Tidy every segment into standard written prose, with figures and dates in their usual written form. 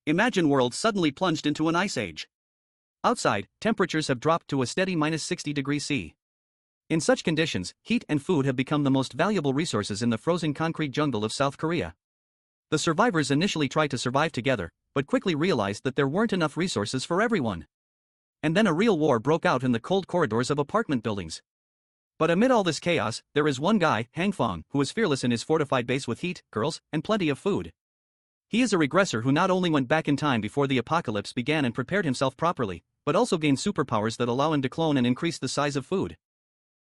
Imagine world suddenly plunged into an ice age. Outside, temperatures have dropped to a steady minus 60 degrees C. In such conditions, heat and food have become the most valuable resources in the frozen concrete jungle of South Korea. The survivors initially tried to survive together, but quickly realized that there weren't enough resources for everyone. And then a real war broke out in the cold corridors of apartment buildings. But amid all this chaos, there is one guy, Hangfong, who is fearless in his fortified base with heat, girls, and plenty of food. He is a regressor who not only went back in time before the apocalypse began and prepared himself properly, but also gained superpowers that allow him to clone and increase the size of food.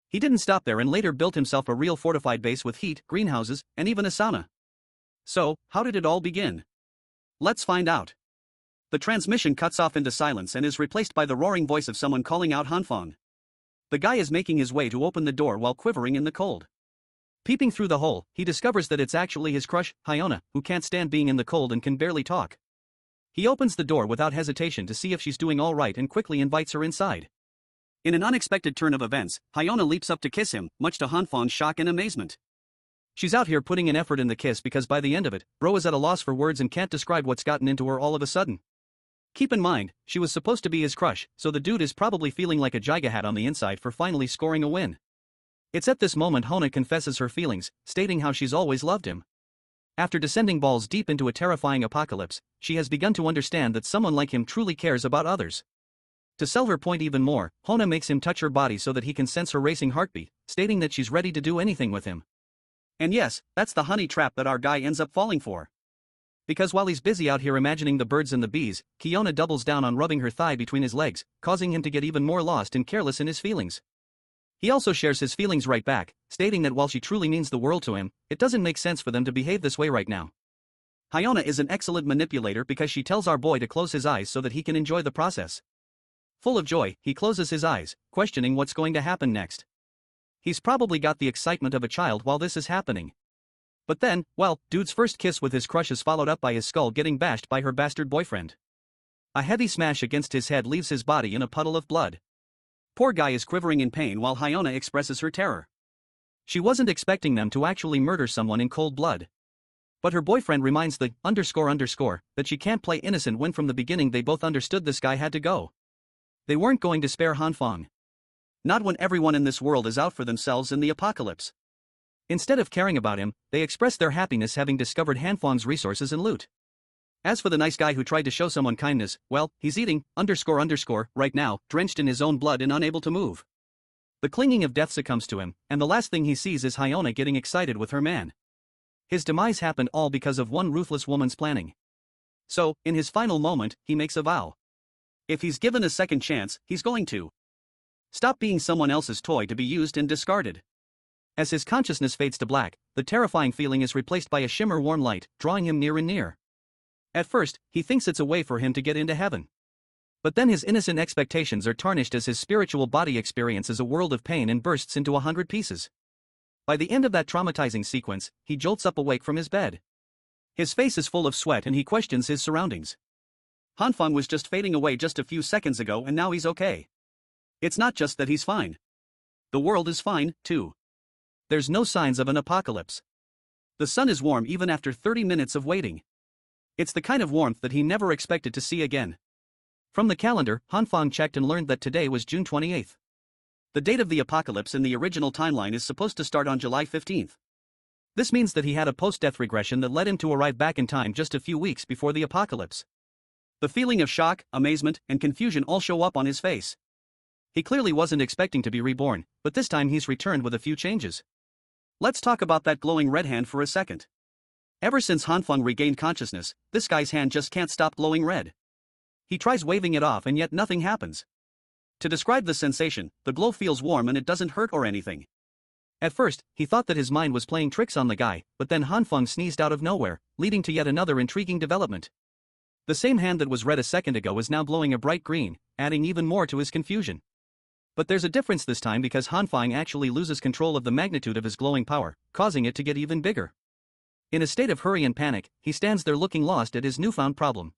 He didn't stop there and later built himself a real fortified base with heat, greenhouses, and even a sauna. So, how did it all begin? Let's find out. The transmission cuts off into silence and is replaced by the roaring voice of someone calling out Hanfong. The guy is making his way to open the door while quivering in the cold. Peeping through the hole, he discovers that it's actually his crush, Hyona, who can't stand being in the cold and can barely talk. He opens the door without hesitation to see if she's doing all right and quickly invites her inside. In an unexpected turn of events, Hyona leaps up to kiss him, much to Hanfong's shock and amazement. She's out here putting an effort in the kiss because by the end of it, bro is at a loss for words and can't describe what's gotten into her all of a sudden. Keep in mind, she was supposed to be his crush, so the dude is probably feeling like a gigahat on the inside for finally scoring a win. It's at this moment Hona confesses her feelings, stating how she's always loved him. After descending balls deep into a terrifying apocalypse, she has begun to understand that someone like him truly cares about others. To sell her point even more, Hona makes him touch her body so that he can sense her racing heartbeat, stating that she's ready to do anything with him. And yes, that's the honey trap that our guy ends up falling for. Because while he's busy out here imagining the birds and the bees, Kiona doubles down on rubbing her thigh between his legs, causing him to get even more lost and careless in his feelings. He also shares his feelings right back, stating that while she truly means the world to him, it doesn't make sense for them to behave this way right now. Hyona is an excellent manipulator because she tells our boy to close his eyes so that he can enjoy the process. Full of joy, he closes his eyes, questioning what's going to happen next. He's probably got the excitement of a child while this is happening. But then, well, dude's first kiss with his crush is followed up by his skull getting bashed by her bastard boyfriend. A heavy smash against his head leaves his body in a puddle of blood. Poor guy is quivering in pain while Hyona expresses her terror. She wasn't expecting them to actually murder someone in cold blood. But her boyfriend reminds the __ that she can't play innocent when from the beginning they both understood this guy had to go. They weren't going to spare Hanfong. Not when everyone in this world is out for themselves in the apocalypse. Instead of caring about him, they express their happiness having discovered Hanfong's resources and loot. As for the nice guy who tried to show someone kindness, well, he's eating _ right now, drenched in his own blood and unable to move. The clinging of death succumbs to him, and the last thing he sees is Hyona getting excited with her man. His demise happened all because of one ruthless woman's planning. So, in his final moment, he makes a vow. If he's given a second chance, he's going to stop being someone else's toy to be used and discarded. As his consciousness fades to black, the terrifying feeling is replaced by a warm light, drawing him near and near. At first, he thinks it's a way for him to get into heaven. But then his innocent expectations are tarnished as his spiritual body experiences a world of pain and bursts into 100 pieces. By the end of that traumatizing sequence, he jolts up awake from his bed. His face is full of sweat and he questions his surroundings. Hanfong was just fading away just a few seconds ago and now he's okay. It's not just that he's fine. The world is fine, too. There's no signs of an apocalypse. The sun is warm even after 30 minutes of waiting. It's the kind of warmth that he never expected to see again. From the calendar, Hanfong checked and learned that today was June 28th. The date of the apocalypse in the original timeline is supposed to start on July 15th. This means that he had a post-death regression that led him to arrive back in time just a few weeks before the apocalypse. The feeling of shock, amazement, and confusion all show up on his face. He clearly wasn't expecting to be reborn, but this time he's returned with a few changes. Let's talk about that glowing red hand for a second. Ever since Hanfong regained consciousness, this guy's hand just can't stop glowing red. He tries waving it off and yet nothing happens. To describe the sensation, the glow feels warm and it doesn't hurt or anything. At first, he thought that his mind was playing tricks on the guy, but then Hanfong sneezed out of nowhere, leading to yet another intriguing development. The same hand that was red a second ago is now glowing a bright green, adding even more to his confusion. But there's a difference this time because Hanfong actually loses control of the magnitude of his glowing power, causing it to get even bigger. In a state of hurry and panic, he stands there looking lost at his newfound problem.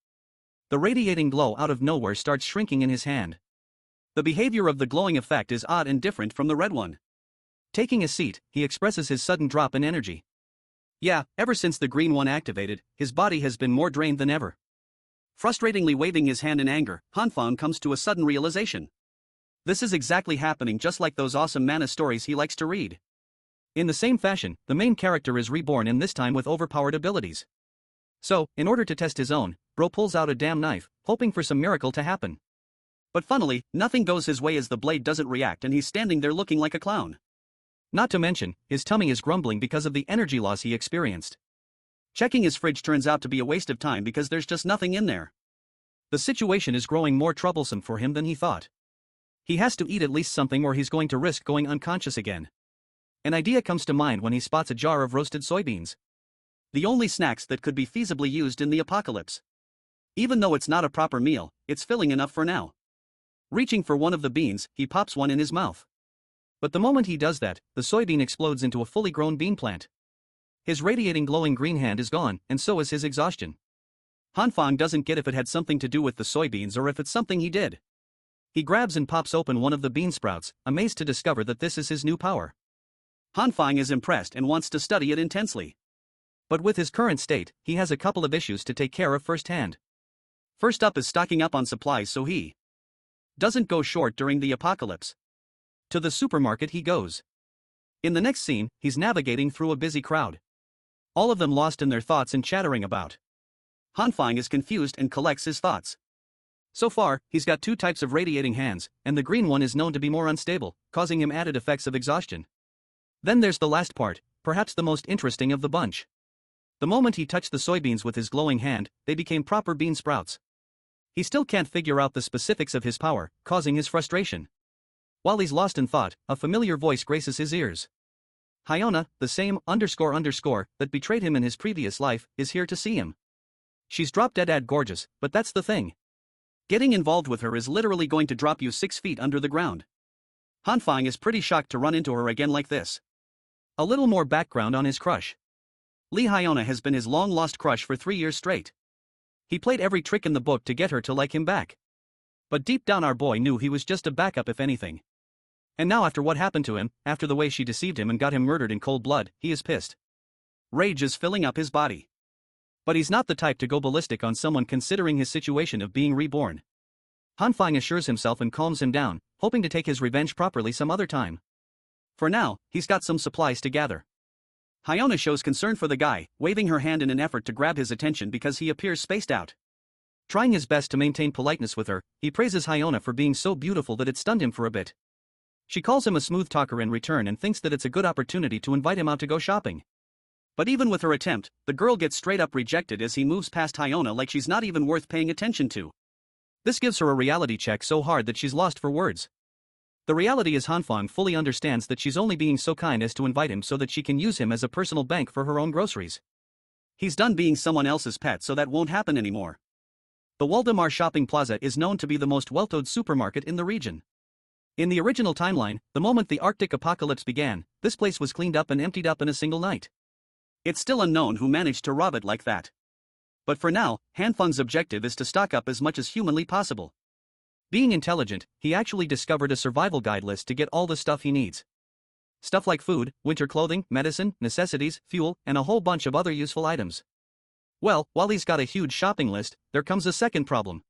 The radiating glow out of nowhere starts shrinking in his hand. The behavior of the glowing effect is odd and different from the red one. Taking a seat, he expresses his sudden drop in energy. Yeah, ever since the green one activated, his body has been more drained than ever. Frustratingly waving his hand in anger, Hanfang comes to a sudden realization. This is exactly happening just like those awesome mana stories he likes to read. In the same fashion, the main character is reborn and this time with overpowered abilities. So, in order to test his own, bro pulls out a damn knife, hoping for some miracle to happen. But funnily, nothing goes his way as the blade doesn't react and he's standing there looking like a clown. Not to mention, his tummy is grumbling because of the energy loss he experienced. Checking his fridge turns out to be a waste of time because there's just nothing in there. The situation is growing more troublesome for him than he thought. He has to eat at least something or he's going to risk going unconscious again. An idea comes to mind when he spots a jar of roasted soybeans. The only snacks that could be feasibly used in the apocalypse. Even though it's not a proper meal, it's filling enough for now. Reaching for one of the beans, he pops one in his mouth. But the moment he does that, the soybean explodes into a fully grown bean plant. His radiating glowing green hand is gone, and so is his exhaustion. Hanfang doesn't get if it had something to do with the soybeans or if it's something he did. He grabs and pops open one of the bean sprouts, amazed to discover that this is his new power. Hanfang is impressed and wants to study it intensely. But with his current state, he has a couple of issues to take care of firsthand. First up is stocking up on supplies so he doesn't go short during the apocalypse. To the supermarket he goes. In the next scene, he's navigating through a busy crowd. All of them lost in their thoughts and chattering about. Hanfang is confused and collects his thoughts. So far, he's got two types of radiating hands, and the green one is known to be more unstable, causing him added effects of exhaustion. Then there's the last part, perhaps the most interesting of the bunch. The moment he touched the soybeans with his glowing hand, they became proper bean sprouts. He still can't figure out the specifics of his power, causing his frustration. While he's lost in thought, a familiar voice graces his ears. Hyona, the same __ that betrayed him in his previous life, is here to see him. She's drop-dead gorgeous, but that's the thing. Getting involved with her is literally going to drop you 6 feet under the ground. Hanfang is pretty shocked to run into her again like this. A little more background on his crush. Lee Hyona has been his long-lost crush for 3 years straight. He played every trick in the book to get her to like him back. But deep down our boy knew he was just a backup if anything. And now after what happened to him, after the way she deceived him and got him murdered in cold blood, he is pissed. Rage is filling up his body. But he's not the type to go ballistic on someone considering his situation of being reborn. Hanfang assures himself and calms him down, hoping to take his revenge properly some other time. For now, he's got some supplies to gather. Hyona shows concern for the guy, waving her hand in an effort to grab his attention because he appears spaced out. Trying his best to maintain politeness with her, he praises Hyona for being so beautiful that it stunned him for a bit. She calls him a smooth talker in return and thinks that it's a good opportunity to invite him out to go shopping. But even with her attempt, the girl gets straight up rejected as he moves past Hyona like she's not even worth paying attention to. This gives her a reality check so hard that she's lost for words. The reality is Hanfang fully understands that she's only being so kind as to invite him so that she can use him as a personal bank for her own groceries. He's done being someone else's pet, so that won't happen anymore. The Waldemar Shopping Plaza is known to be the most well-toed supermarket in the region. In the original timeline, the moment the Arctic apocalypse began, this place was cleaned up and emptied up in a single night. It's still unknown who managed to rob it like that. But for now, Hanfang's objective is to stock up as much as humanly possible. Being intelligent, he actually discovered a survival guide list to get all the stuff he needs. Stuff like food, winter clothing, medicine, necessities, fuel, and a whole bunch of other useful items. Well, while he's got a huge shopping list, there comes a second problem.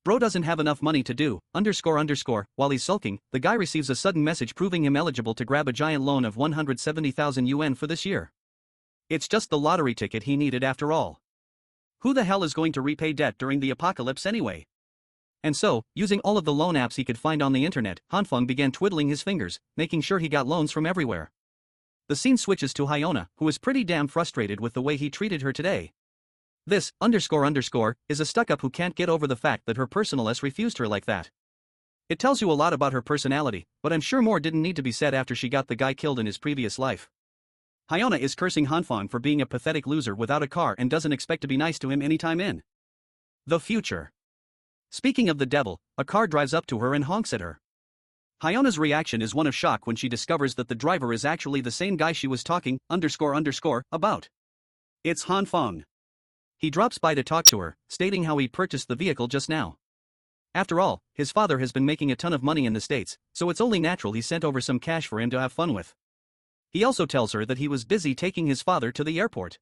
Bro doesn't have enough money to do, __. While he's sulking, the guy receives a sudden message proving him eligible to grab a giant loan of 170,000 yuan for this year. It's just the lottery ticket he needed after all. Who the hell is going to repay debt during the apocalypse anyway? And so, using all of the loan apps he could find on the internet, Hanfang began twiddling his fingers, making sure he got loans from everywhere. The scene switches to Hyona, who is pretty damn frustrated with the way he treated her today. This __ is a stuck-up who can't get over the fact that her personal S refused her like that. It tells you a lot about her personality, but I'm sure more didn't need to be said after she got the guy killed in his previous life. Hyona is cursing Hanfang for being a pathetic loser without a car and doesn't expect to be nice to him anytime in the future. Speaking of the devil, a car drives up to her and honks at her. Hyona's reaction is one of shock when she discovers that the driver is actually the same guy she was talking __ about. It's Hanfang. He drops by to talk to her, stating how he purchased the vehicle just now. After all, his father has been making a ton of money in the States, so it's only natural he sent over some cash for him to have fun with. He also tells her that he was busy taking his father to the airport.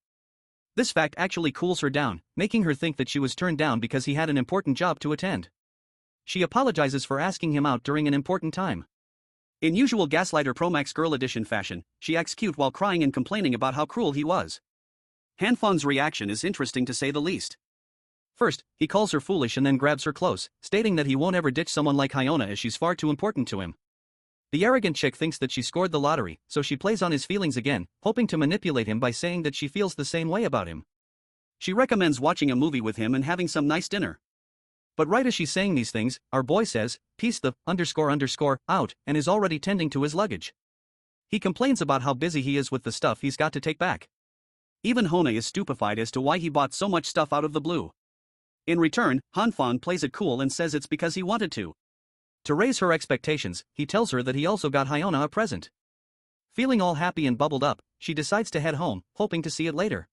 This fact actually cools her down, making her think that she was turned down because he had an important job to attend. She apologizes for asking him out during an important time. In usual Gaslighter Pro Max Girl Edition fashion, she acts cute while crying and complaining about how cruel he was. Hanfang's reaction is interesting to say the least. First, he calls her foolish and then grabs her close, stating that he won't ever ditch someone like Hyona as she's far too important to him. The arrogant chick thinks that she scored the lottery, so she plays on his feelings again, hoping to manipulate him by saying that she feels the same way about him. She recommends watching a movie with him and having some nice dinner. But right as she's saying these things, our boy says, "Peace the out," and is already tending to his luggage. He complains about how busy he is with the stuff he's got to take back. Even Hona is stupefied as to why he bought so much stuff out of the blue. In return, Hanfang plays it cool and says it's because he wanted to. To raise her expectations, he tells her that he also got Hyona a present. Feeling all happy and bubbled up, she decides to head home, hoping to see it later.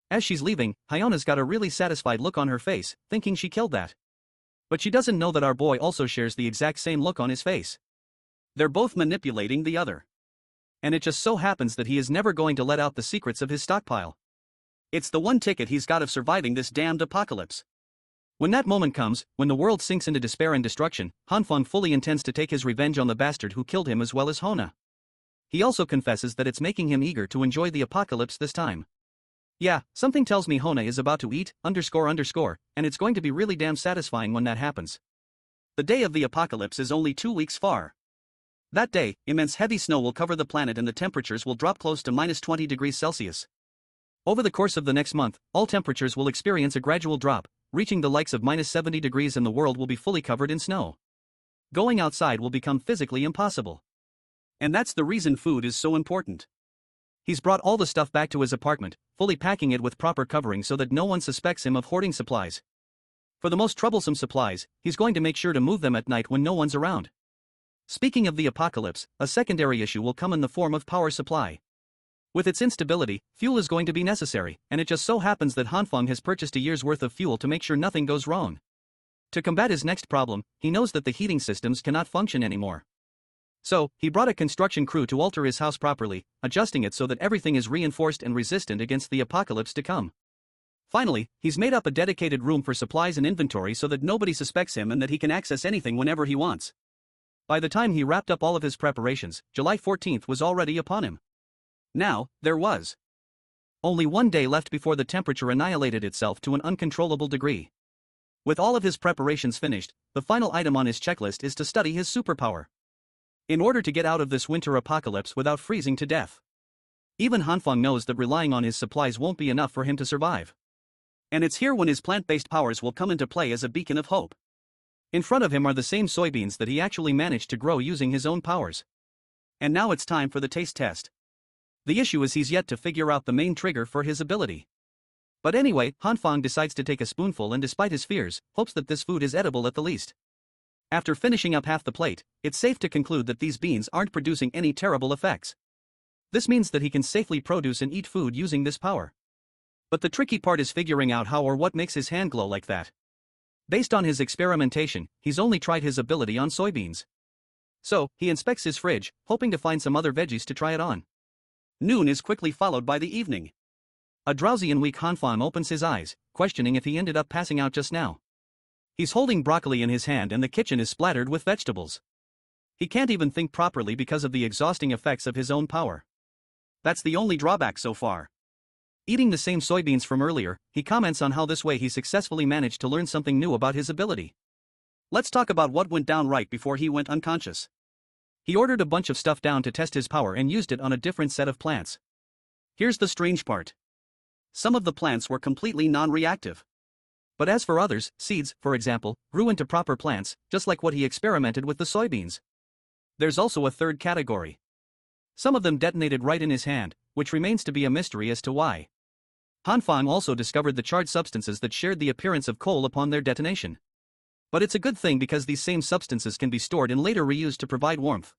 As she's leaving, Hyona's got a really satisfied look on her face, thinking she killed that. But she doesn't know that our boy also shares the exact same look on his face. They're both manipulating the other. And it just so happens that he is never going to let out the secrets of his stockpile. It's the one ticket he's got of surviving this damned apocalypse. When that moment comes, when the world sinks into despair and destruction, Hanfang fully intends to take his revenge on the bastard who killed him as well as Hona. He also confesses that it's making him eager to enjoy the apocalypse this time. Yeah, something tells me Hona is about to eat, and it's going to be really damn satisfying when that happens. The day of the apocalypse is only 2 weeks far. That day, immense heavy snow will cover the planet and the temperatures will drop close to -20 degrees Celsius. Over the course of the next month, all temperatures will experience a gradual drop, reaching the likes of -70 degrees and the world will be fully covered in snow. Going outside will become physically impossible. And that's the reason food is so important. He's brought all the stuff back to his apartment, fully packing it with proper covering so that no one suspects him of hoarding supplies. For the most troublesome supplies, he's going to make sure to move them at night when no one's around. Speaking of the apocalypse, a secondary issue will come in the form of power supply. With its instability, fuel is going to be necessary, and it just so happens that Hanfang has purchased a year's worth of fuel to make sure nothing goes wrong. To combat his next problem, he knows that the heating systems cannot function anymore. So, he brought a construction crew to alter his house properly, adjusting it so that everything is reinforced and resistant against the apocalypse to come. Finally, he's made up a dedicated room for supplies and inventory so that nobody suspects him and that he can access anything whenever he wants. By the time he wrapped up all of his preparations, July 14th was already upon him. Now, there was only 1 day left before the temperature annihilated itself to an uncontrollable degree. With all of his preparations finished, the final item on his checklist is to study his superpower. In order to get out of this winter apocalypse without freezing to death. Even Hanfang knows that relying on his supplies won't be enough for him to survive. And it's here when his plant-based powers will come into play as a beacon of hope. In front of him are the same soybeans that he actually managed to grow using his own powers. And now it's time for the taste test. The issue is he's yet to figure out the main trigger for his ability. But anyway, Hanfang decides to take a spoonful and despite his fears, hopes that this food is edible at the least. After finishing up half the plate, it's safe to conclude that these beans aren't producing any terrible effects. This means that he can safely produce and eat food using this power. But the tricky part is figuring out how or what makes his hand glow like that. Based on his experimentation, he's only tried his ability on soybeans. So, he inspects his fridge, hoping to find some other veggies to try it on. Noon is quickly followed by the evening. A drowsy and weak Hanfang opens his eyes, questioning if he ended up passing out just now. He's holding broccoli in his hand and the kitchen is splattered with vegetables. He can't even think properly because of the exhausting effects of his own power. That's the only drawback so far. Eating the same soybeans from earlier, he comments on how this way he successfully managed to learn something new about his ability. Let's talk about what went down right before he went unconscious. He ordered a bunch of stuff down to test his power and used it on a different set of plants. Here's the strange part. Some of the plants were completely non-reactive. But as for others, seeds, for example, grew into proper plants, just like what he experimented with the soybeans. There's also a third category. Some of them detonated right in his hand, which remains to be a mystery as to why. Hanfang also discovered the charred substances that shared the appearance of coal upon their detonation. But it's a good thing because these same substances can be stored and later reused to provide warmth.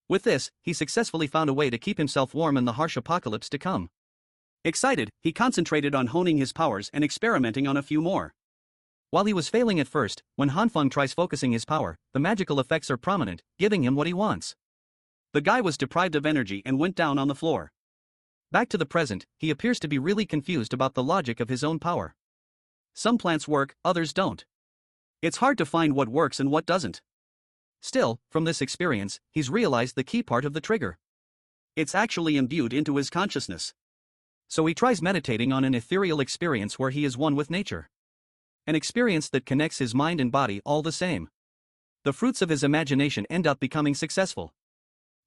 With this, he successfully found a way to keep himself warm in the harsh apocalypse to come. Excited, he concentrated on honing his powers and experimenting on a few more. While he was failing at first, when Hanfang tries focusing his power, the magical effects are prominent, giving him what he wants. The guy was deprived of energy and went down on the floor. Back to the present, he appears to be really confused about the logic of his own power. Some plants work, others don't. It's hard to find what works and what doesn't. Still, from this experience, he's realized the key part of the trigger. It's actually imbued into his consciousness. So he tries meditating on an ethereal experience where he is one with nature. An experience that connects his mind and body all the same. The fruits of his imagination end up becoming successful.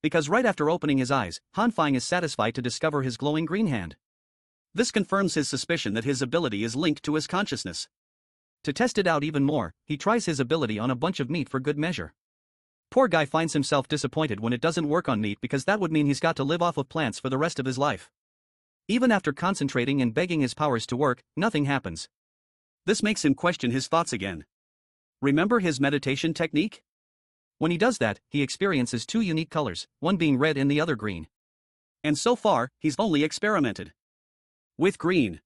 Because right after opening his eyes, Han Fang is satisfied to discover his glowing green hand. This confirms his suspicion that his ability is linked to his consciousness. To test it out even more, he tries his ability on a bunch of meat for good measure. Poor guy finds himself disappointed when it doesn't work on meat because that would mean he's got to live off of plants for the rest of his life. Even after concentrating and begging his powers to work, nothing happens. This makes him question his thoughts again. Remember his meditation technique? When he does that, he experiences two unique colors, one being red and the other green. And so far, he's only experimented with green.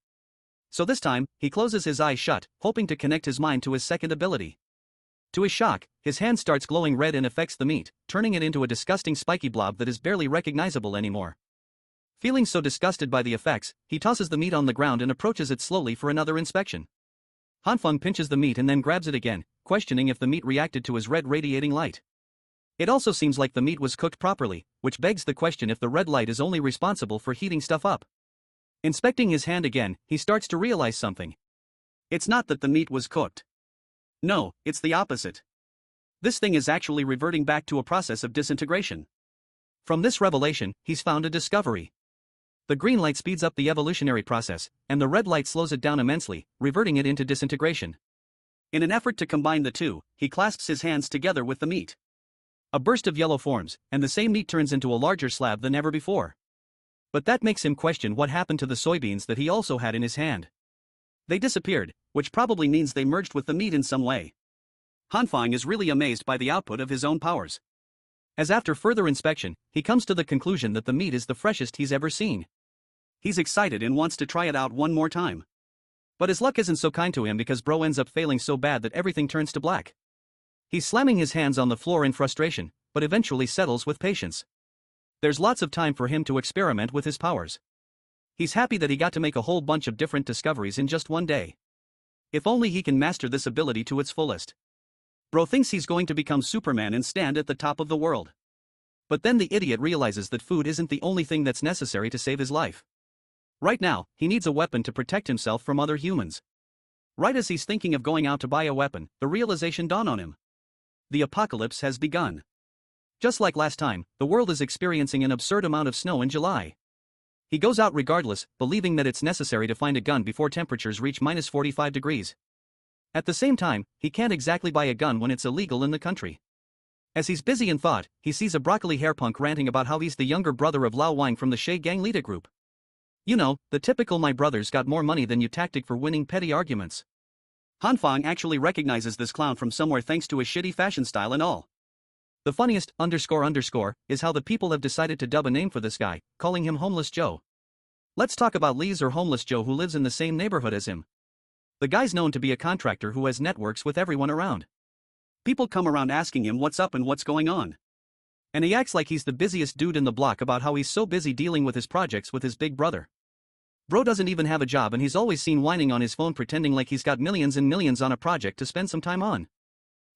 So this time, he closes his eyes shut, hoping to connect his mind to his second ability. To his shock, his hand starts glowing red and affects the meat, turning it into a disgusting spiky blob that is barely recognizable anymore. Feeling so disgusted by the effects, he tosses the meat on the ground and approaches it slowly for another inspection. Han Feng pinches the meat and then grabs it again, questioning if the meat reacted to his red radiating light. It also seems like the meat was cooked properly, which begs the question if the red light is only responsible for heating stuff up. Inspecting his hand again, he starts to realize something. It's not that the meat was cooked. No, it's the opposite. This thing is actually reverting back to a process of disintegration. From this revelation, he's found a discovery. The green light speeds up the evolutionary process, and the red light slows it down immensely, reverting it into disintegration. In an effort to combine the two, he clasps his hands together with the meat. A burst of yellow forms, and the same meat turns into a larger slab than ever before. But that makes him question what happened to the soybeans that he also had in his hand. They disappeared, which probably means they merged with the meat in some way. Han Fang is really amazed by the output of his own powers. As after further inspection, he comes to the conclusion that the meat is the freshest he's ever seen. He's excited and wants to try it out one more time. But his luck isn't so kind to him because bro ends up failing so bad that everything turns to black. He's slamming his hands on the floor in frustration, but eventually settles with patience. There's lots of time for him to experiment with his powers. He's happy that he got to make a whole bunch of different discoveries in just one day. If only he can master this ability to its fullest. Bro thinks he's going to become Superman and stand at the top of the world. But then the idiot realizes that food isn't the only thing that's necessary to save his life. Right now, he needs a weapon to protect himself from other humans. Right as he's thinking of going out to buy a weapon, the realization dawned on him. The apocalypse has begun. Just like last time, the world is experiencing an absurd amount of snow in July. He goes out regardless, believing that it's necessary to find a gun before temperatures reach -45 degrees. At the same time, he can't exactly buy a gun when it's illegal in the country. As he's busy in thought, he sees a broccoli hairpunk ranting about how he's the younger brother of Lao Wang from the Shay Gang Lita group. You know, the typical "my brother's got more money than you" tactic for winning petty arguments. Han Fang actually recognizes this clown from somewhere thanks to his shitty fashion style and all. The funniest __ is how the people have decided to dub a name for this guy, calling him Homeless Joe. Let's talk about Lee's or Homeless Joe, who lives in the same neighborhood as him. The guy's known to be a contractor who has networks with everyone around. People come around asking him what's up and what's going on. And he acts like he's the busiest dude in the block about how he's so busy dealing with his projects with his big brother. Bro doesn't even have a job and he's always seen whining on his phone pretending like he's got millions and millions on a project to spend some time on.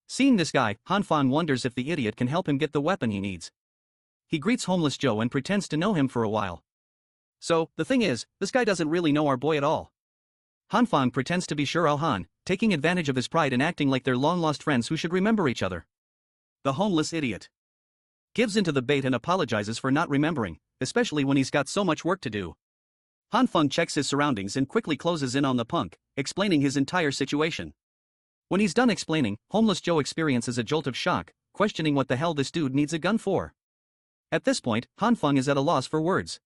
Seeing this guy, Han Fang wonders if the idiot can help him get the weapon he needs. He greets Homeless Joe and pretends to know him for a while. So, the thing is, this guy doesn't really know our boy at all. Han Fang pretends to be sure of Han, taking advantage of his pride and acting like they're long-lost friends who should remember each other. The homeless idiot gives into the bait and apologizes for not remembering, especially when he's got so much work to do. Han Feng checks his surroundings and quickly closes in on the punk, explaining his entire situation. When he's done explaining, Homeless Joe experiences a jolt of shock, questioning what the hell this dude needs a gun for. At this point, Han Feng is at a loss for words.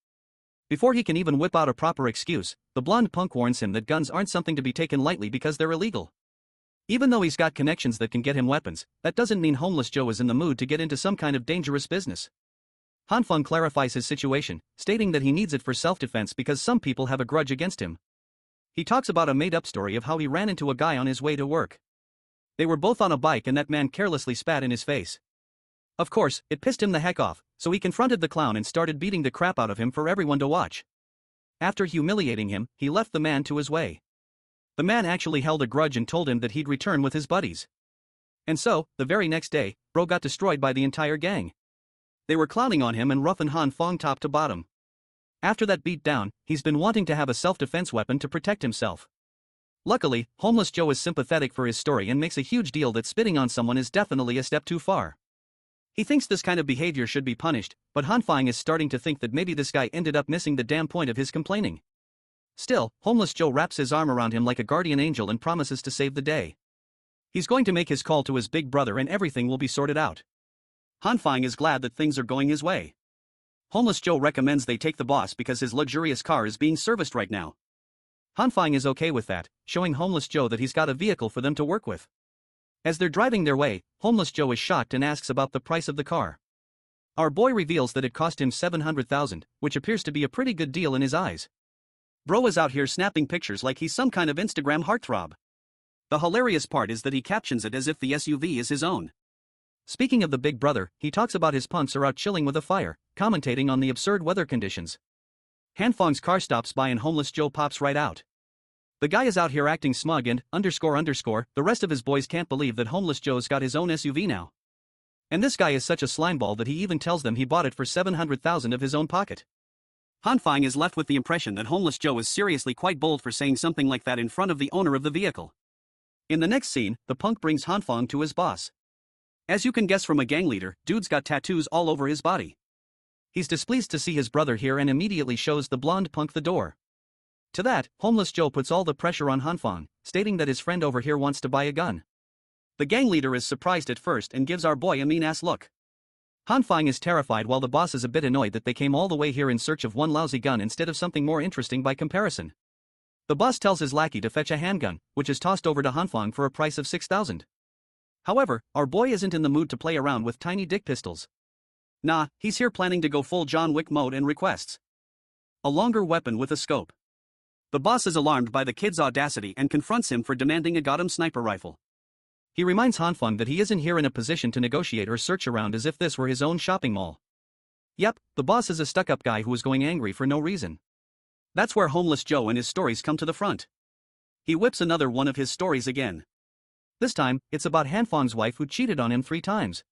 Before he can even whip out a proper excuse, the blonde punk warns him that guns aren't something to be taken lightly because they're illegal. Even though he's got connections that can get him weapons, that doesn't mean Homeless Joe is in the mood to get into some kind of dangerous business. Han Feng clarifies his situation, stating that he needs it for self-defense because some people have a grudge against him. He talks about a made-up story of how he ran into a guy on his way to work. They were both on a bike and that man carelessly spat in his face. Of course, it pissed him the heck off, so he confronted the clown and started beating the crap out of him for everyone to watch. After humiliating him, he left the man to his way. The man actually held a grudge and told him that he'd return with his buddies. And so, the very next day, Bro got destroyed by the entire gang. They were clowning on him and roughing Han Fong top to bottom. After that beat down, he's been wanting to have a self-defense weapon to protect himself. Luckily, Homeless Joe is sympathetic for his story and makes a huge deal that spitting on someone is definitely a step too far. He thinks this kind of behavior should be punished, but Han Fong is starting to think that maybe this guy ended up missing the damn point of his complaining. Still, Homeless Joe wraps his arm around him like a guardian angel and promises to save the day. He's going to make his call to his big brother and everything will be sorted out. Han Fong is glad that things are going his way. Homeless Joe recommends they take the boss because his luxurious car is being serviced right now. Han Fong is okay with that, showing Homeless Joe that he's got a vehicle for them to work with. As they're driving their way, Homeless Joe is shocked and asks about the price of the car. Our boy reveals that it cost him $700,000, which appears to be a pretty good deal in his eyes. Bro is out here snapping pictures like he's some kind of Instagram heartthrob. The hilarious part is that he captions it as if the SUV is his own. Speaking of the big brother, he talks about his punks are out chilling with a fire, commentating on the absurd weather conditions. Han Fong's car stops by and Homeless Joe pops right out. The guy is out here acting smug and, __, the rest of his boys can't believe that Homeless Joe's got his own SUV now. And this guy is such a slimeball that he even tells them he bought it for $700,000 of his own pocket. Han Fong is left with the impression that Homeless Joe is seriously quite bold for saying something like that in front of the owner of the vehicle. In the next scene, the punk brings Han Fong to his boss. As you can guess from a gang leader, dude's got tattoos all over his body. He's displeased to see his brother here and immediately shows the blonde punk the door. To that, Homeless Joe puts all the pressure on Han Fong, stating that his friend over here wants to buy a gun. The gang leader is surprised at first and gives our boy a mean-ass look. Han Fong is terrified while the boss is a bit annoyed that they came all the way here in search of one lousy gun instead of something more interesting by comparison. The boss tells his lackey to fetch a handgun, which is tossed over to Han Fong for a price of $6,000. However, our boy isn't in the mood to play around with tiny dick pistols. Nah, he's here planning to go full John Wick mode and requests a longer weapon with a scope. The boss is alarmed by the kid's audacity and confronts him for demanding a goddamn sniper rifle. He reminds Han Fong that he isn't here in a position to negotiate or search around as if this were his own shopping mall. Yep, the boss is a stuck-up guy who is going angry for no reason. That's where Homeless Joe and his stories come to the front. He whips another one of his stories again. This time, it's about Han Fong's wife who cheated on him 3 times.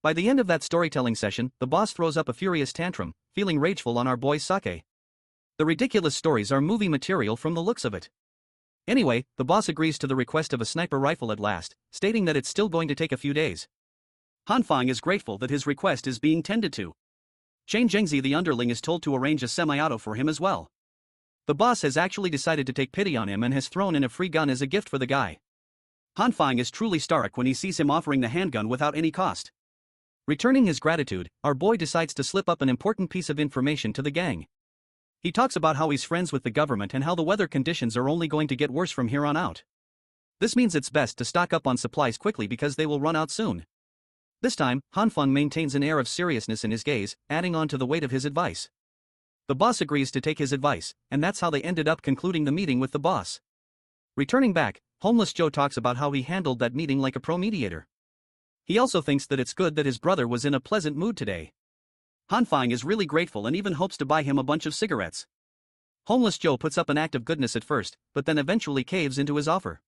By the end of that storytelling session, the boss throws up a furious tantrum, feeling rageful on our boy's sake. The ridiculous stories are movie material from the looks of it. Anyway, the boss agrees to the request of a sniper rifle at last, stating that it's still going to take a few days. Han Fong is grateful that his request is being tended to. Shane Zhengzi the underling is told to arrange a semi-auto for him as well. The boss has actually decided to take pity on him and has thrown in a free gun as a gift for the guy. Han Fong is truly starstruck when he sees him offering the handgun without any cost. Returning his gratitude, our boy decides to slip up an important piece of information to the gang. He talks about how he's friends with the government and how the weather conditions are only going to get worse from here on out. This means it's best to stock up on supplies quickly because they will run out soon. This time, Han Fong maintains an air of seriousness in his gaze, adding on to the weight of his advice. The boss agrees to take his advice, and that's how they ended up concluding the meeting with the boss. Returning back, Homeless Joe talks about how he handled that meeting like a pro mediator. He also thinks that it's good that his brother was in a pleasant mood today. Han Fong is really grateful and even hopes to buy him a bunch of cigarettes. Homeless Joe puts up an act of goodness at first, but then eventually caves into his offer.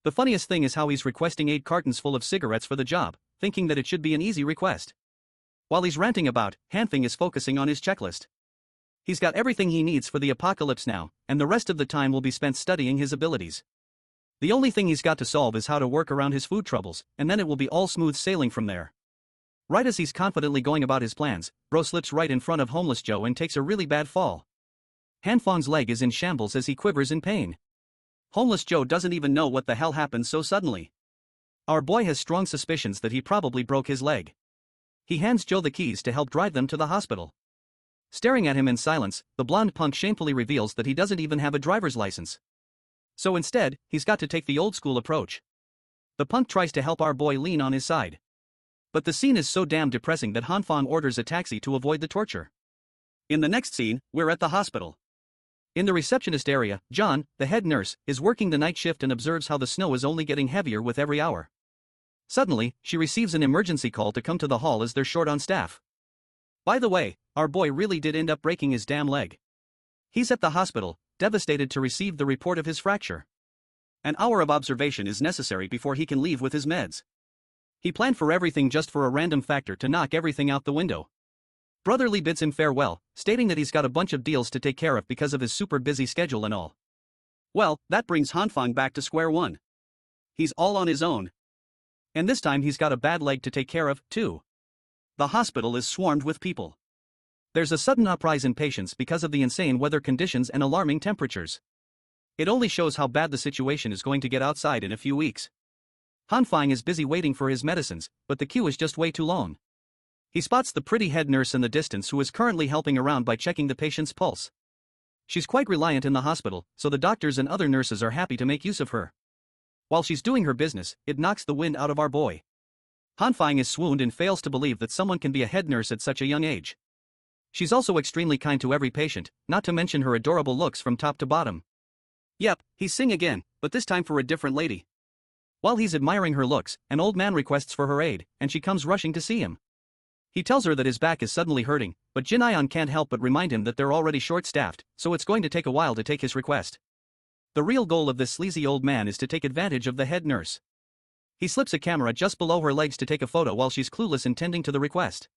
The funniest thing is how he's requesting 8 cartons full of cigarettes for the job, thinking that it should be an easy request. While he's ranting about, Han Fong is focusing on his checklist. He's got everything he needs for the apocalypse now, and the rest of the time will be spent studying his abilities. The only thing he's got to solve is how to work around his food troubles, and then it will be all smooth sailing from there. Right as he's confidently going about his plans, Bro slips right in front of Homeless Joe and takes a really bad fall. Han Fong's leg is in shambles as he quivers in pain. Homeless Joe doesn't even know what the hell happened so suddenly. Our boy has strong suspicions that he probably broke his leg. He hands Joe the keys to help drive them to the hospital. Staring at him in silence, the blonde punk shamefully reveals that he doesn't even have a driver's license. So instead, he's got to take the old-school approach. The punk tries to help our boy lean on his side. But the scene is so damn depressing that Han Fong orders a taxi to avoid the torture. In the next scene, we're at the hospital. In the receptionist area, John, the head nurse, is working the night shift and observes how the snow is only getting heavier with every hour. Suddenly, she receives an emergency call to come to the hall as they're short on staff. By the way, our boy really did end up breaking his damn leg. He's at the hospital, devastated to receive the report of his fracture. An hour of observation is necessary before he can leave with his meds. He planned for everything just for a random factor to knock everything out the window. Brother Lee bids him farewell, stating that he's got a bunch of deals to take care of because of his super busy schedule and all. Well, that brings Hanfang back to square one. He's all on his own. And this time he's got a bad leg to take care of, too. The hospital is swarmed with people. There's a sudden uprise in patients because of the insane weather conditions and alarming temperatures. It only shows how bad the situation is going to get outside in a few weeks. Hanfang is busy waiting for his medicines, but the queue is just way too long. He spots the pretty head nurse in the distance who is currently helping around by checking the patient's pulse. She's quite reliant in the hospital, so the doctors and other nurses are happy to make use of her. While she's doing her business, it knocks the wind out of our boy. Hanfang is swooned and fails to believe that someone can be a head nurse at such a young age. She's also extremely kind to every patient, not to mention her adorable looks from top to bottom. Yep, he's sing again, but this time for a different lady. While he's admiring her looks, an old man requests for her aid, and she comes rushing to see him. He tells her that his back is suddenly hurting, but Jin Ion can't help but remind him that they're already short-staffed, so it's going to take a while to take his request. The real goal of this sleazy old man is to take advantage of the head nurse. He slips a camera just below her legs to take a photo while she's clueless in tending to the request.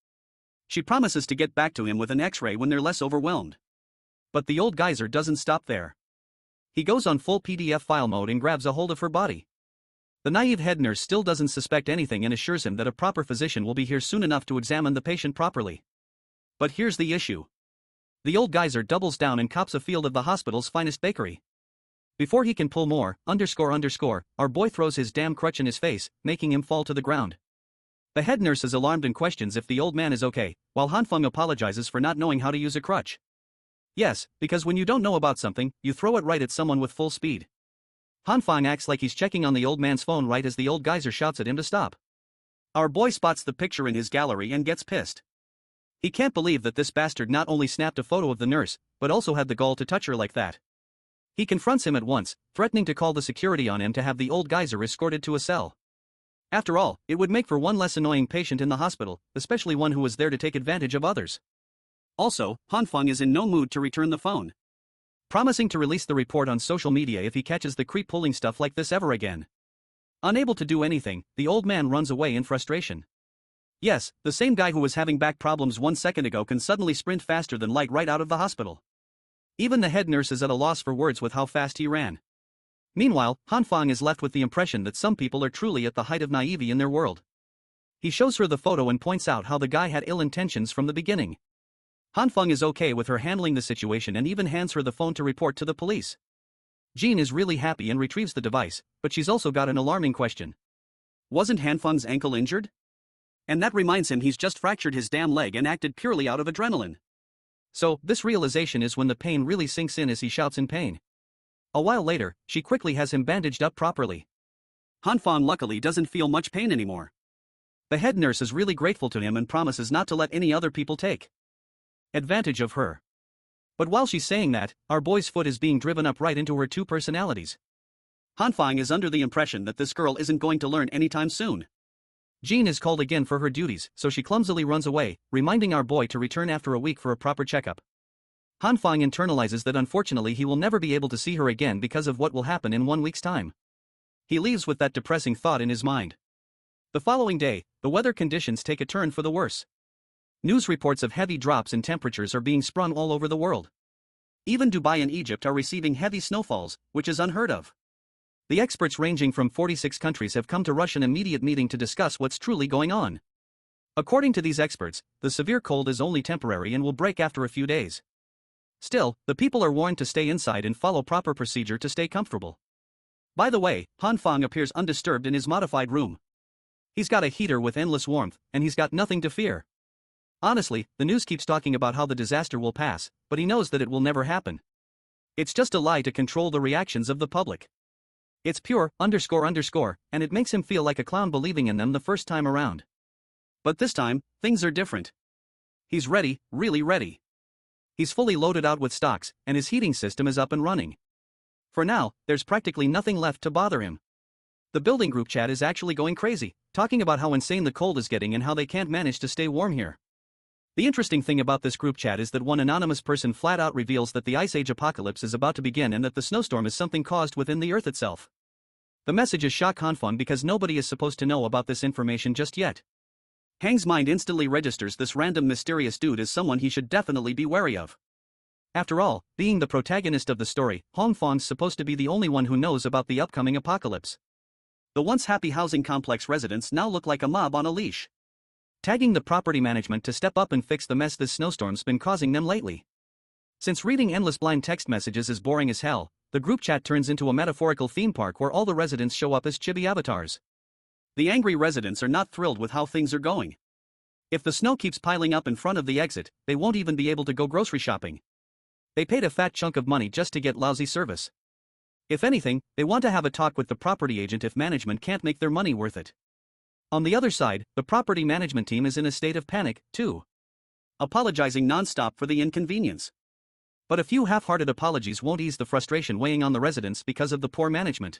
She promises to get back to him with an X-ray when they're less overwhelmed. But the old geyser doesn't stop there. He goes on full PDF file mode and grabs a hold of her body. The naive head nurse still doesn't suspect anything and assures him that a proper physician will be here soon enough to examine the patient properly. But here's the issue. The old geyser doubles down and cops a field of the hospital's finest bakery. Before he can pull more, our boy throws his damn crutch in his face, making him fall to the ground. The head nurse is alarmed and questions if the old man is okay, while Hanfeng apologizes for not knowing how to use a crutch. Yes, because when you don't know about something, you throw it right at someone with full speed. Hanfeng acts like he's checking on the old man's phone right as the old geyser shouts at him to stop. Our boy spots the picture in his gallery and gets pissed. He can't believe that this bastard not only snapped a photo of the nurse, but also had the gall to touch her like that. He confronts him at once, threatening to call the security on him to have the old geyser escorted to a cell. After all, it would make for one less annoying patient in the hospital, especially one who was there to take advantage of others. Also, Hanfeng is in no mood to return the phone, promising to release the report on social media if he catches the creep pulling stuff like this ever again. Unable to do anything, the old man runs away in frustration. Yes, the same guy who was having back problems 1 second ago can suddenly sprint faster than light right out of the hospital. Even the head nurse is at a loss for words with how fast he ran. Meanwhile, Hanfeng is left with the impression that some people are truly at the height of naivety in their world. He shows her the photo and points out how the guy had ill intentions from the beginning. Hanfeng is okay with her handling the situation and even hands her the phone to report to the police. Jean is really happy and retrieves the device, but she's also got an alarming question. Wasn't Hanfeng's ankle injured? And that reminds him he's just fractured his damn leg and acted purely out of adrenaline. So, this realization is when the pain really sinks in as he shouts in pain. A while later, she quickly has him bandaged up properly. Hanfeng luckily doesn't feel much pain anymore. The head nurse is really grateful to him and promises not to let any other people take advantage of her. But while she's saying that, our boy's foot is being driven up right into her two personalities. Hanfeng is under the impression that this girl isn't going to learn anytime soon. Jean is called again for her duties, so she clumsily runs away, reminding our boy to return after a week for a proper checkup. Hanfeng internalizes that unfortunately he will never be able to see her again because of what will happen in 1 week's time. He leaves with that depressing thought in his mind. The following day, the weather conditions take a turn for the worse. News reports of heavy drops in temperatures are being sprung all over the world. Even Dubai and Egypt are receiving heavy snowfalls, which is unheard of. The experts ranging from 46 countries have come to rush an immediate meeting to discuss what's truly going on. According to these experts, the severe cold is only temporary and will break after a few days. Still, the people are warned to stay inside and follow proper procedure to stay comfortable. By the way, Hanfeng appears undisturbed in his modified room. He's got a heater with endless warmth, and he's got nothing to fear. Honestly, the news keeps talking about how the disaster will pass, but he knows that it will never happen. It's just a lie to control the reactions of the public. It's pure, and it makes him feel like a clown believing in them the first time around. But this time, things are different. He's ready, really ready. He's fully loaded out with stocks, and his heating system is up and running. For now, there's practically nothing left to bother him. The building group chat is actually going crazy, talking about how insane the cold is getting and how they can't manage to stay warm here. The interesting thing about this group chat is that one anonymous person flat out reveals that the Ice Age apocalypse is about to begin and that the snowstorm is something caused within the Earth itself. The messages shock Hanfang because nobody is supposed to know about this information just yet. Hang's mind instantly registers this random mysterious dude as someone he should definitely be wary of. After all, being the protagonist of the story, Hanfang's supposed to be the only one who knows about the upcoming apocalypse. The once happy housing complex residents now look like a mob on a leash, tagging the property management to step up and fix the mess this snowstorm's been causing them lately. Since reading endless blind text messages is boring as hell, the group chat turns into a metaphorical theme park where all the residents show up as chibi avatars. The angry residents are not thrilled with how things are going. If the snow keeps piling up in front of the exit, they won't even be able to go grocery shopping. They paid a fat chunk of money just to get lousy service. If anything, they want to have a talk with the property agent if management can't make their money worth it. On the other side, the property management team is in a state of panic, too, apologizing non-stop for the inconvenience. But a few half-hearted apologies won't ease the frustration weighing on the residents because of the poor management.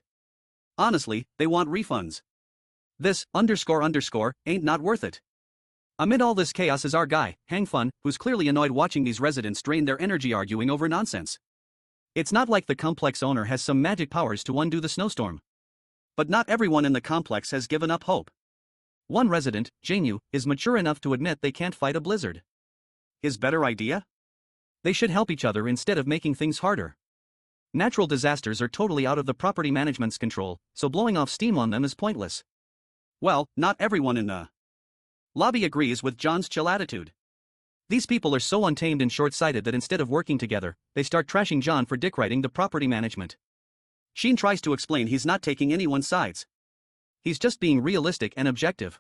Honestly, they want refunds. This ain't not worth it. Amid all this chaos is our guy, Hangfun, who's clearly annoyed watching these residents drain their energy arguing over nonsense. It's not like the complex owner has some magic powers to undo the snowstorm. But not everyone in the complex has given up hope. One resident, Jinyu, is mature enough to admit they can't fight a blizzard. His better idea? They should help each other instead of making things harder. Natural disasters are totally out of the property management's control, so blowing off steam on them is pointless. Well, not everyone in the lobby agrees with John's chill attitude. These people are so untamed and short-sighted that instead of working together, they start trashing John for dick-riding the property management. Sheen tries to explain he's not taking anyone's sides. He's just being realistic and objective.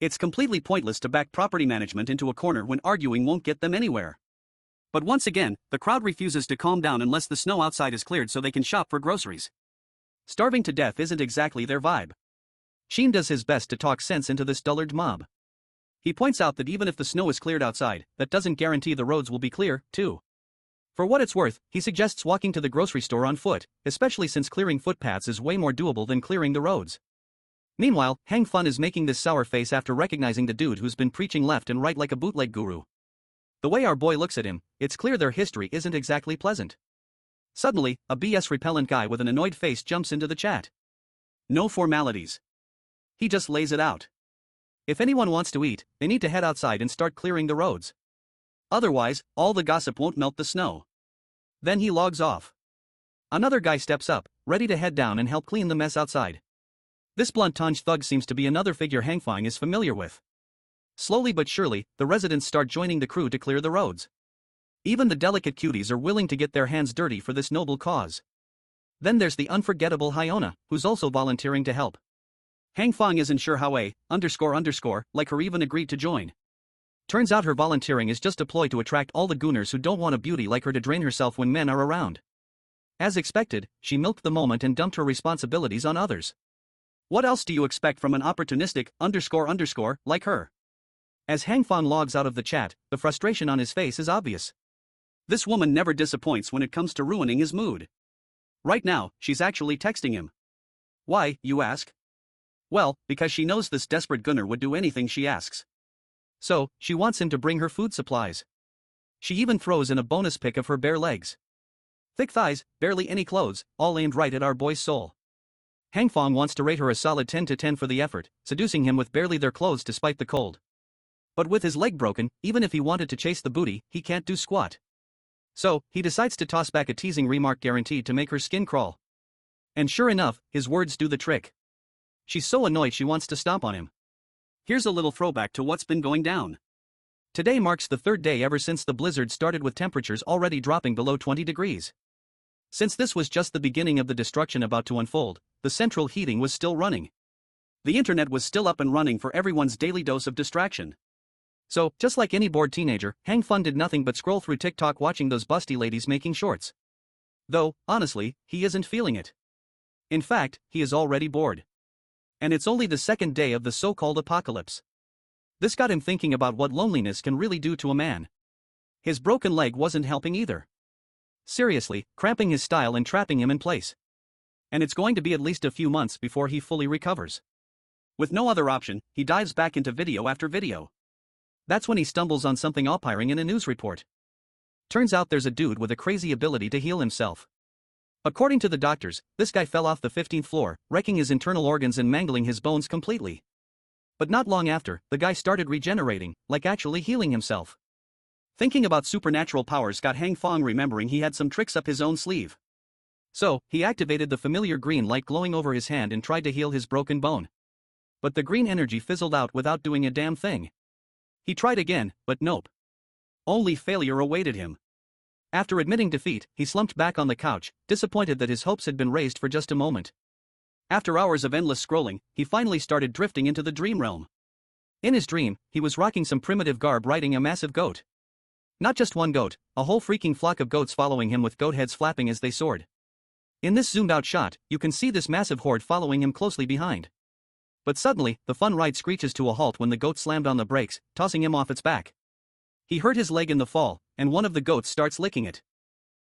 It's completely pointless to back property management into a corner when arguing won't get them anywhere. But once again, the crowd refuses to calm down unless the snow outside is cleared so they can shop for groceries. Starving to death isn't exactly their vibe. Sheen does his best to talk sense into this dullard mob. He points out that even if the snow is cleared outside, that doesn't guarantee the roads will be clear, too. For what it's worth, he suggests walking to the grocery store on foot, especially since clearing footpaths is way more doable than clearing the roads. Meanwhile, Hang Fun is making this sour face after recognizing the dude who's been preaching left and right like a bootleg guru. The way our boy looks at him, it's clear their history isn't exactly pleasant. Suddenly, a BS-repellent guy with an annoyed face jumps into the chat. No formalities. He just lays it out. If anyone wants to eat, they need to head outside and start clearing the roads. Otherwise, all the gossip won't melt the snow. Then he logs off. Another guy steps up, ready to head down and help clean the mess outside. This blunt-tongued thug seems to be another figure Hangfang is familiar with. Slowly but surely, the residents start joining the crew to clear the roads. Even the delicate cuties are willing to get their hands dirty for this noble cause. Then there's the unforgettable Hyona, who's also volunteering to help. Hangfang isn't sure how like her even agreed to join. Turns out her volunteering is just a ploy to attract all the gooners who don't want a beauty like her to drain herself when men are around. As expected, she milked the moment and dumped her responsibilities on others. What else do you expect from an opportunistic like her? As Hangfang logs out of the chat, the frustration on his face is obvious. This woman never disappoints when it comes to ruining his mood. Right now, she's actually texting him. Why, you ask? Well, because she knows this desperate gunner would do anything she asks. So, she wants him to bring her food supplies. She even throws in a bonus pic of her bare legs. Thick thighs, barely any clothes, all aimed right at our boy's soul. Hangfang wants to rate her a solid 10 to 10 for the effort, seducing him with barely their clothes despite the cold. But with his leg broken, even if he wanted to chase the booty, he can't do squat. So, he decides to toss back a teasing remark guaranteed to make her skin crawl. And sure enough, his words do the trick. She's so annoyed she wants to stomp on him. Here's a little throwback to what's been going down. Today marks the third day ever since the blizzard started with temperatures already dropping below 20 degrees. Since this was just the beginning of the destruction about to unfold, the central heating was still running. The internet was still up and running for everyone's daily dose of distraction. So, just like any bored teenager, Hangfun did nothing but scroll through TikTok watching those busty ladies making shorts. Though, honestly, he isn't feeling it. In fact, he is already bored. And it's only the second day of the so-called apocalypse. This got him thinking about what loneliness can really do to a man. His broken leg wasn't helping either. Seriously, cramping his style and trapping him in place. And it's going to be at least a few months before he fully recovers. With no other option, he dives back into video after video. That's when he stumbles on something eye-popping in a news report. Turns out there's a dude with a crazy ability to heal himself. According to the doctors, this guy fell off the 15th floor, wrecking his internal organs and mangling his bones completely. But not long after, the guy started regenerating, like actually healing himself. Thinking about supernatural powers got Hang Fong remembering he had some tricks up his own sleeve. So, he activated the familiar green light glowing over his hand and tried to heal his broken bone. But the green energy fizzled out without doing a damn thing. He tried again, but nope. Only failure awaited him. After admitting defeat, he slumped back on the couch, disappointed that his hopes had been raised for just a moment. After hours of endless scrolling, he finally started drifting into the dream realm. In his dream, he was rocking some primitive garb riding a massive goat. Not just one goat, a whole freaking flock of goats following him with goat heads flapping as they soared. In this zoomed-out shot, you can see this massive horde following him closely behind. But suddenly, the fun ride screeches to a halt when the goat slammed on the brakes, tossing him off its back. He hurt his leg in the fall, and one of the goats starts licking it.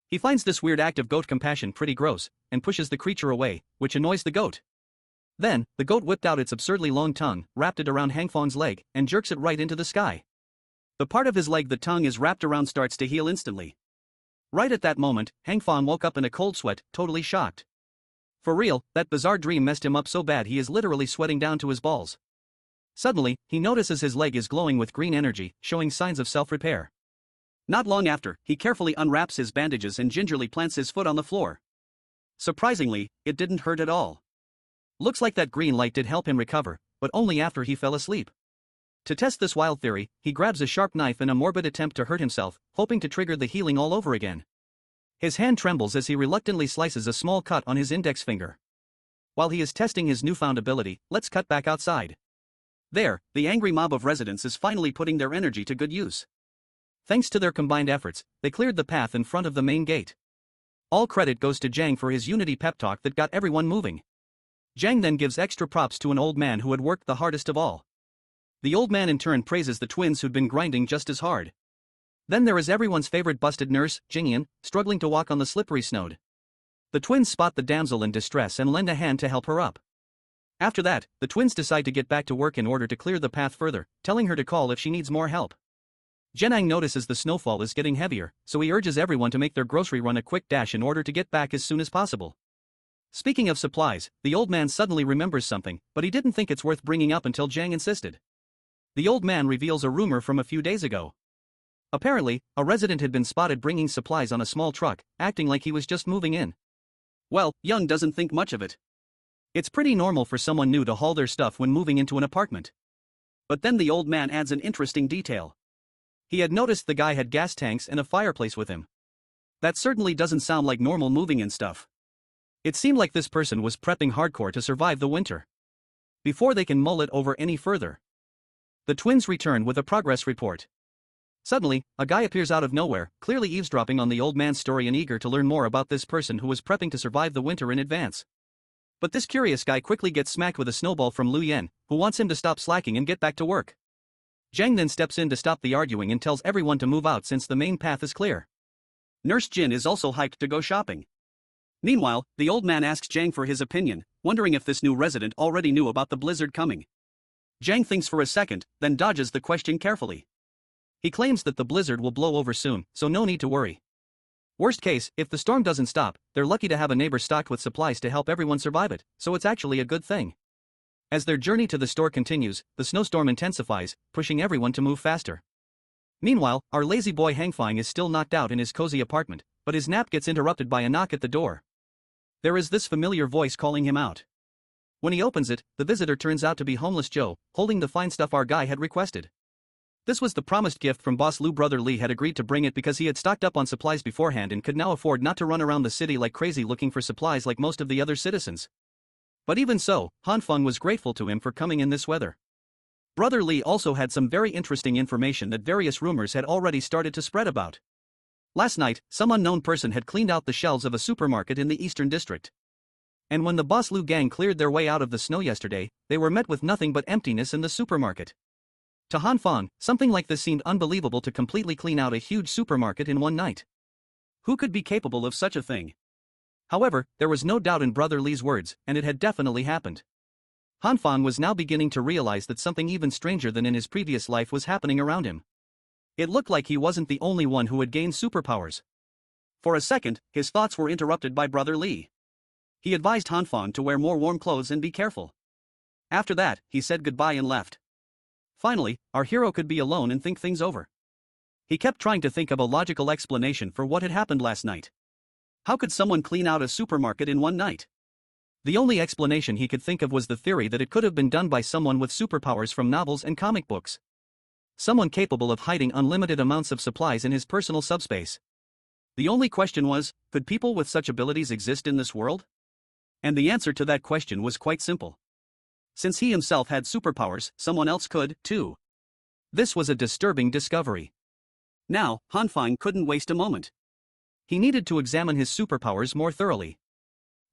He finds this weird act of goat compassion pretty gross, and pushes the creature away, which annoys the goat. Then, the goat whipped out its absurdly long tongue, wrapped it around Hang Fong's leg, and jerks it right into the sky. The part of his leg the tongue is wrapped around starts to heal instantly. Right at that moment, Hang Fong woke up in a cold sweat, totally shocked. For real, that bizarre dream messed him up so bad he is literally sweating down to his balls. Suddenly, he notices his leg is glowing with green energy, showing signs of self-repair. Not long after, he carefully unwraps his bandages and gingerly plants his foot on the floor. Surprisingly, it didn't hurt at all. Looks like that green light did help him recover, but only after he fell asleep. To test this wild theory, he grabs a sharp knife in a morbid attempt to hurt himself, hoping to trigger the healing all over again. His hand trembles as he reluctantly slices a small cut on his index finger. While he is testing his newfound ability, let's cut back outside. There, the angry mob of residents is finally putting their energy to good use. Thanks to their combined efforts, they cleared the path in front of the main gate. All credit goes to Jang for his unity pep talk that got everyone moving. Jang then gives extra props to an old man who had worked the hardest of all. The old man in turn praises the twins who'd been grinding just as hard. Then there is everyone's favorite busted nurse, Jingyan, struggling to walk on the slippery snow. The twins spot the damsel in distress and lend a hand to help her up. After that, the twins decide to get back to work in order to clear the path further, telling her to call if she needs more help. Jenang notices the snowfall is getting heavier, so he urges everyone to make their grocery run a quick dash in order to get back as soon as possible. Speaking of supplies, the old man suddenly remembers something, but he didn't think it's worth bringing up until Jang insisted. The old man reveals a rumor from a few days ago. Apparently, a resident had been spotted bringing supplies on a small truck, acting like he was just moving in. Well, Young doesn't think much of it. It's pretty normal for someone new to haul their stuff when moving into an apartment. But then the old man adds an interesting detail. He had noticed the guy had gas tanks and a fireplace with him. That certainly doesn't sound like normal moving in stuff. It seemed like this person was prepping hardcore to survive the winter. Before they can mull it over any further, the twins return with a progress report. Suddenly, a guy appears out of nowhere, clearly eavesdropping on the old man's story and eager to learn more about this person who was prepping to survive the winter in advance. But this curious guy quickly gets smacked with a snowball from Lu Yen, who wants him to stop slacking and get back to work. Zhang then steps in to stop the arguing and tells everyone to move out since the main path is clear. Nurse Jin is also hyped to go shopping. Meanwhile, the old man asks Zhang for his opinion, wondering if this new resident already knew about the blizzard coming. Zhang thinks for a second, then dodges the question carefully. He claims that the blizzard will blow over soon, so no need to worry. Worst case, if the storm doesn't stop, they're lucky to have a neighbor stocked with supplies to help everyone survive it, so it's actually a good thing. As their journey to the store continues, the snowstorm intensifies, pushing everyone to move faster. Meanwhile, our lazy boy Hangfang is still knocked out in his cozy apartment, but his nap gets interrupted by a knock at the door. There is this familiar voice calling him out. When he opens it, the visitor turns out to be homeless Joe, holding the fine stuff our guy had requested. This was the promised gift from boss Lu. Brother Lee had agreed to bring it because he had stocked up on supplies beforehand and could now afford not to run around the city like crazy looking for supplies like most of the other citizens. But even so, Han Feng was grateful to him for coming in this weather. Brother Lee also had some very interesting information that various rumors had already started to spread about. Last night, some unknown person had cleaned out the shelves of a supermarket in the Eastern District. And when the Boss Lu gang cleared their way out of the snow yesterday, they were met with nothing but emptiness in the supermarket. To Han Feng, something like this seemed unbelievable to completely clean out a huge supermarket in one night. Who could be capable of such a thing? However, there was no doubt in Brother Lee's words, and it had definitely happened. Hanfang was now beginning to realize that something even stranger than in his previous life was happening around him. It looked like he wasn't the only one who had gained superpowers. For a second, his thoughts were interrupted by Brother Li. He advised Hanfang to wear more warm clothes and be careful. After that, he said goodbye and left. Finally, our hero could be alone and think things over. He kept trying to think of a logical explanation for what had happened last night. How could someone clean out a supermarket in one night? The only explanation he could think of was the theory that it could have been done by someone with superpowers from novels and comic books. Someone capable of hiding unlimited amounts of supplies in his personal subspace. The only question was, could people with such abilities exist in this world? And the answer to that question was quite simple. Since he himself had superpowers, someone else could, too. This was a disturbing discovery. Now, Hanfang couldn't waste a moment. He needed to examine his superpowers more thoroughly,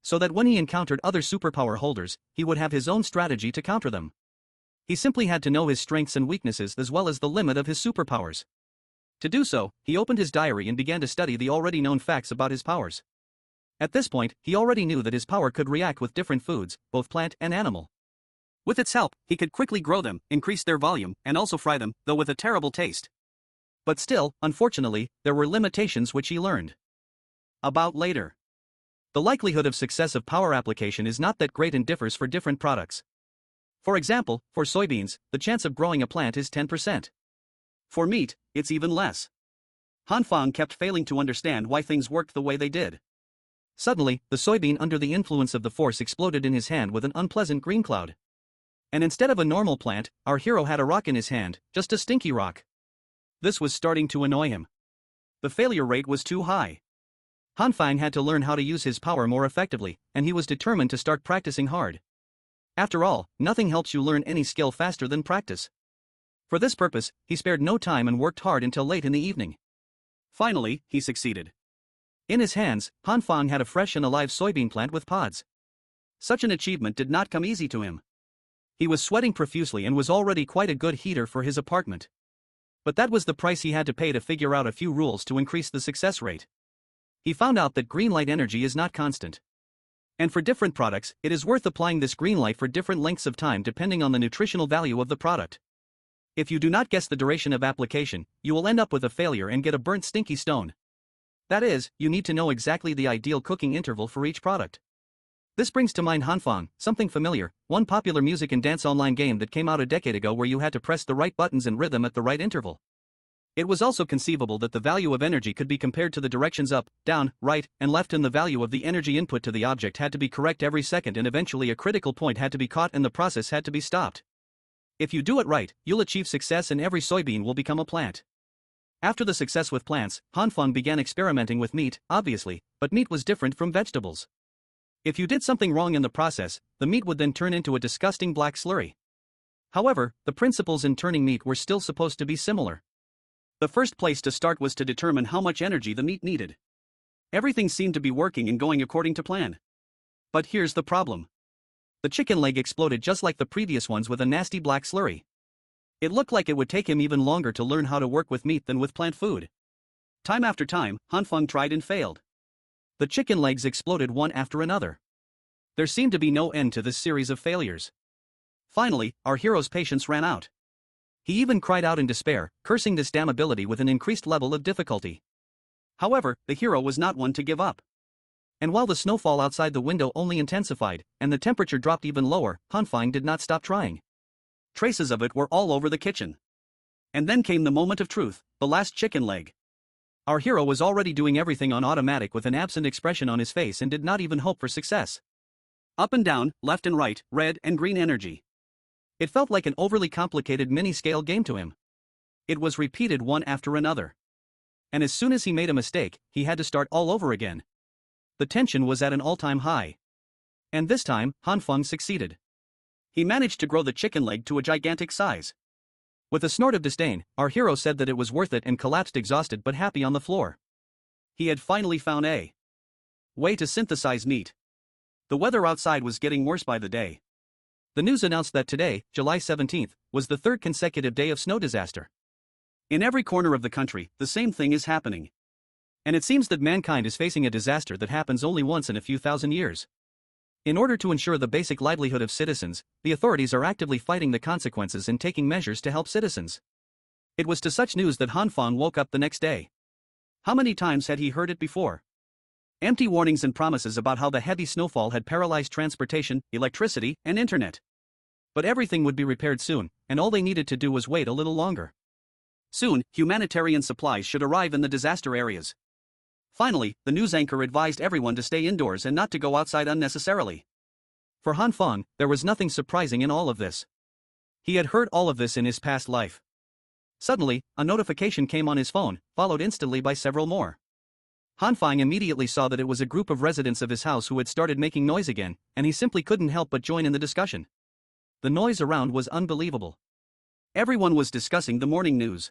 so that when he encountered other superpower holders, he would have his own strategy to counter them. He simply had to know his strengths and weaknesses as well as the limit of his superpowers. To do so, he opened his diary and began to study the already known facts about his powers. At this point, he already knew that his power could react with different foods, both plant and animal. With its help, he could quickly grow them, increase their volume, and also fry them, though with a terrible taste. But still, unfortunately, there were limitations which he learned about later. The likelihood of success of power application is not that great and differs for different products. For example, for soybeans, the chance of growing a plant is 10%. For meat, it's even less. Hanfang kept failing to understand why things worked the way they did. Suddenly, the soybean under the influence of the force exploded in his hand with an unpleasant green cloud. And instead of a normal plant, our hero had a rock in his hand, just a stinky rock. This was starting to annoy him. The failure rate was too high. Hanfang had to learn how to use his power more effectively, and he was determined to start practicing hard. After all, nothing helps you learn any skill faster than practice. For this purpose, he spared no time and worked hard until late in the evening. Finally, he succeeded. In his hands, Hanfang had a fresh and alive soybean plant with pods. Such an achievement did not come easy to him. He was sweating profusely and was already quite a good heater for his apartment. But that was the price he had to pay to figure out a few rules to increase the success rate. He found out that green light energy is not constant. And for different products, it is worth applying this green light for different lengths of time depending on the nutritional value of the product. If you do not guess the duration of application, you will end up with a failure and get a burnt stinky stone. That is, you need to know exactly the ideal cooking interval for each product. This brings to mind Hanfang, something familiar, one popular music and dance online game that came out a decade ago where you had to press the right buttons and rhythm at the right interval. It was also conceivable that the value of energy could be compared to the directions up, down, right, and left, and the value of the energy input to the object had to be correct every second, and eventually a critical point had to be caught and the process had to be stopped. If you do it right, you'll achieve success and every soybean will become a plant. After the success with plants, Hanfang began experimenting with meat, obviously, but meat was different from vegetables. If you did something wrong in the process, the meat would then turn into a disgusting black slurry. However, the principles in turning meat were still supposed to be similar. The first place to start was to determine how much energy the meat needed. Everything seemed to be working and going according to plan. But here's the problem. The chicken leg exploded just like the previous ones with a nasty black slurry. It looked like it would take him even longer to learn how to work with meat than with plant food. Time after time, Hanfang tried and failed. The chicken legs exploded one after another. There seemed to be no end to this series of failures. Finally, our hero's patience ran out. He even cried out in despair, cursing this damn ability with an increased level of difficulty. However, the hero was not one to give up. And while the snowfall outside the window only intensified, and the temperature dropped even lower, Hanfang did not stop trying. Traces of it were all over the kitchen. And then came the moment of truth, the last chicken leg. Our hero was already doing everything on automatic with an absent expression on his face and did not even hope for success. Up and down, left and right, red and green energy. It felt like an overly complicated mini-scale game to him. It was repeated one after another. And as soon as he made a mistake, he had to start all over again. The tension was at an all-time high. And this time, Hanfang succeeded. He managed to grow the chicken leg to a gigantic size. With a snort of disdain, our hero said that it was worth it and collapsed exhausted but happy on the floor. He had finally found a way to synthesize meat. The weather outside was getting worse by the day. The news announced that today, July 17th, was the third consecutive day of snow disaster. In every corner of the country, the same thing is happening. And it seems that mankind is facing a disaster that happens only once in a few thousand years. In order to ensure the basic livelihood of citizens, the authorities are actively fighting the consequences and taking measures to help citizens. It was to such news that Han Feng woke up the next day. How many times had he heard it before? Empty warnings and promises about how the heavy snowfall had paralyzed transportation, electricity, and internet. But everything would be repaired soon, and all they needed to do was wait a little longer. Soon, humanitarian supplies should arrive in the disaster areas. Finally, the news anchor advised everyone to stay indoors and not to go outside unnecessarily. For Han Feng, there was nothing surprising in all of this. He had heard all of this in his past life. Suddenly, a notification came on his phone, followed instantly by several more. Han Feng immediately saw that it was a group of residents of his house who had started making noise again, and he simply couldn't help but join in the discussion. The noise around was unbelievable. Everyone was discussing the morning news.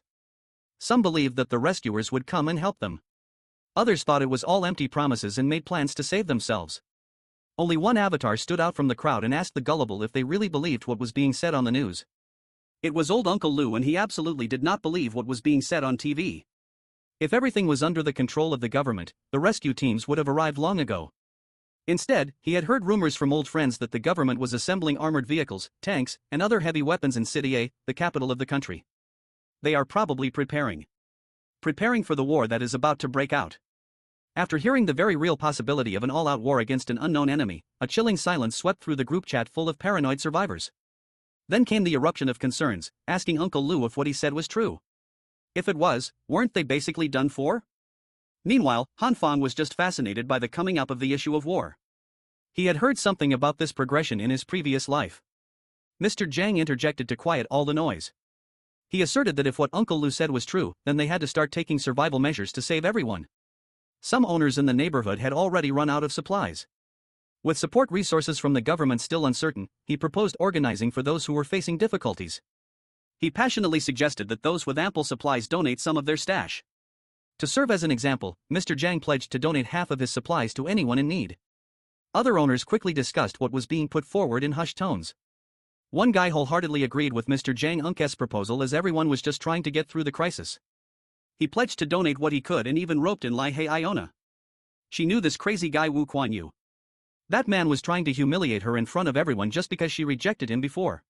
Some believed that the rescuers would come and help them. Others thought it was all empty promises and made plans to save themselves. Only one avatar stood out from the crowd and asked the gullible if they really believed what was being said on the news. It was old Uncle Lou, and he absolutely did not believe what was being said on TV. If everything was under the control of the government, the rescue teams would have arrived long ago. Instead, he had heard rumors from old friends that the government was assembling armored vehicles, tanks, and other heavy weapons in City A, the capital of the country. They are probably preparing for the war that is about to break out. After hearing the very real possibility of an all-out war against an unknown enemy, a chilling silence swept through the group chat full of paranoid survivors. Then came the eruption of concerns, asking Uncle Lou if what he said was true. If it was, weren't they basically done for? Meanwhile, Han Feng was just fascinated by the coming up of the issue of war. He had heard something about this progression in his previous life. Mr. Zhang interjected to quiet all the noise. He asserted that if what Uncle Lou said was true, then they had to start taking survival measures to save everyone. Some owners in the neighborhood had already run out of supplies. With support resources from the government still uncertain, he proposed organizing for those who were facing difficulties. He passionately suggested that those with ample supplies donate some of their stash. To serve as an example, Mr. Zhang pledged to donate half of his supplies to anyone in need. Other owners quickly discussed what was being put forward in hushed tones. One guy wholeheartedly agreed with Mr. Zhang Unk's proposal, as everyone was just trying to get through the crisis. He pledged to donate what he could and even roped in Lai Hei Iona. She knew this crazy guy Wu Kuan Yu. That man was trying to humiliate her in front of everyone just because she rejected him before.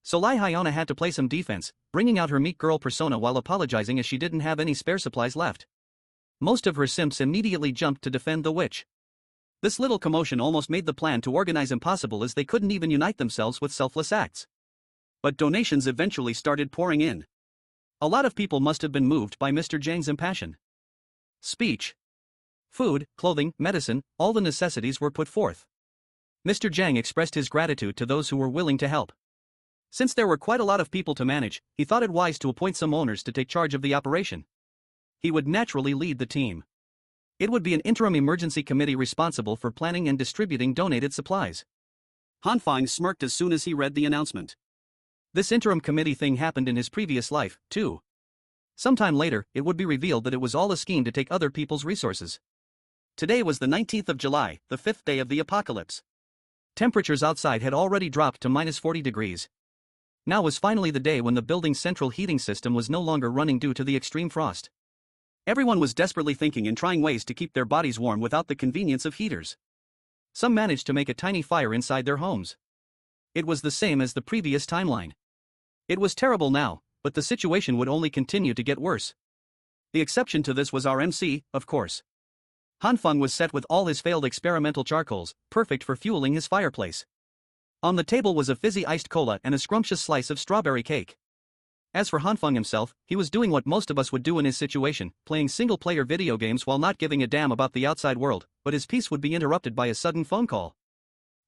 So Lai Iona had to play some defense, bringing out her meek girl persona while apologizing as she didn't have any spare supplies left. Most of her simps immediately jumped to defend the witch. This little commotion almost made the plan to organize impossible, as they couldn't even unite themselves with selfless acts. But donations eventually started pouring in. A lot of people must have been moved by Mr. Zhang's impassioned speech. Food, clothing, medicine, all the necessities were put forth. Mr. Zhang expressed his gratitude to those who were willing to help. Since there were quite a lot of people to manage, he thought it wise to appoint some owners to take charge of the operation. He would naturally lead the team. It would be an interim emergency committee responsible for planning and distributing donated supplies. Han Feng smirked as soon as he read the announcement. This interim committee thing happened in his previous life, too. Sometime later, it would be revealed that it was all a scheme to take other people's resources. Today was the 19th of July, the 5th day of the apocalypse. Temperatures outside had already dropped to -40 degrees. Now was finally the day when the building's central heating system was no longer running due to the extreme frost. Everyone was desperately thinking and trying ways to keep their bodies warm without the convenience of heaters. Some managed to make a tiny fire inside their homes. It was the same as the previous timeline. It was terrible now, but the situation would only continue to get worse. The exception to this was our MC, of course. Han Feng was set with all his failed experimental charcoals, perfect for fueling his fireplace. On the table was a fizzy iced cola and a scrumptious slice of strawberry cake. As for Han Feng himself, he was doing what most of us would do in his situation, playing single-player video games while not giving a damn about the outside world, but his peace would be interrupted by a sudden phone call.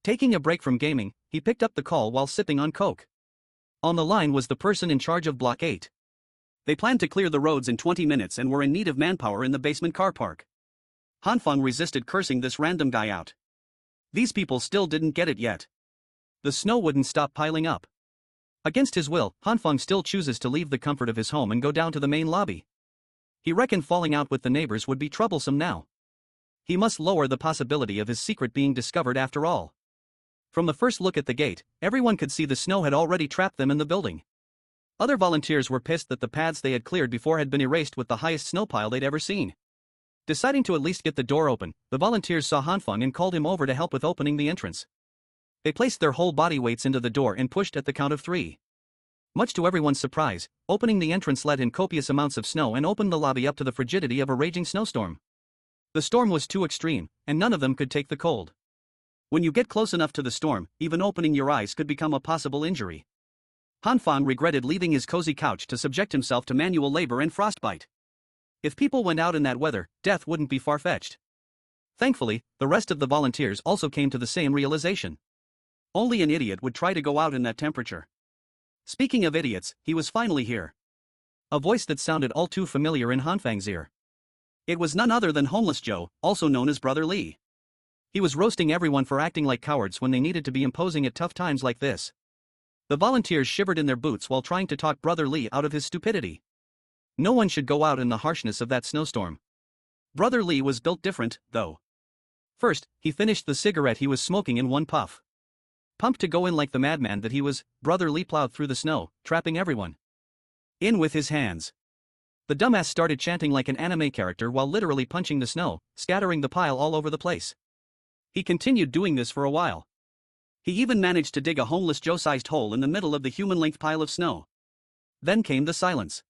Taking a break from gaming, he picked up the call while sipping on Coke. On the line was the person in charge of Block 8. They planned to clear the roads in 20 minutes and were in need of manpower in the basement car park. Han Feng resisted cursing this random guy out. These people still didn't get it yet. The snow wouldn't stop piling up. Against his will, Han Feng still chooses to leave the comfort of his home and go down to the main lobby. He reckoned falling out with the neighbors would be troublesome now. He must lower the possibility of his secret being discovered after all. From the first look at the gate, everyone could see the snow had already trapped them in the building. Other volunteers were pissed that the paths they had cleared before had been erased with the highest snow pile they'd ever seen. Deciding to at least get the door open, the volunteers saw Hanfeng and called him over to help with opening the entrance. They placed their whole body weights into the door and pushed at the count of 3. Much to everyone's surprise, opening the entrance let in copious amounts of snow and opened the lobby up to the frigidity of a raging snowstorm. The storm was too extreme, and none of them could take the cold. When you get close enough to the storm, even opening your eyes could become a possible injury. Hanfeng regretted leaving his cozy couch to subject himself to manual labor and frostbite. If people went out in that weather, death wouldn't be far-fetched. Thankfully, the rest of the volunteers also came to the same realization. Only an idiot would try to go out in that temperature. Speaking of idiots, he was finally here. A voice that sounded all too familiar in Hanfeng's ear. It was none other than Homeless Joe, also known as Brother Lee. He was roasting everyone for acting like cowards when they needed to be imposing at tough times like this. The volunteers shivered in their boots while trying to talk Brother Lee out of his stupidity. No one should go out in the harshness of that snowstorm. Brother Lee was built different, though. First, he finished the cigarette he was smoking in one puff. Pumped to go in like the madman that he was, Brother Lee plowed through the snow, trapping everyone in with his hands. The dumbass started chanting like an anime character while literally punching the snow, scattering the pile all over the place. He continued doing this for a while. He even managed to dig a Homeless Joe-sized hole in the middle of the human-length pile of snow. Then came the silence.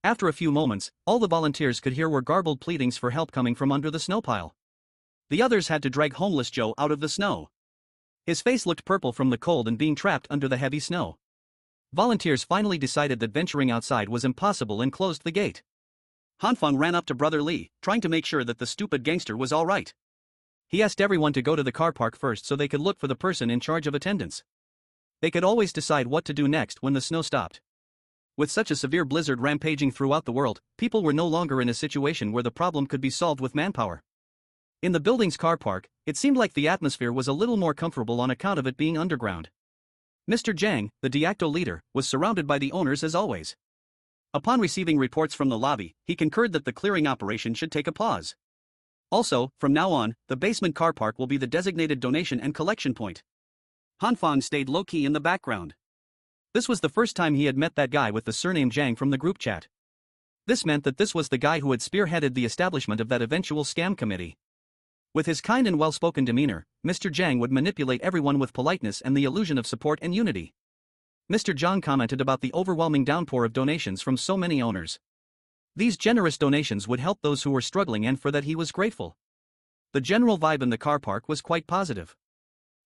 After a few moments, all the volunteers could hear were garbled pleadings for help coming from under the snow pile. The others had to drag Homeless Joe out of the snow. His face looked purple from the cold and being trapped under the heavy snow. Volunteers finally decided that venturing outside was impossible and closed the gate. Hanfeng ran up to Brother Lee, trying to make sure that the stupid gangster was all right. He asked everyone to go to the car park first so they could look for the person in charge of attendance. They could always decide what to do next when the snow stopped. With such a severe blizzard rampaging throughout the world, people were no longer in a situation where the problem could be solved with manpower. In the building's car park, it seemed like the atmosphere was a little more comfortable on account of it being underground. Mr. Zhang, the Diacto leader, was surrounded by the owners as always. Upon receiving reports from the lobby, he concurred that the clearing operation should take a pause. Also, from now on, the basement car park will be the designated donation and collection point. Hanfeng stayed low-key in the background. This was the first time he had met that guy with the surname Zhang from the group chat. This meant that this was the guy who had spearheaded the establishment of that eventual scam committee. With his kind and well-spoken demeanor, Mr. Zhang would manipulate everyone with politeness and the illusion of support and unity. Mr. Zhang commented about the overwhelming downpour of donations from so many owners. These generous donations would help those who were struggling, and for that he was grateful. The general vibe in the car park was quite positive.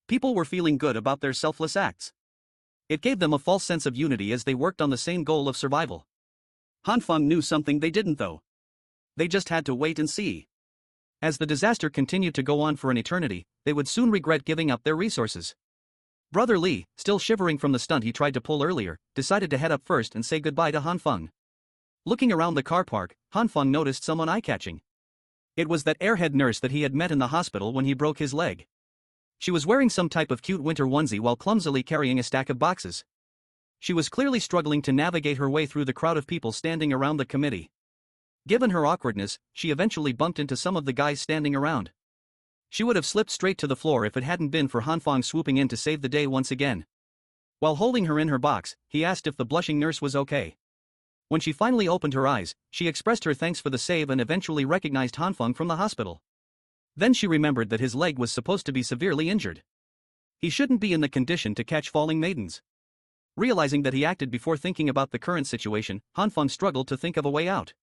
People were feeling good about their selfless acts. It gave them a false sense of unity as they worked on the same goal of survival. Hanfeng knew something they didn't though. They just had to wait and see. As the disaster continued to go on for an eternity, they would soon regret giving up their resources. Brother Lee, still shivering from the stunt he tried to pull earlier, decided to head up first and say goodbye to Hanfeng. Looking around the car park, Hanfeng noticed someone eye-catching. It was that airhead nurse that he had met in the hospital when he broke his leg. She was wearing some type of cute winter onesie while clumsily carrying a stack of boxes. She was clearly struggling to navigate her way through the crowd of people standing around the committee. Given her awkwardness, she eventually bumped into some of the guys standing around. She would have slipped straight to the floor if it hadn't been for Hanfeng swooping in to save the day once again. While holding her in her box, he asked if the blushing nurse was okay. When she finally opened her eyes, she expressed her thanks for the save and eventually recognized Hanfeng from the hospital. Then she remembered that his leg was supposed to be severely injured. He shouldn't be in the condition to catch falling maidens. Realizing that he acted before thinking about the current situation, Hanfeng struggled to think of a way out.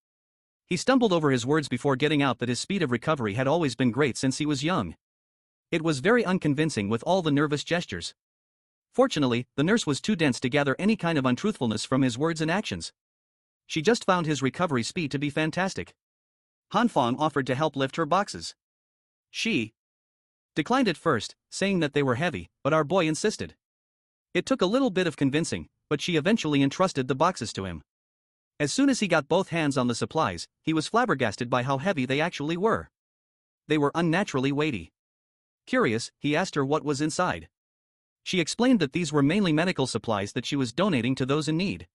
He stumbled over his words before getting out that his speed of recovery had always been great since he was young. It was very unconvincing with all the nervous gestures. Fortunately, the nurse was too dense to gather any kind of untruthfulness from his words and actions. She just found his recovery speed to be fantastic. Hanfeng offered to help lift her boxes. She declined at first, saying that they were heavy, but our boy insisted. It took a little bit of convincing, but she eventually entrusted the boxes to him. As soon as he got both hands on the supplies, he was flabbergasted by how heavy they actually were. They were unnaturally weighty. Curious, he asked her what was inside. She explained that these were mainly medical supplies that she was donating to those in need.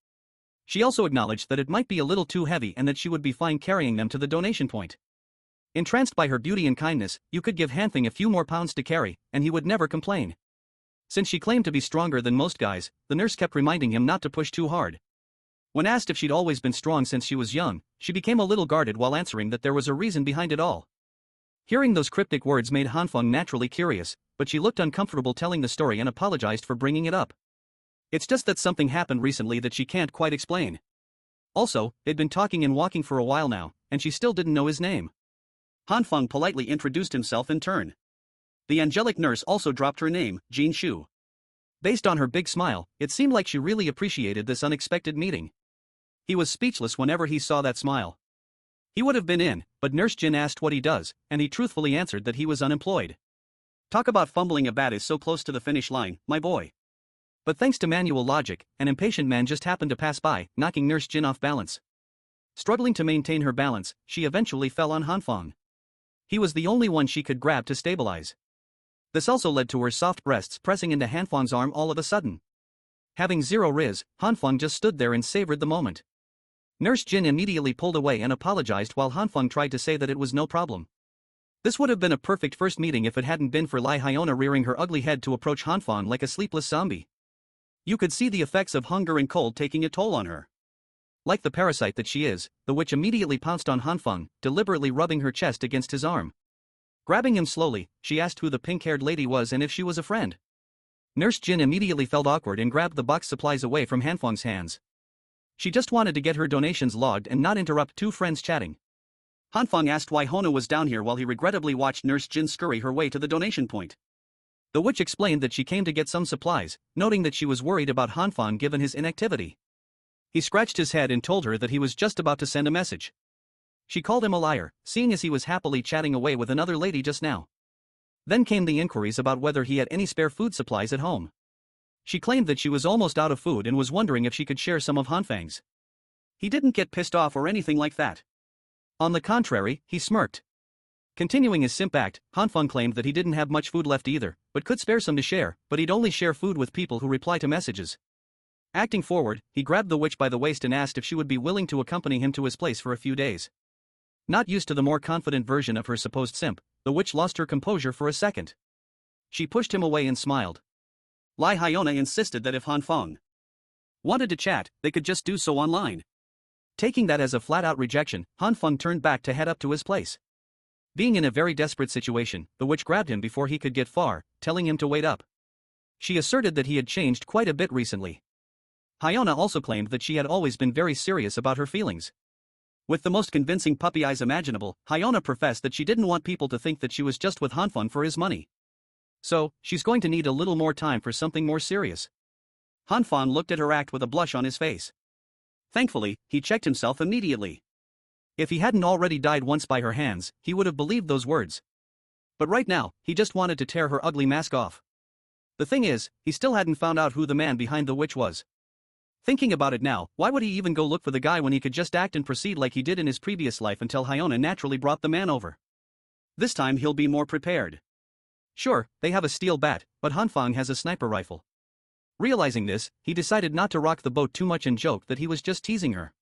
She also acknowledged that it might be a little too heavy and that she would be fine carrying them to the donation point. Entranced by her beauty and kindness, you could give Hanfeng a few more pounds to carry, and he would never complain. Since she claimed to be stronger than most guys, the nurse kept reminding him not to push too hard. When asked if she'd always been strong since she was young, she became a little guarded while answering that there was a reason behind it all. Hearing those cryptic words made Hanfeng naturally curious, but she looked uncomfortable telling the story and apologized for bringing it up. It's just that something happened recently that she can't quite explain. Also, they'd been talking and walking for a while now, and she still didn't know his name. Hanfeng politely introduced himself in turn. The angelic nurse also dropped her name, Jean Shu. Based on her big smile, it seemed like she really appreciated this unexpected meeting. He was speechless whenever he saw that smile. He would have been in, but Nurse Jin asked what he does, and he truthfully answered that he was unemployed. Talk about fumbling, a bat is so close to the finish line, my boy. But thanks to manual logic, an impatient man just happened to pass by, knocking Nurse Jin off balance. Struggling to maintain her balance, she eventually fell on Hanfeng. He was the only one she could grab to stabilize. This also led to her soft breasts pressing into Hanfeng's arm all of a sudden. Having zero riz, Hanfeng just stood there and savored the moment. Nurse Jin immediately pulled away and apologized while Hanfeng tried to say that it was no problem. This would have been a perfect first meeting if it hadn't been for Lai Hyona rearing her ugly head to approach Hanfeng like a sleepless zombie. You could see the effects of hunger and cold taking a toll on her. Like the parasite that she is, the witch immediately pounced on Hanfeng, deliberately rubbing her chest against his arm. Grabbing him slowly, she asked who the pink-haired lady was and if she was a friend. Nurse Jin immediately felt awkward and grabbed the box supplies away from Hanfeng's hands. She just wanted to get her donations logged and not interrupt two friends chatting. Hanfeng asked why Hona was down here while he regrettably watched Nurse Jin scurry her way to the donation point. The witch explained that she came to get some supplies, noting that she was worried about Hanfeng given his inactivity. He scratched his head and told her that he was just about to send a message. She called him a liar, seeing as he was happily chatting away with another lady just now. Then came the inquiries about whether he had any spare food supplies at home. She claimed that she was almost out of food and was wondering if she could share some of Hanfeng's. He didn't get pissed off or anything like that. On the contrary, he smirked. Continuing his simp act, Hanfeng claimed that he didn't have much food left either, but could spare some to share, but he'd only share food with people who reply to messages. Acting forward, he grabbed the witch by the waist and asked if she would be willing to accompany him to his place for a few days. Not used to the more confident version of her supposed simp, the witch lost her composure for a second. She pushed him away and smiled. Lai Hyona insisted that if Hanfeng wanted to chat, they could just do so online. Taking that as a flat-out rejection, Hanfeng turned back to head up to his place. Being in a very desperate situation, the witch grabbed him before he could get far, telling him to wait up. She asserted that he had changed quite a bit recently. Hyona also claimed that she had always been very serious about her feelings. With the most convincing puppy eyes imaginable, Hyona professed that she didn't want people to think that she was just with Hanfeng for his money. So, she's going to need a little more time for something more serious. Hanfeng looked at her act with a blush on his face. Thankfully, he checked himself immediately. If he hadn't already died once by her hands, he would have believed those words. But right now, he just wanted to tear her ugly mask off. The thing is, he still hadn't found out who the man behind the witch was. Thinking about it now, why would he even go look for the guy when he could just act and proceed like he did in his previous life until Hyona naturally brought the man over? This time he'll be more prepared. Sure, they have a steel bat, but Hanfeng has a sniper rifle. Realizing this, he decided not to rock the boat too much and joked that he was just teasing her.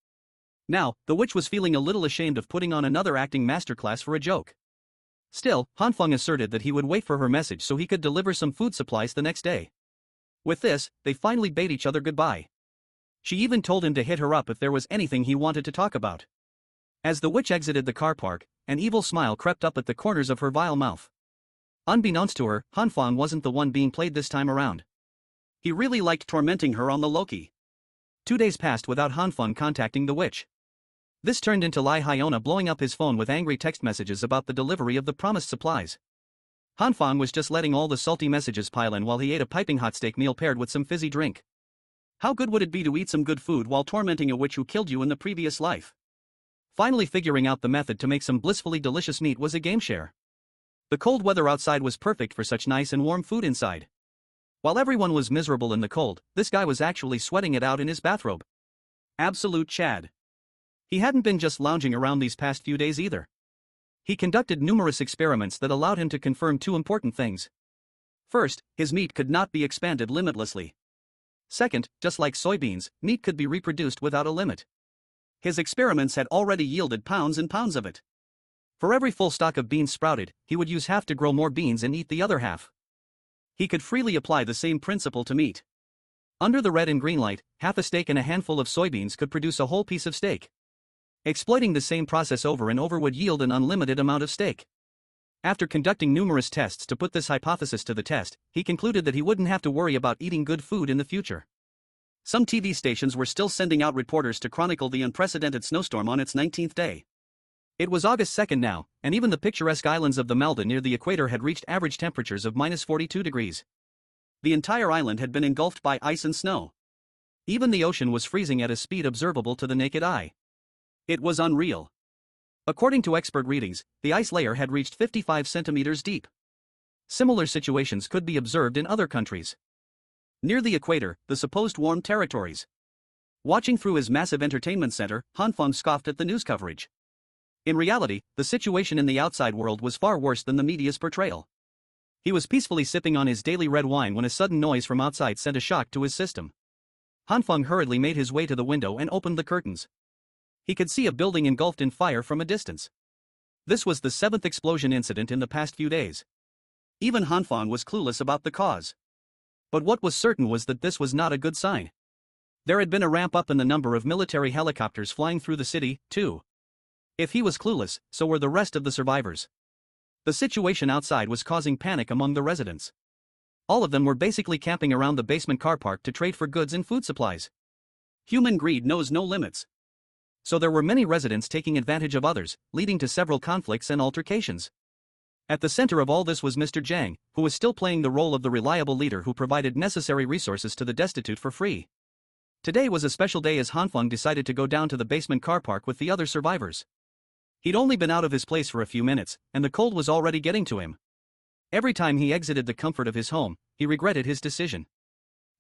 Now, the witch was feeling a little ashamed of putting on another acting masterclass for a joke. Still, Hanfeng asserted that he would wait for her message so he could deliver some food supplies the next day. With this, they finally bade each other goodbye. She even told him to hit her up if there was anything he wanted to talk about. As the witch exited the car park, an evil smile crept up at the corners of her vile mouth. Unbeknownst to her, Hanfeng wasn't the one being played this time around. He really liked tormenting her on the low-key. 2 days passed without Hanfeng contacting the witch. This turned into Lai Hyona blowing up his phone with angry text messages about the delivery of the promised supplies. Hanfeng was just letting all the salty messages pile in while he ate a piping hot steak meal paired with some fizzy drink. How good would it be to eat some good food while tormenting a witch who killed you in the previous life? Finally figuring out the method to make some blissfully delicious meat was a game share. The cold weather outside was perfect for such nice and warm food inside. While everyone was miserable in the cold, this guy was actually sweating it out in his bathrobe. Absolute Chad. He hadn't been just lounging around these past few days either. He conducted numerous experiments that allowed him to confirm two important things. First, his meat could not be expanded limitlessly. Second, just like soybeans, meat could be reproduced without a limit. His experiments had already yielded pounds and pounds of it. For every full stalk of beans sprouted, he would use half to grow more beans and eat the other half. He could freely apply the same principle to meat. Under the red and green light, half a steak and a handful of soybeans could produce a whole piece of steak. Exploiting the same process over and over would yield an unlimited amount of steak. After conducting numerous tests to put this hypothesis to the test, he concluded that he wouldn't have to worry about eating good food in the future. Some TV stations were still sending out reporters to chronicle the unprecedented snowstorm on its 19th day. It was August 2nd now, and even the picturesque islands of the Maldives near the equator had reached average temperatures of -42 degrees. The entire island had been engulfed by ice and snow. Even the ocean was freezing at a speed observable to the naked eye. It was unreal. According to expert readings, the ice layer had reached 55 centimeters deep. Similar situations could be observed in other countries. Near the equator, the supposed warm territories. Watching through his massive entertainment center, Han Feng scoffed at the news coverage. In reality, the situation in the outside world was far worse than the media's portrayal. He was peacefully sipping on his daily red wine when a sudden noise from outside sent a shock to his system. Han Feng hurriedly made his way to the window and opened the curtains. He could see a building engulfed in fire from a distance. This was the 7th explosion incident in the past few days. Even Han Feng was clueless about the cause. But what was certain was that this was not a good sign. There had been a ramp up in the number of military helicopters flying through the city, too. If he was clueless, so were the rest of the survivors. The situation outside was causing panic among the residents. All of them were basically camping around the basement car park to trade for goods and food supplies. Human greed knows no limits. So there were many residents taking advantage of others, leading to several conflicts and altercations. At the center of all this was Mr. Jiang, who was still playing the role of the reliable leader who provided necessary resources to the destitute for free. Today was a special day as Han Feng decided to go down to the basement car park with the other survivors. He'd only been out of his place for a few minutes, and the cold was already getting to him. Every time he exited the comfort of his home, he regretted his decision.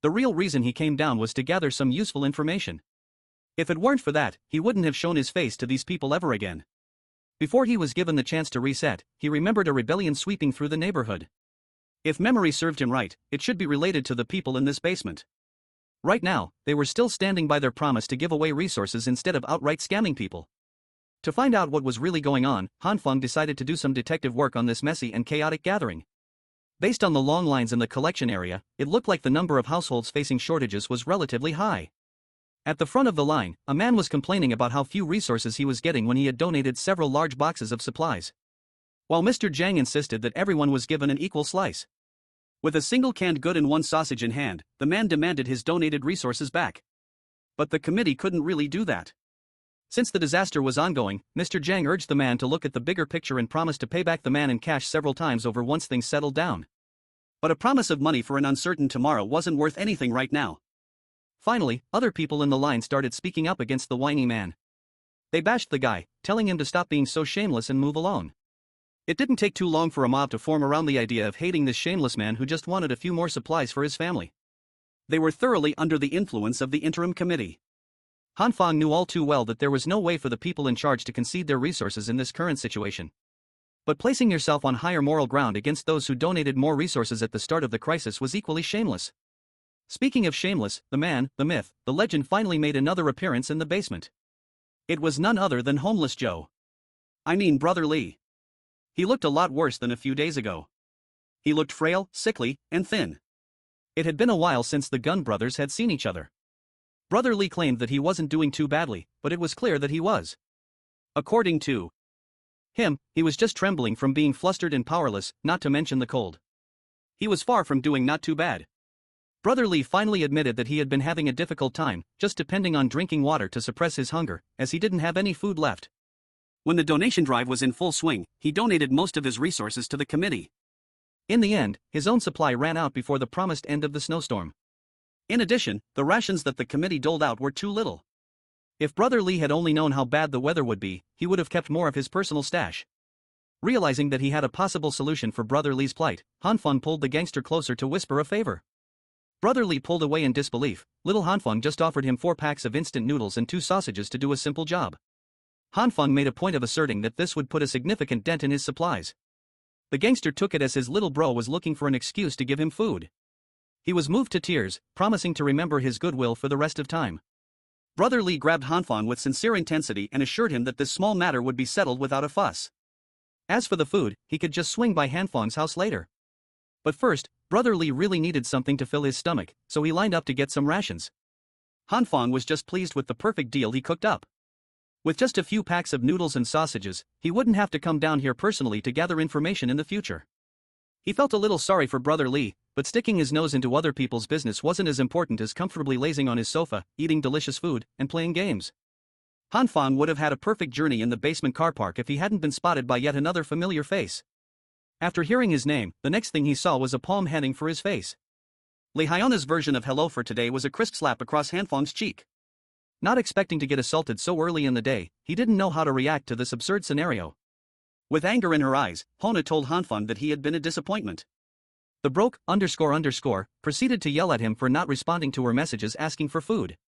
The real reason he came down was to gather some useful information. If it weren't for that, he wouldn't have shown his face to these people ever again. Before he was given the chance to reset, he remembered a rebellion sweeping through the neighborhood. If memory served him right, it should be related to the people in this basement. Right now, they were still standing by their promise to give away resources instead of outright scamming people. To find out what was really going on, Han Feng decided to do some detective work on this messy and chaotic gathering. Based on the long lines in the collection area, it looked like the number of households facing shortages was relatively high. At the front of the line, a man was complaining about how few resources he was getting when he had donated several large boxes of supplies. While Mr. Jiang insisted that everyone was given an equal slice. With a single canned good and one sausage in hand, the man demanded his donated resources back. But the committee couldn't really do that. Since the disaster was ongoing, Mr. Jiang urged the man to look at the bigger picture and promised to pay back the man in cash several times over once things settled down. But a promise of money for an uncertain tomorrow wasn't worth anything right now. Finally, other people in the line started speaking up against the whiny man. They bashed the guy, telling him to stop being so shameless and move along. It didn't take too long for a mob to form around the idea of hating this shameless man who just wanted a few more supplies for his family. They were thoroughly under the influence of the interim committee. Han Feng knew all too well that there was no way for the people in charge to concede their resources in this current situation. But placing yourself on higher moral ground against those who donated more resources at the start of the crisis was equally shameless. Speaking of shameless, the man, the myth, the legend finally made another appearance in the basement. It was none other than Homeless Joe. I mean Brother Lee. He looked a lot worse than a few days ago. He looked frail, sickly, and thin. It had been a while since the Gun brothers had seen each other. Brother Lee claimed that he wasn't doing too badly, but it was clear that he was. According to him, he was just trembling from being flustered and powerless, not to mention the cold. He was far from doing not too bad. Brother Lee finally admitted that he had been having a difficult time, just depending on drinking water to suppress his hunger, as he didn't have any food left. When the donation drive was in full swing, he donated most of his resources to the committee. In the end, his own supply ran out before the promised end of the snowstorm. In addition, the rations that the committee doled out were too little. If Brother Lee had only known how bad the weather would be, he would have kept more of his personal stash. Realizing that he had a possible solution for Brother Lee's plight, Han Feng pulled the gangster closer to whisper a favor. Brother Lee pulled away in disbelief. Little Han Feng just offered him 4 packs of instant noodles and 2 sausages to do a simple job. Han Feng made a point of asserting that this would put a significant dent in his supplies. The gangster took it as his little bro was looking for an excuse to give him food. He was moved to tears, promising to remember his goodwill for the rest of time. Brother Lee grabbed Han Feng with sincere intensity and assured him that this small matter would be settled without a fuss. As for the food, he could just swing by Han Feng's house later. But first, Brother Lee really needed something to fill his stomach, so he lined up to get some rations. Han Fong was just pleased with the perfect deal he cooked up. With just a few packs of noodles and sausages, he wouldn't have to come down here personally to gather information in the future. He felt a little sorry for Brother Lee, but sticking his nose into other people's business wasn't as important as comfortably lazing on his sofa, eating delicious food, and playing games. Han Fong would have had a perfect journey in the basement car park if he hadn't been spotted by yet another familiar face. After hearing his name, the next thing he saw was a palm heading for his face. Lee Hyona's version of hello for today was a crisp slap across Han Fong's cheek. Not expecting to get assaulted so early in the day, he didn't know how to react to this absurd scenario. With anger in her eyes, Hona told Han Fong that he had been a disappointment. The broke, __, proceeded to yell at him for not responding to her messages asking for food.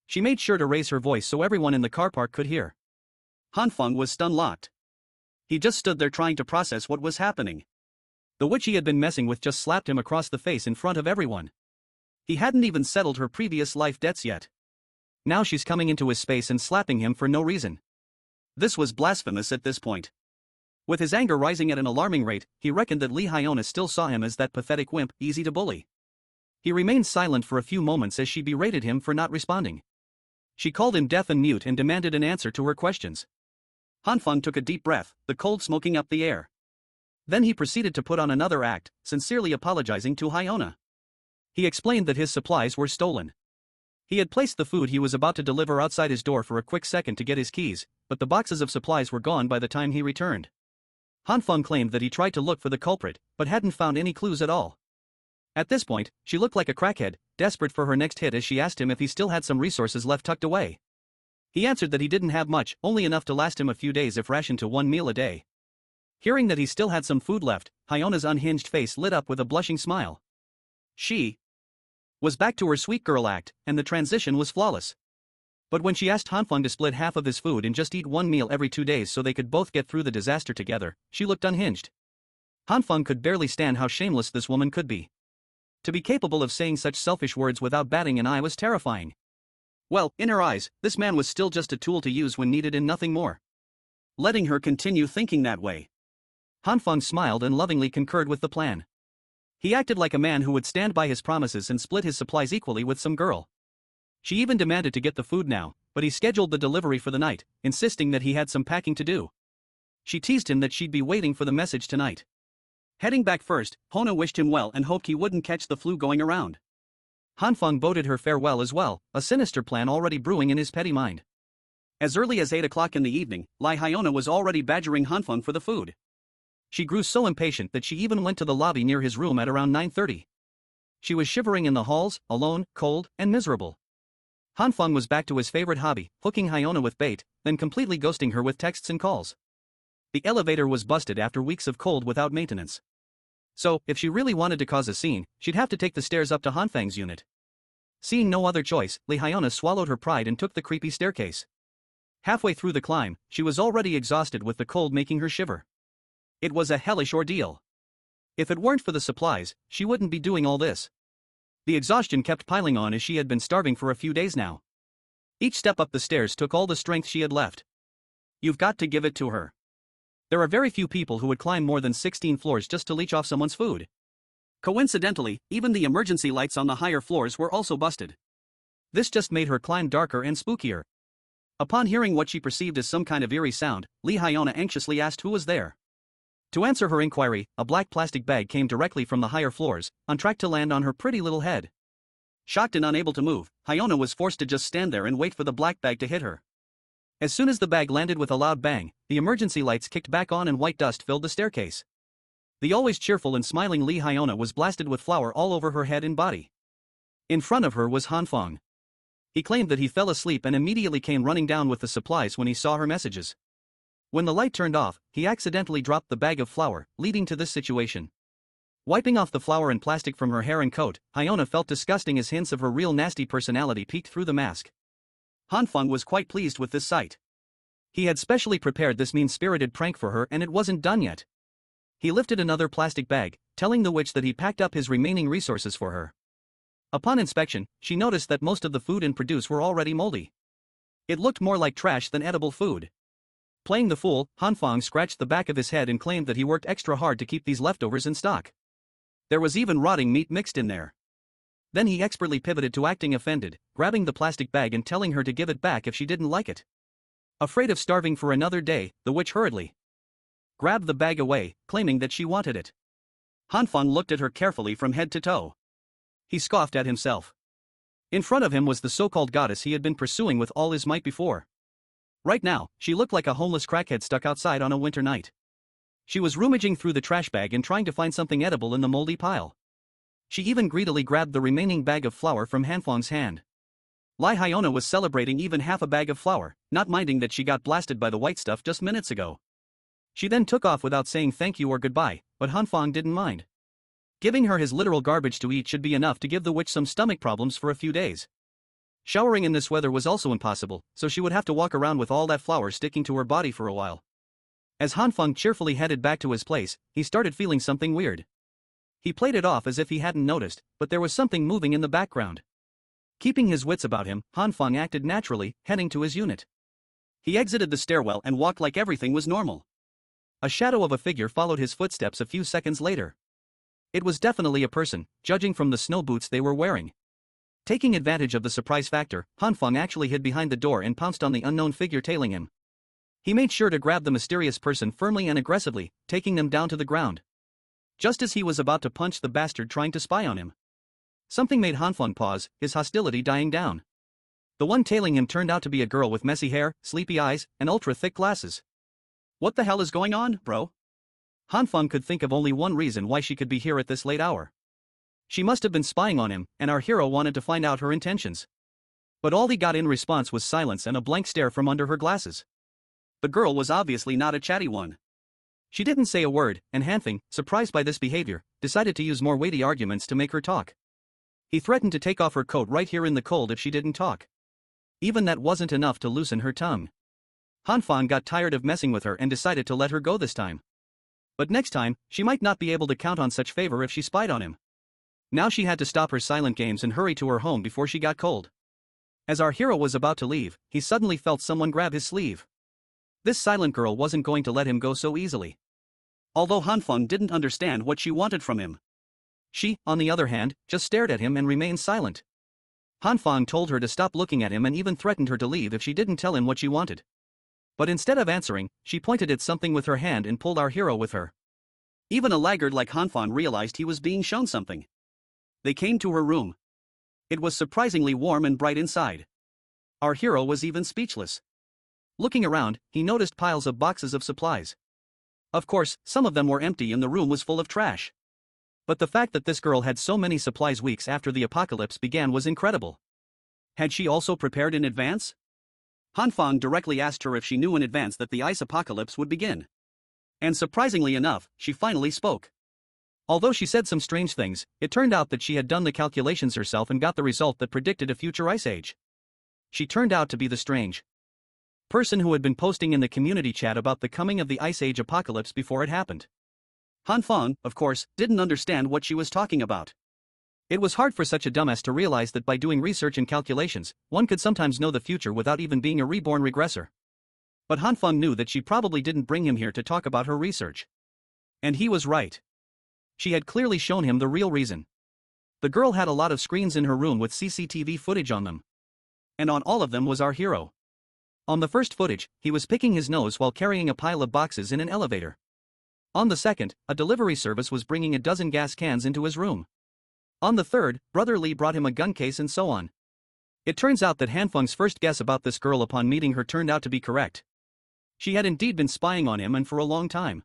She made sure to raise her voice so everyone in the car park could hear. Han Fong was stun-locked. He just stood there trying to process what was happening. The witch he had been messing with just slapped him across the face in front of everyone. He hadn't even settled her previous life debts yet. Now she's coming into his space and slapping him for no reason. This was blasphemous at this point. With his anger rising at an alarming rate, he reckoned that Lee Hyona still saw him as that pathetic wimp, easy to bully. He remained silent for a few moments as she berated him for not responding. She called him deaf and mute and demanded an answer to her questions. Han Fong took a deep breath, the cold smoking up the air. Then he proceeded to put on another act, sincerely apologizing to Hyona. He explained that his supplies were stolen. He had placed the food he was about to deliver outside his door for a quick second to get his keys, but the boxes of supplies were gone by the time he returned. Han Fong claimed that he tried to look for the culprit, but hadn't found any clues at all. At this point, she looked like a crackhead, desperate for her next hit as she asked him if he still had some resources left tucked away. He answered that he didn't have much, only enough to last him a few days if rationed to one meal a day. Hearing that he still had some food left, Hyona's unhinged face lit up with a blushing smile. She was back to her sweet girl act, and the transition was flawless. But when she asked Han Fong to split half of his food and just eat one meal every 2 days so they could both get through the disaster together, she looked unhinged. Han Fong could barely stand how shameless this woman could be. To be capable of saying such selfish words without batting an eye was terrifying. Well, in her eyes, this man was still just a tool to use when needed and nothing more. Letting her continue thinking that way. Han Fong smiled and lovingly concurred with the plan. He acted like a man who would stand by his promises and split his supplies equally with some girl. She even demanded to get the food now, but he scheduled the delivery for the night, insisting that he had some packing to do. She teased him that she'd be waiting for the message tonight. Heading back first, Hona wished him well and hoped he wouldn't catch the flu going around. Han Fong boded her farewell as well, a sinister plan already brewing in his petty mind. As early as 8 o'clock in the evening, Lai Hyona was already badgering Han Fong for the food. She grew so impatient that she even went to the lobby near his room at around 9:30. She was shivering in the halls, alone, cold, and miserable. Han Fong was back to his favorite hobby, hooking Hyona with bait, then completely ghosting her with texts and calls. The elevator was busted after weeks of cold without maintenance. So, if she really wanted to cause a scene, she'd have to take the stairs up to Han Fang's unit. Seeing no other choice, Lee Hyona swallowed her pride and took the creepy staircase. Halfway through the climb, she was already exhausted with the cold making her shiver. It was a hellish ordeal. If it weren't for the supplies, she wouldn't be doing all this. The exhaustion kept piling on as she had been starving for a few days now. Each step up the stairs took all the strength she had left. You've got to give it to her. There are very few people who would climb more than 16 floors just to leech off someone's food. Coincidentally, even the emergency lights on the higher floors were also busted. This just made her climb darker and spookier. Upon hearing what she perceived as some kind of eerie sound, Lee Hyona anxiously asked who was there. To answer her inquiry, a black plastic bag came directly from the higher floors, on track to land on her pretty little head. Shocked and unable to move, Hyona was forced to just stand there and wait for the black bag to hit her. As soon as the bag landed with a loud bang, the emergency lights kicked back on and white dust filled the staircase. The always cheerful and smiling Lee Hyona was blasted with flour all over her head and body. In front of her was Han Fong. He claimed that he fell asleep and immediately came running down with the supplies when he saw her messages. When the light turned off, he accidentally dropped the bag of flour, leading to this situation. Wiping off the flour and plastic from her hair and coat, Hyona felt disgusting as hints of her real nasty personality peeked through the mask. Han Fong was quite pleased with this sight. He had specially prepared this mean-spirited prank for her and it wasn't done yet. He lifted another plastic bag, telling the witch that he packed up his remaining resources for her. Upon inspection, she noticed that most of the food and produce were already moldy. It looked more like trash than edible food. Playing the fool, Han Fong scratched the back of his head and claimed that he worked extra hard to keep these leftovers in stock. There was even rotting meat mixed in there. Then he expertly pivoted to acting offended, grabbing the plastic bag and telling her to give it back if she didn't like it. Afraid of starving for another day, the witch hurriedly grabbed the bag away, claiming that she wanted it. Hanfang looked at her carefully from head to toe. He scoffed at himself. In front of him was the so-called goddess he had been pursuing with all his might before. Right now, she looked like a homeless crackhead stuck outside on a winter night. She was rummaging through the trash bag and trying to find something edible in the moldy pile. She even greedily grabbed the remaining bag of flour from Hanfang's hand. Lai Hyona was celebrating even half a bag of flour, not minding that she got blasted by the white stuff just minutes ago. She then took off without saying thank you or goodbye, but Hanfang didn't mind. Giving her his literal garbage to eat should be enough to give the witch some stomach problems for a few days. Showering in this weather was also impossible, so she would have to walk around with all that flour sticking to her body for a while. As Hanfang cheerfully headed back to his place, he started feeling something weird. He played it off as if he hadn't noticed, but there was something moving in the background. Keeping his wits about him, Hanfang acted naturally, heading to his unit. He exited the stairwell and walked like everything was normal. A shadow of a figure followed his footsteps a few seconds later. It was definitely a person, judging from the snow boots they were wearing. Taking advantage of the surprise factor, Hanfang actually hid behind the door and pounced on the unknown figure tailing him. He made sure to grab the mysterious person firmly and aggressively, taking them down to the ground. Just as he was about to punch the bastard trying to spy on him, something made Hanfang pause, his hostility dying down. The one tailing him turned out to be a girl with messy hair, sleepy eyes, and ultra-thick glasses. What the hell is going on, bro? Hanfang could think of only one reason why she could be here at this late hour. She must have been spying on him, and our hero wanted to find out her intentions. But all he got in response was silence and a blank stare from under her glasses. The girl was obviously not a chatty one. She didn't say a word, and Hanfang, surprised by this behavior, decided to use more weighty arguments to make her talk. He threatened to take off her coat right here in the cold if she didn't talk. Even that wasn't enough to loosen her tongue. Hanfang got tired of messing with her and decided to let her go this time. But next time, she might not be able to count on such favor if she spied on him. Now she had to stop her silent games and hurry to her home before she got cold. As our hero was about to leave, he suddenly felt someone grab his sleeve. This silent girl wasn't going to let him go so easily. Although Hanfang didn't understand what she wanted from him. She, on the other hand, just stared at him and remained silent. Hanfang told her to stop looking at him and even threatened her to leave if she didn't tell him what she wanted. But instead of answering, she pointed at something with her hand and pulled our hero with her. Even a laggard like Hanfang realized he was being shown something. They came to her room. It was surprisingly warm and bright inside. Our hero was even speechless. Looking around, he noticed piles of boxes of supplies. Of course, some of them were empty and the room was full of trash. But the fact that this girl had so many supplies weeks after the apocalypse began was incredible. Had she also prepared in advance? Hanfang directly asked her if she knew in advance that the ice apocalypse would begin. And surprisingly enough, she finally spoke. Although she said some strange things, it turned out that she had done the calculations herself and got the result that predicted a future ice age. She turned out to be the strange person who had been posting in the community chat about the coming of the ice age apocalypse before it happened. Hanfang, of course, didn't understand what she was talking about. It was hard for such a dumbass to realize that by doing research and calculations, one could sometimes know the future without even being a reborn regressor. But Hanfang knew that she probably didn't bring him here to talk about her research. And he was right. She had clearly shown him the real reason. The girl had a lot of screens in her room with CCTV footage on them. And on all of them was our hero. On the first footage, he was picking his nose while carrying a pile of boxes in an elevator. On the second, a delivery service was bringing a dozen gas cans into his room. On the third, Brother Lee brought him a gun case and so on. It turns out that Hanfang's first guess about this girl upon meeting her turned out to be correct. She had indeed been spying on him and for a long time.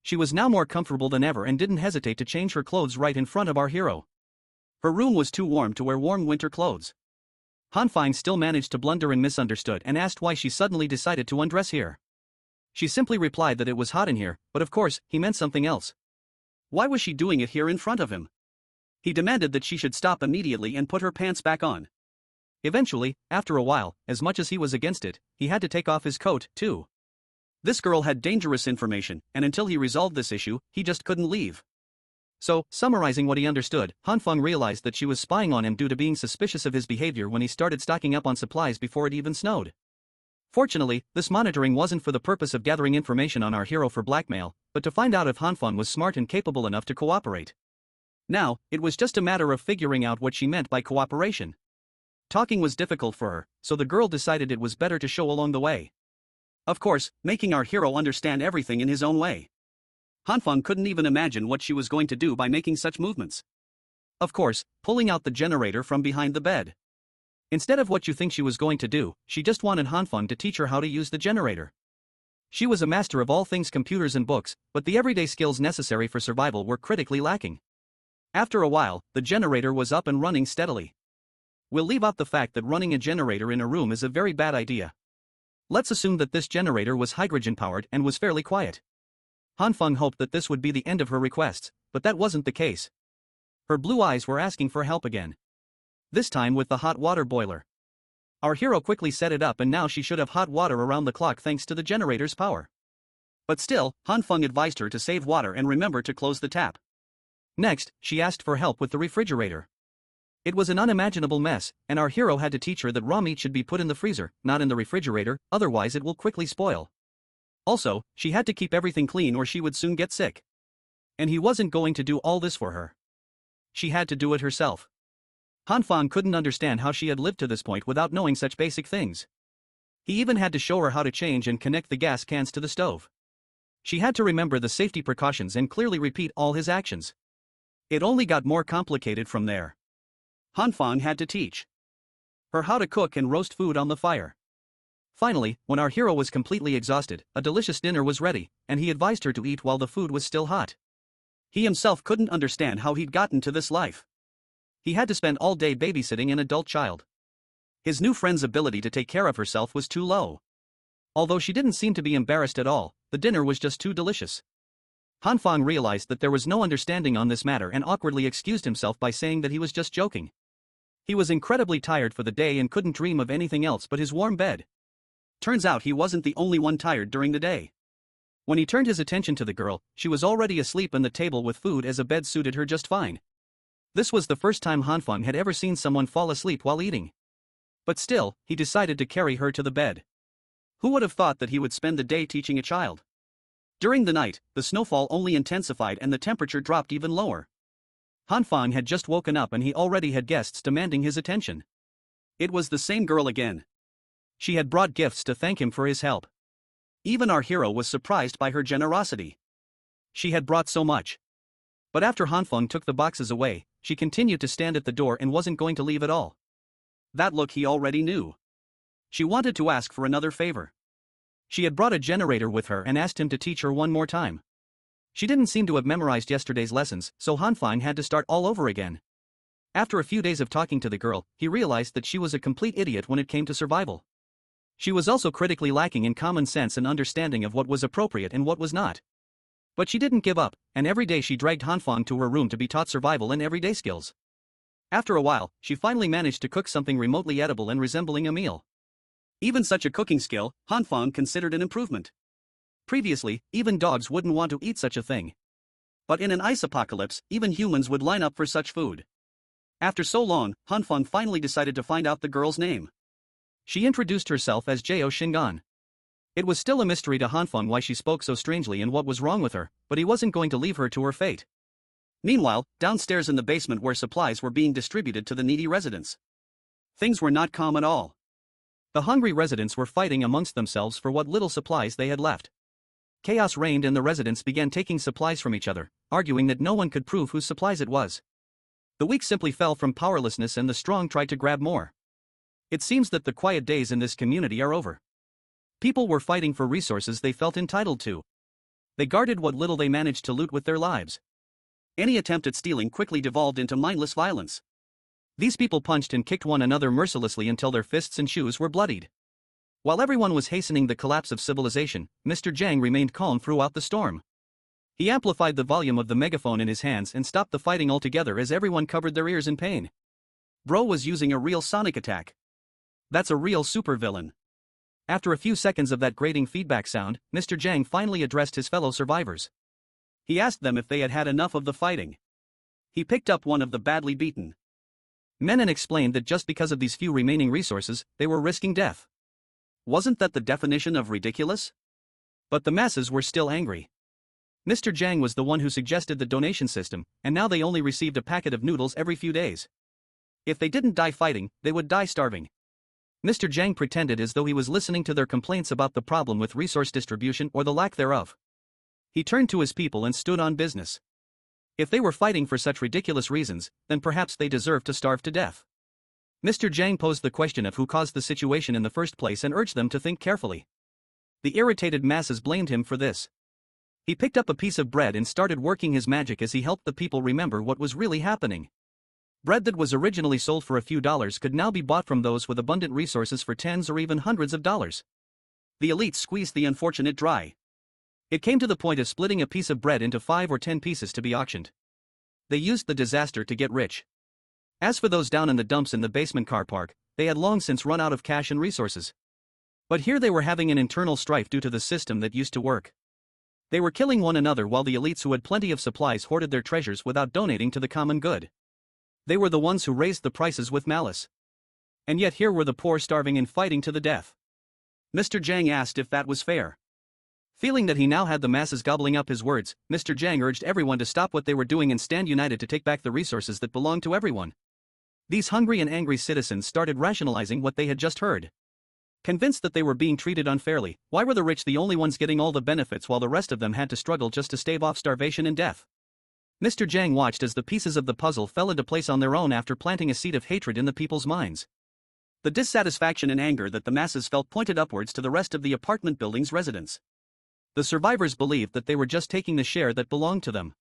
She was now more comfortable than ever and didn't hesitate to change her clothes right in front of our hero. Her room was too warm to wear warm winter clothes. Hanfang still managed to blunder and misunderstood and asked why she suddenly decided to undress here. She simply replied that it was hot in here, but of course, he meant something else. Why was she doing it here in front of him? He demanded that she should stop immediately and put her pants back on. Eventually, after a while, as much as he was against it, he had to take off his coat, too. This girl had dangerous information, and until he resolved this issue, he just couldn't leave. So, summarizing what he understood, Hanfang realized that she was spying on him due to being suspicious of his behavior when he started stocking up on supplies before it even snowed. Fortunately, this monitoring wasn't for the purpose of gathering information on our hero for blackmail, but to find out if Hanfang was smart and capable enough to cooperate. Now, it was just a matter of figuring out what she meant by cooperation. Talking was difficult for her, so the girl decided it was better to show along the way. Of course, making our hero understand everything in his own way. Hanfeng couldn't even imagine what she was going to do by making such movements. Of course, pulling out the generator from behind the bed. Instead of what you think she was going to do, she just wanted Hanfeng to teach her how to use the generator. She was a master of all things computers and books, but the everyday skills necessary for survival were critically lacking. After a while, the generator was up and running steadily. We'll leave out the fact that running a generator in a room is a very bad idea. Let's assume that this generator was hydrogen-powered and was fairly quiet. Hanfeng hoped that this would be the end of her requests, but that wasn't the case. Her blue eyes were asking for help again. This time with the hot water boiler. Our hero quickly set it up and now she should have hot water around the clock thanks to the generator's power. But still, Hanfeng advised her to save water and remember to close the tap. Next, she asked for help with the refrigerator. It was an unimaginable mess, and our hero had to teach her that raw meat should be put in the freezer, not in the refrigerator, otherwise it will quickly spoil. Also, she had to keep everything clean or she would soon get sick. And he wasn't going to do all this for her. She had to do it herself. Hanfeng couldn't understand how she had lived to this point without knowing such basic things. He even had to show her how to change and connect the gas cans to the stove. She had to remember the safety precautions and clearly repeat all his actions. It only got more complicated from there. Hanfeng had to teach her how to cook and roast food on the fire. Finally, when our hero was completely exhausted, a delicious dinner was ready, and he advised her to eat while the food was still hot. He himself couldn't understand how he'd gotten to this life. He had to spend all day babysitting an adult child. His new friend's ability to take care of herself was too low. Although she didn't seem to be embarrassed at all, the dinner was just too delicious. Hanfeng realized that there was no understanding on this matter and awkwardly excused himself by saying that he was just joking. He was incredibly tired for the day and couldn't dream of anything else but his warm bed. Turns out he wasn't the only one tired during the day. When he turned his attention to the girl, she was already asleep on the table with food as a bed suited her just fine. This was the first time Hanfeng had ever seen someone fall asleep while eating. But still, he decided to carry her to the bed. Who would have thought that he would spend the day teaching a child? During the night, the snowfall only intensified and the temperature dropped even lower. Hanfeng had just woken up and he already had guests demanding his attention. It was the same girl again. She had brought gifts to thank him for his help. Even our hero was surprised by her generosity. She had brought so much. But after Hanfeng took the boxes away, she continued to stand at the door and wasn't going to leave at all. That look he already knew. She wanted to ask for another favor. She had brought a generator with her and asked him to teach her one more time. She didn't seem to have memorized yesterday's lessons, so Hanfeng had to start all over again. After a few days of talking to the girl, he realized that she was a complete idiot when it came to survival. She was also critically lacking in common sense and understanding of what was appropriate and what was not. But she didn't give up, and every day she dragged Hanfeng to her room to be taught survival and everyday skills. After a while, she finally managed to cook something remotely edible and resembling a meal. Even such a cooking skill, Hanfeng considered an improvement. Previously, even dogs wouldn't want to eat such a thing. But in an ice apocalypse, even humans would line up for such food. After so long, Hanfeng finally decided to find out the girl's name. She introduced herself as Jao Shingan. It was still a mystery to Hanfeng why she spoke so strangely and what was wrong with her, but he wasn't going to leave her to her fate. Meanwhile, downstairs in the basement where supplies were being distributed to the needy residents, things were not calm at all. The hungry residents were fighting amongst themselves for what little supplies they had left. Chaos reigned and the residents began taking supplies from each other, arguing that no one could prove whose supplies it was. The weak simply fell from powerlessness and the strong tried to grab more. It seems that the quiet days in this community are over. People were fighting for resources they felt entitled to. They guarded what little they managed to loot with their lives. Any attempt at stealing quickly devolved into mindless violence. These people punched and kicked one another mercilessly until their fists and shoes were bloodied. While everyone was hastening the collapse of civilization, Mr. Zhang remained calm throughout the storm. He amplified the volume of the megaphone in his hands and stopped the fighting altogether as everyone covered their ears in pain. Bro was using a real sonic attack. That's a real supervillain. After a few seconds of that grating feedback sound, Mr. Zhang finally addressed his fellow survivors. He asked them if they had had enough of the fighting. He picked up one of the badly beaten men and explained that just because of these few remaining resources, they were risking death. Wasn't that the definition of ridiculous? But the masses were still angry. Mr. Zhang was the one who suggested the donation system, and now they only received a packet of noodles every few days. If they didn't die fighting, they would die starving. Mr. Zhang pretended as though he was listening to their complaints about the problem with resource distribution or the lack thereof. He turned to his people and stood on business. If they were fighting for such ridiculous reasons, then perhaps they deserved to starve to death. Mr. Zhang posed the question of who caused the situation in the first place and urged them to think carefully. The irritated masses blamed him for this. He picked up a piece of bread and started working his magic as he helped the people remember what was really happening. Bread that was originally sold for a few dollars could now be bought from those with abundant resources for tens or even hundreds of dollars. The elites squeezed the unfortunate dry. It came to the point of splitting a piece of bread into 5 or 10 pieces to be auctioned. They used the disaster to get rich. As for those down in the dumps in the basement car park, they had long since run out of cash and resources. But here they were having an internal strife due to the system that used to work. They were killing one another while the elites who had plenty of supplies hoarded their treasures without donating to the common good. They were the ones who raised the prices with malice. And yet here were the poor starving and fighting to the death. Mr. Zhang asked if that was fair. Feeling that he now had the masses gobbling up his words, Mr. Zhang urged everyone to stop what they were doing and stand united to take back the resources that belonged to everyone. These hungry and angry citizens started rationalizing what they had just heard. Convinced that they were being treated unfairly, why were the rich the only ones getting all the benefits while the rest of them had to struggle just to stave off starvation and death? Mr. Zhang watched as the pieces of the puzzle fell into place on their own after planting a seed of hatred in the people's minds. The dissatisfaction and anger that the masses felt pointed upwards to the rest of the apartment building's residents. The survivors believed that they were just taking the share that belonged to them.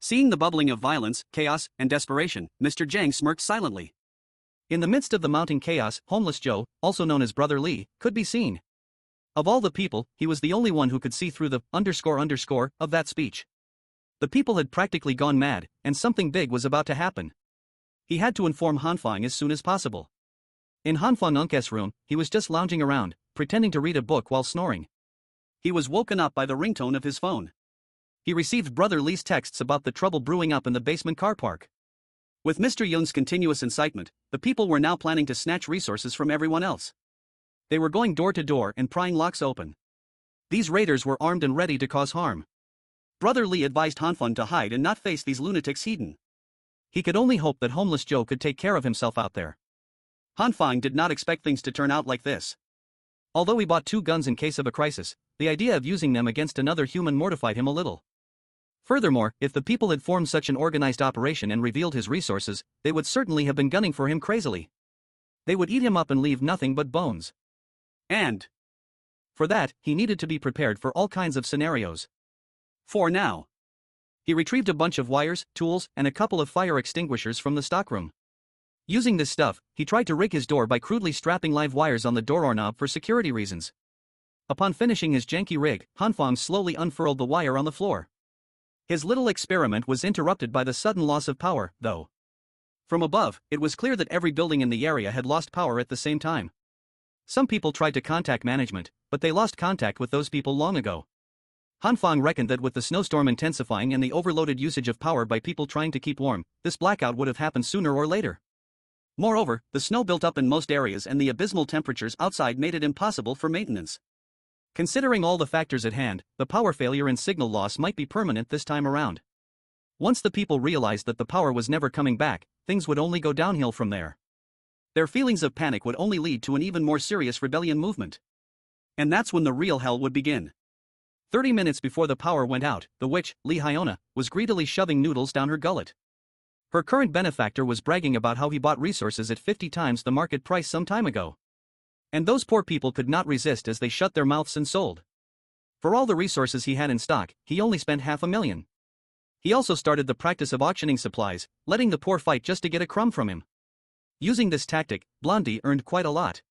Seeing the bubbling of violence, chaos, and desperation, Mr. Zhang smirked silently. In the midst of the mounting chaos, Homeless Joe, also known as Brother Lee, could be seen. Of all the people, he was the only one who could see through the __ of that speech. The people had practically gone mad, and something big was about to happen. He had to inform Hanfang as soon as possible. In Hanfang Unk's room, he was just lounging around, pretending to read a book while snoring. He was woken up by the ringtone of his phone. He received Brother Lee's texts about the trouble brewing up in the basement car park. With Mr. Yun's continuous incitement, the people were now planning to snatch resources from everyone else. They were going door to door and prying locks open. These raiders were armed and ready to cause harm. Brother Lee advised Hanfang to hide and not face these lunatics heathen. He could only hope that Homeless Joe could take care of himself out there. Hanfang did not expect things to turn out like this. Although he bought 2 guns in case of a crisis, the idea of using them against another human mortified him a little. Furthermore, if the people had formed such an organized operation and revealed his resources, they would certainly have been gunning for him crazily. They would eat him up and leave nothing but bones. And for that, he needed to be prepared for all kinds of scenarios. For now, he retrieved a bunch of wires, tools, and a couple of fire extinguishers from the stockroom. Using this stuff, he tried to rig his door by crudely strapping live wires on the door knob for security reasons. Upon finishing his janky rig, Hanfang slowly unfurled the wire on the floor. His little experiment was interrupted by the sudden loss of power, though. From above, it was clear that every building in the area had lost power at the same time. Some people tried to contact management, but they lost contact with those people long ago. Hanfang reckoned that with the snowstorm intensifying and the overloaded usage of power by people trying to keep warm, this blackout would have happened sooner or later. Moreover, the snow built up in most areas and the abysmal temperatures outside made it impossible for maintenance. Considering all the factors at hand, the power failure and signal loss might be permanent this time around. Once the people realized that the power was never coming back, things would only go downhill from there. Their feelings of panic would only lead to an even more serious rebellion movement. And that's when the real hell would begin. 30 minutes before the power went out, the witch, Lee Hyona, was greedily shoving noodles down her gullet. Her current benefactor was bragging about how he bought resources at 50 times the market price some time ago. And those poor people could not resist as they shut their mouths and sold. For all the resources he had in stock, he only spent $500,000. He also started the practice of auctioning supplies, letting the poor fight just to get a crumb from him. Using this tactic, Blondie earned quite a lot.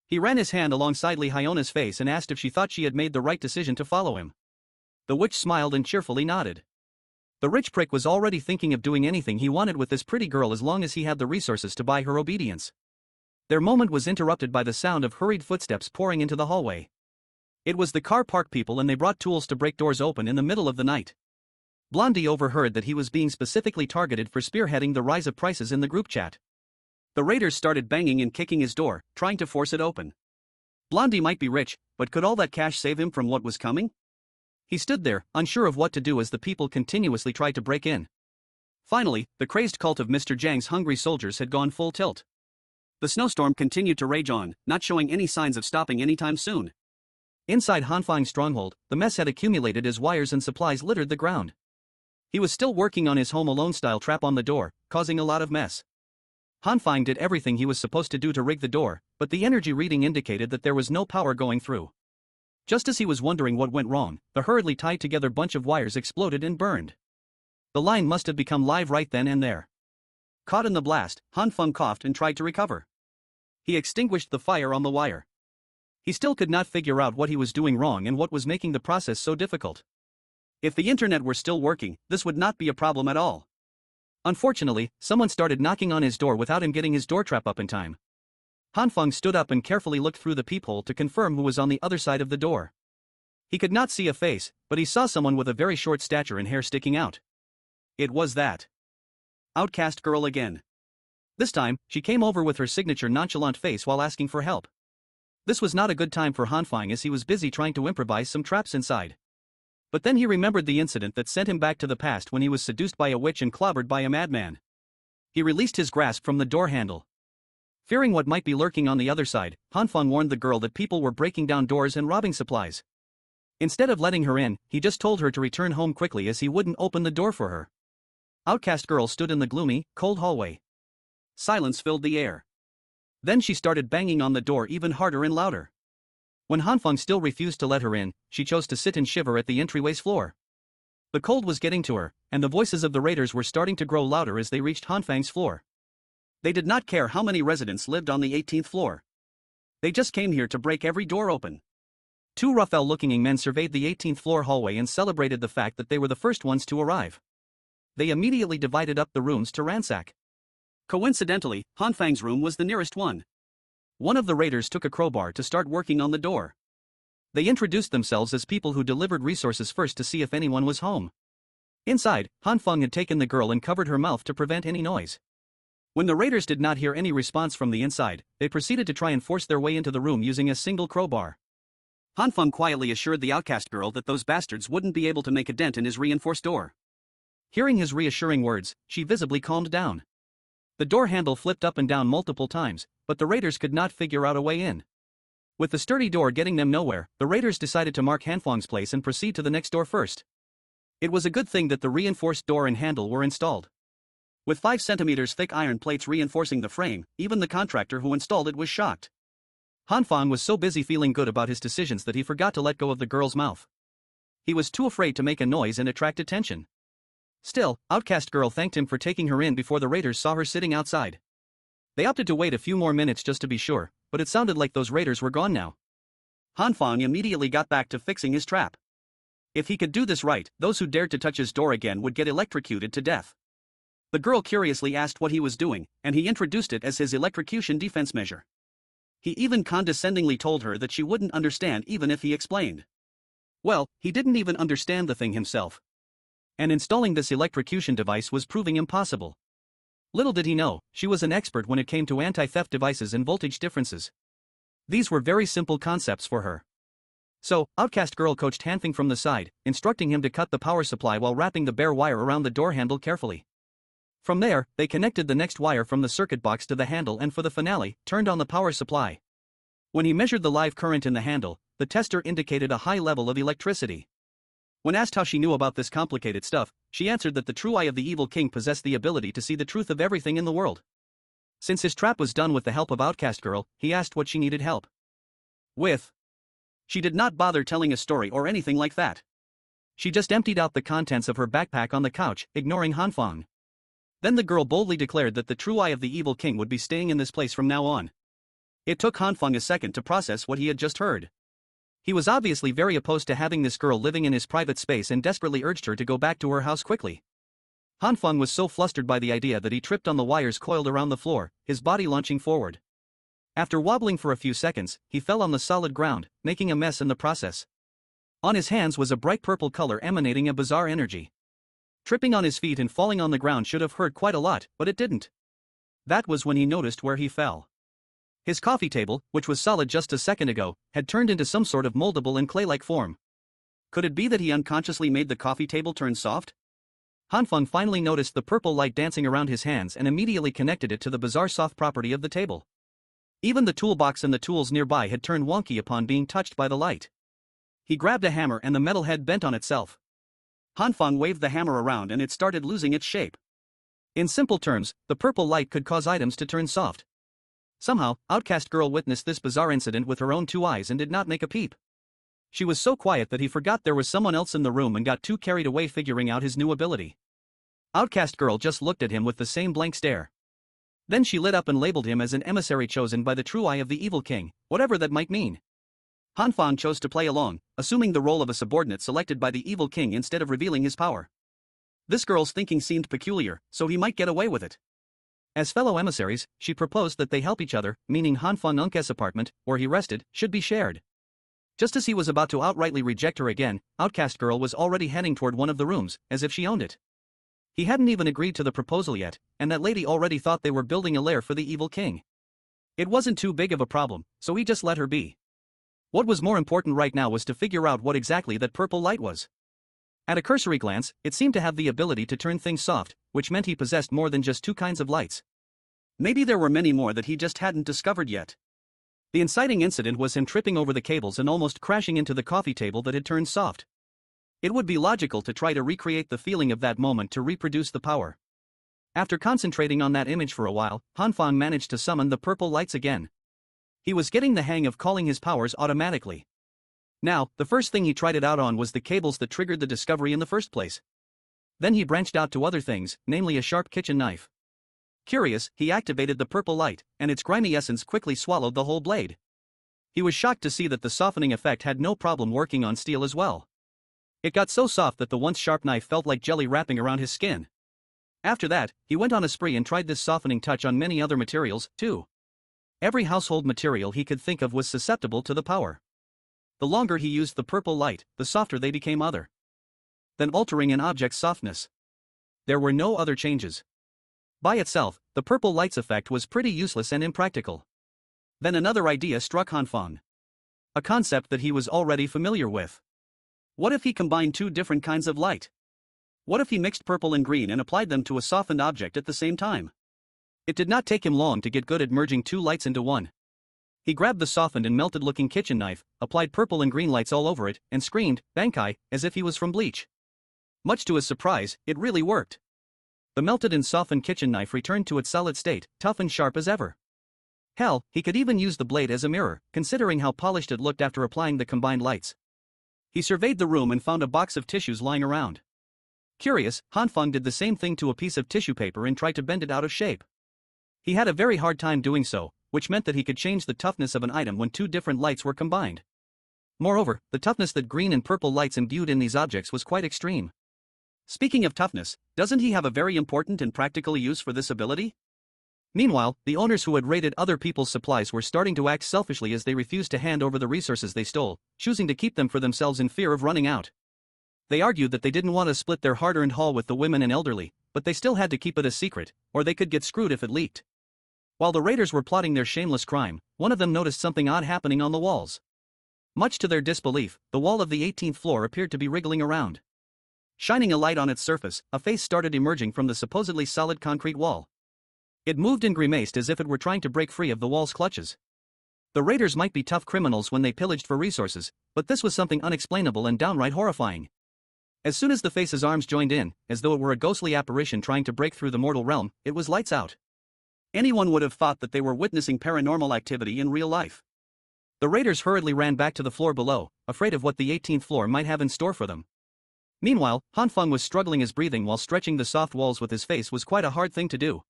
He ran his hand alongside Lee Hyona's face and asked if she thought she had made the right decision to follow him. The witch smiled and cheerfully nodded. The rich prick was already thinking of doing anything he wanted with this pretty girl as long as he had the resources to buy her obedience. Their moment was interrupted by the sound of hurried footsteps pouring into the hallway. It was the car park people and they brought tools to break doors open in the middle of the night. Blondie overheard that he was being specifically targeted for spearheading the rise of prices in the group chat. The raiders started banging and kicking his door, trying to force it open. Blondie might be rich, but could all that cash save him from what was coming? He stood there, unsure of what to do as the people continuously tried to break in. Finally, the crazed cult of Mr. Jiang's hungry soldiers had gone full tilt. The snowstorm continued to rage on, not showing any signs of stopping anytime soon. Inside Hanfang's stronghold, the mess had accumulated as wires and supplies littered the ground. He was still working on his Home Alone-style trap on the door, causing a lot of mess. Hanfang did everything he was supposed to do to rig the door, but the energy reading indicated that there was no power going through. Just as he was wondering what went wrong, the hurriedly tied-together bunch of wires exploded and burned. The line must have become live right then and there. Caught in the blast, Hanfang coughed and tried to recover. He extinguished the fire on the wire. He still could not figure out what he was doing wrong and what was making the process so difficult. If the internet were still working, this would not be a problem at all. Unfortunately, someone started knocking on his door without him getting his door trap up in time. Hanfang stood up and carefully looked through the peephole to confirm who was on the other side of the door. He could not see a face, but he saw someone with a very short stature and hair sticking out. It was that outcast girl again. This time, she came over with her signature nonchalant face while asking for help. This was not a good time for Hanfang as he was busy trying to improvise some traps inside. But then he remembered the incident that sent him back to the past when he was seduced by a witch and clobbered by a madman. He released his grasp from the door handle. Fearing what might be lurking on the other side, Hanfang warned the girl that people were breaking down doors and robbing supplies. Instead of letting her in, he just told her to return home quickly as he wouldn't open the door for her. Outcast girl stood in the gloomy, cold hallway. Silence filled the air. Then she started banging on the door even harder and louder. When Hanfang still refused to let her in, she chose to sit and shiver at the entryway's floor. The cold was getting to her, and the voices of the raiders were starting to grow louder as they reached Hanfang's floor. They did not care how many residents lived on the 18th floor. They just came here to break every door open. Two rough-looking men surveyed the 18th floor hallway and celebrated the fact that they were the first ones to arrive. They immediately divided up the rooms to ransack. Coincidentally, Hanfang's room was the nearest one. One of the raiders took a crowbar to start working on the door. They introduced themselves as people who delivered resources first to see if anyone was home. Inside, Hanfang had taken the girl and covered her mouth to prevent any noise. When the raiders did not hear any response from the inside, they proceeded to try and force their way into the room using a single crowbar. Hanfang quietly assured the outcast girl that those bastards wouldn't be able to make a dent in his reinforced door. Hearing his reassuring words, she visibly calmed down. The door handle flipped up and down multiple times, but the raiders could not figure out a way in. With the sturdy door getting them nowhere, the raiders decided to mark Hanfang's place and proceed to the next door first. It was a good thing that the reinforced door and handle were installed. With 5 centimeters thick iron plates reinforcing the frame, even the contractor who installed it was shocked. Hanfang was so busy feeling good about his decisions that he forgot to let go of the girl's mouth. He was too afraid to make a noise and attract attention. Still, outcast girl thanked him for taking her in before the raiders saw her sitting outside. They opted to wait a few more minutes just to be sure, but it sounded like those raiders were gone now. Hanfang immediately got back to fixing his trap. If he could do this right, those who dared to touch his door again would get electrocuted to death. The girl curiously asked what he was doing, and he introduced it as his electrocution defense measure. He even condescendingly told her that she wouldn't understand even if he explained. Well, he didn't even understand the thing himself. And installing this electrocution device was proving impossible. Little did he know, she was an expert when it came to anti-theft devices and voltage differences. These were very simple concepts for her. So, outcast girl coached Hanfang from the side, instructing him to cut the power supply while wrapping the bare wire around the door handle carefully. From there, they connected the next wire from the circuit box to the handle and for the finale, turned on the power supply. When he measured the live current in the handle, the tester indicated a high level of electricity. When asked how she knew about this complicated stuff, she answered that the true eye of the evil king possessed the ability to see the truth of everything in the world. Since his trap was done with the help of outcast girl, he asked what she needed help with. She did not bother telling a story or anything like that. She just emptied out the contents of her backpack on the couch, ignoring Hanfang. Then the girl boldly declared that the true eye of the evil king would be staying in this place from now on. It took Hanfang a second to process what he had just heard. He was obviously very opposed to having this girl living in his private space and desperately urged her to go back to her house quickly. Hanfang was so flustered by the idea that he tripped on the wires coiled around the floor, his body launching forward. After wobbling for a few seconds, he fell on the solid ground, making a mess in the process. On his hands was a bright purple color emanating a bizarre energy. Tripping on his feet and falling on the ground should have hurt quite a lot, but it didn't. That was when he noticed where he fell. His coffee table, which was solid just a second ago, had turned into some sort of moldable and clay-like form. Could it be that he unconsciously made the coffee table turn soft? Hanfeng finally noticed the purple light dancing around his hands and immediately connected it to the bizarre soft property of the table. Even the toolbox and the tools nearby had turned wonky upon being touched by the light. He grabbed a hammer and the metal head bent on itself. Hanfeng waved the hammer around and it started losing its shape. In simple terms, the purple light could cause items to turn soft. Somehow, Outcast Girl witnessed this bizarre incident with her own 2 eyes and did not make a peep. She was so quiet that he forgot there was someone else in the room and got too carried away figuring out his new ability. Outcast Girl just looked at him with the same blank stare. Then she lit up and labeled him as an emissary chosen by the true eye of the evil king, whatever that might mean. Hanfeng chose to play along, assuming the role of a subordinate selected by the evil king instead of revealing his power. This girl's thinking seemed peculiar, so he might get away with it. As fellow emissaries, she proposed that they help each other, meaning Hanfeng Unke's apartment, where he rested, should be shared. Just as he was about to outrightly reject her again, Outcast Girl was already heading toward one of the rooms, as if she owned it. He hadn't even agreed to the proposal yet, and that lady already thought they were building a lair for the evil king. It wasn't too big of a problem, so he just let her be. What was more important right now was to figure out what exactly that purple light was. At a cursory glance, it seemed to have the ability to turn things soft, which meant he possessed more than just 2 kinds of lights. Maybe there were many more that he just hadn't discovered yet. The inciting incident was him tripping over the cables and almost crashing into the coffee table that had turned soft. It would be logical to try to recreate the feeling of that moment to reproduce the power. After concentrating on that image for a while, Hanfeng managed to summon the purple lights again. He was getting the hang of calling his powers automatically. Now, the first thing he tried it out on was the cables that triggered the discovery in the first place. Then he branched out to other things, namely a sharp kitchen knife. Curious, he activated the purple light, and its grimy essence quickly swallowed the whole blade. He was shocked to see that the softening effect had no problem working on steel as well. It got so soft that the once sharp knife felt like jelly wrapping around his skin. After that, he went on a spree and tried this softening touch on many other materials, too. Every household material he could think of was susceptible to the power. The longer he used the purple light, the softer they became than altering an object's softness. There were no other changes. By itself, the purple light's effect was pretty useless and impractical. Then another idea struck Hanfeng. A concept that he was already familiar with. What if he combined 2 different kinds of light? What if he mixed purple and green and applied them to a softened object at the same time? It did not take him long to get good at merging 2 lights into one. He grabbed the softened and melted-looking kitchen knife, applied purple and green lights all over it, and screamed, "Bankai," as if he was from Bleach. Much to his surprise, it really worked. The melted and softened kitchen knife returned to its solid state, tough and sharp as ever. Hell, he could even use the blade as a mirror, considering how polished it looked after applying the combined lights. He surveyed the room and found a box of tissues lying around. Curious, Hanfeng did the same thing to a piece of tissue paper and tried to bend it out of shape. He had a very hard time doing so, which meant that he could change the toughness of an item when 2 different lights were combined. Moreover, the toughness that green and purple lights imbued in these objects was quite extreme. Speaking of toughness, doesn't he have a very important and practical use for this ability? Meanwhile, the owners who had raided other people's supplies were starting to act selfishly as they refused to hand over the resources they stole, choosing to keep them for themselves in fear of running out. They argued that they didn't want to split their hard-earned haul with the women and elderly, but they still had to keep it a secret, or they could get screwed if it leaked. While the raiders were plotting their shameless crime, one of them noticed something odd happening on the walls. Much to their disbelief, the wall of the 18th floor appeared to be wriggling around. Shining a light on its surface, a face started emerging from the supposedly solid concrete wall. It moved and grimaced as if it were trying to break free of the wall's clutches. The raiders might be tough criminals when they pillaged for resources, but this was something unexplainable and downright horrifying. As soon as the face's arms joined in, as though it were a ghostly apparition trying to break through the mortal realm, it was lights out. Anyone would have thought that they were witnessing paranormal activity in real life. The raiders hurriedly ran back to the floor below, afraid of what the 18th floor might have in store for them. Meanwhile, Hanfeng was struggling his breathing while stretching the soft walls with his face was quite a hard thing to do.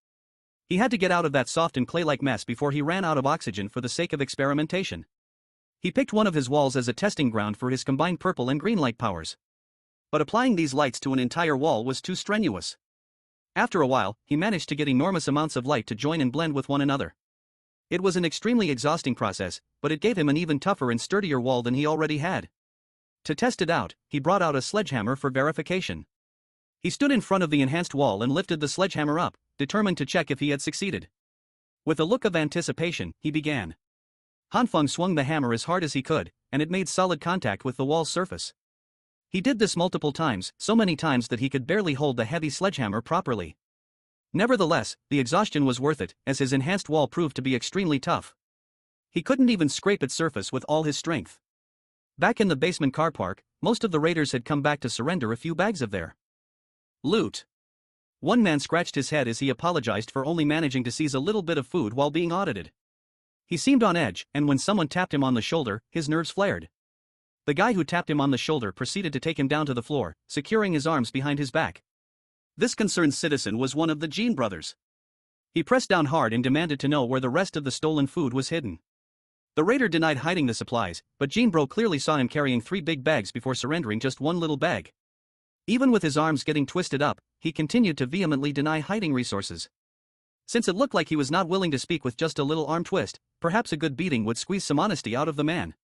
He had to get out of that soft and clay-like mess before he ran out of oxygen for the sake of experimentation. He picked one of his walls as a testing ground for his combined purple and green light powers. But applying these lights to an entire wall was too strenuous. After a while, he managed to get enormous amounts of light to join and blend with one another. It was an extremely exhausting process, but it gave him an even tougher and sturdier wall than he already had. To test it out, he brought out a sledgehammer for verification. He stood in front of the enhanced wall and lifted the sledgehammer up, determined to check if he had succeeded. With a look of anticipation, he began. Hanfeng swung the hammer as hard as he could, and it made solid contact with the wall's surface. He did this multiple times, so many times that he could barely hold the heavy sledgehammer properly. Nevertheless, the exhaustion was worth it, as his enhanced wall proved to be extremely tough. He couldn't even scrape its surface with all his strength. Back in the basement car park, most of the raiders had come back to surrender a few bags of their loot. One man scratched his head as he apologized for only managing to seize a little bit of food while being audited. He seemed on edge, and when someone tapped him on the shoulder, his nerves flared. The guy who tapped him on the shoulder proceeded to take him down to the floor, securing his arms behind his back. This concerned citizen was one of the Jean brothers. He pressed down hard and demanded to know where the rest of the stolen food was hidden. The raider denied hiding the supplies, but Jean Bro clearly saw him carrying 3 big bags before surrendering just one little bag. Even with his arms getting twisted up, he continued to vehemently deny hiding resources. Since it looked like he was not willing to speak with just a little arm twist, perhaps a good beating would squeeze some honesty out of the man.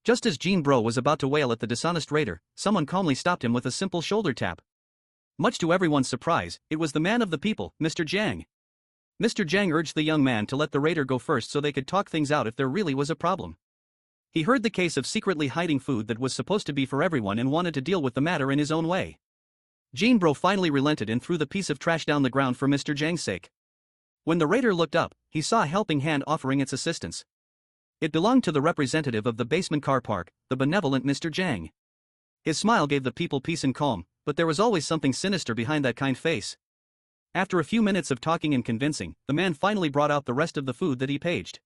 Just as Jean Bro was about to wail at the dishonest raider, someone calmly stopped him with a simple shoulder tap. Much to everyone's surprise, it was the man of the people, Mr. Jiang. Mr. Jiang urged the young man to let the raider go first so they could talk things out if there really was a problem. He heard the case of secretly hiding food that was supposed to be for everyone and wanted to deal with the matter in his own way. Jean Bro finally relented and threw the piece of trash down the ground for Mr. Jiang's sake. When the raider looked up, he saw a helping hand offering its assistance. It belonged to the representative of the basement car park, the benevolent Mr. Jiang. His smile gave the people peace and calm, but there was always something sinister behind that kind face. After a few minutes of talking and convincing, the man finally brought out the rest of the food that he paged.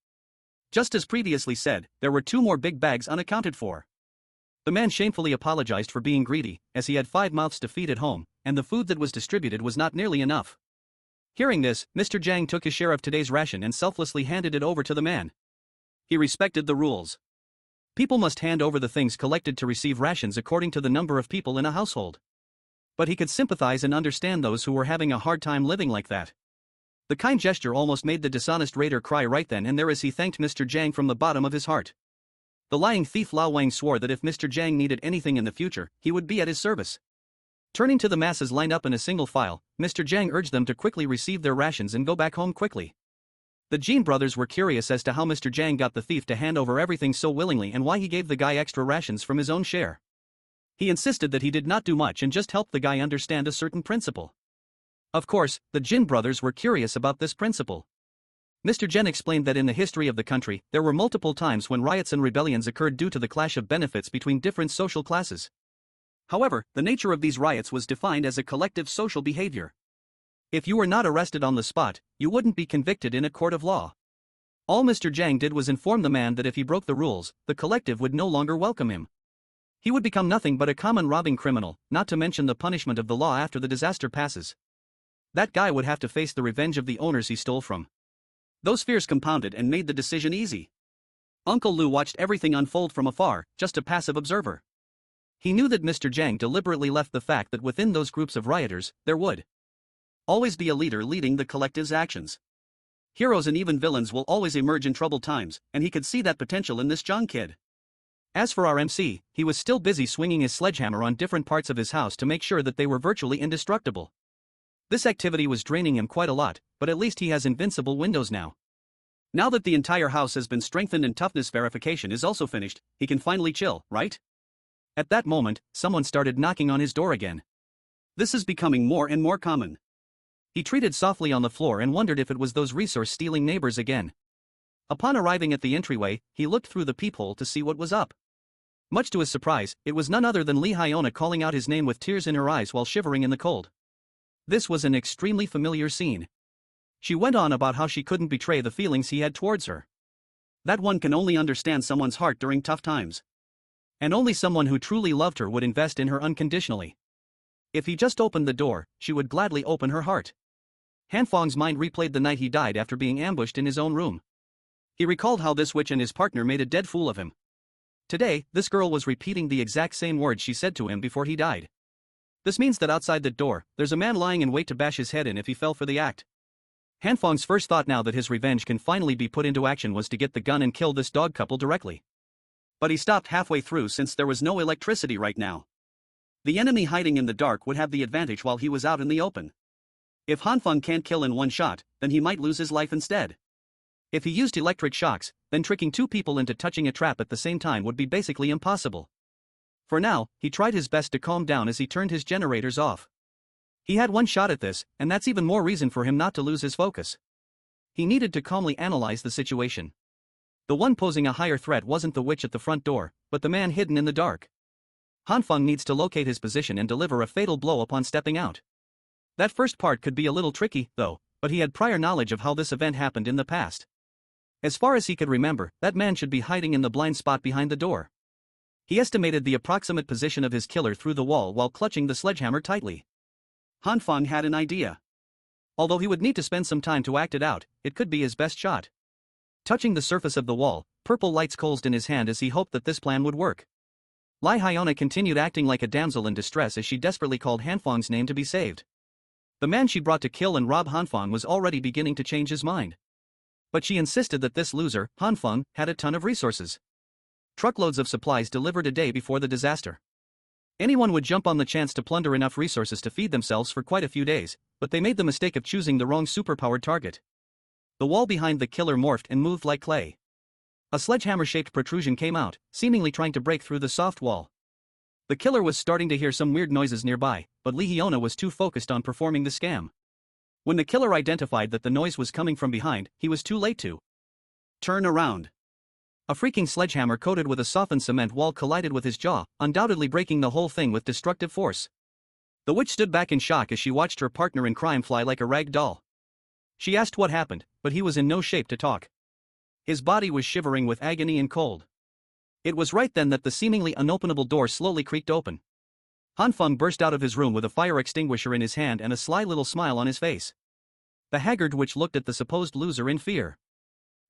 Just as previously said, there were 2 more big bags unaccounted for. The man shamefully apologized for being greedy, as he had 5 mouths to feed at home, and the food that was distributed was not nearly enough. Hearing this, Mr. Jiang took his share of today's ration and selflessly handed it over to the man. He respected the rules. People must hand over the things collected to receive rations according to the number of people in a household. But he could sympathize and understand those who were having a hard time living like that. The kind gesture almost made the dishonest raider cry right then and there as he thanked Mr. Jiang from the bottom of his heart. The lying thief Lao Wang swore that if Mr. Jiang needed anything in the future, he would be at his service. Turning to the masses lined up in a single file, Mr. Jiang urged them to quickly receive their rations and go back home quickly. The Jean brothers were curious as to how Mr. Jiang got the thief to hand over everything so willingly and why he gave the guy extra rations from his own share. He insisted that he did not do much and just helped the guy understand a certain principle. Of course, the Jin brothers were curious about this principle. Mr. Jiang explained that in the history of the country, there were multiple times when riots and rebellions occurred due to the clash of benefits between different social classes. However, the nature of these riots was defined as a collective social behavior. If you were not arrested on the spot, you wouldn't be convicted in a court of law. All Mr. Jiang did was inform the man that if he broke the rules, the collective would no longer welcome him. He would become nothing but a common robbing criminal, not to mention the punishment of the law after the disaster passes. That guy would have to face the revenge of the owners he stole from. Those fears compounded and made the decision easy. Uncle Lu watched everything unfold from afar, just a passive observer. He knew that Mr. Jiang deliberately left the fact that within those groups of rioters, there would always be a leader leading the collective's actions. Heroes and even villains will always emerge in troubled times, and he could see that potential in this Zhang kid. As for our MC, he was still busy swinging his sledgehammer on different parts of his house to make sure that they were virtually indestructible. This activity was draining him quite a lot, but at least he has invincible windows now. Now that the entire house has been strengthened and toughness verification is also finished, he can finally chill, right? At that moment, someone started knocking on his door again. This is becoming more and more common. He treated softly on the floor and wondered if it was those resource-stealing neighbors again. Upon arriving at the entryway, he looked through the peephole to see what was up. Much to his surprise, it was none other than Li Hyona calling out his name with tears in her eyes while shivering in the cold. This was an extremely familiar scene. She went on about how she couldn't betray the feelings he had towards her. That one can only understand someone's heart during tough times. And only someone who truly loved her would invest in her unconditionally. If he just opened the door, she would gladly open her heart. Han Feng's mind replayed the night he died after being ambushed in his own room. He recalled how this witch and his partner made a dead fool of him. Today, this girl was repeating the exact same words she said to him before he died. This means that outside that door, there's a man lying in wait to bash his head in if he fell for the act. Han Feng's first thought now that his revenge can finally be put into action was to get the gun and kill this dog couple directly. But he stopped halfway through since there was no electricity right now. The enemy hiding in the dark would have the advantage while he was out in the open. If Han Feng can't kill in one shot, then he might lose his life instead. If he used electric shocks, then tricking 2 people into touching a trap at the same time would be basically impossible. For now, he tried his best to calm down as he turned his generators off. He had one shot at this, and that's even more reason for him not to lose his focus. He needed to calmly analyze the situation. The one posing a higher threat wasn't the witch at the front door, but the man hidden in the dark. Hanfeng needs to locate his position and deliver a fatal blow upon stepping out. That first part could be a little tricky, though, but he had prior knowledge of how this event happened in the past. As far as he could remember, that man should be hiding in the blind spot behind the door. He estimated the approximate position of his killer through the wall while clutching the sledgehammer tightly. Hanfeng had an idea. Although he would need to spend some time to act it out, it could be his best shot. Touching the surface of the wall, purple lights coalesced in his hand as he hoped that this plan would work. Lai Hyona continued acting like a damsel in distress as she desperately called Hanfeng's name to be saved. The man she brought to kill and rob Hanfeng was already beginning to change his mind. But she insisted that this loser, Hanfeng, had a ton of resources. Truckloads of supplies delivered a day before the disaster. Anyone would jump on the chance to plunder enough resources to feed themselves for quite a few days, but they made the mistake of choosing the wrong superpowered target. The wall behind the killer morphed and moved like clay. A sledgehammer-shaped protrusion came out, seemingly trying to break through the soft wall. The killer was starting to hear some weird noises nearby, but Lee Hyona was too focused on performing the scam. When the killer identified that the noise was coming from behind, he was too late to turn around. A freaking sledgehammer coated with a softened cement wall collided with his jaw, undoubtedly breaking the whole thing with destructive force. The witch stood back in shock as she watched her partner in crime fly like a rag doll. She asked what happened, but he was in no shape to talk. His body was shivering with agony and cold. It was right then that the seemingly unopenable door slowly creaked open. Hanfeng burst out of his room with a fire extinguisher in his hand and a sly little smile on his face. The haggard witch looked at the supposed loser in fear.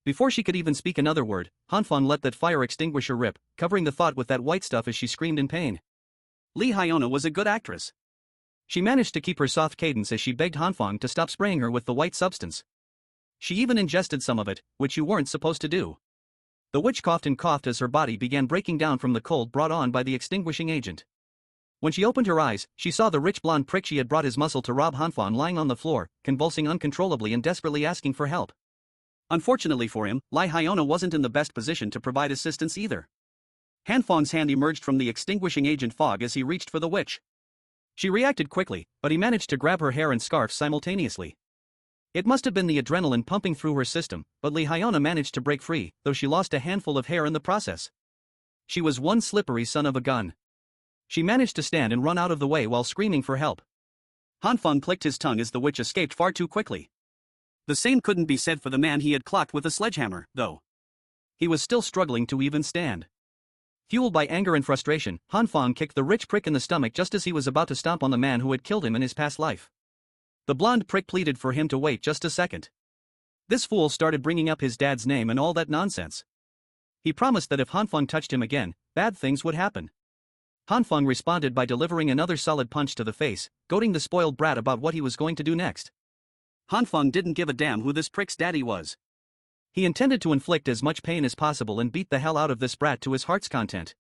Before she could even speak another word, Hanfeng let that fire extinguisher rip, covering the thought with that white stuff as she screamed in pain. Lee Hyona was a good actress. She managed to keep her soft cadence as she begged Hanfeng to stop spraying her with the white substance. She even ingested some of it, which you weren't supposed to do. The witch coughed and coughed as her body began breaking down from the cold brought on by the extinguishing agent. When she opened her eyes, she saw the rich blonde prick she had brought his muscle to rob Hanfeng lying on the floor, convulsing uncontrollably and desperately asking for help. Unfortunately for him, Lai Hyona wasn't in the best position to provide assistance either. Hanfeng's hand emerged from the extinguishing agent fog as he reached for the witch. She reacted quickly, but he managed to grab her hair and scarf simultaneously. It must have been the adrenaline pumping through her system, but Lee Hyona managed to break free, though she lost a handful of hair in the process. She was one slippery son of a gun. She managed to stand and run out of the way while screaming for help. Hanfeng clicked his tongue as the witch escaped far too quickly. The same couldn't be said for the man he had clocked with a sledgehammer, though. He was still struggling to even stand. Fueled by anger and frustration, Hanfeng kicked the rich prick in the stomach just as he was about to stomp on the man who had killed him in his past life. The blonde prick pleaded for him to wait just a second. This fool started bringing up his dad's name and all that nonsense. He promised that if Hanfeng touched him again, bad things would happen. Hanfeng responded by delivering another solid punch to the face, goading the spoiled brat about what he was going to do next. Hanfeng didn't give a damn who this prick's daddy was. He intended to inflict as much pain as possible and beat the hell out of this brat to his heart's content.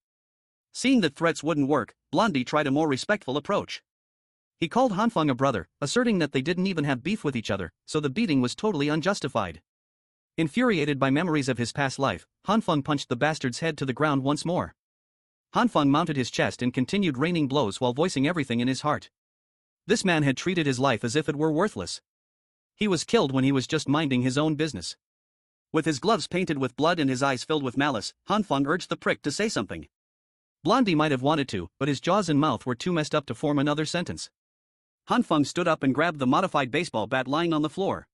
Seeing that threats wouldn't work, Blondie tried a more respectful approach. He called Hanfeng a brother, asserting that they didn't even have beef with each other, so the beating was totally unjustified. Infuriated by memories of his past life, Hanfeng punched the bastard's head to the ground once more. Hanfeng mounted his chest and continued raining blows while voicing everything in his heart. This man had treated his life as if it were worthless. He was killed when he was just minding his own business. With his gloves painted with blood and his eyes filled with malice, Hanfeng urged the prick to say something. Blondie might have wanted to, but his jaws and mouth were too messed up to form another sentence. Hanfeng stood up and grabbed the modified baseball bat lying on the floor.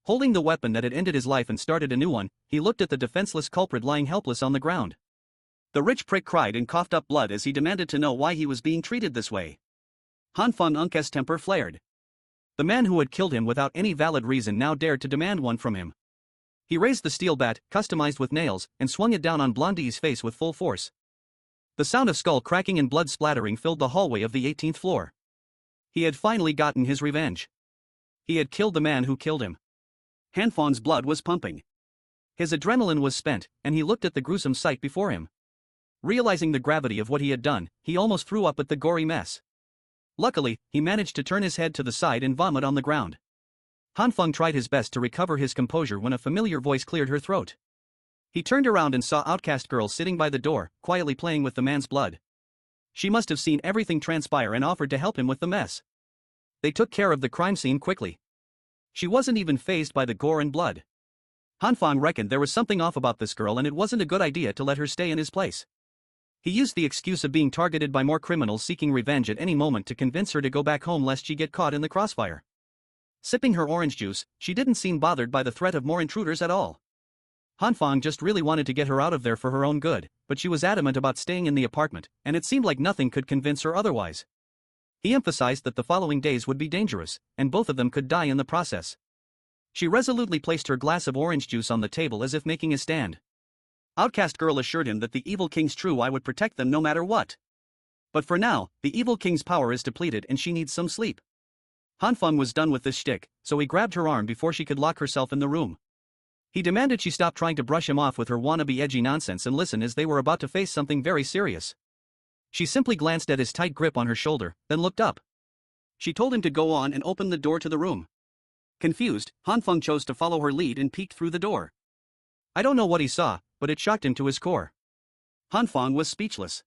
Holding the weapon that had ended his life and started a new one, he looked at the defenseless culprit lying helpless on the ground. The rich prick cried and coughed up blood as he demanded to know why he was being treated this way. Hanfeng Unk's temper flared. The man who had killed him without any valid reason now dared to demand one from him. He raised the steel bat, customized with nails, and swung it down on Blondie's face with full force. The sound of skull cracking and blood splattering filled the hallway of the 18th floor. He had finally gotten his revenge. He had killed the man who killed him. Hanfeng's blood was pumping. His adrenaline was spent, and he looked at the gruesome sight before him. Realizing the gravity of what he had done, he almost threw up at the gory mess. Luckily, he managed to turn his head to the side and vomit on the ground. Hanfeng tried his best to recover his composure when a familiar voice cleared her throat. He turned around and saw outcast girl sitting by the door, quietly playing with the man's blood. She must have seen everything transpire and offered to help him with the mess. They took care of the crime scene quickly. She wasn't even fazed by the gore and blood. Hanfang reckoned there was something off about this girl and it wasn't a good idea to let her stay in his place. He used the excuse of being targeted by more criminals seeking revenge at any moment to convince her to go back home lest she get caught in the crossfire. Sipping her orange juice, she didn't seem bothered by the threat of more intruders at all. Hanfang just really wanted to get her out of there for her own good, but she was adamant about staying in the apartment, and it seemed like nothing could convince her otherwise. He emphasized that the following days would be dangerous, and both of them could die in the process. She resolutely placed her glass of orange juice on the table as if making a stand. Outcast girl assured him that the evil king's true eye would protect them no matter what. But for now, the evil king's power is depleted and she needs some sleep. Hanfeng was done with this shtick, so he grabbed her arm before she could lock herself in the room. He demanded she stop trying to brush him off with her wannabe edgy nonsense and listen as they were about to face something very serious. She simply glanced at his tight grip on her shoulder, then looked up. She told him to go on and open the door to the room. Confused, Hanfeng chose to follow her lead and peeked through the door. I don't know what he saw, but it shocked him to his core. Hanfeng was speechless.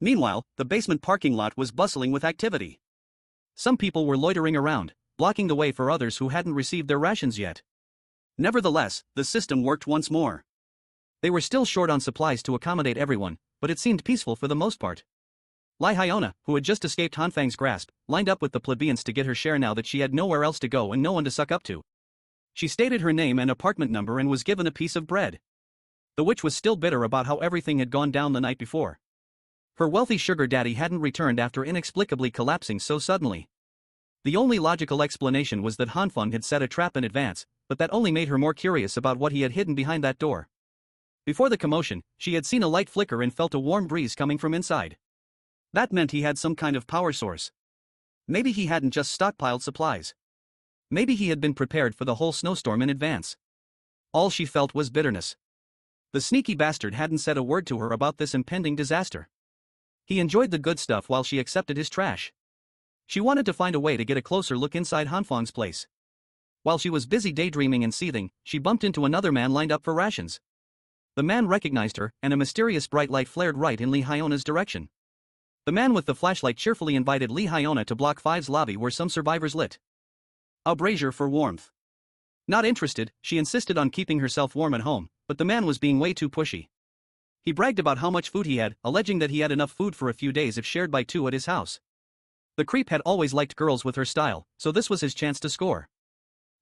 Meanwhile, the basement parking lot was bustling with activity. Some people were loitering around, blocking the way for others who hadn't received their rations yet. Nevertheless, the system worked once more. They were still short on supplies to accommodate everyone, but it seemed peaceful for the most part. Lai Hyona, who had just escaped Hanfang's grasp, lined up with the plebeians to get her share now that she had nowhere else to go and no one to suck up to. She stated her name and apartment number and was given a piece of bread. The witch was still bitter about how everything had gone down the night before. Her wealthy sugar daddy hadn't returned after inexplicably collapsing so suddenly. The only logical explanation was that Hanfeng had set a trap in advance, but that only made her more curious about what he had hidden behind that door. Before the commotion, she had seen a light flicker and felt a warm breeze coming from inside. That meant he had some kind of power source. Maybe he hadn't just stockpiled supplies. Maybe he had been prepared for the whole snowstorm in advance. All she felt was bitterness. The sneaky bastard hadn't said a word to her about this impending disaster. He enjoyed the good stuff while she accepted his trash. She wanted to find a way to get a closer look inside Hanfang's place. While she was busy daydreaming and seething, she bumped into another man lined up for rations. The man recognized her, and a mysterious bright light flared right in Lee Hyona's direction. The man with the flashlight cheerfully invited Lee Hyona to Block 5's lobby where some survivors lit a brazier for warmth. Not interested, she insisted on keeping herself warm at home, but the man was being way too pushy. He bragged about how much food he had, alleging that he had enough food for a few days if shared by two at his house. The creep had always liked girls with her style, so this was his chance to score.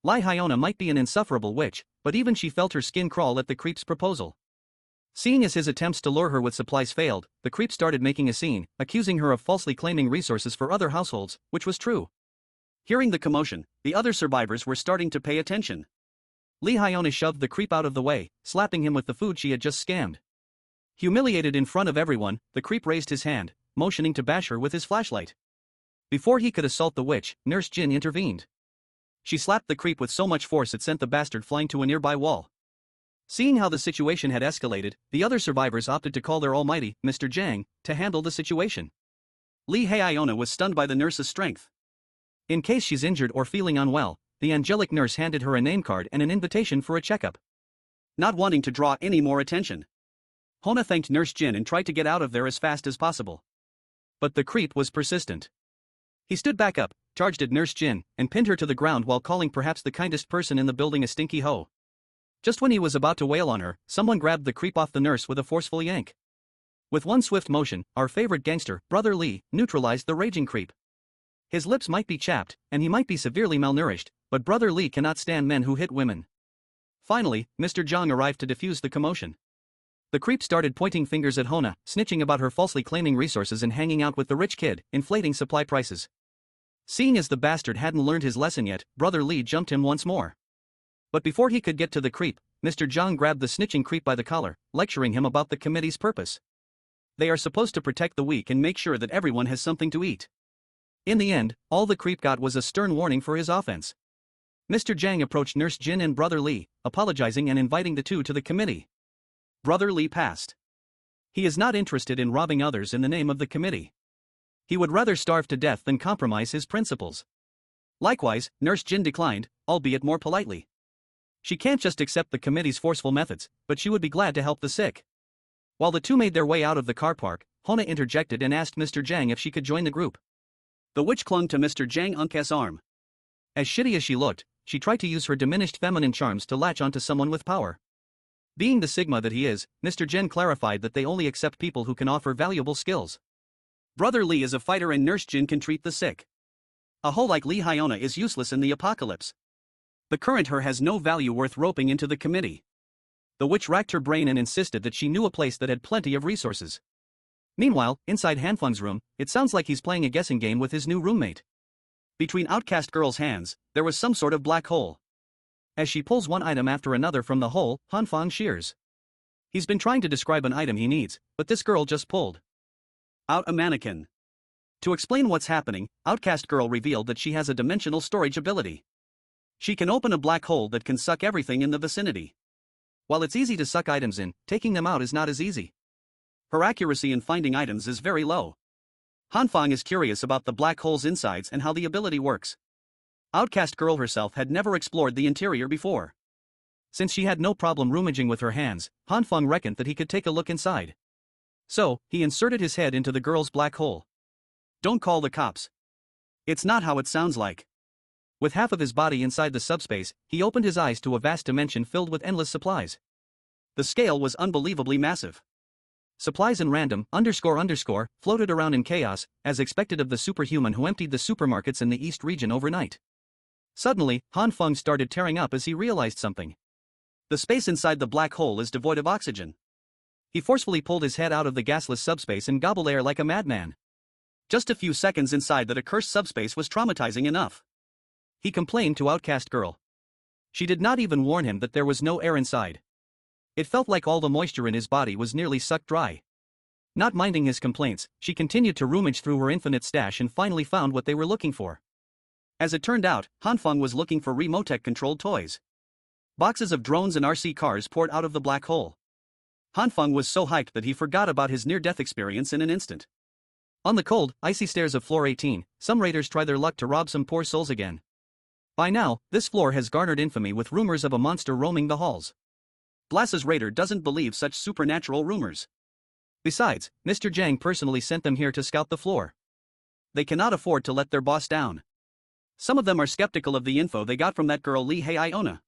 Lai Hyona might be an insufferable witch, but even she felt her skin crawl at the creep's proposal. Seeing as his attempts to lure her with supplies failed, the creep started making a scene, accusing her of falsely claiming resources for other households, which was true. Hearing the commotion, the other survivors were starting to pay attention. Lee Hyona shoved the creep out of the way, slapping him with the food she had just scammed. Humiliated in front of everyone, the creep raised his hand, motioning to bash her with his flashlight. Before he could assault the witch, Nurse Jin intervened. She slapped the creep with so much force it sent the bastard flying to a nearby wall. Seeing how the situation had escalated, the other survivors opted to call their almighty, Mr. Jang, to handle the situation. Lee Hyona was stunned by the nurse's strength. In case she's injured or feeling unwell, the angelic nurse handed her a name card and an invitation for a checkup. Not wanting to draw any more attention, Hona thanked Nurse Jin and tried to get out of there as fast as possible. But the creep was persistent. He stood back up, charged at Nurse Jin, and pinned her to the ground while calling perhaps the kindest person in the building a stinky hoe. Just when he was about to wail on her, someone grabbed the creep off the nurse with a forceful yank. With one swift motion, our favorite gangster, Brother Lee, neutralized the raging creep. His lips might be chapped, and he might be severely malnourished, but Brother Lee cannot stand men who hit women. Finally, Mr. Zhang arrived to defuse the commotion. The creep started pointing fingers at Hona, snitching about her falsely claiming resources and hanging out with the rich kid, inflating supply prices. Seeing as the bastard hadn't learned his lesson yet, Brother Lee jumped him once more. But before he could get to the creep, Mr. Zhang grabbed the snitching creep by the collar, lecturing him about the committee's purpose. They are supposed to protect the weak and make sure that everyone has something to eat. In the end, all the creep got was a stern warning for his offense. Mr. Zhang approached Nurse Jin and Brother Lee, apologizing and inviting the two to the committee. Brother Lee passed. He is not interested in robbing others in the name of the committee. He would rather starve to death than compromise his principles. Likewise, Nurse Jin declined, albeit more politely. She can't just accept the committee's forceful methods, but she would be glad to help the sick. While the two made their way out of the car park, Hona interjected and asked Mr. Jang if she could join the group. The witch clung to Mr. Jang Unk's arm. As shitty as she looked, she tried to use her diminished feminine charms to latch onto someone with power. Being the Sigma that he is, Mr. Jen clarified that they only accept people who can offer valuable skills. Brother Lee is a fighter and Nurse Jin can treat the sick. A hoe like Lee Hyona is useless in the apocalypse. The current her has no value worth roping into the committee. The witch racked her brain and insisted that she knew a place that had plenty of resources. Meanwhile, inside Hanfeng's room, it sounds like he's playing a guessing game with his new roommate. Between Outcast Girl's hands, there was some sort of black hole. As she pulls one item after another from the hole, Hanfeng shears. He's been trying to describe an item he needs, but this girl just pulled out a mannequin. To explain what's happening, Outcast Girl revealed that she has a dimensional storage ability. She can open a black hole that can suck everything in the vicinity. While it's easy to suck items in, taking them out is not as easy. Her accuracy in finding items is very low. Hanfeng is curious about the black hole's insides and how the ability works. Outcast Girl herself had never explored the interior before. Since she had no problem rummaging with her hands, Hanfeng reckoned that he could take a look inside. So, he inserted his head into the girl's black hole. Don't call the cops. It's not how it sounds like. With half of his body inside the subspace, he opened his eyes to a vast dimension filled with endless supplies. The scale was unbelievably massive. Supplies and random floated around in chaos, as expected of the superhuman who emptied the supermarkets in the East region overnight. Suddenly, Hanfeng started tearing up as he realized something. The space inside the black hole is devoid of oxygen. He forcefully pulled his head out of the gasless subspace and gobbled air like a madman. Just a few seconds inside that accursed subspace was traumatizing enough. He complained to Outcast Girl. She did not even warn him that there was no air inside. It felt like all the moisture in his body was nearly sucked dry. Not minding his complaints, she continued to rummage through her infinite stash and finally found what they were looking for. As it turned out, Hanfeng was looking for Remotech-controlled toys. Boxes of drones and RC cars poured out of the black hole. Hanfeng was so hyped that he forgot about his near-death experience in an instant. On the cold, icy stairs of floor 18, some raiders try their luck to rob some poor souls again. By now, this floor has garnered infamy with rumors of a monster roaming the halls. Blass's raider doesn't believe such supernatural rumors. Besides, Mr. Jang personally sent them here to scout the floor. They cannot afford to let their boss down. Some of them are skeptical of the info they got from that girl Lee Hyona.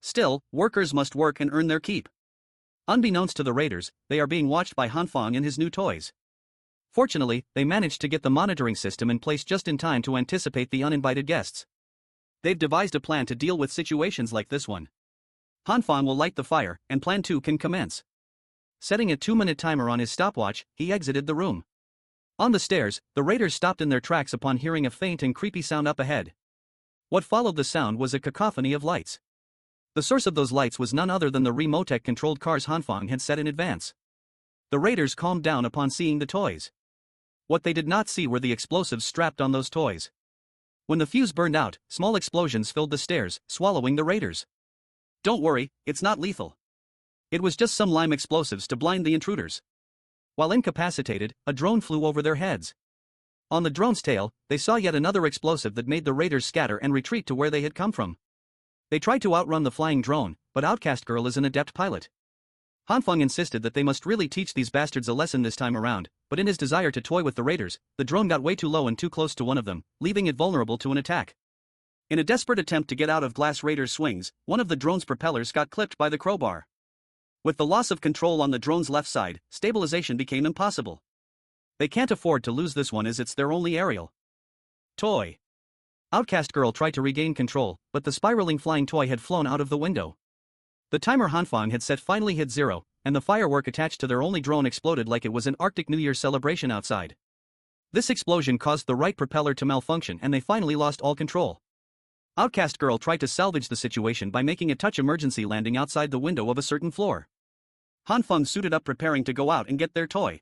Still, workers must work and earn their keep. Unbeknownst to the raiders, they are being watched by Hanfeng and his new toys. Fortunately, they managed to get the monitoring system in place just in time to anticipate the uninvited guests. They've devised a plan to deal with situations like this one. Hanfeng will light the fire, and Plan 2 can commence. Setting a 2-minute timer on his stopwatch, he exited the room. On the stairs, the raiders stopped in their tracks upon hearing a faint and creepy sound up ahead. What followed the sound was a cacophony of lights. The source of those lights was none other than the Remotech-controlled cars Hanfeng had set in advance. The raiders calmed down upon seeing the toys. What they did not see were the explosives strapped on those toys. When the fuse burned out, small explosions filled the stairs, swallowing the raiders. Don't worry, it's not lethal. It was just some lime explosives to blind the intruders. While incapacitated, a drone flew over their heads. On the drone's tail, they saw yet another explosive that made the raiders scatter and retreat to where they had come from. They tried to outrun the flying drone, but Outcast Girl is an adept pilot. Hanfeng insisted that they must really teach these bastards a lesson this time around, but in his desire to toy with the raiders, the drone got way too low and too close to one of them, leaving it vulnerable to an attack. In a desperate attempt to get out of Glass Raider's swings, one of the drone's propellers got clipped by the crowbar. With the loss of control on the drone's left side, stabilization became impossible. They can't afford to lose this one as it's their only aerial toy. Outcast Girl tried to regain control, but the spiraling flying toy had flown out of the window. The timer Hanfeng had set finally hit 0, and the firework attached to their only drone exploded like it was an Arctic New Year celebration outside. This explosion caused the right propeller to malfunction and they finally lost all control. Outcast Girl tried to salvage the situation by making a touch emergency landing outside the window of a certain floor. Hanfeng suited up preparing to go out and get their toy.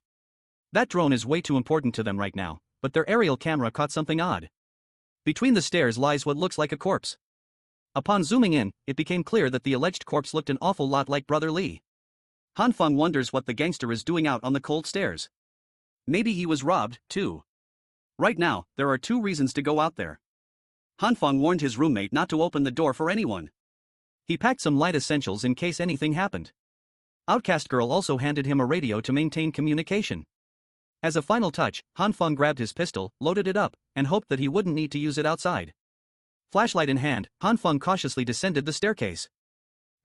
That drone is way too important to them right now, but their aerial camera caught something odd. Between the stairs lies what looks like a corpse. Upon zooming in, it became clear that the alleged corpse looked an awful lot like Brother Lee. Hanfeng wonders what the gangster is doing out on the cold stairs. Maybe he was robbed, too. Right now, there are 2 reasons to go out there. Hanfeng warned his roommate not to open the door for anyone. He packed some light essentials in case anything happened. Outcast Girl also handed him a radio to maintain communication. As a final touch, Han Feng grabbed his pistol, loaded it up, and hoped that he wouldn't need to use it outside. Flashlight in hand, Han Feng cautiously descended the staircase.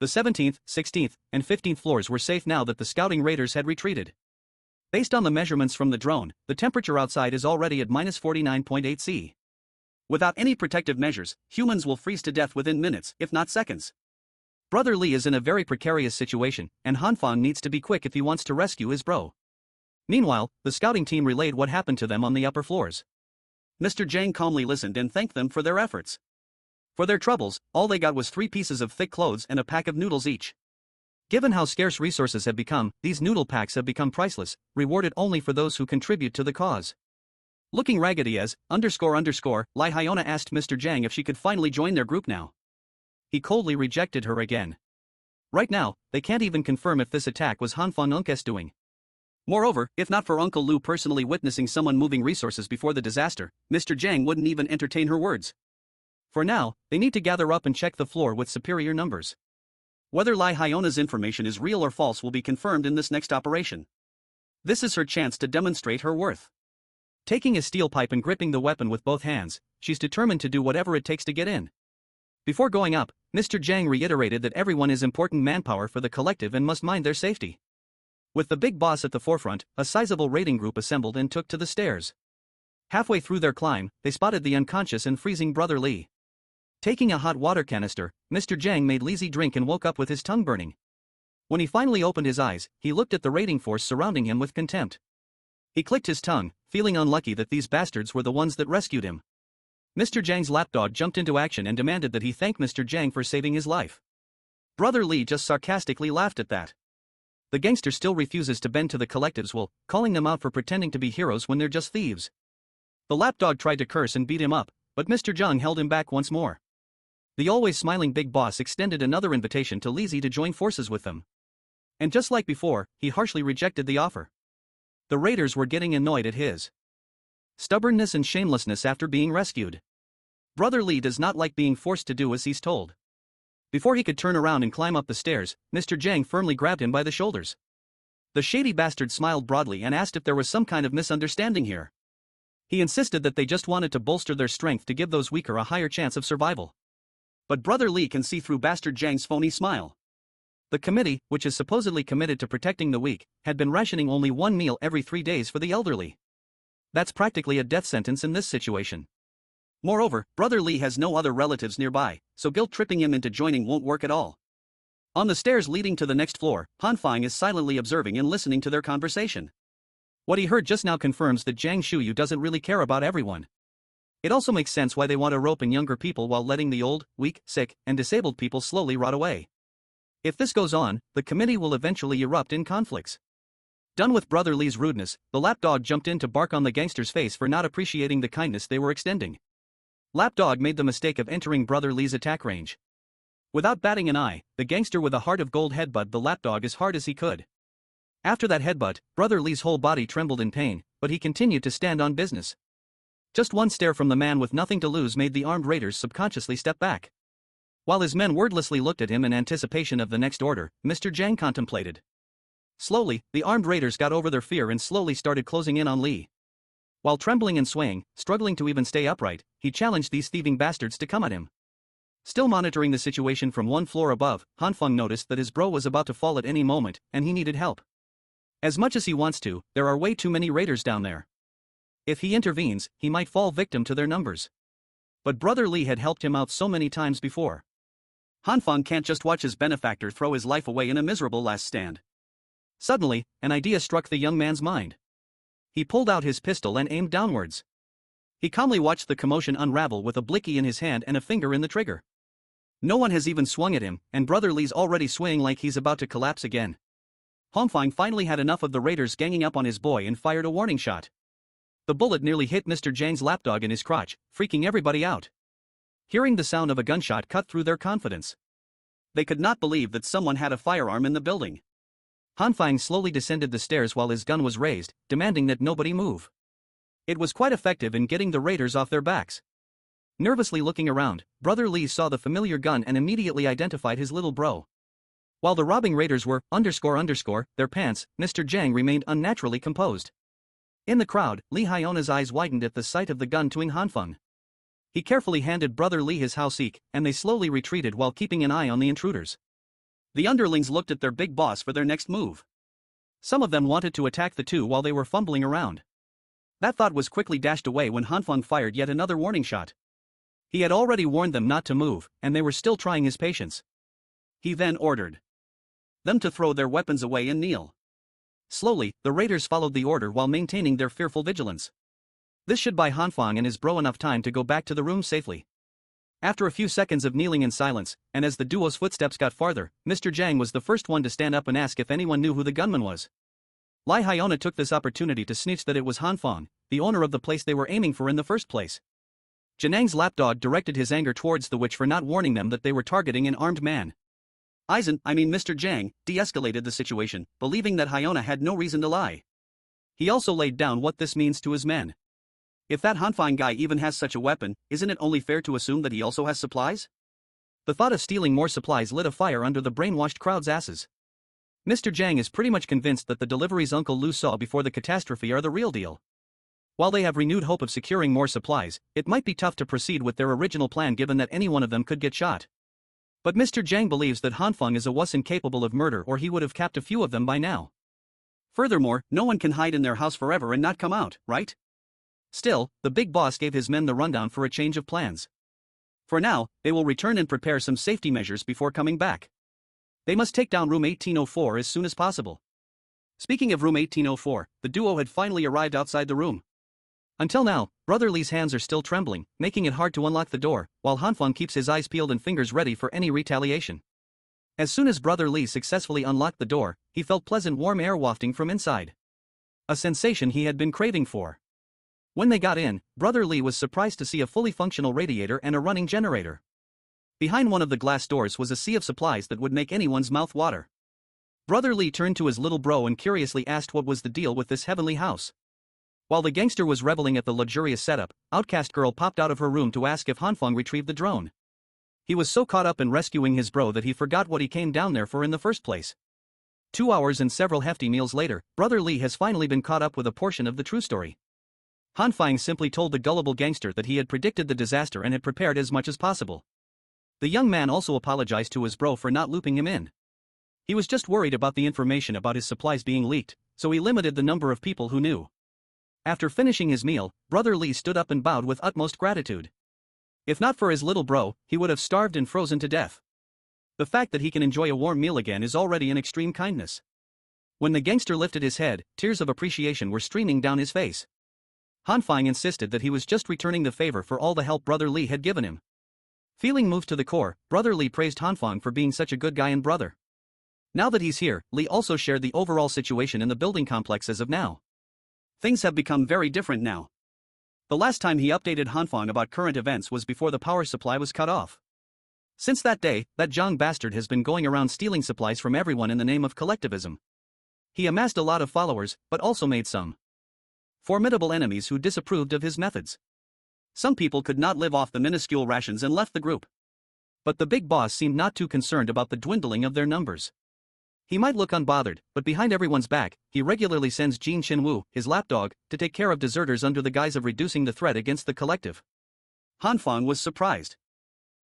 The 17th, 16th, and 15th floors were safe now that the scouting raiders had retreated. Based on the measurements from the drone, the temperature outside is already at -49.8 C. Without any protective measures, humans will freeze to death within minutes, if not seconds. Brother Lee is in a very precarious situation, and Han Feng needs to be quick if he wants to rescue his bro. Meanwhile, the scouting team relayed what happened to them on the upper floors. Mr. Zhang calmly listened and thanked them for their efforts. For their troubles, all they got was 3 pieces of thick clothes and a pack of noodles each. Given how scarce resources have become, these noodle packs have become priceless, rewarded only for those who contribute to the cause. Looking raggedy as, Lai Hyona asked Mr. Zhang if she could finally join their group now. He coldly rejected her again. Right now, they can't even confirm if this attack was Han Feng Unk's doing. Moreover, if not for Uncle Lu personally witnessing someone moving resources before the disaster, Mr. Zhang wouldn't even entertain her words. For now, they need to gather up and check the floor with superior numbers. Whether Lai Hyona's information is real or false will be confirmed in this next operation. This is her chance to demonstrate her worth. Taking a steel pipe and gripping the weapon with both hands, she's determined to do whatever it takes to get in. Before going up, Mr. Zhang reiterated that everyone is important manpower for the collective and must mind their safety. With the big boss at the forefront, a sizable raiding group assembled and took to the stairs. Halfway through their climb, they spotted the unconscious and freezing Brother Lee. Taking a hot water canister, Mr. Zhang made Lizzie drink and woke up with his tongue burning. When he finally opened his eyes, he looked at the raiding force surrounding him with contempt. He clicked his tongue, feeling unlucky that these bastards were the ones that rescued him. Mr. Zhang's lapdog jumped into action and demanded that he thank Mr. Zhang for saving his life. Brother Lee just sarcastically laughed at that. The gangster still refuses to bend to the collective's will, calling them out for pretending to be heroes when they're just thieves. The lapdog tried to curse and beat him up, but Mr. Zhang held him back once more. The always smiling big boss extended another invitation to Lizzie to join forces with them. And just like before, he harshly rejected the offer. The raiders were getting annoyed at his stubbornness and shamelessness after being rescued. Brother Lee does not like being forced to do as he's told. Before he could turn around and climb up the stairs, Mr. Zhang firmly grabbed him by the shoulders. The shady bastard smiled broadly and asked if there was some kind of misunderstanding here. He insisted that they just wanted to bolster their strength to give those weaker a higher chance of survival. But Brother Lee can see through Bastard Zhang's phony smile. The committee, which is supposedly committed to protecting the weak, had been rationing only 1 meal every 3 days for the elderly. That's practically a death sentence in this situation. Moreover, Brother Lee has no other relatives nearby, so guilt-tripping him into joining won't work at all. On the stairs leading to the next floor, Han Feng is silently observing and listening to their conversation. What he heard just now confirms that Zhang Shuyu doesn't really care about everyone. It also makes sense why they want to rope in younger people while letting the old, weak, sick, and disabled people slowly rot away. If this goes on, the committee will eventually erupt in conflicts. Done with Brother Lee's rudeness, the lapdog jumped in to bark on the gangster's face for not appreciating the kindness they were extending. Lapdog made the mistake of entering Brother Lee's attack range. Without batting an eye, the gangster with a heart of gold headbutted the lapdog as hard as he could. After that headbutt, Brother Lee's whole body trembled in pain, but he continued to stand on business. Just one stare from the man with nothing to lose made the armed raiders subconsciously step back. While his men wordlessly looked at him in anticipation of the next order, Mr. Zhang contemplated. Slowly, the armed raiders got over their fear and slowly started closing in on Lee. While trembling and swaying, struggling to even stay upright, he challenged these thieving bastards to come at him. Still monitoring the situation from 1 floor above, Han Feng noticed that his bro was about to fall at any moment, and he needed help. As much as he wants to, there are way too many raiders down there. If he intervenes, he might fall victim to their numbers. But Brother Lee had helped him out so many times before. Han Feng can't just watch his benefactor throw his life away in a miserable last stand. Suddenly, an idea struck the young man's mind. He pulled out his pistol and aimed downwards. He calmly watched the commotion unravel with a blicky in his hand and a finger in the trigger. No one has even swung at him, and Brother Lee's already swaying like he's about to collapse again. Han Feng finally had enough of the raiders ganging up on his boy and fired a warning shot. The bullet nearly hit Mr. Zhang's lapdog in his crotch, freaking everybody out. Hearing the sound of a gunshot cut through their confidence. They could not believe that someone had a firearm in the building. Han Feng slowly descended the stairs while his gun was raised, demanding that nobody move. It was quite effective in getting the raiders off their backs. Nervously looking around, Brother Lee saw the familiar gun and immediately identified his little bro. While the robbing raiders were __their pants, Mr. Zhang remained unnaturally composed. In the crowd, Li Hiona's eyes widened at the sight of the gun-toting Hanfeng. He carefully handed Brother Li his houseek, and they slowly retreated while keeping an eye on the intruders. The underlings looked at their big boss for their next move. Some of them wanted to attack the two while they were fumbling around. That thought was quickly dashed away when Hanfeng fired yet another warning shot. He had already warned them not to move, and they were still trying his patience. He then ordered them to throw their weapons away and kneel. Slowly, the raiders followed the order while maintaining their fearful vigilance. This should buy Hanfeng and his bro enough time to go back to the room safely. After a few seconds of kneeling in silence, and as the duo's footsteps got farther, Mr. Zhang was the first one to stand up and ask if anyone knew who the gunman was. Li Hiona took this opportunity to snitch that it was Hanfeng, the owner of the place they were aiming for in the first place. Janang's lapdog directed his anger towards the witch for not warning them that they were targeting an armed man. Mr. Zhang, de-escalated the situation, believing that Hiona had no reason to lie. He also laid down what this means to his men. If that Hanfeng guy even has such a weapon, isn't it only fair to assume that he also has supplies? The thought of stealing more supplies lit a fire under the brainwashed crowd's asses. Mr. Zhang is pretty much convinced that the deliveries Uncle Lu saw before the catastrophe are the real deal. While they have renewed hope of securing more supplies, it might be tough to proceed with their original plan given that any one of them could get shot. But Mr. Zhang believes that Hanfeng is a wuss incapable of murder, or he would have capped a few of them by now. Furthermore, no one can hide in their house forever and not come out, right? Still, the big boss gave his men the rundown for a change of plans. For now, they will return and prepare some safety measures before coming back. They must take down room 1804 as soon as possible. Speaking of room 1804, the duo had finally arrived outside the room. Until now, Brother Li's hands are still trembling, making it hard to unlock the door, while Hanfeng keeps his eyes peeled and fingers ready for any retaliation. As soon as Brother Li successfully unlocked the door, he felt pleasant warm air wafting from inside. A sensation he had been craving for. When they got in, Brother Li was surprised to see a fully functional radiator and a running generator. Behind one of the glass doors was a sea of supplies that would make anyone's mouth water. Brother Li turned to his little bro and curiously asked what was the deal with this heavenly house. While the gangster was reveling at the luxurious setup, Outcast Girl popped out of her room to ask if Hanfeng retrieved the drone. He was so caught up in rescuing his bro that he forgot what he came down there for in the first place. 2 hours and several hefty meals later, Brother Li has finally been caught up with a portion of the true story. Hanfeng simply told the gullible gangster that he had predicted the disaster and had prepared as much as possible. The young man also apologized to his bro for not looping him in. He was just worried about the information about his supplies being leaked, so he limited the number of people who knew. After finishing his meal, Brother Li stood up and bowed with utmost gratitude. If not for his little bro, he would have starved and frozen to death. The fact that he can enjoy a warm meal again is already an extreme kindness. When the gangster lifted his head, tears of appreciation were streaming down his face. Hanfeng insisted that he was just returning the favor for all the help Brother Li had given him. Feeling moved to the core, Brother Li praised Hanfeng for being such a good guy and brother. Now that he's here, Li also shared the overall situation in the building complex as of now. Things have become very different now. The last time he updated Hanfeng about current events was before the power supply was cut off. Since that day, that Zhang bastard has been going around stealing supplies from everyone in the name of collectivism. He amassed a lot of followers, but also made some formidable enemies who disapproved of his methods. Some people could not live off the minuscule rations and left the group. But the big boss seemed not too concerned about the dwindling of their numbers. He might look unbothered, but behind everyone's back, he regularly sends Jin Xinwu, his lapdog, to take care of deserters under the guise of reducing the threat against the collective. Hanfeng was surprised.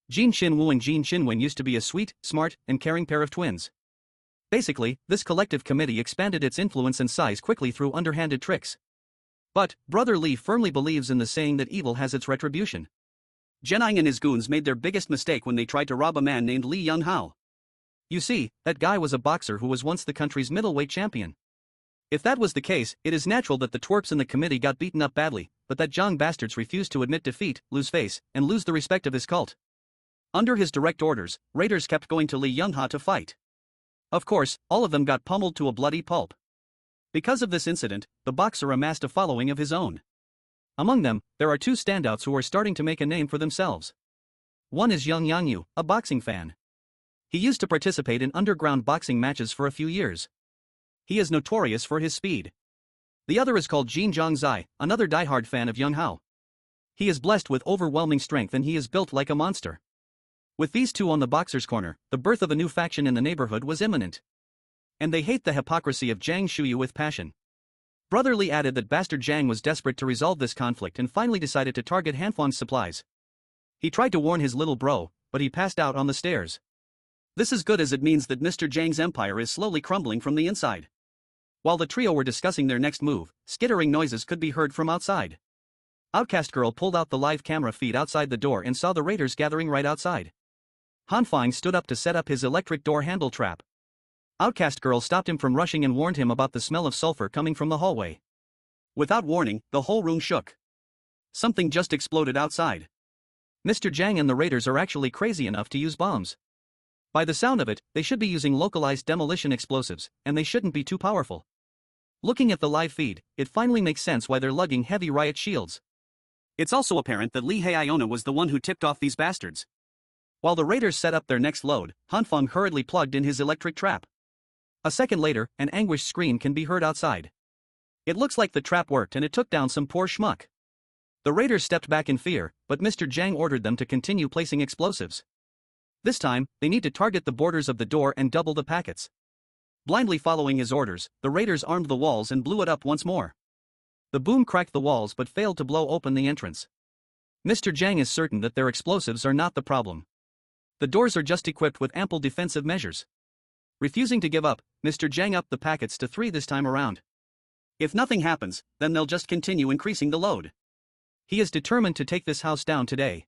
Jin Xinwu and Jin Xinwen used to be a sweet, smart, and caring pair of twins. Basically, this collective committee expanded its influence and size quickly through underhanded tricks. But, Brother Li firmly believes in the saying that evil has its retribution. Zhenang and his goons made their biggest mistake when they tried to rob a man named Li Yunghao. You see, that guy was a boxer who was once the country's middleweight champion. If that was the case, it is natural that the twerps in the committee got beaten up badly, but that Zhang bastards refused to admit defeat, lose face, and lose the respect of his cult. Under his direct orders, raiders kept going to Li Yunghao to fight. Of course, all of them got pummeled to a bloody pulp. Because of this incident, the boxer amassed a following of his own. Among them, there are two standouts who are starting to make a name for themselves. One is Yang Yangyu, a boxing fan. He used to participate in underground boxing matches for a few years. He is notorious for his speed. The other is called Jin Zhangzai, another diehard fan of Yang Hao. He is blessed with overwhelming strength and he is built like a monster. With these two on the boxer's corner, the birth of a new faction in the neighborhood was imminent. And they hate the hypocrisy of Zhang Shuyu with passion. Brother Lee added that Bastard Zhang was desperate to resolve this conflict and finally decided to target Hanfang's supplies. He tried to warn his little bro, but he passed out on the stairs. This is good as it means that Mr. Zhang's empire is slowly crumbling from the inside. While the trio were discussing their next move, skittering noises could be heard from outside. Outcast Girl pulled out the live camera feed outside the door and saw the raiders gathering right outside. Hanfang stood up to set up his electric door handle trap. Outcast Girl stopped him from rushing and warned him about the smell of sulfur coming from the hallway. Without warning, the whole room shook. Something just exploded outside. Mr. Zhang and the raiders are actually crazy enough to use bombs. By the sound of it, they should be using localized demolition explosives, and they shouldn't be too powerful. Looking at the live feed, it finally makes sense why they're lugging heavy riot shields. It's also apparent that Li Haiona was the one who tipped off these bastards. While the raiders set up their next load, Hanfang hurriedly plugged in his electric trap. A second later, an anguished scream can be heard outside. It looks like the trap worked and it took down some poor schmuck. The raiders stepped back in fear, but Mr. Zhang ordered them to continue placing explosives. This time, they need to target the borders of the door and double the packets. Blindly following his orders, the raiders armed the walls and blew it up once more. The boom cracked the walls but failed to blow open the entrance. Mr. Zhang is certain that their explosives are not the problem. The doors are just equipped with ample defensive measures. Refusing to give up, Mr. Zhang upped the packets to 3 this time around. If nothing happens, then they'll just continue increasing the load. He is determined to take this house down today.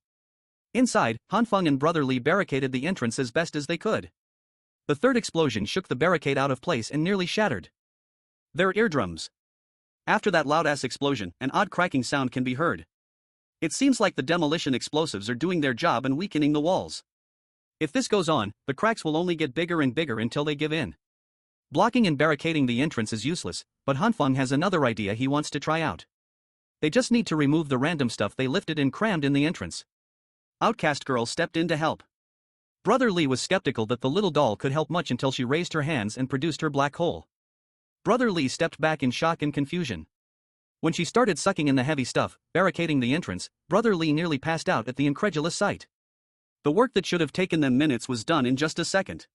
Inside, Hanfang and Brother Lee barricaded the entrance as best as they could. The third explosion shook the barricade out of place and nearly shattered their eardrums. After that loud-ass explosion, an odd cracking sound can be heard. It seems like the demolition explosives are doing their job and weakening the walls. If this goes on, the cracks will only get bigger and bigger until they give in. Blocking and barricading the entrance is useless, but Hanfang has another idea he wants to try out. They just need to remove the random stuff they lifted and crammed in the entrance. Outcast Girl stepped in to help. Brother Lee was skeptical that the little doll could help much until she raised her hands and produced her black hole. Brother Lee stepped back in shock and confusion. When she started sucking in the heavy stuff, barricading the entrance, Brother Lee nearly passed out at the incredulous sight. The work that should have taken them minutes was done in just a second.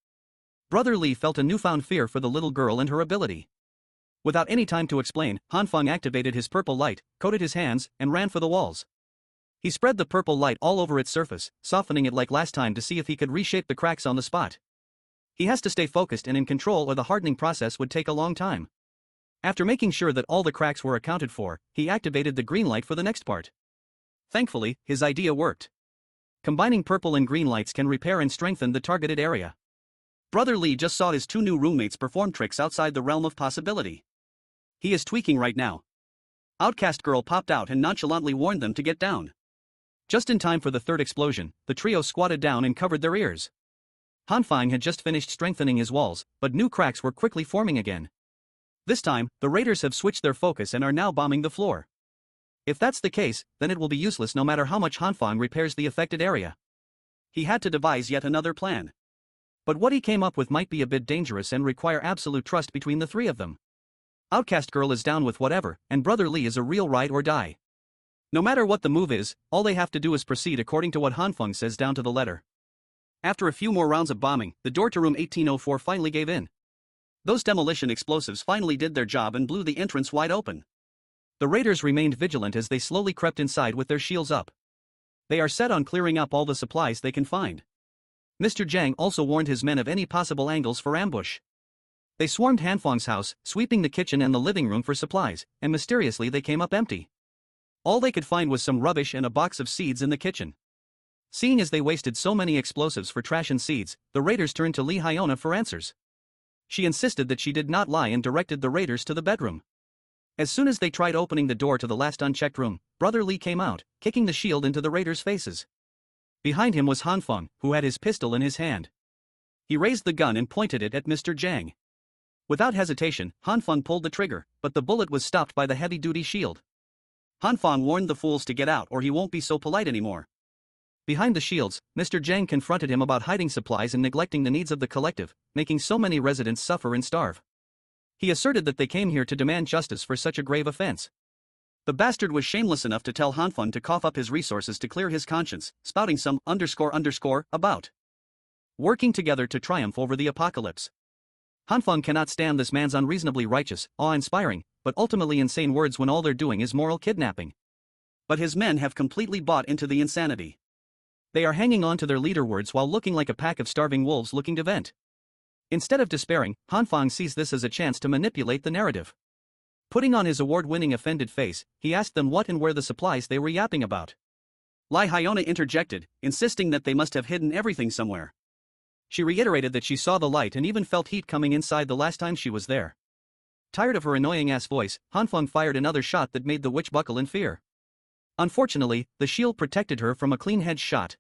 Brother Lee felt a newfound fear for the little girl and her ability. Without any time to explain, Hanfang activated his purple light, coated his hands, and ran for the walls. He spread the purple light all over its surface, softening it like last time to see if he could reshape the cracks on the spot. He has to stay focused and in control or the hardening process would take a long time. After making sure that all the cracks were accounted for, he activated the green light for the next part. Thankfully, his idea worked. Combining purple and green lights can repair and strengthen the targeted area. Brother Lee just saw his 2 new roommates perform tricks outside the realm of possibility. He is tweaking right now. Outcast Girl popped out and nonchalantly warned them to get down. Just in time for the third explosion, the trio squatted down and covered their ears. Hanfang had just finished strengthening his walls, but new cracks were quickly forming again. This time, the raiders have switched their focus and are now bombing the floor. If that's the case, then it will be useless no matter how much Hanfang repairs the affected area. He had to devise yet another plan. But what he came up with might be a bit dangerous and require absolute trust between the 3 of them. Outcast Girl is down with whatever, and Brother Lee is a real ride or die. No matter what the move is, all they have to do is proceed according to what Hanfang says down to the letter. After a few more rounds of bombing, the door to room 1804 finally gave in. Those demolition explosives finally did their job and blew the entrance wide open. The raiders remained vigilant as they slowly crept inside with their shields up. They are set on clearing up all the supplies they can find. Mr. Zhang also warned his men of any possible angles for ambush. They swarmed Hanfang's house, sweeping the kitchen and the living room for supplies, and mysteriously they came up empty. All they could find was some rubbish and a box of seeds in the kitchen. Seeing as they wasted so many explosives for trash and seeds, the raiders turned to Li Haiona for answers. She insisted that she did not lie and directed the raiders to the bedroom. As soon as they tried opening the door to the last unchecked room, Brother Lee came out, kicking the shield into the raiders' faces. Behind him was Hanfang, who had his pistol in his hand. He raised the gun and pointed it at Mr. Zhang. Without hesitation, Hanfang pulled the trigger, but the bullet was stopped by the heavy-duty shield. Hanfang warned the fools to get out or he won't be so polite anymore. Behind the shields, Mr. Zhang confronted him about hiding supplies and neglecting the needs of the collective, making so many residents suffer and starve. He asserted that they came here to demand justice for such a grave offense. The bastard was shameless enough to tell Hanfang to cough up his resources to clear his conscience, spouting some ___ about working together to triumph over the apocalypse. Hanfeng cannot stand this man's unreasonably righteous, awe-inspiring, but ultimately insane words when all they're doing is moral kidnapping. But his men have completely bought into the insanity. They are hanging on to their leader words while looking like a pack of starving wolves looking to vent. Instead of despairing, Hanfeng sees this as a chance to manipulate the narrative. Putting on his award-winning offended face, he asked them what and where the supplies they were yapping about. Lai Hyona interjected, insisting that they must have hidden everything somewhere. She reiterated that she saw the light and even felt heat coming inside the last time she was there. Tired of her annoying-ass voice, Hanfeng fired another shot that made the witch buckle in fear. Unfortunately, the shield protected her from a clean-hedged shot.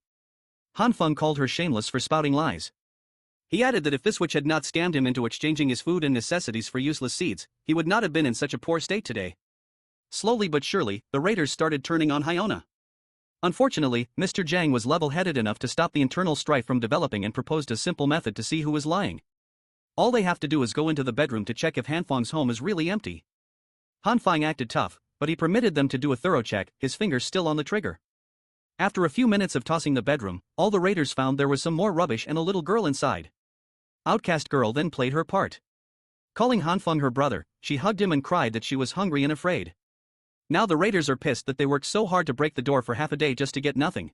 Hanfeng called her shameless for spouting lies. He added that if this witch had not scammed him into exchanging his food and necessities for useless seeds, he would not have been in such a poor state today. Slowly but surely, the raiders started turning on Hyona. Unfortunately, Mr. Zhang was level-headed enough to stop the internal strife from developing and proposed a simple method to see who was lying. All they have to do is go into the bedroom to check if Hanfeng's home is really empty. Hanfeng acted tough, but he permitted them to do a thorough check, his fingers still on the trigger. After a few minutes of tossing the bedroom, all the raiders found there was some more rubbish and a little girl inside. Outcast girl then played her part. Calling Hanfeng her brother, she hugged him and cried that she was hungry and afraid. Now the raiders are pissed that they worked so hard to break the door for half a day just to get nothing.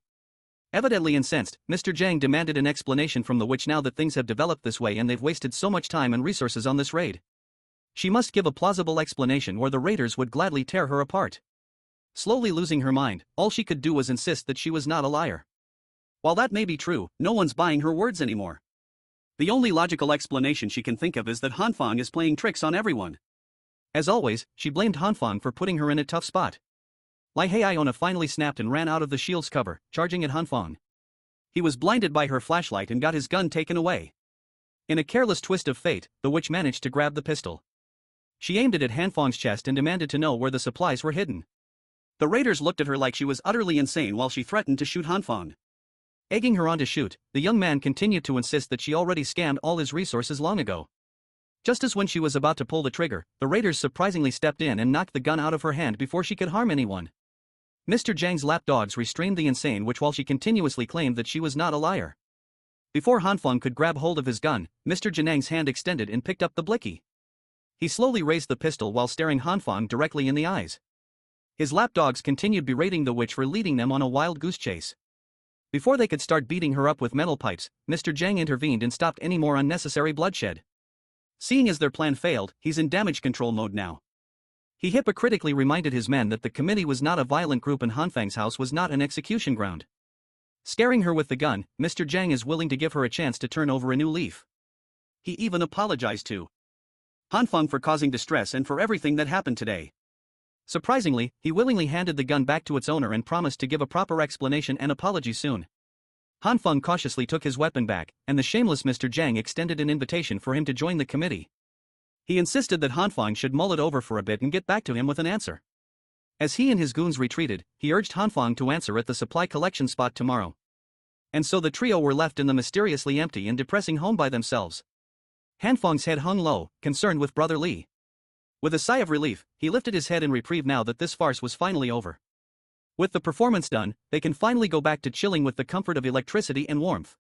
Evidently incensed, Mr. Zhang demanded an explanation from the witch now that things have developed this way and they've wasted so much time and resources on this raid. She must give a plausible explanation or the raiders would gladly tear her apart. Slowly losing her mind, all she could do was insist that she was not a liar. While that may be true, no one's buying her words anymore. The only logical explanation she can think of is that Hanfeng is playing tricks on everyone. As always, she blamed Hanfeng for putting her in a tough spot. Lai Hyona finally snapped and ran out of the shield's cover, charging at Hanfeng. He was blinded by her flashlight and got his gun taken away. In a careless twist of fate, the witch managed to grab the pistol. She aimed it at Hanfeng's chest and demanded to know where the supplies were hidden. The raiders looked at her like she was utterly insane while she threatened to shoot Hanfeng. Egging her on to shoot, the young man continued to insist that she already scammed all his resources long ago. Just as when she was about to pull the trigger, the raiders surprisingly stepped in and knocked the gun out of her hand before she could harm anyone. Mr. Zhang's lapdogs restrained the insane witch while she continuously claimed that she was not a liar. Before Hanfeng could grab hold of his gun, Mr. Zhang's hand extended and picked up the blicky. He slowly raised the pistol while staring Hanfeng directly in the eyes. His lapdogs continued berating the witch for leading them on a wild goose chase. Before they could start beating her up with metal pipes, Mr. Zhang intervened and stopped any more unnecessary bloodshed. Seeing as their plan failed, he's in damage control mode now. He hypocritically reminded his men that the committee was not a violent group and Hanfeng's house was not an execution ground. Scaring her with the gun, Mr. Zhang is willing to give her a chance to turn over a new leaf. He even apologized to Hanfeng for causing distress and for everything that happened today. Surprisingly, he willingly handed the gun back to its owner and promised to give a proper explanation and apology soon. Hanfeng cautiously took his weapon back, and the shameless Mr. Zhang extended an invitation for him to join the committee. He insisted that Hanfeng should mull it over for a bit and get back to him with an answer. As he and his goons retreated, he urged Hanfeng to answer at the supply collection spot tomorrow. And so the trio were left in the mysteriously empty and depressing home by themselves. Hanfeng's head hung low, concerned with Brother Li. With a sigh of relief, he lifted his head in reprieve now that this farce was finally over. With the performance done, they can finally go back to chilling with the comfort of electricity and warmth.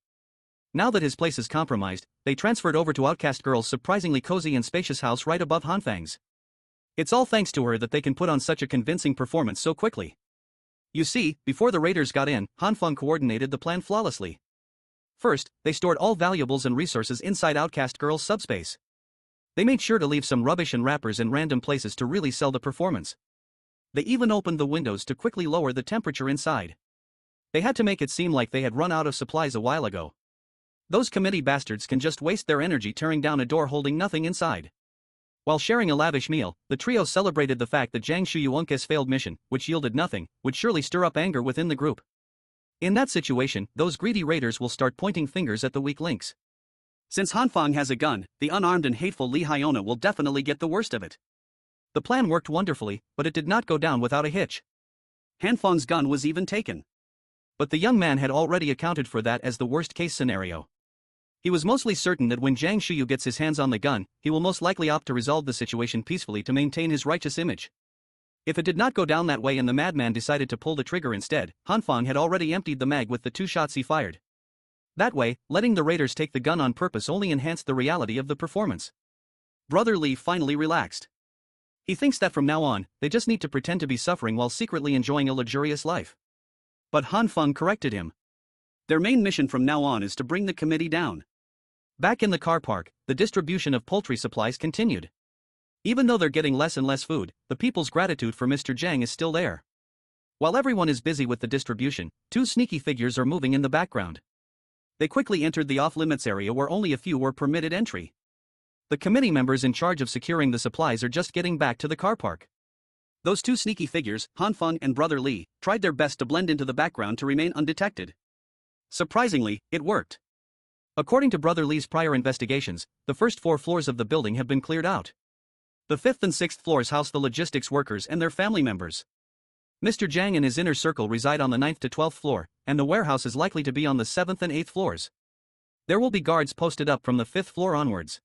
Now that his place is compromised, they transferred over to Outcast Girl's surprisingly cozy and spacious house right above Hanfeng's. It's all thanks to her that they can put on such a convincing performance so quickly. You see, before the raiders got in, Hanfeng coordinated the plan flawlessly. First, they stored all valuables and resources inside Outcast Girl's subspace. They made sure to leave some rubbish and wrappers in random places to really sell the performance. They even opened the windows to quickly lower the temperature inside. They had to make it seem like they had run out of supplies a while ago. Those committee bastards can just waste their energy tearing down a door holding nothing inside. While sharing a lavish meal, the trio celebrated the fact that Zhang Shuyuenke's failed mission, which yielded nothing, would surely stir up anger within the group. In that situation, those greedy raiders will start pointing fingers at the weak links. Since Hanfeng has a gun, the unarmed and hateful Li Hyona will definitely get the worst of it. The plan worked wonderfully, but it did not go down without a hitch. Hanfeng's gun was even taken. But the young man had already accounted for that as the worst-case scenario. He was mostly certain that when Zhang Shuyu gets his hands on the gun, he will most likely opt to resolve the situation peacefully to maintain his righteous image. If it did not go down that way and the madman decided to pull the trigger instead, Hanfeng had already emptied the mag with the 2 shots he fired. That way, letting the raiders take the gun on purpose only enhanced the reality of the performance. Brother Lee finally relaxed. He thinks that from now on, they just need to pretend to be suffering while secretly enjoying a luxurious life. But Han Feng corrected him. Their main mission from now on is to bring the committee down. Back in the car park, the distribution of poultry supplies continued. Even though they're getting less and less food, the people's gratitude for Mr. Zhang is still there. While everyone is busy with the distribution, two sneaky figures are moving in the background. They quickly entered the off-limits area where only a few were permitted entry. The committee members in charge of securing the supplies are just getting back to the car park. Those two sneaky figures, Han Feng and Brother Lee, tried their best to blend into the background to remain undetected. Surprisingly, it worked. According to Brother Lee's prior investigations, the first 4 floors of the building have been cleared out. The 5th and 6th floors house the logistics workers and their family members. Mr. Zhang and his inner circle reside on the 9th to 12th floor, and the warehouse is likely to be on the 7th and 8th floors. There will be guards posted up from the 5th floor onwards.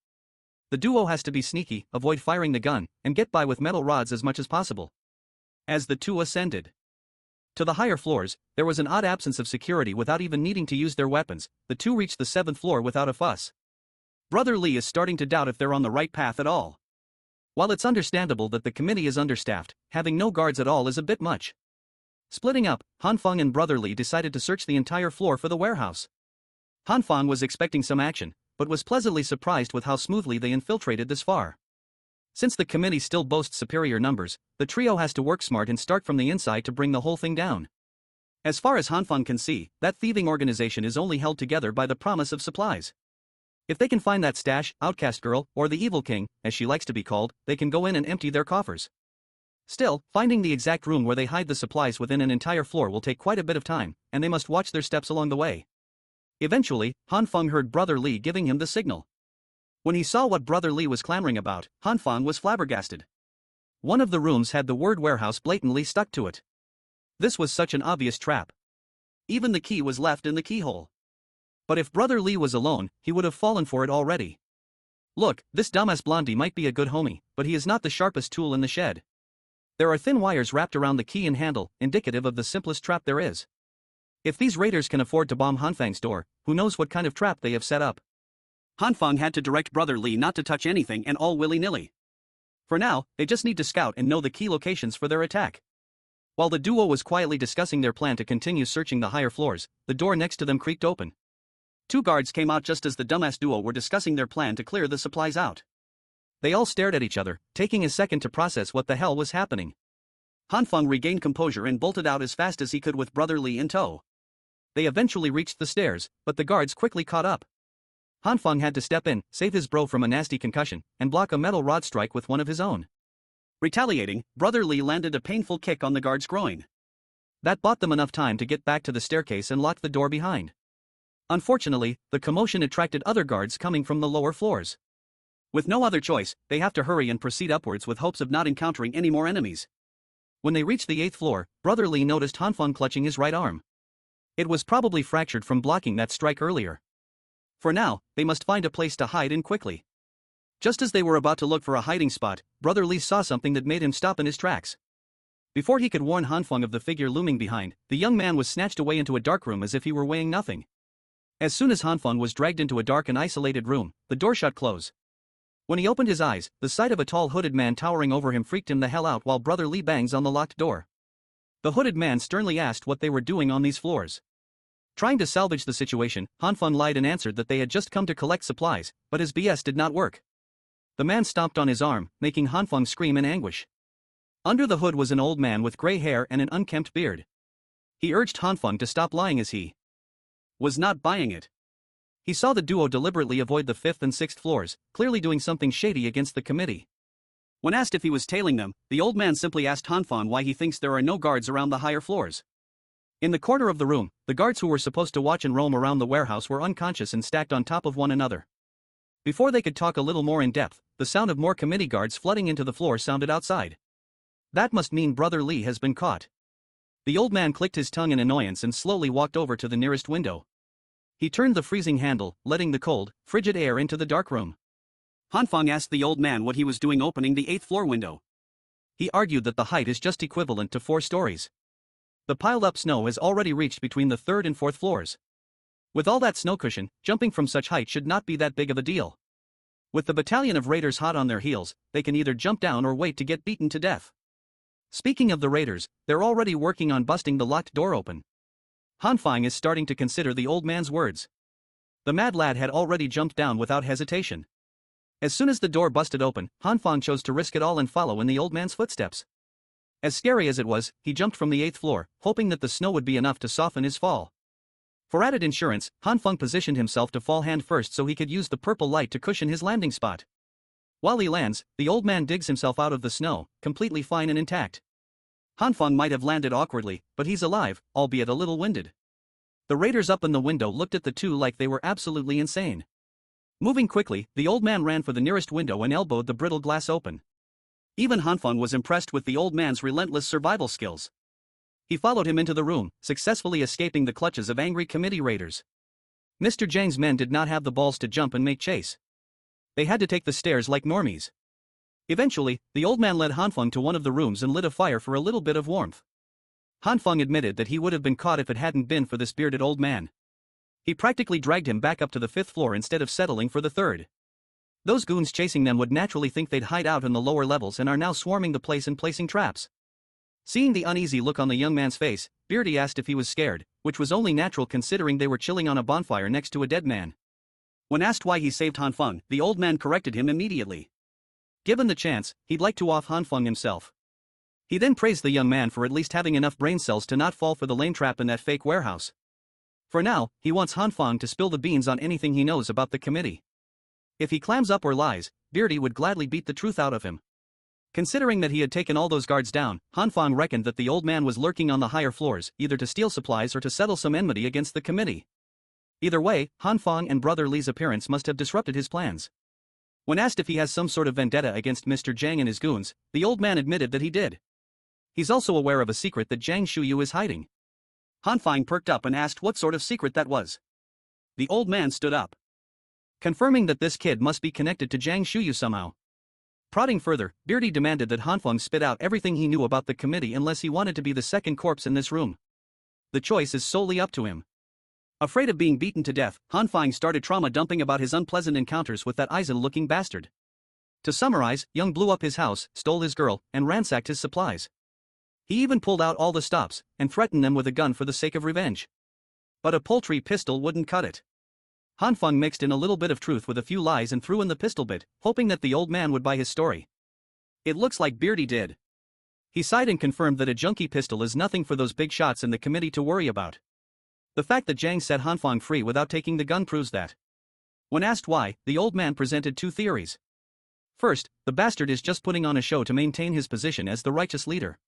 The duo has to be sneaky, avoid firing the gun, and get by with metal rods as much as possible. As the two ascended to the higher floors, there was an odd absence of security without even needing to use their weapons. The two reached the 7th floor without a fuss. Brother Lee is starting to doubt if they're on the right path at all. While it's understandable that the committee is understaffed, having no guards at all is a bit much. Splitting up, Han Feng and Brother Lee decided to search the entire floor for the warehouse. Han Feng was expecting some action, but was pleasantly surprised with how smoothly they infiltrated this far. Since the committee still boasts superior numbers, the trio has to work smart and start from the inside to bring the whole thing down. As far as Han Feng can see, that thieving organization is only held together by the promise of supplies. If they can find that stash, outcast girl, or the evil king, as she likes to be called, they can go in and empty their coffers. Still, finding the exact room where they hide the supplies within an entire floor will take quite a bit of time, and they must watch their steps along the way. Eventually, Han Feng heard Brother Lee giving him the signal. When he saw what Brother Lee was clamoring about, Han Feng was flabbergasted. One of the rooms had the word warehouse blatantly stuck to it. This was such an obvious trap. Even the key was left in the keyhole. But if Brother Lee was alone, he would have fallen for it already. Look, this dumbass blondie might be a good homie, but he is not the sharpest tool in the shed. There are thin wires wrapped around the key and handle, indicative of the simplest trap there is. If these raiders can afford to bomb Han Feng's door, who knows what kind of trap they have set up. Han Feng had to direct Brother Lee not to touch anything and all willy-nilly. For now, they just need to scout and know the key locations for their attack. While the duo was quietly discussing their plan to continue searching the higher floors, the door next to them creaked open. 2 guards came out just as the dumbass duo were discussing their plan to clear the supplies out. They all stared at each other, taking a second to process what the hell was happening. Han Feng regained composure and bolted out as fast as he could with Brother Lee in tow. They eventually reached the stairs, but the guards quickly caught up. Han Feng had to step in, save his bro from a nasty concussion, and block a metal rod strike with one of his own. Retaliating, Brother Lee landed a painful kick on the guard's groin. That bought them enough time to get back to the staircase and lock the door behind. Unfortunately, the commotion attracted other guards coming from the lower floors. With no other choice, they have to hurry and proceed upwards with hopes of not encountering any more enemies. When they reached the 8th floor, Brother Lee noticed Han Feng clutching his right arm. It was probably fractured from blocking that strike earlier. For now, they must find a place to hide in quickly. Just as they were about to look for a hiding spot, Brother Lee saw something that made him stop in his tracks. Before he could warn Han Feng of the figure looming behind, the young man was snatched away into a dark room as if he were weighing nothing. As soon as Han Feng was dragged into a dark and isolated room, the door shut close. When he opened his eyes, the sight of a tall hooded man towering over him freaked him the hell out while Brother Lee bangs on the locked door. The hooded man sternly asked what they were doing on these floors. Trying to salvage the situation, Han Feng lied and answered that they had just come to collect supplies, but his BS did not work. The man stomped on his arm, making Han Feng scream in anguish. Under the hood was an old man with gray hair and an unkempt beard. He urged Han Feng to stop lying as he was not buying it. He saw the duo deliberately avoid the 5th and 6th floors, clearly doing something shady against the committee. When asked if he was tailing them, the old man simply asked Han Feng why he thinks there are no guards around the higher floors. In the corner of the room, the guards who were supposed to watch and roam around the warehouse were unconscious and stacked on top of one another. Before they could talk a little more in depth, the sound of more committee guards flooding into the floor sounded outside. That must mean Brother Lee has been caught. The old man clicked his tongue in annoyance and slowly walked over to the nearest window. He turned the freezing handle, letting the cold, frigid air into the dark room. Han Feng asked the old man what he was doing opening the 8th floor window. He argued that the height is just equivalent to 4 stories. The piled-up snow has already reached between the 3rd and 4th floors. With all that snow cushion, jumping from such height should not be that big of a deal. With the battalion of raiders hot on their heels, they can either jump down or wait to get beaten to death. Speaking of the raiders, they're already working on busting the locked door open. Han Fang is starting to consider the old man's words. The mad lad had already jumped down without hesitation. As soon as the door busted open, Han Fang chose to risk it all and follow in the old man's footsteps. As scary as it was, he jumped from the 8th floor, hoping that the snow would be enough to soften his fall. For added insurance, Han Fang positioned himself to fall hand first so he could use the purple light to cushion his landing spot. While he lands, the old man digs himself out of the snow, completely fine and intact. Han Fang might have landed awkwardly, but he's alive, albeit a little winded. The raiders up in the window looked at the two like they were absolutely insane. Moving quickly, the old man ran for the nearest window and elbowed the brittle glass open. Even Han Fang was impressed with the old man's relentless survival skills. He followed him into the room, successfully escaping the clutches of angry committee raiders. Mr. Zhang's men did not have the balls to jump and make chase. They had to take the stairs like normies. Eventually, the old man led Han Fang to one of the rooms and lit a fire for a little bit of warmth. Han Fang admitted that he would have been caught if it hadn't been for this bearded old man. He practically dragged him back up to the 5th floor instead of settling for the 3rd. Those goons chasing them would naturally think they'd hide out in the lower levels and are now swarming the place and placing traps. Seeing the uneasy look on the young man's face, Beardy asked if he was scared, which was only natural considering they were chilling on a bonfire next to a dead man. When asked why he saved Han Fang, the old man corrected him immediately. Given the chance, he'd like to off Han Fang himself. He then praised the young man for at least having enough brain cells to not fall for the lame trap in that fake warehouse. For now, he wants Han Fang to spill the beans on anything he knows about the committee. If he clams up or lies, Beardy would gladly beat the truth out of him. Considering that he had taken all those guards down, Han Fang reckoned that the old man was lurking on the higher floors, either to steal supplies or to settle some enmity against the committee. Either way, Han Fang and Brother Li's appearance must have disrupted his plans. When asked if he has some sort of vendetta against Mr. Zhang and his goons, the old man admitted that he did. He's also aware of a secret that Zhang Shuyu is hiding. Han Fang perked up and asked what sort of secret that was. The old man stood up, confirming that this kid must be connected to Zhang Shuyu somehow. Prodding further, Beardy demanded that Han Fang spit out everything he knew about the committee unless he wanted to be the second corpse in this room. The choice is solely up to him. Afraid of being beaten to death, Han Fang started trauma dumping about his unpleasant encounters with that Aizen-looking bastard. To summarize, Young blew up his house, stole his girl, and ransacked his supplies. He even pulled out all the stops, and threatened them with a gun for the sake of revenge. But a poultry pistol wouldn't cut it. Han Fang mixed in a little bit of truth with a few lies and threw in the pistol bit, hoping that the old man would buy his story. It looks like Beardy did. He sighed and confirmed that a junkie pistol is nothing for those big shots in the committee to worry about. The fact that Zhang set Han Fang free without taking the gun proves that. When asked why, the old man presented two theories. First, the bastard is just putting on a show to maintain his position as the righteous leader.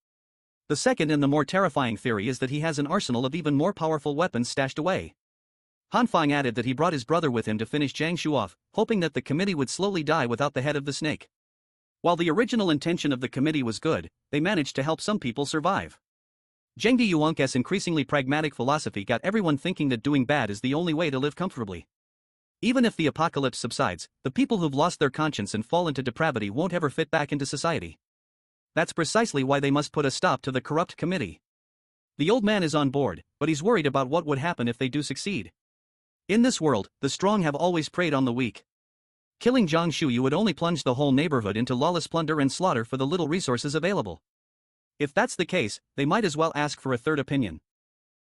The second and the more terrifying theory is that he has an arsenal of even more powerful weapons stashed away. Han Fang added that he brought his brother with him to finish Zhang Shu off, hoping that the committee would slowly die without the head of the snake. While the original intention of the committee was good, they managed to help some people survive. Zheng Yuang's increasingly pragmatic philosophy got everyone thinking that doing bad is the only way to live comfortably. Even if the apocalypse subsides, the people who've lost their conscience and fall into depravity won't ever fit back into society. That's precisely why they must put a stop to the corrupt committee. The old man is on board, but he's worried about what would happen if they do succeed. In this world, the strong have always preyed on the weak. Killing Zhang Shuyu would only plunge the whole neighborhood into lawless plunder and slaughter for the little resources available. If that's the case, they might as well ask for a third opinion.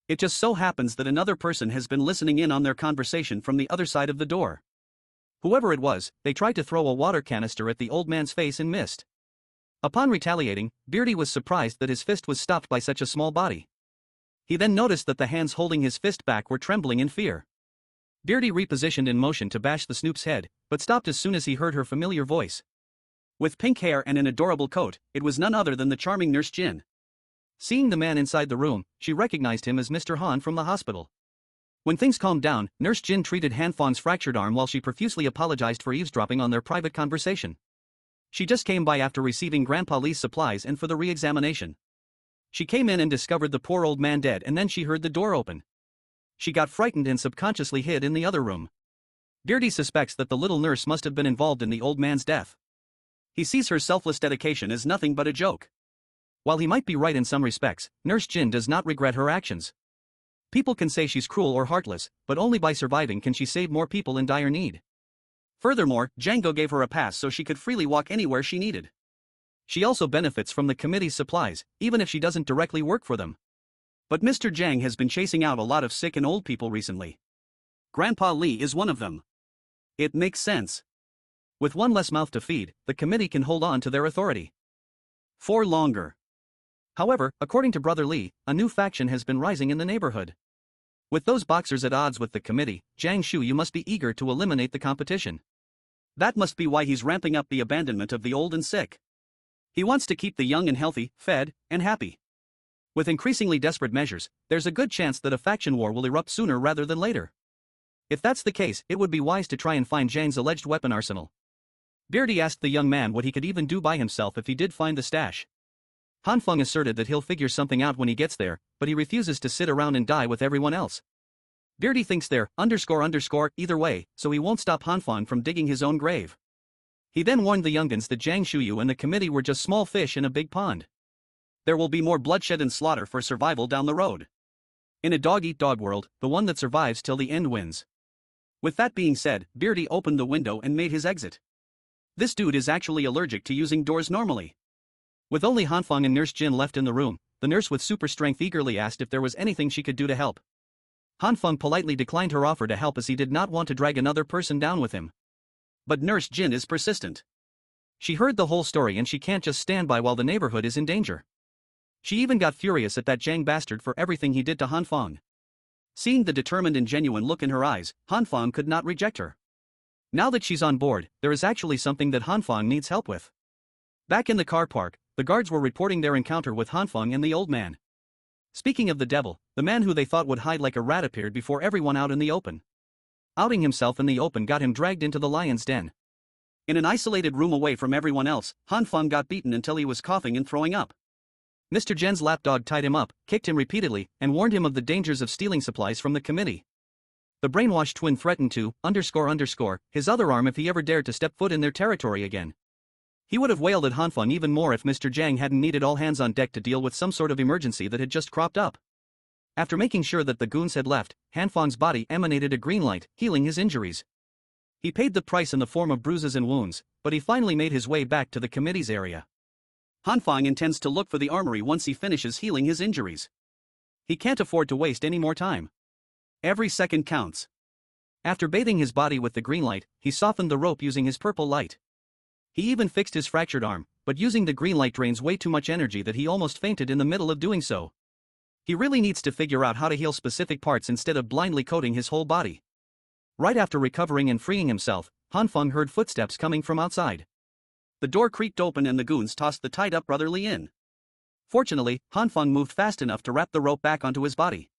It just so happens that another person has been listening in on their conversation from the other side of the door. Whoever it was, they tried to throw a water canister at the old man's face and missed. Upon retaliating, Beardy was surprised that his fist was stopped by such a small body. He then noticed that the hands holding his fist back were trembling in fear. Beardy repositioned in motion to bash the Snoop's head, but stopped as soon as he heard her familiar voice. With pink hair and an adorable coat, it was none other than the charming Nurse Jin. Seeing the man inside the room, she recognized him as Mr. Han from the hospital. When things calmed down, Nurse Jin treated Han Fang's fractured arm while she profusely apologized for eavesdropping on their private conversation. She just came by after receiving Grandpa Li's supplies and for the re-examination. She came in and discovered the poor old man dead, and then she heard the door open. She got frightened and subconsciously hid in the other room. Beardy suspects that the little nurse must have been involved in the old man's death. He sees her selfless dedication as nothing but a joke. While he might be right in some respects, Nurse Jin does not regret her actions. People can say she's cruel or heartless, but only by surviving can she save more people in dire need. Furthermore, Django gave her a pass so she could freely walk anywhere she needed. She also benefits from the committee's supplies, even if she doesn't directly work for them. But Mr. Jang has been chasing out a lot of sick and old people recently. Grandpa Lee is one of them. It makes sense. With one less mouth to feed, the committee can hold on to their authority for longer. However, according to Brother Lee, a new faction has been rising in the neighborhood. With those boxers at odds with the committee, Jiang Shuyu must be eager to eliminate the competition. That must be why he's ramping up the abandonment of the old and sick. He wants to keep the young and healthy, fed, and happy. With increasingly desperate measures, there's a good chance that a faction war will erupt sooner rather than later. If that's the case, it would be wise to try and find Zhang's alleged weapon arsenal. Beardy asked the young man what he could even do by himself if he did find the stash. Han Feng asserted that he'll figure something out when he gets there, but he refuses to sit around and die with everyone else. Beardy thinks they're either way, so he won't stop Han Feng from digging his own grave. He then warned the youngins that Jiang Shuyu and the committee were just small fish in a big pond. There will be more bloodshed and slaughter for survival down the road. In a dog-eat-dog world, the one that survives till the end wins. With that being said, Beardy opened the window and made his exit. This dude is actually allergic to using doors normally. With only Han Feng and Nurse Jin left in the room, the nurse with super strength eagerly asked if there was anything she could do to help. Han Feng politely declined her offer to help as he did not want to drag another person down with him. But Nurse Jin is persistent. She heard the whole story and she can't just stand by while the neighborhood is in danger. She even got furious at that Jiang bastard for everything he did to Han Feng. Seeing the determined and genuine look in her eyes, Han Feng could not reject her. Now that she's on board, there is actually something that Han Feng needs help with. Back in the car park, the guards were reporting their encounter with Han Feng and the old man. Speaking of the devil, the man who they thought would hide like a rat appeared before everyone out in the open. Outing himself in the open got him dragged into the lion's den. In an isolated room away from everyone else, Han Feng got beaten until he was coughing and throwing up. Mr. Jen's lapdog tied him up, kicked him repeatedly, and warned him of the dangers of stealing supplies from the committee. The brainwashed twin threatened to his other arm if he ever dared to step foot in their territory again. He would have wailed at Han Feng even more if Mr. Jiang hadn't needed all hands on deck to deal with some sort of emergency that had just cropped up. After making sure that the goons had left, Han Feng's body emanated a green light, healing his injuries. He paid the price in the form of bruises and wounds, but he finally made his way back to the committee's area. Han Feng intends to look for the armory once he finishes healing his injuries. He can't afford to waste any more time. Every second counts. After bathing his body with the green light, he softened the rope using his purple light. He even fixed his fractured arm, but using the green light drains way too much energy that he almost fainted in the middle of doing so. He really needs to figure out how to heal specific parts instead of blindly coating his whole body. Right after recovering and freeing himself, Han Feng heard footsteps coming from outside. The door creaked open and the goons tossed the tied-up Brother Lee in. Fortunately, Han Feng moved fast enough to wrap the rope back onto his body.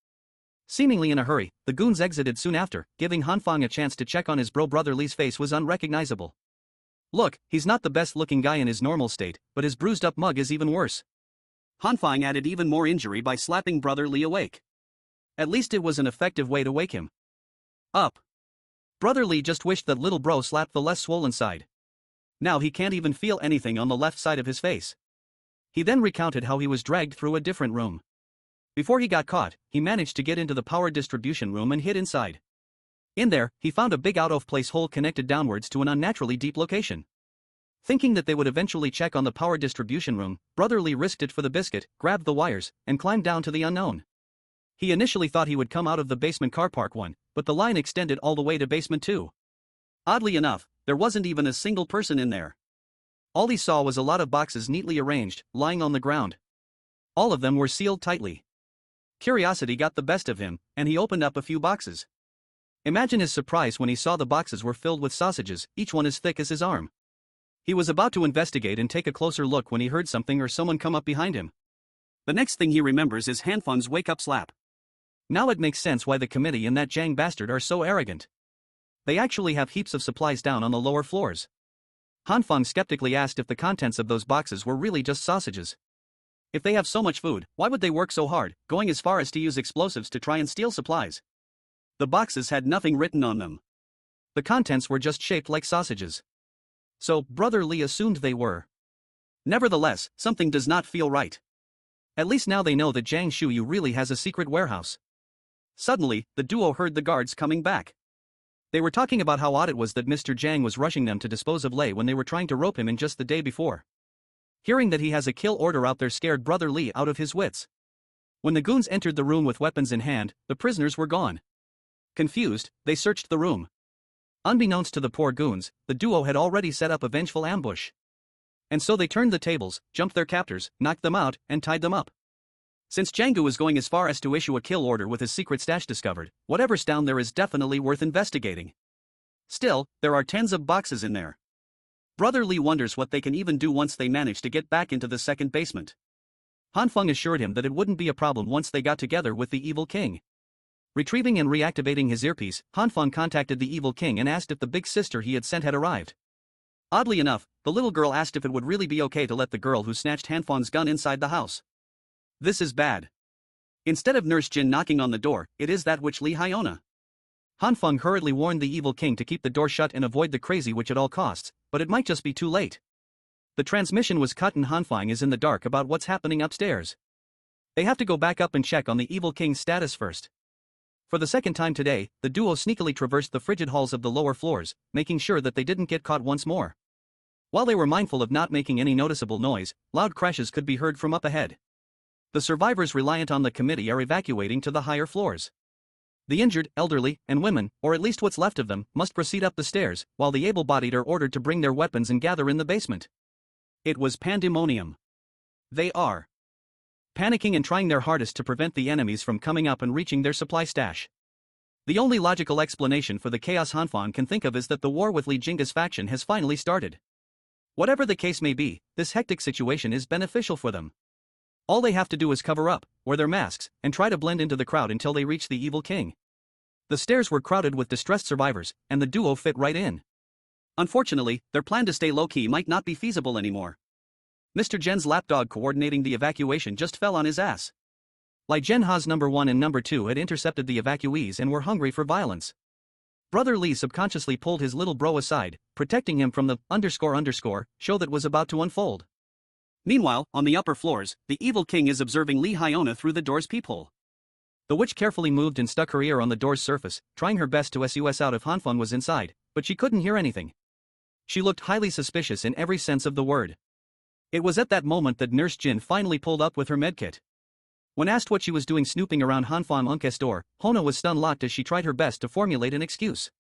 Seemingly in a hurry, the goons exited soon after, giving Han Feng a chance to check on his bro. Brother Lee's face was unrecognizable. Look, he's not the best-looking guy in his normal state, but his bruised-up mug is even worse. Han Feng added even more injury by slapping Brother Lee awake. At least it was an effective way to wake him up. Brother Lee just wished that little bro slapped the less swollen side. Now he can't even feel anything on the left side of his face. He then recounted how he was dragged through a different room. Before he got caught, he managed to get into the power distribution room and hid inside. In there, he found a big out-of-place hole connected downwards to an unnaturally deep location. Thinking that they would eventually check on the power distribution room, Brother Lee risked it for the biscuit, grabbed the wires, and climbed down to the unknown. He initially thought he would come out of the basement car park 1, but the line extended all the way to basement 2. Oddly enough, there wasn't even a single person in there. All he saw was a lot of boxes neatly arranged, lying on the ground. All of them were sealed tightly. Curiosity got the best of him, and he opened up a few boxes. Imagine his surprise when he saw the boxes were filled with sausages, each one as thick as his arm. He was about to investigate and take a closer look when he heard something or someone come up behind him. The next thing he remembers is Han Feng's wake-up slap. Now it makes sense why the committee and that Jiang bastard are so arrogant. They actually have heaps of supplies down on the lower floors. Han Feng skeptically asked if the contents of those boxes were really just sausages. If they have so much food, why would they work so hard, going as far as to use explosives to try and steal supplies? The boxes had nothing written on them. The contents were just shaped like sausages. So, Brother Lee assumed they were. Nevertheless, something does not feel right. At least now they know that Jiang Shuyu really has a secret warehouse. Suddenly, the duo heard the guards coming back. They were talking about how odd it was that Mr. Jiang was rushing them to dispose of Lei when they were trying to rope him in just the day before. Hearing that he has a kill order out there scared Brother Li out of his wits. When the goons entered the room with weapons in hand, the prisoners were gone. Confused, they searched the room. Unbeknownst to the poor goons, the duo had already set up a vengeful ambush. And so they turned the tables, jumped their captors, knocked them out, and tied them up. Since Django is going as far as to issue a kill order with his secret stash discovered, whatever's down there is definitely worth investigating. Still, there are tens of boxes in there. Brother Li wonders what they can even do once they manage to get back into the second basement. Han Feng assured him that it wouldn't be a problem once they got together with the evil king. Retrieving and reactivating his earpiece, Han Feng contacted the evil king and asked if the big sister he had sent had arrived. Oddly enough, the little girl asked if it would really be okay to let the girl who snatched Han Feng's gun inside the house. This is bad. Instead of Nurse Jin knocking on the door, it is that witch Li Hyona. Han Feng hurriedly warned the evil king to keep the door shut and avoid the crazy witch at all costs, but it might just be too late. The transmission was cut and Han Feng is in the dark about what's happening upstairs. They have to go back up and check on the evil king's status first. For the second time today, the duo sneakily traversed the frigid halls of the lower floors, making sure that they didn't get caught once more. While they were mindful of not making any noticeable noise, loud crashes could be heard from up ahead. The survivors reliant on the committee are evacuating to the higher floors. The injured, elderly, and women, or at least what's left of them, must proceed up the stairs, while the able-bodied are ordered to bring their weapons and gather in the basement. It was pandemonium. They are panicking and trying their hardest to prevent the enemies from coming up and reaching their supply stash. The only logical explanation for the chaos Han Feng can think of is that the war with Li Jingge's faction has finally started. Whatever the case may be, this hectic situation is beneficial for them. All they have to do is cover up, wear their masks, and try to blend into the crowd until they reach the evil king. The stairs were crowded with distressed survivors, and the duo fit right in. Unfortunately, their plan to stay low-key might not be feasible anymore. Mr. Zhen's lapdog coordinating the evacuation just fell on his ass. Lai Zhenha's number 1 and number 2 had intercepted the evacuees and were hungry for violence. Brother Li subconsciously pulled his little bro aside, protecting him from the show that was about to unfold. Meanwhile, on the upper floors, the evil king is observing Li Hyona through the door's peephole. The witch carefully moved and stuck her ear on the door's surface, trying her best to suss out if Han Feng was inside, but she couldn't hear anything. She looked highly suspicious in every sense of the word. It was at that moment that Nurse Jin finally pulled up with her medkit. When asked what she was doing snooping around Han Feng's door, Hona was stun-locked as she tried her best to formulate an excuse.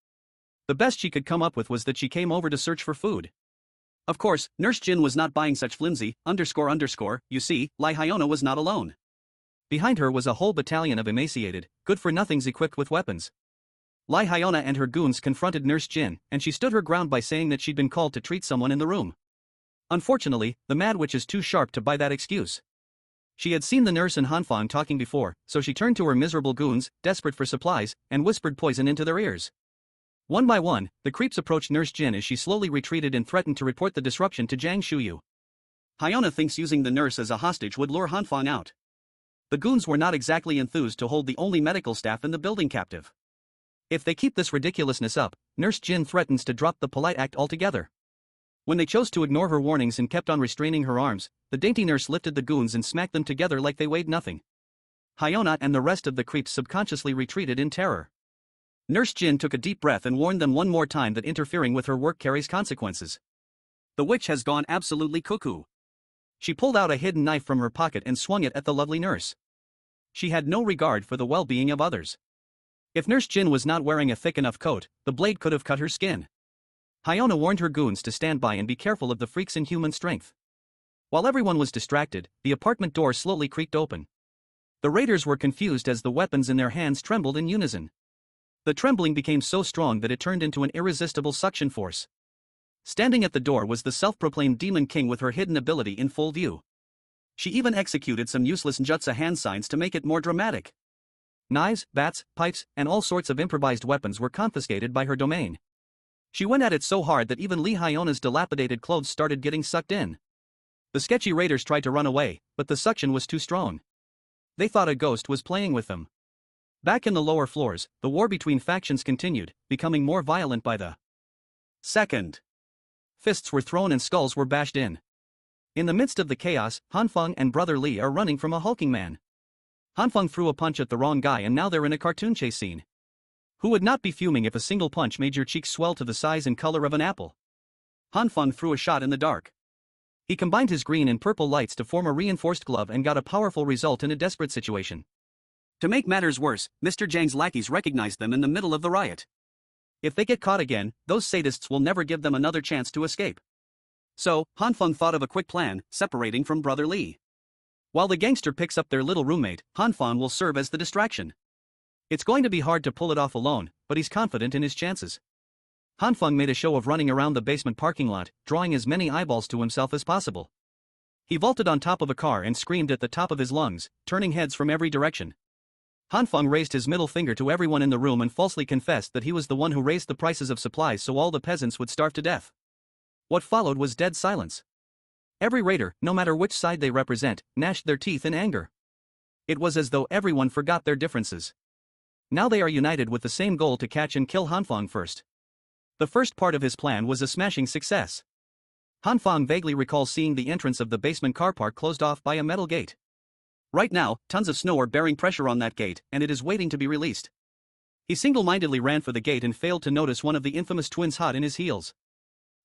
The best she could come up with was that she came over to search for food. Of course, Nurse Jin was not buying such flimsy, you see, Lai Hyona was not alone. Behind her was a whole battalion of emaciated, good-for-nothings equipped with weapons. Lai Hyona and her goons confronted Nurse Jin, and she stood her ground by saying that she'd been called to treat someone in the room. Unfortunately, the mad witch is too sharp to buy that excuse. She had seen the nurse and Han Feng talking before, so she turned to her miserable goons, desperate for supplies, and whispered poison into their ears. One by one, the creeps approached Nurse Jin as she slowly retreated and threatened to report the disruption to Jiang Shuyu. Hyona thinks using the nurse as a hostage would lure Han Feng out. The goons were not exactly enthused to hold the only medical staff in the building captive. If they keep this ridiculousness up, Nurse Jin threatens to drop the polite act altogether. When they chose to ignore her warnings and kept on restraining her arms, the dainty nurse lifted the goons and smacked them together like they weighed nothing. Hyona and the rest of the creeps subconsciously retreated in terror. Nurse Jin took a deep breath and warned them one more time that interfering with her work carries consequences. The witch has gone absolutely cuckoo. She pulled out a hidden knife from her pocket and swung it at the lovely nurse. She had no regard for the well-being of others. If Nurse Jin was not wearing a thick enough coat, the blade could have cut her skin. Hyona warned her goons to stand by and be careful of the freak's inhuman strength. While everyone was distracted, the apartment door slowly creaked open. The raiders were confused as the weapons in their hands trembled in unison. The trembling became so strong that it turned into an irresistible suction force. Standing at the door was the self-proclaimed Demon King with her hidden ability in full view. She even executed some useless njutsu hand signs to make it more dramatic. Knives, bats, pipes, and all sorts of improvised weapons were confiscated by her domain. She went at it so hard that even Li Hyona's dilapidated clothes started getting sucked in. The sketchy raiders tried to run away, but the suction was too strong. They thought a ghost was playing with them. Back in the lower floors, the war between factions continued, becoming more violent by the second. Fists were thrown and skulls were bashed in. In the midst of the chaos, Han Feng and Brother Li are running from a hulking man. Hanfeng threw a punch at the wrong guy and now they're in a cartoon chase scene. Who would not be fuming if a single punch made your cheeks swell to the size and color of an apple? Hanfeng threw a shot in the dark. He combined his green and purple lights to form a reinforced glove and got a powerful result in a desperate situation. To make matters worse, Mr. Zhang's lackeys recognized them in the middle of the riot. If they get caught again, those sadists will never give them another chance to escape. So, Hanfeng thought of a quick plan, separating from Brother Li. While the gangster picks up their little roommate, Hanfeng will serve as the distraction. It's going to be hard to pull it off alone, but he's confident in his chances. Hanfeng made a show of running around the basement parking lot, drawing as many eyeballs to himself as possible. He vaulted on top of a car and screamed at the top of his lungs, turning heads from every direction. Hanfeng raised his middle finger to everyone in the room and falsely confessed that he was the one who raised the prices of supplies so all the peasants would starve to death. What followed was dead silence. Every raider, no matter which side they represent, gnashed their teeth in anger. It was as though everyone forgot their differences. Now they are united with the same goal to catch and kill Hanfeng first. The first part of his plan was a smashing success. Hanfeng vaguely recalls seeing the entrance of the basement car park closed off by a metal gate. Right now, tons of snow are bearing pressure on that gate, and it is waiting to be released. He single-mindedly ran for the gate and failed to notice one of the infamous twins hot in his heels.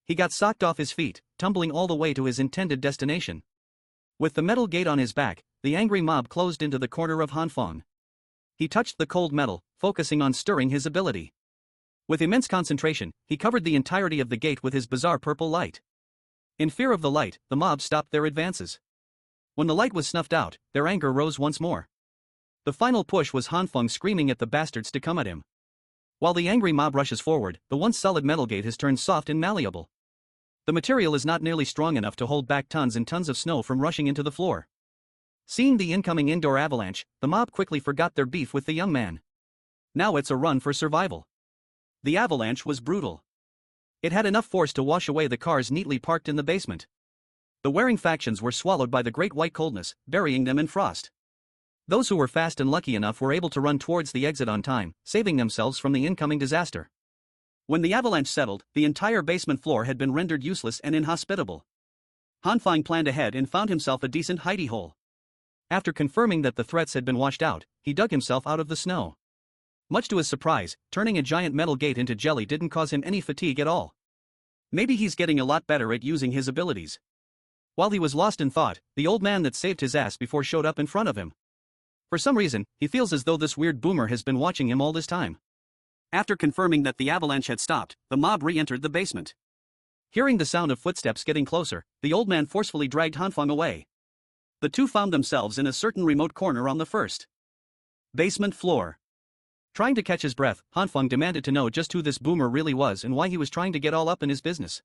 He got socked off his feet, tumbling all the way to his intended destination. With the metal gate on his back, the angry mob closed into the corner of Hanfeng. He touched the cold metal, focusing on stirring his ability. With immense concentration, he covered the entirety of the gate with his bizarre purple light. In fear of the light, the mob stopped their advances. When the light was snuffed out, their anger rose once more. The final push was Hanfeng screaming at the bastards to come at him. While the angry mob rushes forward, the once solid metal gate has turned soft and malleable. The material is not nearly strong enough to hold back tons and tons of snow from rushing into the floor. Seeing the incoming indoor avalanche, the mob quickly forgot their beef with the young man. Now it's a run for survival. The avalanche was brutal. It had enough force to wash away the cars neatly parked in the basement. The warring factions were swallowed by the great white coldness, burying them in frost. Those who were fast and lucky enough were able to run towards the exit on time, saving themselves from the incoming disaster. When the avalanche settled, the entire basement floor had been rendered useless and inhospitable. Hanfeng planned ahead and found himself a decent hidey hole. After confirming that the threats had been washed out, he dug himself out of the snow. Much to his surprise, turning a giant metal gate into jelly didn't cause him any fatigue at all. Maybe he's getting a lot better at using his abilities. While he was lost in thought, the old man that saved his ass before showed up in front of him. For some reason, he feels as though this weird boomer has been watching him all this time. After confirming that the avalanche had stopped, the mob re-entered the basement. Hearing the sound of footsteps getting closer, the old man forcefully dragged Hanfeng away. The two found themselves in a certain remote corner on the first basement floor. Trying to catch his breath, Hanfeng demanded to know just who this boomer really was and why he was trying to get all up in his business.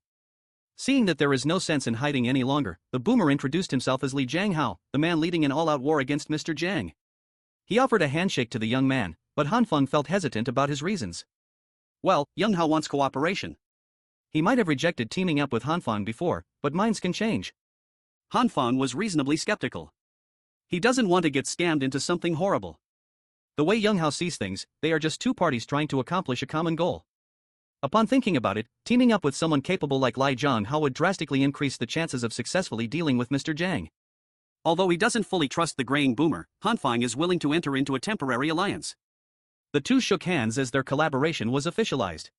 Seeing that there is no sense in hiding any longer, the boomer introduced himself as Li Jianghao, the man leading an all-out war against Mr. Jiang. He offered a handshake to the young man, but Hanfeng felt hesitant about his reasons. Well, Young Hao wants cooperation. He might have rejected teaming up with Hanfeng before, but minds can change. Hanfeng was reasonably skeptical. He doesn't want to get scammed into something horrible. The way Young Hao sees things, they are just two parties trying to accomplish a common goal. Upon thinking about it, teaming up with someone capable like Li Jianghao would drastically increase the chances of successfully dealing with Mr. Jiang. Although he doesn't fully trust the graying boomer, Hanfeng is willing to enter into a temporary alliance. The two shook hands as their collaboration was officialized.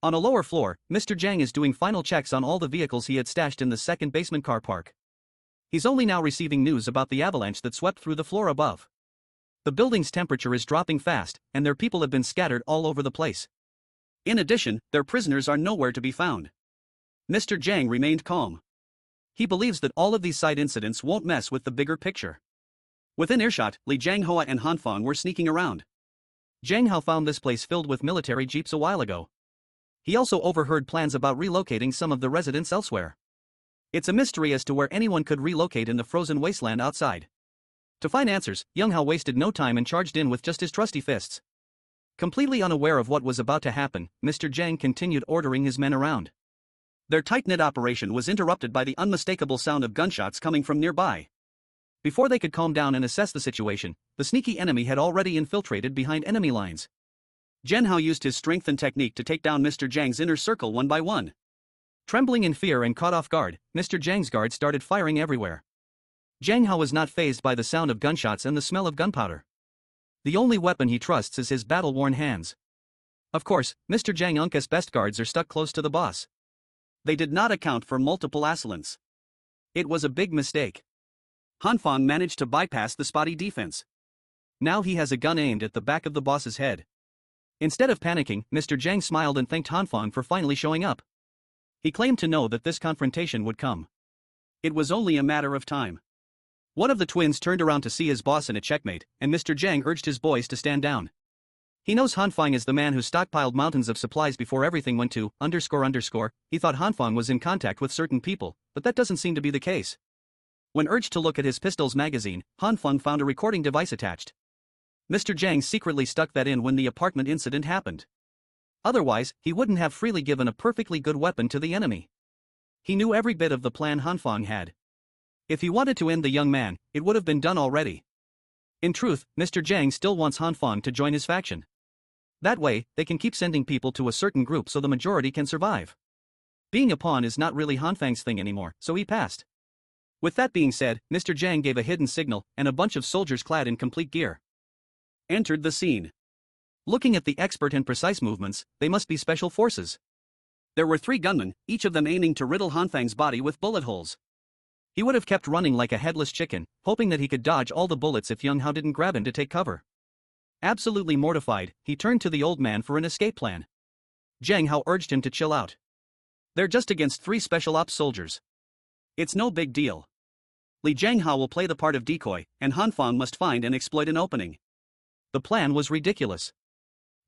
On a lower floor, Mr. Jiang is doing final checks on all the vehicles he had stashed in the second basement car park. He's only now receiving news about the avalanche that swept through the floor above. The building's temperature is dropping fast, and their people have been scattered all over the place. In addition, their prisoners are nowhere to be found. Mr. Jiang remained calm. He believes that all of these side incidents won't mess with the bigger picture. Within earshot, Li Jianghao and Hanfeng were sneaking around. Jianghao found this place filled with military jeeps a while ago. He also overheard plans about relocating some of the residents elsewhere. It's a mystery as to where anyone could relocate in the frozen wasteland outside. To find answers, Young Hao wasted no time and charged in with just his trusty fists. Completely unaware of what was about to happen, Mr. Jiang continued ordering his men around. Their tight-knit operation was interrupted by the unmistakable sound of gunshots coming from nearby. Before they could calm down and assess the situation, the sneaky enemy had already infiltrated behind enemy lines. Jianhao used his strength and technique to take down Mr. Jiang's inner circle one by one. Trembling in fear and caught off guard, Mr. Jiang's guards started firing everywhere. Jiang Hao was not fazed by the sound of gunshots and the smell of gunpowder. The only weapon he trusts is his battle-worn hands. Of course, Mr. Jiang Unk's best guards are stuck close to the boss. They did not account for multiple assailants. It was a big mistake. Han Fang managed to bypass the spotty defense. Now he has a gun aimed at the back of the boss's head. Instead of panicking, Mr. Jiang smiled and thanked Han Fang for finally showing up. He claimed to know that this confrontation would come. It was only a matter of time. One of the twins turned around to see his boss in a checkmate, and Mr. Jiang urged his boys to stand down. He knows Han Fang is the man who stockpiled mountains of supplies before everything went to .. He thought Han Fang was in contact with certain people, but that doesn't seem to be the case. When urged to look at his pistol's magazine, Han Fang found a recording device attached. Mr. Jiang secretly stuck that in when the apartment incident happened. Otherwise, he wouldn't have freely given a perfectly good weapon to the enemy. He knew every bit of the plan Han Fang had. If he wanted to end the young man, it would have been done already. In truth, Mr. Jiang still wants Han Fang to join his faction. That way, they can keep sending people to a certain group so the majority can survive. Being a pawn is not really Han Fang's thing anymore, so he passed. With that being said, Mr. Jiang gave a hidden signal, and a bunch of soldiers clad in complete gear entered the scene. Looking at the expert and precise movements, they must be special forces. There were 3 gunmen, each of them aiming to riddle Han Fang's body with bullet holes. He would have kept running like a headless chicken, hoping that he could dodge all the bullets if Young Hao didn't grab him to take cover. Absolutely mortified, he turned to the old man for an escape plan. Jiang Hao urged him to chill out. They're just against 3 special ops soldiers. It's no big deal. Li Jiang Hao will play the part of decoy, and Han Fang must find and exploit an opening. The plan was ridiculous.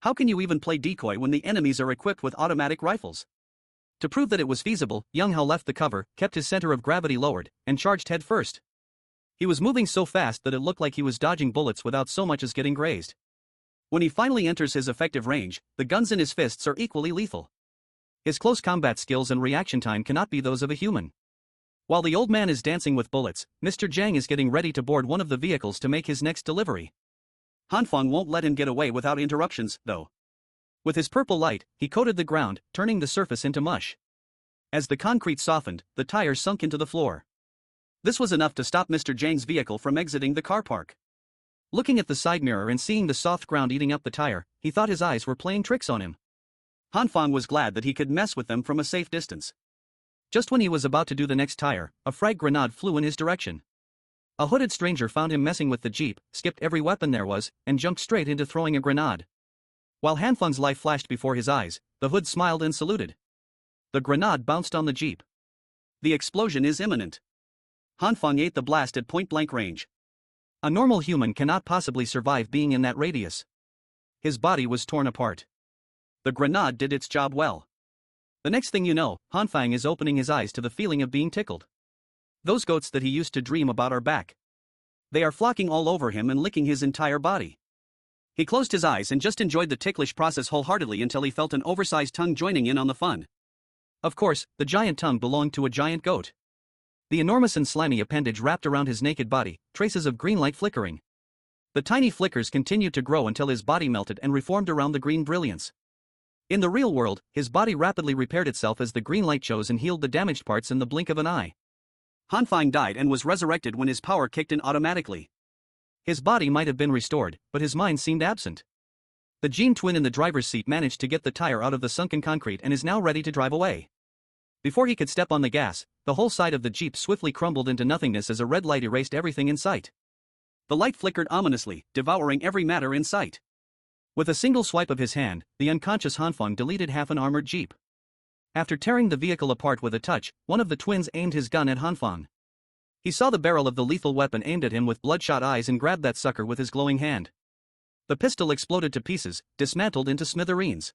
How can you even play decoy when the enemies are equipped with automatic rifles? To prove that it was feasible, Young Hao left the cover, kept his center of gravity lowered, and charged head first. He was moving so fast that it looked like he was dodging bullets without so much as getting grazed. When he finally enters his effective range, the guns in his fists are equally lethal. His close combat skills and reaction time cannot be those of a human. While the old man is dancing with bullets, Mr. Jiang is getting ready to board one of the vehicles to make his next delivery. Han Fang won't let him get away without interruptions, though. With his purple light, he coated the ground, turning the surface into mush. As the concrete softened, the tires sunk into the floor. This was enough to stop Mr. Jiang's vehicle from exiting the car park. Looking at the side mirror and seeing the soft ground eating up the tire, he thought his eyes were playing tricks on him. Han Fang was glad that he could mess with them from a safe distance. Just when he was about to do the next tire, a frag grenade flew in his direction. A hooded stranger found him messing with the jeep, skipped every weapon there was, and jumped straight into throwing a grenade. While Han Fang's life flashed before his eyes, the hood smiled and saluted. The grenade bounced on the jeep. The explosion is imminent. Han Fang ate the blast at point-blank range. A normal human cannot possibly survive being in that radius. His body was torn apart. The grenade did its job well. The next thing you know, Han Fang is opening his eyes to the feeling of being tickled. Those goats that he used to dream about are back. They are flocking all over him and licking his entire body. He closed his eyes and just enjoyed the ticklish process wholeheartedly until he felt an oversized tongue joining in on the fun. Of course, the giant tongue belonged to a giant goat. The enormous and slimy appendage wrapped around his naked body, traces of green light flickering. The tiny flickers continued to grow until his body melted and reformed around the green brilliance. In the real world, his body rapidly repaired itself as the green light chose and healed the damaged parts in the blink of an eye. Han Fang died and was resurrected when his power kicked in automatically. His body might have been restored, but his mind seemed absent. The Gene twin in the driver's seat managed to get the tire out of the sunken concrete and is now ready to drive away. Before he could step on the gas, the whole side of the jeep swiftly crumbled into nothingness as a red light erased everything in sight. The light flickered ominously, devouring every matter in sight. With a single swipe of his hand, the unconscious Han Fang deleted half an armored jeep. After tearing the vehicle apart with a touch, one of the twins aimed his gun at Han Fang. He saw the barrel of the lethal weapon aimed at him with bloodshot eyes and grabbed that sucker with his glowing hand. The pistol exploded to pieces, dismantled into smithereens.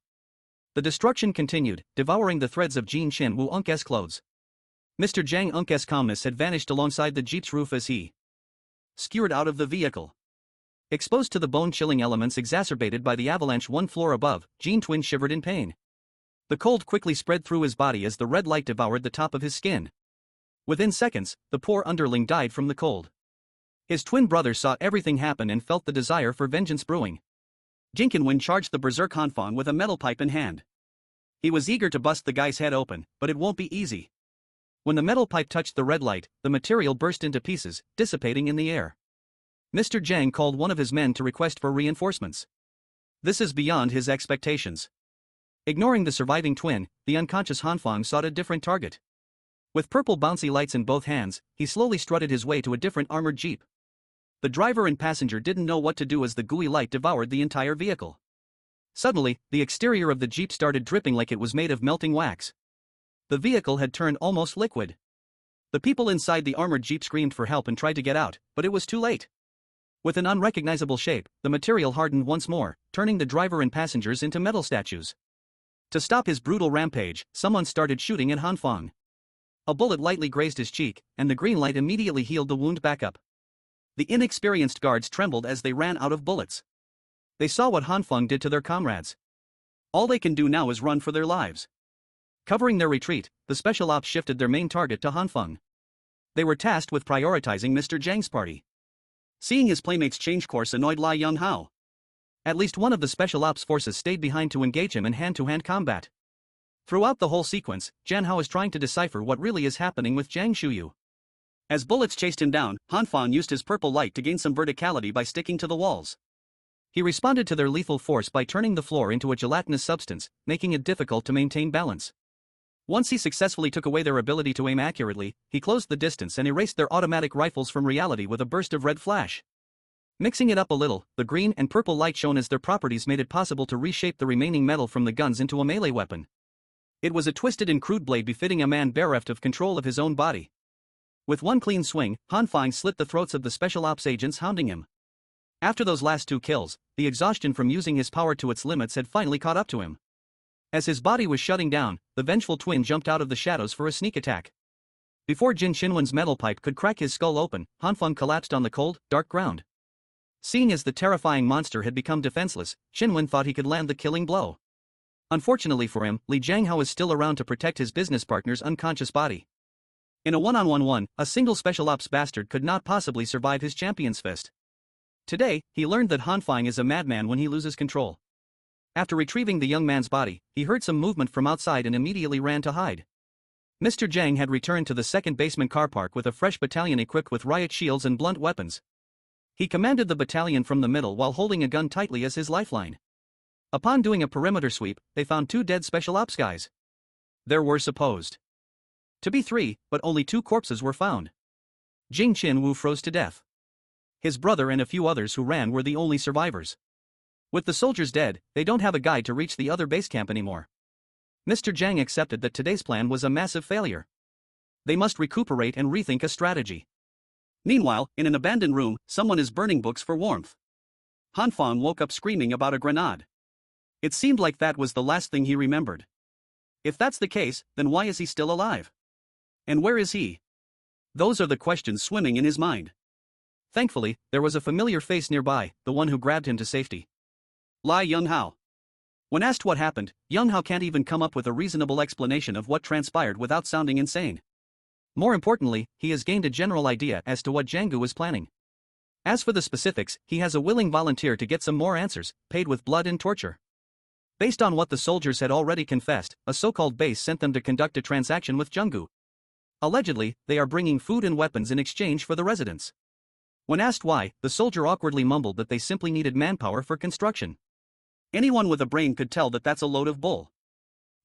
The destruction continued, devouring the threads of Jin Shin Woo Unk's clothes. Mr. Jiang Unk's calmness had vanished alongside the jeep's roof as he skewered out of the vehicle. Exposed to the bone-chilling elements exacerbated by the avalanche one floor above, Jin Twin shivered in pain. The cold quickly spread through his body as the red light devoured the top of his skin. Within seconds, the poor underling died from the cold. His twin brother saw everything happen and felt the desire for vengeance brewing. Jinkinwin charged the berserk Han Fang with a metal pipe in hand. He was eager to bust the guy's head open, but it won't be easy. When the metal pipe touched the red light, the material burst into pieces, dissipating in the air. Mr. Zhang called one of his men to request for reinforcements. This is beyond his expectations. Ignoring the surviving twin, the unconscious Hanfang sought a different target. With purple bouncy lights in both hands, he slowly strutted his way to a different armored jeep. The driver and passenger didn't know what to do as the gooey light devoured the entire vehicle. Suddenly, the exterior of the jeep started dripping like it was made of melting wax. The vehicle had turned almost liquid. The people inside the armored jeep screamed for help and tried to get out, but it was too late. With an unrecognizable shape, the material hardened once more, turning the driver and passengers into metal statues. To stop his brutal rampage, someone started shooting at Hanfang. A bullet lightly grazed his cheek, and the green light immediately healed the wound back up. The inexperienced guards trembled as they ran out of bullets. They saw what Hanfang did to their comrades. All they can do now is run for their lives. Covering their retreat, the special ops shifted their main target to Hanfang. They were tasked with prioritizing Mr. Zhang's party. Seeing his playmates change course annoyed Lai Yonghao. At least one of the special ops forces stayed behind to engage him in hand-to-hand combat. Throughout the whole sequence, Jian Hao is trying to decipher what really is happening with Zhang Shuyu. As bullets chased him down, Hanfang used his purple light to gain some verticality by sticking to the walls. He responded to their lethal force by turning the floor into a gelatinous substance, making it difficult to maintain balance. Once he successfully took away their ability to aim accurately, he closed the distance and erased their automatic rifles from reality with a burst of red flash. Mixing it up a little, the green and purple light shown as their properties made it possible to reshape the remaining metal from the guns into a melee weapon. It was a twisted and crude blade befitting a man bereft of control of his own body. With one clean swing, Hanfang slit the throats of the special ops agents hounding him. After those last two kills, the exhaustion from using his power to its limits had finally caught up to him. As his body was shutting down, the vengeful twin jumped out of the shadows for a sneak attack. Before Jin Xinwen's metal pipe could crack his skull open, Hanfang collapsed on the cold, dark ground. Seeing as the terrifying monster had become defenseless, Xinwen thought he could land the killing blow. Unfortunately for him, Li Jianghao is still around to protect his business partner's unconscious body. In a one-on-one, a single special ops bastard could not possibly survive his champion's fist. Today, he learned that Hanfang is a madman when he loses control. After retrieving the young man's body, he heard some movement from outside and immediately ran to hide. Mr. Zhang had returned to the second basement car park with a fresh battalion equipped with riot shields and blunt weapons. He commanded the battalion from the middle while holding a gun tightly as his lifeline. Upon doing a perimeter sweep, they found 2 dead special ops guys. There were supposed to be 3, but only 2 corpses were found. Jing Qinwu froze to death. His brother and a few others who ran were the only survivors. With the soldiers dead, they don't have a guide to reach the other base camp anymore. Mr. Zhang accepted that today's plan was a massive failure. They must recuperate and rethink a strategy. Meanwhile, in an abandoned room, someone is burning books for warmth. Hanfang woke up screaming about a grenade. It seemed like that was the last thing he remembered. If that's the case, then why is he still alive? And where is he? Those are the questions swimming in his mind. Thankfully, there was a familiar face nearby, the one who grabbed him to safety. Lai Yonghao. When asked what happened, Yonghao can't even come up with a reasonable explanation of what transpired without sounding insane. More importantly, he has gained a general idea as to what Jianggu is planning. As for the specifics, he has a willing volunteer to get some more answers, paid with blood and torture. Based on what the soldiers had already confessed, a so-called base sent them to conduct a transaction with Jianggu. Allegedly, they are bringing food and weapons in exchange for the residents. When asked why, the soldier awkwardly mumbled that they simply needed manpower for construction. Anyone with a brain could tell that that's a load of bull.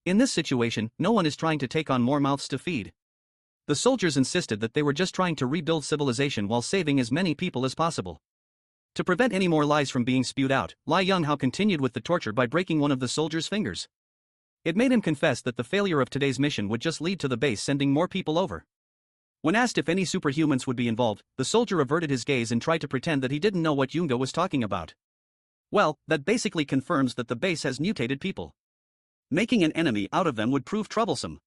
In this situation, no one is trying to take on more mouths to feed. The soldiers insisted that they were just trying to rebuild civilization while saving as many people as possible. To prevent any more lies from being spewed out, Lai Yonghao continued with the torture by breaking one of the soldiers' fingers. It made him confess that the failure of today's mission would just lead to the base sending more people over. When asked if any superhumans would be involved, the soldier averted his gaze and tried to pretend that he didn't know what Yunga was talking about. Well, that basically confirms that the base has mutated people. Making an enemy out of them would prove troublesome.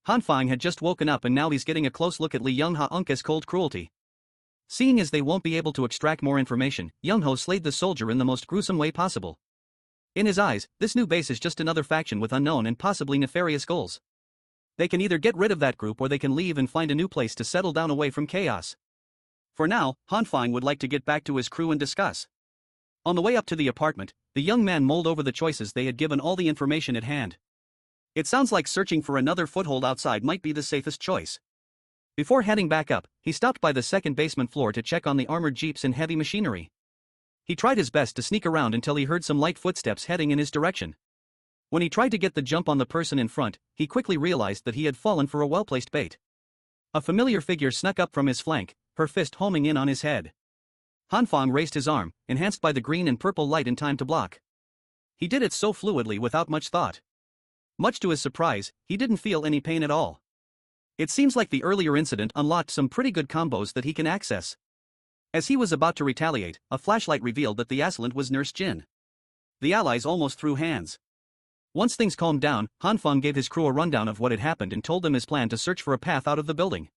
Hanfang had just woken up and now he's getting a close look at Li Yongha-Unke's cold cruelty. Seeing as they won't be able to extract more information, Youngho slayed the soldier in the most gruesome way possible. In his eyes, this new base is just another faction with unknown and possibly nefarious goals. They can either get rid of that group or they can leave and find a new place to settle down away from chaos. For now, Hanfang would like to get back to his crew and discuss. On the way up to the apartment, the young man mulled over the choices they had given all the information at hand. It sounds like searching for another foothold outside might be the safest choice. Before heading back up, he stopped by the second basement floor to check on the armored jeeps and heavy machinery. He tried his best to sneak around until he heard some light footsteps heading in his direction. When he tried to get the jump on the person in front, he quickly realized that he had fallen for a well-placed bait. A familiar figure snuck up from his flank, her fist homing in on his head. Hanfang raised his arm, enhanced by the green and purple light in time to block. He did it so fluidly without much thought. Much to his surprise, he didn't feel any pain at all. It seems like the earlier incident unlocked some pretty good combos that he can access. As he was about to retaliate, a flashlight revealed that the assailant was Nurse Jin. The allies almost threw hands. Once things calmed down, Hanfang gave his crew a rundown of what had happened and told them his plan to search for a path out of the building.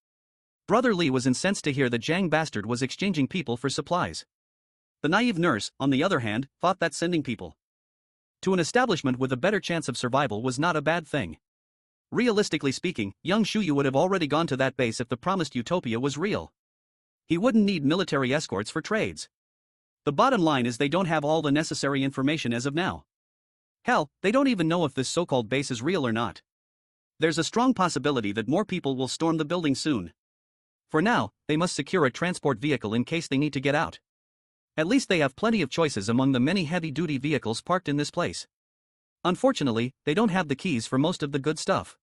Brother Lee was incensed to hear the Jiang bastard was exchanging people for supplies. The naive nurse, on the other hand, thought that sending people to an establishment with a better chance of survival was not a bad thing. Realistically speaking, young Shuyu would have already gone to that base if the promised utopia was real. He wouldn't need military escorts for trades. The bottom line is they don't have all the necessary information as of now. Hell, they don't even know if this so-called base is real or not. There's a strong possibility that more people will storm the building soon. For now, they must secure a transport vehicle in case they need to get out. At least they have plenty of choices among the many heavy-duty vehicles parked in this place. Unfortunately, they don't have the keys for most of the good stuff.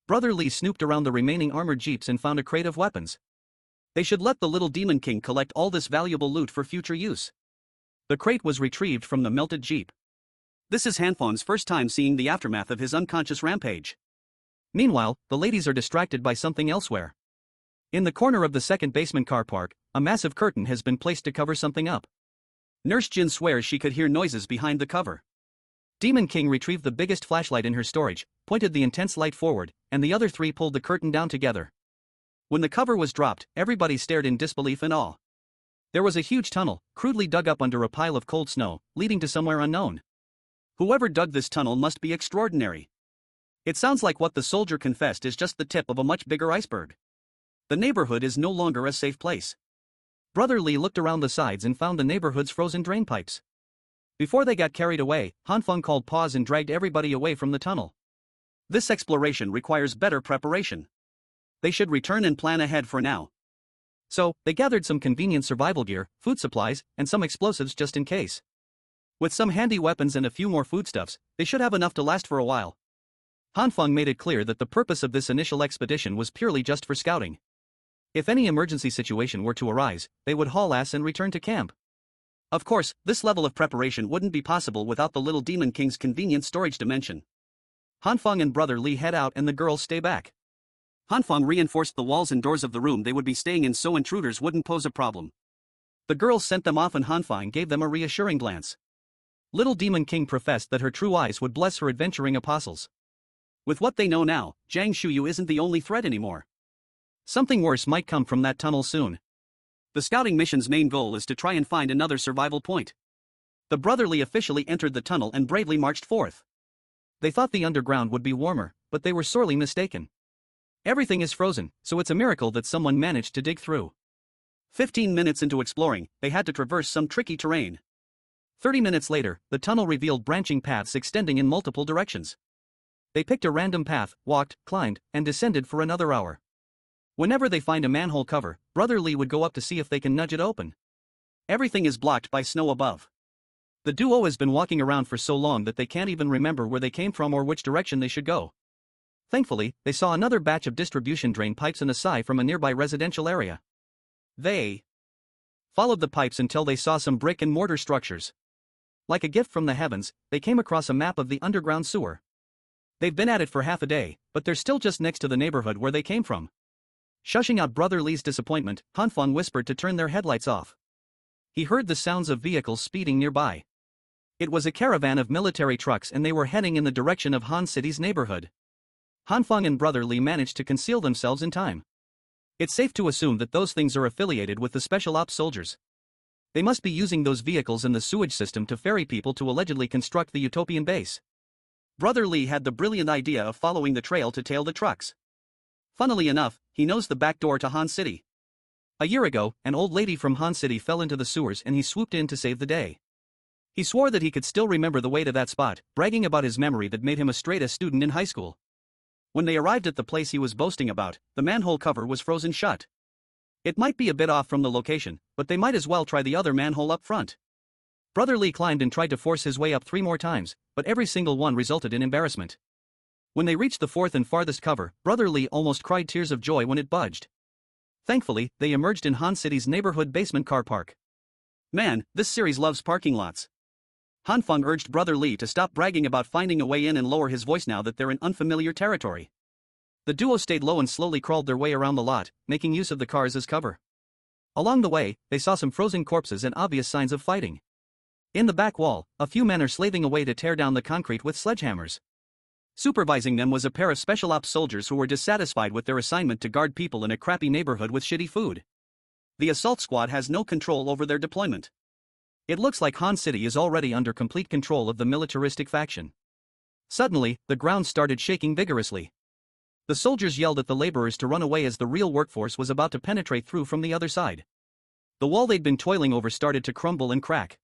Brother Lee snooped around the remaining armored jeeps and found a crate of weapons. They should let the little demon king collect all this valuable loot for future use. The crate was retrieved from the melted jeep. This is Hanfang's first time seeing the aftermath of his unconscious rampage. Meanwhile, the ladies are distracted by something elsewhere. In the corner of the second basement car park, a massive curtain has been placed to cover something up. Nurse Jin swears she could hear noises behind the cover. Demon King retrieved the biggest flashlight in her storage, pointed the intense light forward, and the other three pulled the curtain down together. When the cover was dropped, everybody stared in disbelief and awe. There was a huge tunnel, crudely dug up under a pile of cold snow, leading to somewhere unknown. Whoever dug this tunnel must be extraordinary. It sounds like what the soldier confessed is just the tip of a much bigger iceberg. The neighborhood is no longer a safe place. Brother Lee looked around the sides and found the neighborhood's frozen drain pipes. Before they got carried away, Hanfang called pause and dragged everybody away from the tunnel. This exploration requires better preparation. They should return and plan ahead for now. So, they gathered some convenient survival gear, food supplies, and some explosives just in case. With some handy weapons and a few more foodstuffs, they should have enough to last for a while. Hanfang made it clear that the purpose of this initial expedition was purely just for scouting. If any emergency situation were to arise, they would haul ass and return to camp. Of course, this level of preparation wouldn't be possible without the little Demon King's convenient storage dimension. Hanfang and Brother Lee head out and the girls stay back. Hanfang reinforced the walls and doors of the room they would be staying in so intruders wouldn't pose a problem. The girls sent them off and Hanfang gave them a reassuring glance. Little Demon King professed that her true eyes would bless her adventuring apostles. With what they know now, Jiang Shuyu isn't the only threat anymore. Something worse might come from that tunnel soon. The scouting mission's main goal is to try and find another survival point. The Brother Lee officially entered the tunnel and bravely marched forth. They thought the underground would be warmer, but they were sorely mistaken. Everything is frozen, so it's a miracle that someone managed to dig through. 15 minutes into exploring, they had to traverse some tricky terrain. 30 minutes later, the tunnel revealed branching paths extending in multiple directions. They picked a random path, walked, climbed, and descended for another hour. Whenever they find a manhole cover, Brother Lee would go up to see if they can nudge it open. Everything is blocked by snow above. The duo has been walking around for so long that they can't even remember where they came from or which direction they should go. Thankfully, they saw another batch of distribution drain pipes and a sigh from a nearby residential area. They followed the pipes until they saw some brick and mortar structures. Like a gift from the heavens, they came across a map of the underground sewer. They've been at it for half a day, but they're still just next to the neighborhood where they came from. Shushing out Brother Lee's disappointment, Hanfang whispered to turn their headlights off. He heard the sounds of vehicles speeding nearby. It was a caravan of military trucks and they were heading in the direction of Han City's neighborhood. Hanfang and Brother Lee managed to conceal themselves in time. It's safe to assume that those things are affiliated with the Special Ops soldiers. They must be using those vehicles and the sewage system to ferry people to allegedly construct the utopian base. Brother Lee had the brilliant idea of following the trail to tail the trucks. Funnily enough, he knows the back door to Han City. A year ago, an old lady from Han City fell into the sewers and he swooped in to save the day. He swore that he could still remember the way to that spot, bragging about his memory that made him a straight-A student in high school. When they arrived at the place he was boasting about, the manhole cover was frozen shut. It might be a bit off from the location, but they might as well try the other manhole up front. Brother Lee climbed and tried to force his way up 3 more times, but every single one resulted in embarrassment. When they reached the 4th and farthest cover, Brother Lee almost cried tears of joy when it budged. Thankfully, they emerged in Han City's neighborhood basement car park. Man, this series loves parking lots. Han Feng urged Brother Lee to stop bragging about finding a way in and lower his voice now that they're in unfamiliar territory. The duo stayed low and slowly crawled their way around the lot, making use of the cars as cover. Along the way, they saw some frozen corpses and obvious signs of fighting. In the back wall, a few men are slaving away to tear down the concrete with sledgehammers. Supervising them was a pair of special ops soldiers who were dissatisfied with their assignment to guard people in a crappy neighborhood with shitty food. The assault squad has no control over their deployment. It looks like Han City is already under complete control of the militaristic faction. Suddenly, the ground started shaking vigorously. The soldiers yelled at the laborers to run away as the real workforce was about to penetrate through from the other side. The wall they'd been toiling over started to crumble and crack.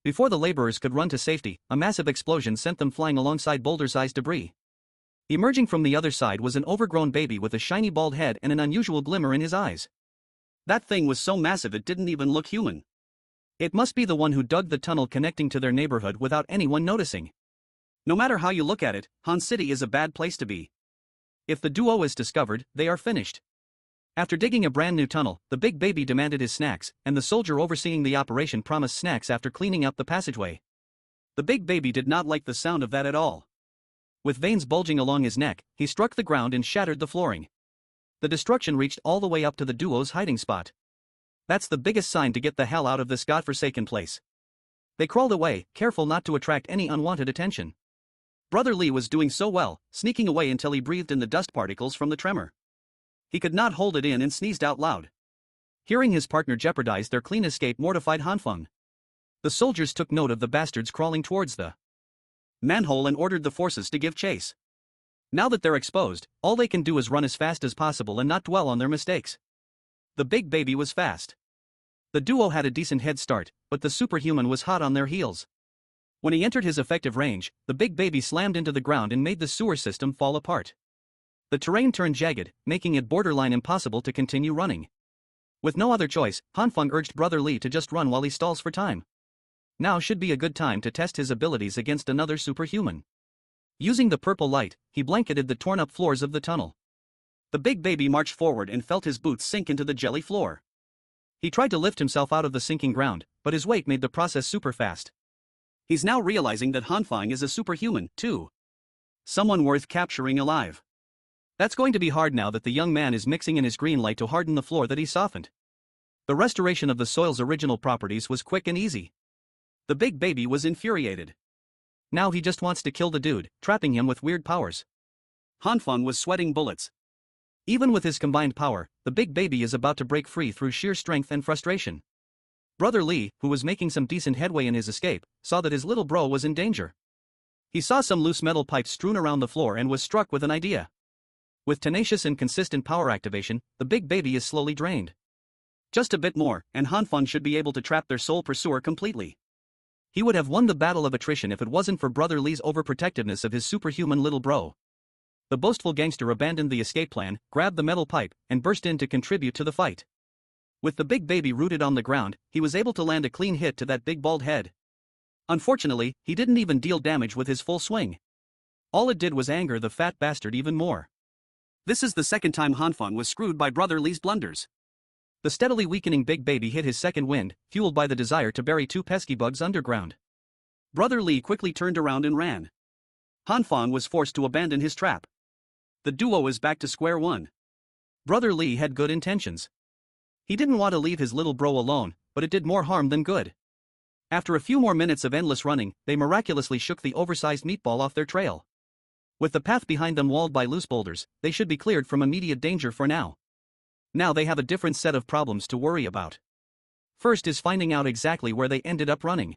Before the laborers could run to safety, a massive explosion sent them flying alongside boulder-sized debris. Emerging from the other side was an overgrown baby with a shiny bald head and an unusual glimmer in his eyes. That thing was so massive it didn't even look human. It must be the one who dug the tunnel connecting to their neighborhood without anyone noticing. No matter how you look at it, Han City is a bad place to be. If the duo is discovered, they are finished. After digging a brand new tunnel, the big baby demanded his snacks, and the soldier overseeing the operation promised snacks after cleaning up the passageway. The big baby did not like the sound of that at all. With veins bulging along his neck, he struck the ground and shattered the flooring. The destruction reached all the way up to the duo's hiding spot. That's the biggest sign to get the hell out of this godforsaken place. They crawled away, careful not to attract any unwanted attention. Brother Lee was doing so well, sneaking away until he breathed in the dust particles from the tremor. He could not hold it in and sneezed out loud. Hearing his partner jeopardize their clean escape mortified Han Feng. The soldiers took note of the bastards crawling towards the manhole and ordered the forces to give chase. Now that they're exposed, all they can do is run as fast as possible and not dwell on their mistakes. The big baby was fast. The duo had a decent head start, but the superhuman was hot on their heels. When he entered his effective range, the big baby slammed into the ground and made the sewer system fall apart. The terrain turned jagged, making it borderline impossible to continue running. With no other choice, Han Feng urged Brother Lee to just run while he stalls for time. Now should be a good time to test his abilities against another superhuman. Using the purple light, he blanketed the torn-up floors of the tunnel. The big baby marched forward and felt his boots sink into the jelly floor. He tried to lift himself out of the sinking ground, but his weight made the process super fast. He's now realizing that Han Feng is a superhuman, too. Someone worth capturing alive. That's going to be hard now that the young man is mixing in his green light to harden the floor that he softened. The restoration of the soil's original properties was quick and easy. The big baby was infuriated. Now he just wants to kill the dude, trapping him with weird powers. Han Feng was sweating bullets. Even with his combined power, the big baby is about to break free through sheer strength and frustration. Brother Lee, who was making some decent headway in his escape, saw that his little bro was in danger. He saw some loose metal pipes strewn around the floor and was struck with an idea. With tenacious and consistent power activation, the big baby is slowly drained. Just a bit more, and Han Feng should be able to trap their sole pursuer completely. He would have won the battle of attrition if it wasn't for Brother Lee's overprotectiveness of his superhuman little bro. The boastful gangster abandoned the escape plan, grabbed the metal pipe, and burst in to contribute to the fight. With the big baby rooted on the ground, he was able to land a clean hit to that big bald head. Unfortunately, he didn't even deal damage with his full swing. All it did was anger the fat bastard even more. This is the second time Han Feng was screwed by Brother Lee's blunders. The steadily weakening big baby hit his second wind, fueled by the desire to bury 2 pesky bugs underground. Brother Lee quickly turned around and ran. Han Feng was forced to abandon his trap. The duo is back to square one. Brother Lee had good intentions. He didn't want to leave his little bro alone, but it did more harm than good. After a few more minutes of endless running, they miraculously shook the oversized meatball off their trail. With the path behind them walled by loose boulders, they should be cleared from immediate danger for now. Now they have a different set of problems to worry about. First is finding out exactly where they ended up running.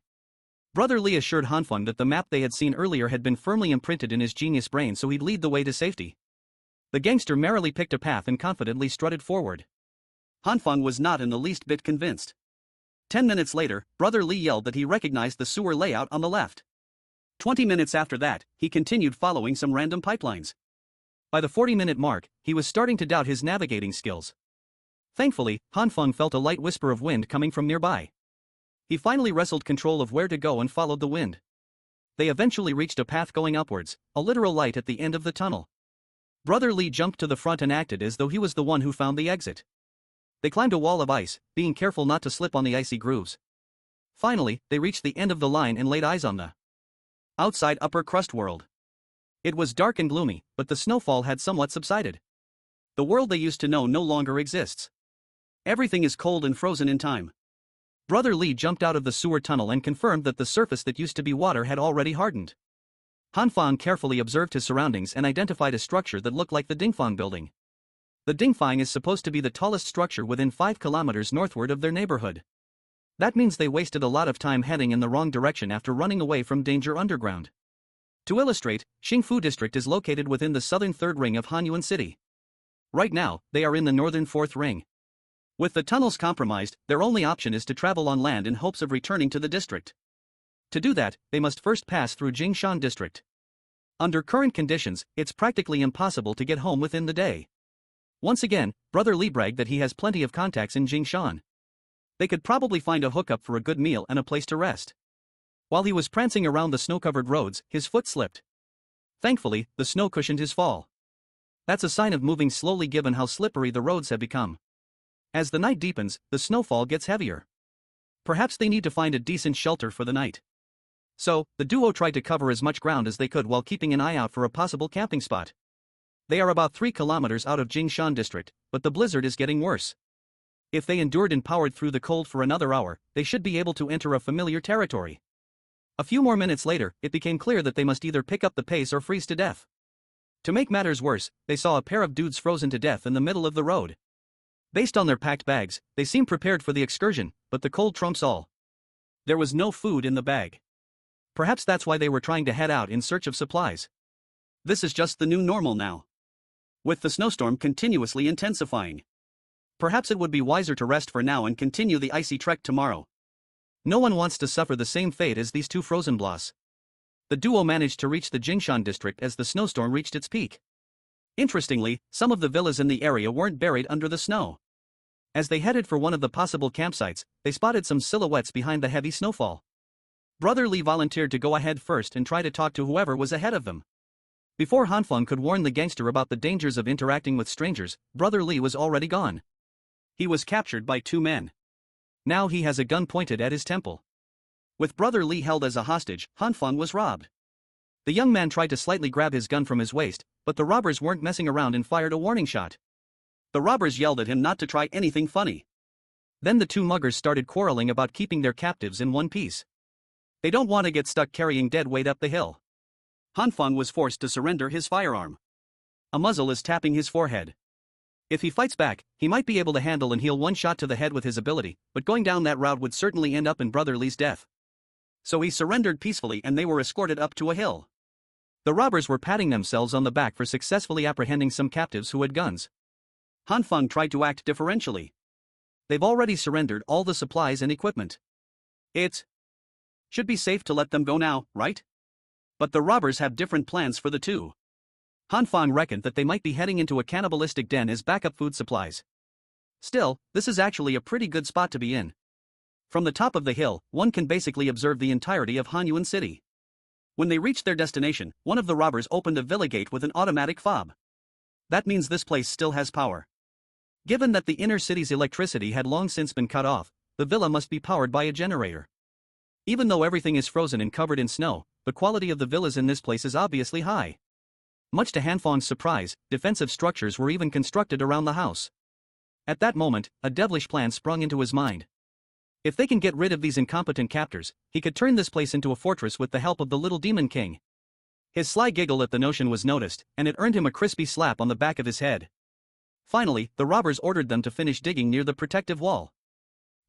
Brother Lee assured Han Feng that the map they had seen earlier had been firmly imprinted in his genius brain, so he'd lead the way to safety. The gangster merrily picked a path and confidently strutted forward. Han Feng was not in the least bit convinced. 10 minutes later, Brother Lee yelled that he recognized the sewer layout on the left. 20 minutes after that, he continued following some random pipelines. By the 40-minute mark, he was starting to doubt his navigating skills. Thankfully, Han Feng felt a light whisper of wind coming from nearby. He finally wrestled control of where to go and followed the wind. They eventually reached a path going upwards, a literal light at the end of the tunnel. Brother Lee jumped to the front and acted as though he was the one who found the exit. They climbed a wall of ice, being careful not to slip on the icy grooves. Finally, they reached the end of the line and laid eyes on the outside upper crust world. It was dark and gloomy, but the snowfall had somewhat subsided. The world they used to know no longer exists. Everything is cold and frozen in time. Brother Lee jumped out of the sewer tunnel and confirmed that the surface that used to be water had already hardened. Han Fang carefully observed his surroundings and identified a structure that looked like the Dingfang building. The Dingfang is supposed to be the tallest structure within 5 kilometers northward of their neighborhood. That means they wasted a lot of time heading in the wrong direction after running away from danger underground. To illustrate, Xingfu District is located within the southern third ring of Hanyuan City. Right now, they are in the northern fourth ring. With the tunnels compromised, their only option is to travel on land in hopes of returning to the district. To do that, they must first pass through Jingshan District. Under current conditions, it's practically impossible to get home within the day. Once again, Brother Lee bragged that he has plenty of contacts in Jingshan. They could probably find a hookup for a good meal and a place to rest. While he was prancing around the snow-covered roads, his foot slipped. Thankfully, the snow cushioned his fall. That's a sign of moving slowly given how slippery the roads have become. As the night deepens, the snowfall gets heavier. Perhaps they need to find a decent shelter for the night. So, the duo tried to cover as much ground as they could while keeping an eye out for a possible camping spot. They are about 3 kilometers out of Jingshan District, but the blizzard is getting worse. If they endured and powered through the cold for another hour, they should be able to enter a familiar territory. A few more minutes later, it became clear that they must either pick up the pace or freeze to death. To make matters worse, they saw a pair of dudes frozen to death in the middle of the road. Based on their packed bags, they seemed prepared for the excursion, but the cold trumps all. There was no food in the bag. Perhaps that's why they were trying to head out in search of supplies. This is just the new normal now. With the snowstorm continuously intensifying. Perhaps it would be wiser to rest for now and continue the icy trek tomorrow. No one wants to suffer the same fate as these two frozen blahs. The duo managed to reach the Jingshan district as the snowstorm reached its peak. Interestingly, some of the villas in the area weren't buried under the snow. As they headed for one of the possible campsites, they spotted some silhouettes behind the heavy snowfall. Brother Lee volunteered to go ahead first and try to talk to whoever was ahead of them. Before Hanfeng could warn the gangster about the dangers of interacting with strangers, Brother Lee was already gone. He was captured by 2 men. Now he has a gun pointed at his temple. With Brother Lee held as a hostage, Hanfeng was robbed. The young man tried to slightly grab his gun from his waist, but the robbers weren't messing around and fired a warning shot. The robbers yelled at him not to try anything funny. Then the 2 muggers started quarreling about keeping their captives in one piece. They don't want to get stuck carrying dead weight up the hill. Hanfeng was forced to surrender his firearm. A muzzle is tapping his forehead. If he fights back, he might be able to handle and heal one shot to the head with his ability, but going down that route would certainly end up in Brother Lee's death. So he surrendered peacefully and they were escorted up to a hill. The robbers were patting themselves on the back for successfully apprehending some captives who had guns. Hanfeng tried to act differentially. They've already surrendered all the supplies and equipment. It should be safe to let them go now, right? But the robbers have different plans for the 2. Hanfeng reckoned that they might be heading into a cannibalistic den as backup food supplies. Still, this is actually a pretty good spot to be in. From the top of the hill, one can basically observe the entirety of Hanyuan City. When they reached their destination, one of the robbers opened a villa gate with an automatic fob. That means this place still has power. Given that the inner city's electricity had long since been cut off, the villa must be powered by a generator. Even though everything is frozen and covered in snow, the quality of the villas in this place is obviously high. Much to Hanfeng's surprise, defensive structures were even constructed around the house. At that moment, a devilish plan sprung into his mind. If they can get rid of these incompetent captors, he could turn this place into a fortress with the help of the little demon king. His sly giggle at the notion was noticed, and it earned him a crispy slap on the back of his head. Finally, the robbers ordered them to finish digging near the protective wall.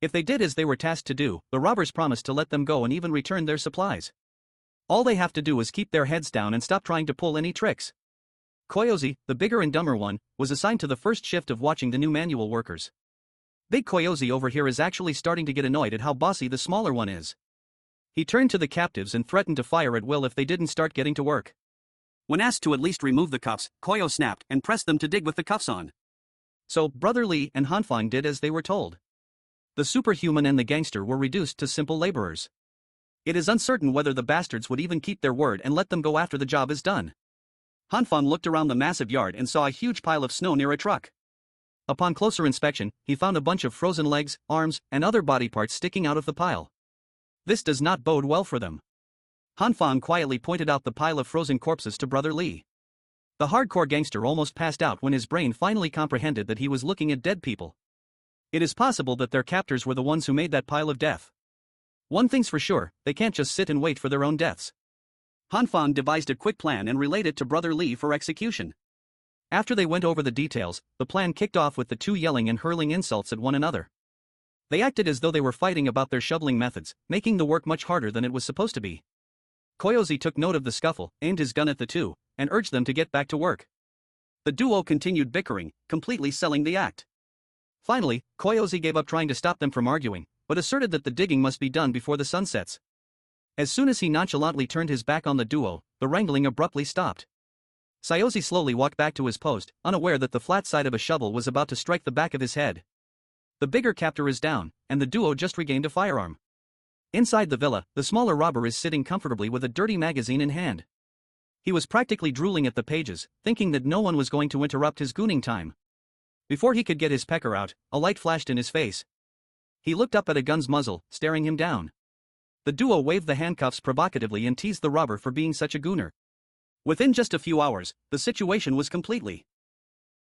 If they did as they were tasked to do, the robbers promised to let them go and even return their supplies. All they have to do is keep their heads down and stop trying to pull any tricks. Koyozi, the bigger and dumber one, was assigned to the first shift of watching the new manual workers. Big Koyozi over here is actually starting to get annoyed at how bossy the smaller one is. He turned to the captives and threatened to fire at will if they didn't start getting to work. When asked to at least remove the cuffs, Koyo snapped and pressed them to dig with the cuffs on. So, Brother Lee and Hanfang did as they were told. The superhuman and the gangster were reduced to simple laborers. It is uncertain whether the bastards would even keep their word and let them go after the job is done. Hanfang looked around the massive yard and saw a huge pile of snow near a truck. Upon closer inspection, he found a bunch of frozen legs, arms, and other body parts sticking out of the pile. This does not bode well for them. Hanfang quietly pointed out the pile of frozen corpses to Brother Lee. The hardcore gangster almost passed out when his brain finally comprehended that he was looking at dead people. It is possible that their captors were the ones who made that pile of death. One thing's for sure, they can't just sit and wait for their own deaths. Hanfang devised a quick plan and relayed it to Brother Lee for execution. After they went over the details, the plan kicked off with the two yelling and hurling insults at one another. They acted as though they were fighting about their shoveling methods, making the work much harder than it was supposed to be. Koyozi took note of the scuffle, aimed his gun at the two, and urged them to get back to work. The duo continued bickering, completely selling the act. Finally, Koyozi gave up trying to stop them from arguing, but asserted that the digging must be done before the sun sets. As soon as he nonchalantly turned his back on the duo, the wrangling abruptly stopped. Sayosi slowly walked back to his post, unaware that the flat side of a shovel was about to strike the back of his head. The bigger captor is down, and the duo just regained a firearm. Inside the villa, the smaller robber is sitting comfortably with a dirty magazine in hand. He was practically drooling at the pages, thinking that no one was going to interrupt his gooning time. Before he could get his pecker out, a light flashed in his face. He looked up at a gun's muzzle, staring him down. The duo waved the handcuffs provocatively and teased the robber for being such a gooner. Within just a few hours, the situation was completely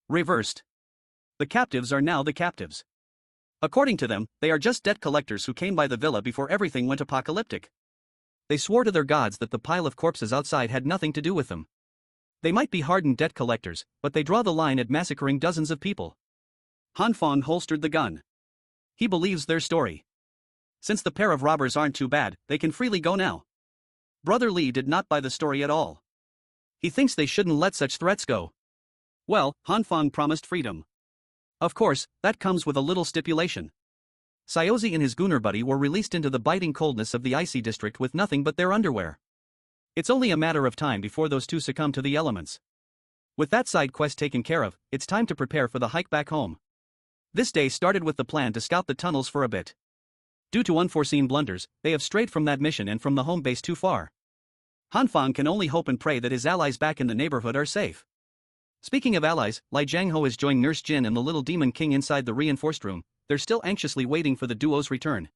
reversed. The captives are now the captives. According to them, they are just debt collectors who came by the villa before everything went apocalyptic. They swore to their gods that the pile of corpses outside had nothing to do with them. They might be hardened debt collectors, but they draw the line at massacring dozens of people. Hanfang holstered the gun. He believes their story. Since the pair of robbers aren't too bad, they can freely go now. Brother Lee did not buy the story at all. He thinks they shouldn't let such threats go. Well, Hanfang promised freedom. Of course, that comes with a little stipulation. Sayosi and his gooner buddy were released into the biting coldness of the icy district with nothing but their underwear. It's only a matter of time before those two succumb to the elements. With that side quest taken care of, it's time to prepare for the hike back home. This day started with the plan to scout the tunnels for a bit. Due to unforeseen blunders, they have strayed from that mission and from the home base too far. Hanfang can only hope and pray that his allies back in the neighborhood are safe. Speaking of allies, Lai Jiangho has joined Nurse Jin and the little demon king inside the reinforced room. They're still anxiously waiting for the duo's return.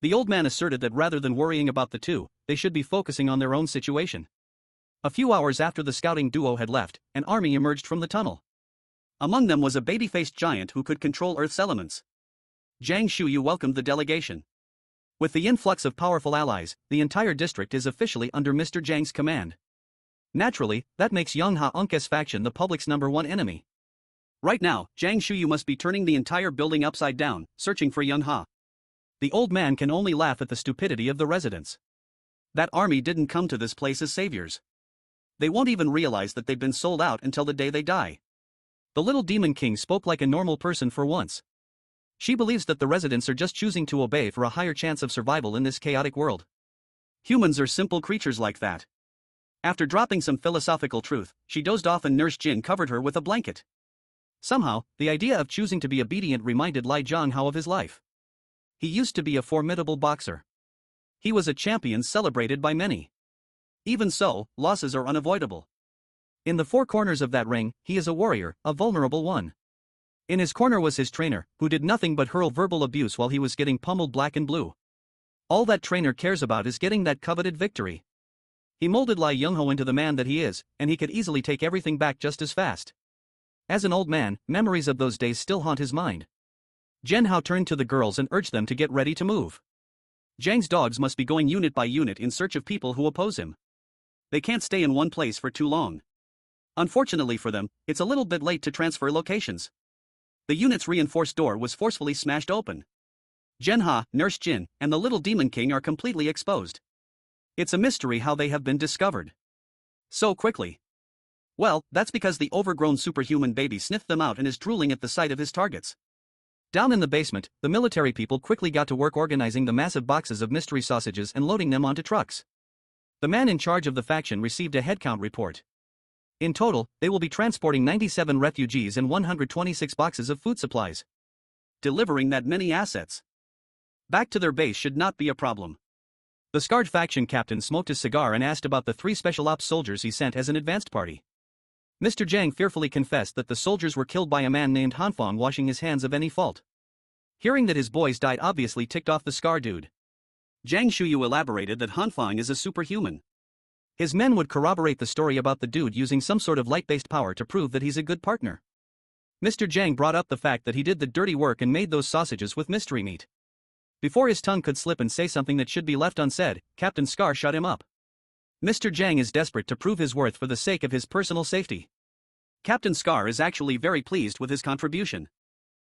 The old man asserted that rather than worrying about the two, they should be focusing on their own situation. A few hours after the scouting duo had left, an army emerged from the tunnel. Among them was a baby-faced giant who could control Earth's elements. Zhang Shuyu welcomed the delegation. With the influx of powerful allies, the entire district is officially under Mr. Zhang's command. Naturally, that makes Yongha Unk's faction the public's #1 enemy. Right now, Zhang Shuyu must be turning the entire building upside down, searching for Yongha. The old man can only laugh at the stupidity of the residents. That army didn't come to this place as saviors. They won't even realize that they've been sold out until the day they die. The little demon king spoke like a normal person for once. She believes that the residents are just choosing to obey for a higher chance of survival in this chaotic world. Humans are simple creatures like that. After dropping some philosophical truth, she dozed off and Nurse Jin covered her with a blanket. Somehow, the idea of choosing to be obedient reminded Lai Jianghao of his life. He used to be a formidable boxer. He was a champion celebrated by many. Even so, losses are unavoidable. In the four corners of that ring, he is a warrior, a vulnerable one. In his corner was his trainer, who did nothing but hurl verbal abuse while he was getting pummeled black and blue. All that trainer cares about is getting that coveted victory. He molded Lai Yunghao into the man that he is, and he could easily take everything back just as fast. As an old man, memories of those days still haunt his mind. Zhen Hao turned to the girls and urged them to get ready to move. Zhang's dogs must be going unit by unit in search of people who oppose him. They can't stay in one place for too long. Unfortunately for them, it's a little bit late to transfer locations. The unit's reinforced door was forcefully smashed open. Zhenha, Nurse Jin, and the little demon king are completely exposed. It's a mystery how they have been discovered so quickly. Well, that's because the overgrown superhuman baby sniffed them out and is drooling at the sight of his targets. Down in the basement, the military people quickly got to work organizing the massive boxes of mystery sausages and loading them onto trucks. The man in charge of the faction received a headcount report. In total, they will be transporting 97 refugees and 126 boxes of food supplies. Delivering that many assets back to their base should not be a problem. The scarred faction captain smoked his cigar and asked about the 3 special ops soldiers he sent as an advanced party. Mr. Jiang fearfully confessed that the soldiers were killed by a man named Hanfang washing his hands of any fault. Hearing that his boys died obviously ticked off the scar dude. Jiang Shuyu elaborated that Hanfang is a superhuman. His men would corroborate the story about the dude using some sort of light-based power to prove that he's a good partner. Mr. Jiang brought up the fact that he did the dirty work and made those sausages with mystery meat. Before his tongue could slip and say something that should be left unsaid, Captain Scar shut him up. Mr. Jiang is desperate to prove his worth for the sake of his personal safety. Captain Scar is actually very pleased with his contribution.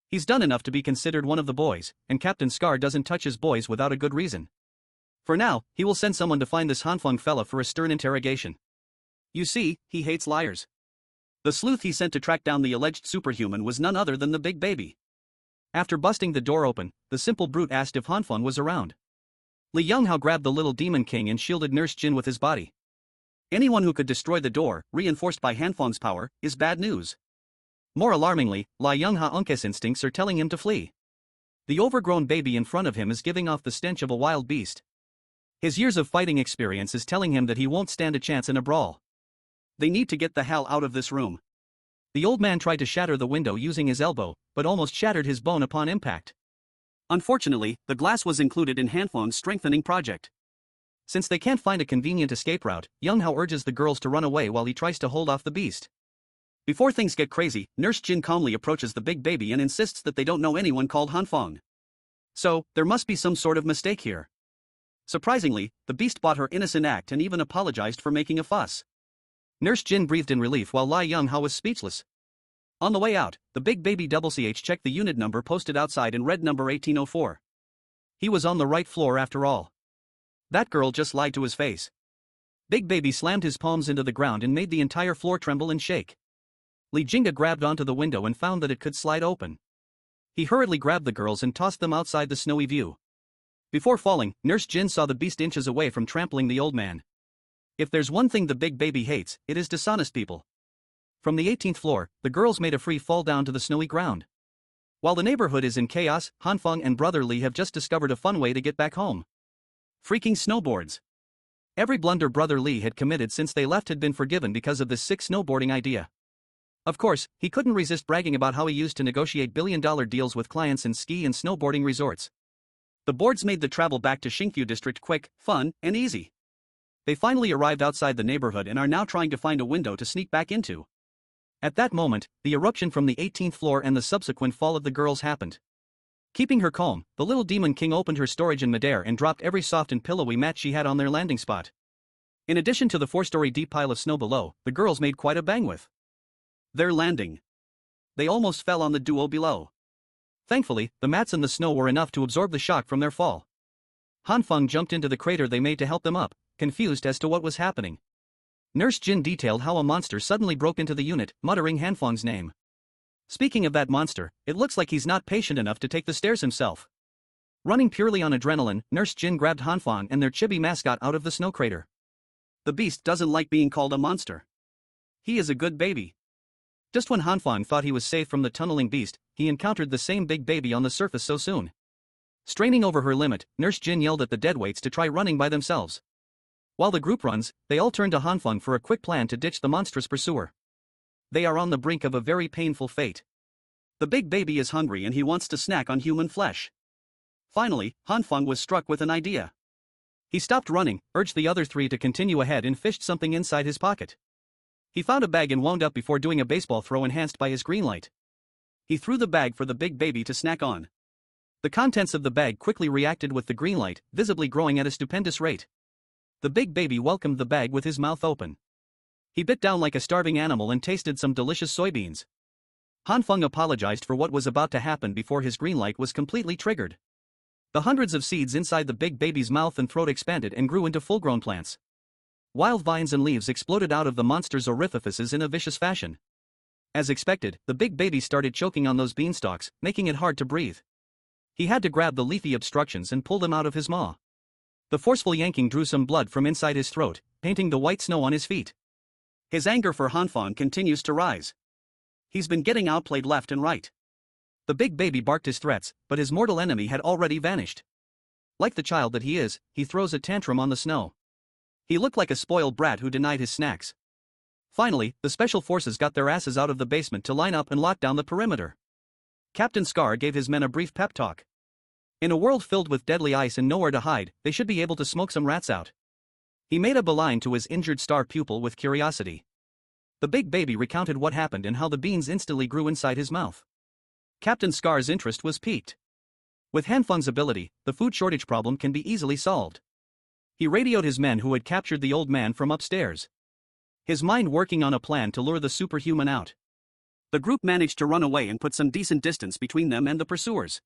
He's done enough to be considered one of the boys, and Captain Scar doesn't touch his boys without a good reason. For now, he will send someone to find this Hanfang fella for a stern interrogation. You see, he hates liars. The sleuth he sent to track down the alleged superhuman was none other than the big baby. After busting the door open, the simple brute asked if Hanfang was around. Li Yonghao grabbed the little demon king and shielded Nurse Jin with his body. Anyone who could destroy the door, reinforced by Hanfang's power, is bad news. More alarmingly, Li Yonghao-Unk's instincts are telling him to flee. The overgrown baby in front of him is giving off the stench of a wild beast. His years of fighting experience is telling him that he won't stand a chance in a brawl. They need to get the hell out of this room. The old man tried to shatter the window using his elbow, but almost shattered his bone upon impact. Unfortunately, the glass was included in Hanfang's strengthening project. Since they can't find a convenient escape route, Yonghao urges the girls to run away while he tries to hold off the beast. Before things get crazy, Nurse Jin calmly approaches the big baby and insists that they don't know anyone called Hanfang. So, there must be some sort of mistake here. Surprisingly, the beast bought her innocent act and even apologized for making a fuss. Nurse Jin breathed in relief while Li Yonghao was speechless. On the way out, the big baby CCH checked the unit number posted outside and read number 1804. He was on the right floor after all. That girl just lied to his face. Big baby slammed his palms into the ground and made the entire floor tremble and shake. Li Jinga grabbed onto the window and found that it could slide open. He hurriedly grabbed the girls and tossed them outside the snowy view. Before falling, Nurse Jin saw the beast inches away from trampling the old man. If there's one thing the big baby hates, it is dishonest people. From the 18th floor, the girls made a free fall down to the snowy ground. While the neighborhood is in chaos, Hanfang and Brother Li have just discovered a fun way to get back home. Freaking snowboards. Every blunder Brother Li had committed since they left had been forgiven because of this sick snowboarding idea. Of course, he couldn't resist bragging about how he used to negotiate billion-dollar deals with clients in ski and snowboarding resorts. The boards made the travel back to Xingqiu district quick, fun, and easy. They finally arrived outside the neighborhood and are now trying to find a window to sneak back into. At that moment, the eruption from the 18th floor and the subsequent fall of the girls happened. Keeping her calm, the little demon king opened her storage in midair and dropped every soft and pillowy mat she had on their landing spot. In addition to the 4-story deep pile of snow below, the girls made quite a bang with their landing. They almost fell on the duo below. Thankfully, the mats and the snow were enough to absorb the shock from their fall. Hanfang jumped into the crater they made to help them up, confused as to what was happening. Nurse Jin detailed how a monster suddenly broke into the unit, muttering Hanfang's name. Speaking of that monster, it looks like he's not patient enough to take the stairs himself. Running purely on adrenaline, Nurse Jin grabbed Hanfang and their chibi mascot out of the snow crater. The beast doesn't like being called a monster. He is a good baby. Just when Hanfang thought he was safe from the tunneling beast, he encountered the same big baby on the surface so soon. Straining over her limit, Nurse Jin yelled at the deadweights to try running by themselves. While the group runs, they all turn to Hanfang for a quick plan to ditch the monstrous pursuer. They are on the brink of a very painful fate. The big baby is hungry and he wants to snack on human flesh. Finally, Hanfang was struck with an idea. He stopped running, urged the other 3 to continue ahead and fished something inside his pocket. He found a bag and wound up before doing a baseball throw enhanced by his green light. He threw the bag for the big baby to snack on. The contents of the bag quickly reacted with the green light, visibly growing at a stupendous rate. The big baby welcomed the bag with his mouth open. He bit down like a starving animal and tasted some delicious soybeans. Hanfang apologized for what was about to happen before his green light was completely triggered. The hundreds of seeds inside the big baby's mouth and throat expanded and grew into full-grown plants. Wild vines and leaves exploded out of the monster's orifices in a vicious fashion. As expected, the big baby started choking on those beanstalks, making it hard to breathe. He had to grab the leafy obstructions and pull them out of his maw. The forceful yanking drew some blood from inside his throat, painting the white snow on his feet. His anger for Hanfang continues to rise. He's been getting outplayed left and right. The big baby barked his threats, but his mortal enemy had already vanished. Like the child that he is, he throws a tantrum on the snow. He looked like a spoiled brat who denied his snacks. Finally, the special forces got their asses out of the basement to line up and lock down the perimeter. Captain Scar gave his men a brief pep talk. In a world filled with deadly ice and nowhere to hide, they should be able to smoke some rats out. He made a beeline to his injured star pupil with curiosity. The big baby recounted what happened and how the beans instantly grew inside his mouth. Captain Scar's interest was piqued. With Hanfeng's ability, the food shortage problem can be easily solved. He radioed his men who had captured the old man from upstairs. His mind working on a plan to lure the superhuman out. The group managed to run away and put some decent distance between them and the pursuers.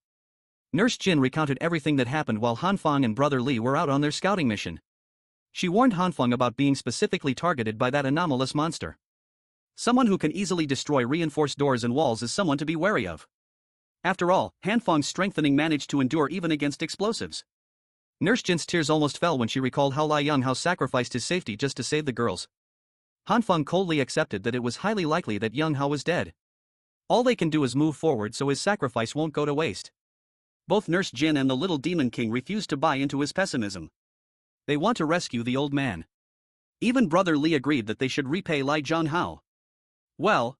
Nurse Jin recounted everything that happened while Hanfeng and Brother Li were out on their scouting mission. She warned Hanfeng about being specifically targeted by that anomalous monster. Someone who can easily destroy reinforced doors and walls is someone to be wary of. After all, Hanfeng's strengthening managed to endure even against explosives. Nurse Jin's tears almost fell when she recalled how Lai Yonghao sacrificed his safety just to save the girls. Hanfeng coldly accepted that it was highly likely that Yonghao was dead. All they can do is move forward so his sacrifice won't go to waste. Both Nurse Jin and the little Demon King refused to buy into his pessimism. They want to rescue the old man. Even Brother Li agreed that they should repay Lai Zhonghao. Well,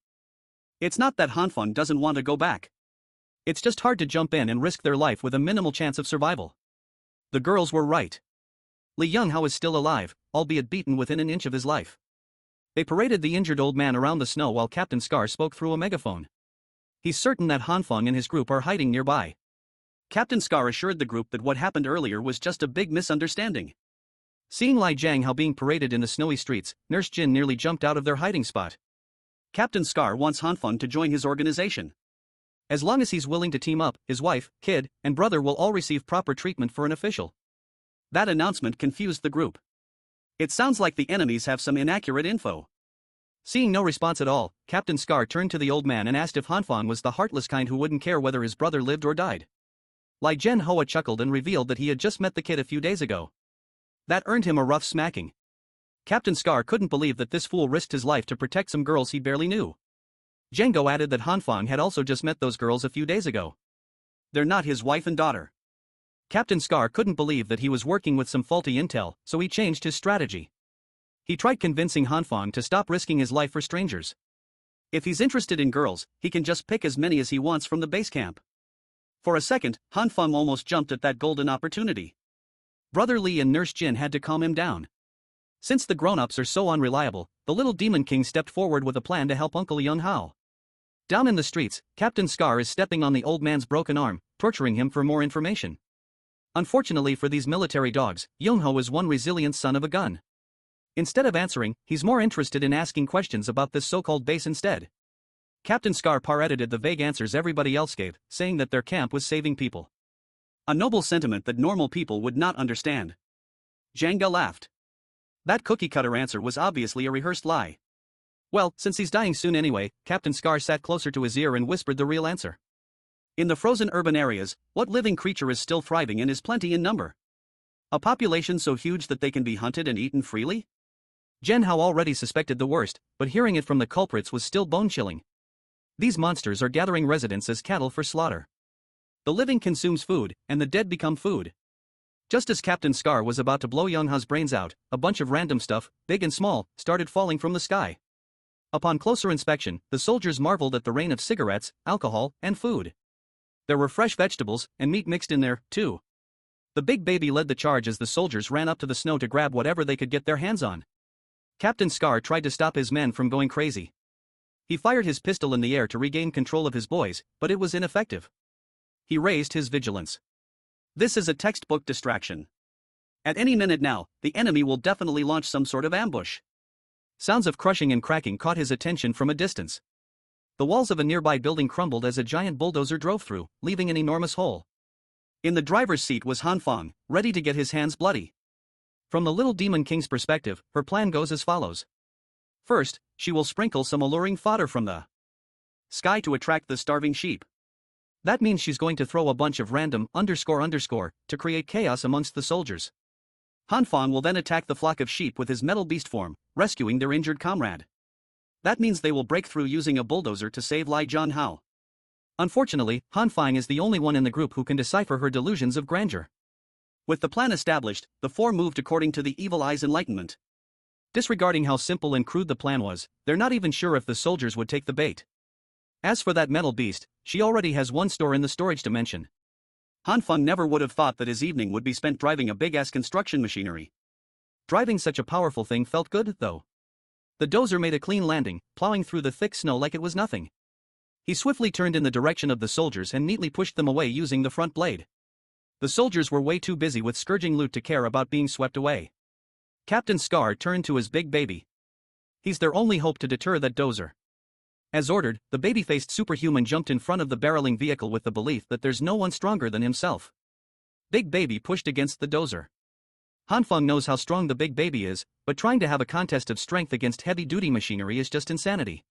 it's not that Hanfeng doesn't want to go back. It's just hard to jump in and risk their life with a minimal chance of survival. The girls were right. Li Yonghao is still alive, albeit beaten within an inch of his life. They paraded the injured old man around the snow while Captain Scar spoke through a megaphone. He's certain that Hanfeng and his group are hiding nearby. Captain Scar assured the group that what happened earlier was just a big misunderstanding. Seeing Lai Zhonghao being paraded in the snowy streets, Nurse Jin nearly jumped out of their hiding spot. Captain Scar wants Hanfeng to join his organization. As long as he's willing to team up, his wife, kid, and brother will all receive proper treatment for an official. That announcement confused the group. It sounds like the enemies have some inaccurate info. Seeing no response at all, Captain Scar turned to the old man and asked if Hanfeng was the heartless kind who wouldn't care whether his brother lived or died. Lai Zhonghao chuckled and revealed that he had just met the kid a few days ago. That earned him a rough smacking. Captain Scar couldn't believe that this fool risked his life to protect some girls he barely knew. Django added that Hanfeng had also just met those girls a few days ago. They're not his wife and daughter. Captain Scar couldn't believe that he was working with some faulty intel, so he changed his strategy. He tried convincing Hanfeng to stop risking his life for strangers. If he's interested in girls, he can just pick as many as he wants from the base camp. For a second, Hanfeng almost jumped at that golden opportunity. Brother Li and Nurse Jin had to calm him down. Since the grown-ups are so unreliable, the little Demon King stepped forward with a plan to help Uncle Yonghao. Down in the streets, Captain Scar is stepping on the old man's broken arm, torturing him for more information. Unfortunately for these military dogs, Yonghao is one resilient son of a gun. Instead of answering, he's more interested in asking questions about this so-called base instead. Captain Scar parroted the vague answers everybody else gave, saying that their camp was saving people. A noble sentiment that normal people would not understand. Janga laughed. That cookie-cutter answer was obviously a rehearsed lie. Well, since he's dying soon anyway, Captain Scar sat closer to his ear and whispered the real answer. In the frozen urban areas, what living creature is still thriving and is plenty in number? A population so huge that they can be hunted and eaten freely? Zhonghao already suspected the worst, but hearing it from the culprits was still bone-chilling. These monsters are gathering residents as cattle for slaughter. The living consumes food, and the dead become food. Just as Captain Scar was about to blow Yonghao's brains out, a bunch of random stuff, big and small, started falling from the sky. Upon closer inspection, the soldiers marveled at the rain of cigarettes, alcohol, and food. There were fresh vegetables, and meat mixed in there, too. The big baby led the charge as the soldiers ran up to the snow to grab whatever they could get their hands on. Captain Scar tried to stop his men from going crazy. He fired his pistol in the air to regain control of his boys, but it was ineffective. He raised his vigilance. This is a textbook distraction. At any minute now, the enemy will definitely launch some sort of ambush. Sounds of crushing and cracking caught his attention from a distance. The walls of a nearby building crumbled as a giant bulldozer drove through, leaving an enormous hole. In the driver's seat was Hanfeng, ready to get his hands bloody. From the little Demon King's perspective, her plan goes as follows. First, she will sprinkle some alluring fodder from the sky to attract the starving sheep. That means she's going to throw a bunch of random __ to create chaos amongst the soldiers. Hanfang will then attack the flock of sheep with his metal beast form, rescuing their injured comrade. That means they will break through using a bulldozer to save Lai Jianhao. Unfortunately, Hanfang is the only one in the group who can decipher her delusions of grandeur. With the plan established, the four moved according to the Evil Eye's enlightenment. Disregarding how simple and crude the plan was, they're not even sure if the soldiers would take the bait. As for that metal beast, she already has one store in the storage dimension. Hanfeng never would have thought that his evening would be spent driving a big-ass construction machinery. Driving such a powerful thing felt good, though. The dozer made a clean landing, plowing through the thick snow like it was nothing. He swiftly turned in the direction of the soldiers and neatly pushed them away using the front blade. The soldiers were way too busy with scourging loot to care about being swept away. Captain Scar turned to his big baby. He's their only hope to deter that dozer. As ordered, the baby-faced superhuman jumped in front of the barreling vehicle with the belief that there's no one stronger than himself. Big Baby pushed against the dozer. Hanfeng knows how strong the big baby is, but trying to have a contest of strength against heavy-duty machinery is just insanity.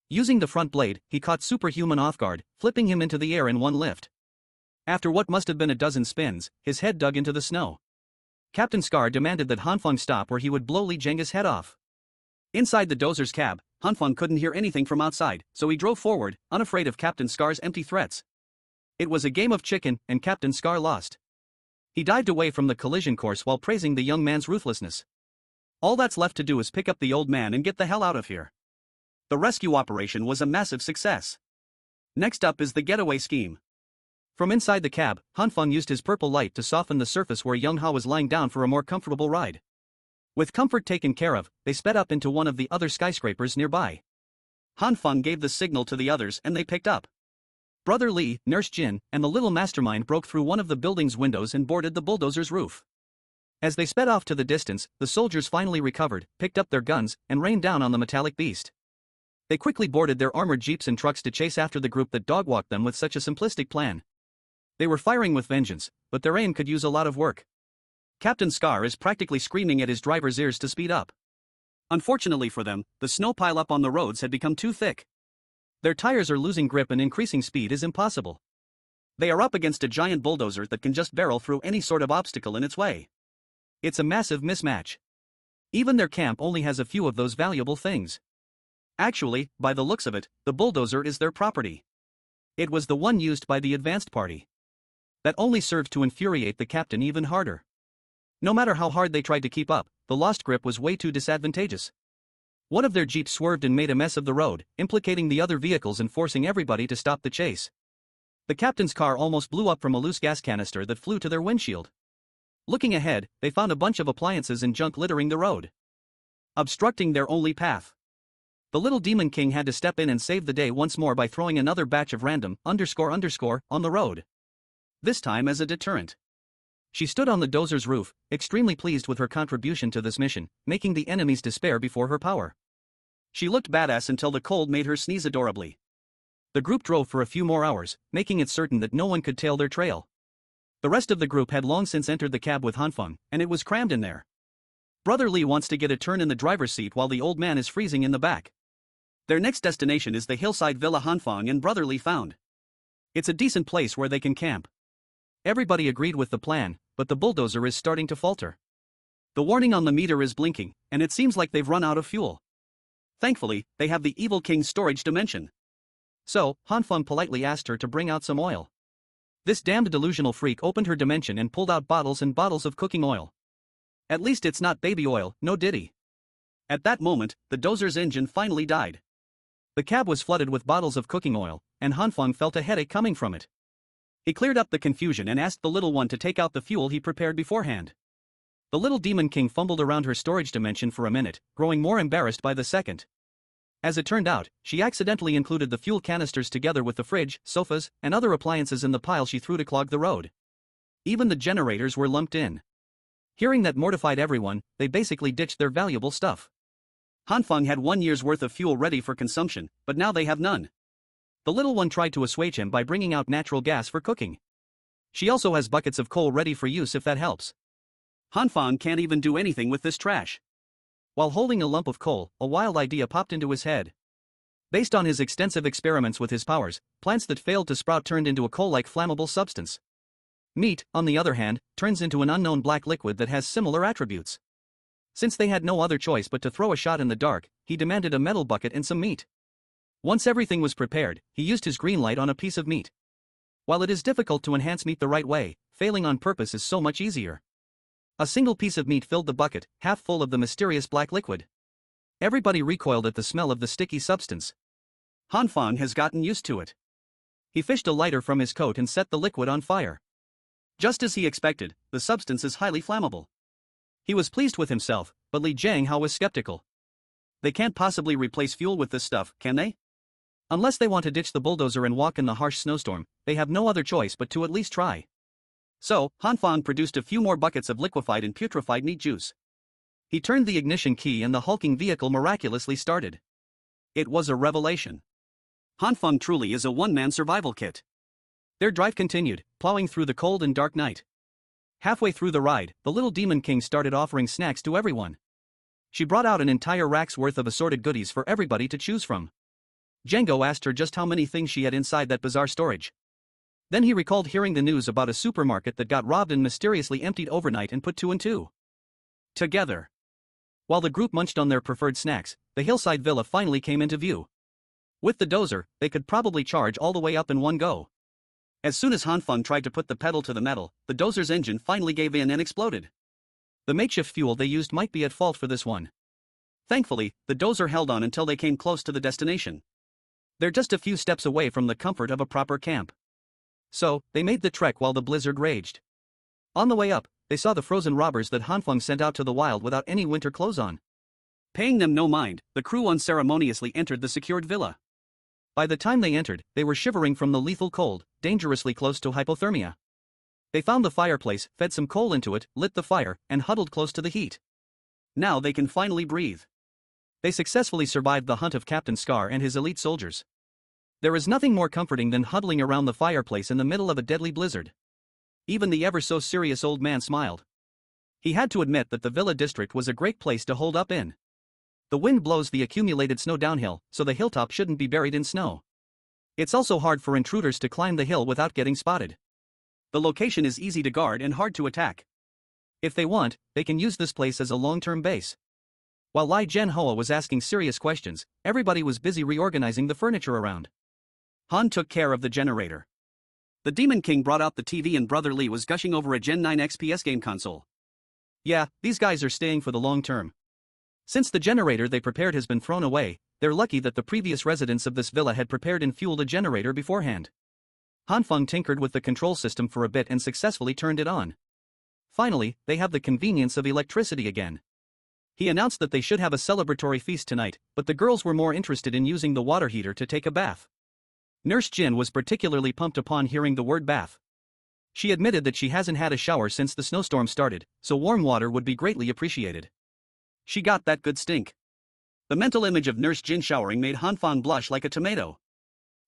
Using the front blade, he caught superhuman off guard, flipping him into the air in one lift. After what must have been a dozen spins, his head dug into the snow. Captain Scar demanded that Hanfeng stop or he would blow Li Zheng's head off. Inside the dozer's cab, Hanfeng couldn't hear anything from outside, so he drove forward, unafraid of Captain Scar's empty threats. It was a game of chicken, and Captain Scar lost. He dived away from the collision course while praising the young man's ruthlessness. All that's left to do is pick up the old man and get the hell out of here. The rescue operation was a massive success. Next up is the getaway scheme. From inside the cab, Hanfeng used his purple light to soften the surface where Young Hao was lying down for a more comfortable ride. With comfort taken care of, they sped up into one of the other skyscrapers nearby. Hanfeng gave the signal to the others and they picked up. Brother Li, Nurse Jin, and the little mastermind broke through one of the building's windows and boarded the bulldozer's roof. As they sped off to the distance, the soldiers finally recovered, picked up their guns, and rained down on the metallic beast. They quickly boarded their armored jeeps and trucks to chase after the group that dogwalked them with such a simplistic plan. They were firing with vengeance, but their aim could use a lot of work. Captain Scar is practically screaming at his driver's ears to speed up. Unfortunately for them, the snow pile-up on the roads had become too thick. Their tires are losing grip and increasing speed is impossible. They are up against a giant bulldozer that can just barrel through any sort of obstacle in its way. It's a massive mismatch. Even their camp only has a few of those valuable things. Actually, by the looks of it, the bulldozer is their property. It was the one used by the advanced party. That only served to infuriate the captain even harder. No matter how hard they tried to keep up, the lost grip was way too disadvantageous. One of their jeeps swerved and made a mess of the road, implicating the other vehicles and forcing everybody to stop the chase. The captain's car almost blew up from a loose gas canister that flew to their windshield. Looking ahead, they found a bunch of appliances and junk littering the road, obstructing their only path. The little demon king had to step in and save the day once more by throwing another batch of random __ on the road. This time as a deterrent. She stood on the dozer's roof, extremely pleased with her contribution to this mission, making the enemies despair before her power. She looked badass until the cold made her sneeze adorably. The group drove for a few more hours, making it certain that no one could tail their trail. The rest of the group had long since entered the cab with Hanfeng, and it was crammed in there. Brother Li wants to get a turn in the driver's seat while the old man is freezing in the back. Their next destination is the hillside villa Hanfeng and Brother Li found. It's a decent place where they can camp. Everybody agreed with the plan, but the bulldozer is starting to falter. The warning on the meter is blinking, and it seems like they've run out of fuel. Thankfully, they have the Evil King's storage dimension. So, Hanfeng politely asked her to bring out some oil. This damned delusional freak opened her dimension and pulled out bottles and bottles of cooking oil. At least it's not baby oil, no diddy. At that moment, the dozer's engine finally died. The cab was flooded with bottles of cooking oil, and Hanfeng felt a headache coming from it. He cleared up the confusion and asked the little one to take out the fuel he prepared beforehand. The little demon king fumbled around her storage dimension for a minute, growing more embarrassed by the second. As it turned out, she accidentally included the fuel canisters together with the fridge, sofas, and other appliances in the pile she threw to clog the road. Even the generators were lumped in. Hearing that mortified everyone, they basically ditched their valuable stuff. Hanfeng had 1 year's worth of fuel ready for consumption, but now they have none. The little one tried to assuage him by bringing out natural gas for cooking. She also has buckets of coal ready for use if that helps. Hanfeng can't even do anything with this trash. While holding a lump of coal, a wild idea popped into his head. Based on his extensive experiments with his powers, plants that failed to sprout turned into a coal-like flammable substance. Meat, on the other hand, turns into an unknown black liquid that has similar attributes. Since they had no other choice but to throw a shot in the dark, he demanded a metal bucket and some meat. Once everything was prepared, he used his green light on a piece of meat. While it is difficult to enhance meat the right way, failing on purpose is so much easier. A single piece of meat filled the bucket, half full of the mysterious black liquid. Everybody recoiled at the smell of the sticky substance. Han Fang has gotten used to it. He fished a lighter from his coat and set the liquid on fire. Just as he expected, the substance is highly flammable. He was pleased with himself, but Li Jianghao was skeptical. They can't possibly replace fuel with this stuff, can they? Unless they want to ditch the bulldozer and walk in the harsh snowstorm, they have no other choice but to at least try. So, Han Fang produced a few more buckets of liquefied and putrefied meat juice. He turned the ignition key and the hulking vehicle miraculously started. It was a revelation. Han Fang truly is a one-man survival kit. Their drive continued, plowing through the cold and dark night. Halfway through the ride, the little demon king started offering snacks to everyone. She brought out an entire rack's worth of assorted goodies for everybody to choose from. Django asked her just how many things she had inside that bizarre storage. Then he recalled hearing the news about a supermarket that got robbed and mysteriously emptied overnight and put two and two together. While the group munched on their preferred snacks, the hillside villa finally came into view. With the dozer, they could probably charge all the way up in one go. As soon as Han Feng tried to put the pedal to the metal, the dozer's engine finally gave in and exploded. The makeshift fuel they used might be at fault for this one. Thankfully, the dozer held on until they came close to the destination. They're just a few steps away from the comfort of a proper camp. So, they made the trek while the blizzard raged. On the way up, they saw the frozen robbers that Han Feng sent out to the wild without any winter clothes on. Paying them no mind, the crew unceremoniously entered the secured villa. By the time they entered, they were shivering from the lethal cold, dangerously close to hypothermia. They found the fireplace, fed some coal into it, lit the fire, and huddled close to the heat. Now they can finally breathe. They successfully survived the hunt of Captain Scar and his elite soldiers. There is nothing more comforting than huddling around the fireplace in the middle of a deadly blizzard. Even the ever-so-serious old man smiled. He had to admit that the villa district was a great place to hold up in. The wind blows the accumulated snow downhill, so the hilltop shouldn't be buried in snow. It's also hard for intruders to climb the hill without getting spotted. The location is easy to guard and hard to attack. If they want, they can use this place as a long-term base. While Li Jianhua was asking serious questions, everybody was busy reorganizing the furniture around. Han took care of the generator. The Demon King brought out the TV and Brother Li was gushing over a Gen 9 XPS game console. Yeah, these guys are staying for the long term. Since the generator they prepared has been thrown away, they're lucky that the previous residents of this villa had prepared and fueled a generator beforehand. Han Feng tinkered with the control system for a bit and successfully turned it on. Finally, they have the convenience of electricity again. He announced that they should have a celebratory feast tonight, but the girls were more interested in using the water heater to take a bath. Nurse Jin was particularly pumped upon hearing the word bath. She admitted that she hasn't had a shower since the snowstorm started, so warm water would be greatly appreciated. She got that good stink. The mental image of Nurse Jin showering made Han Fang blush like a tomato.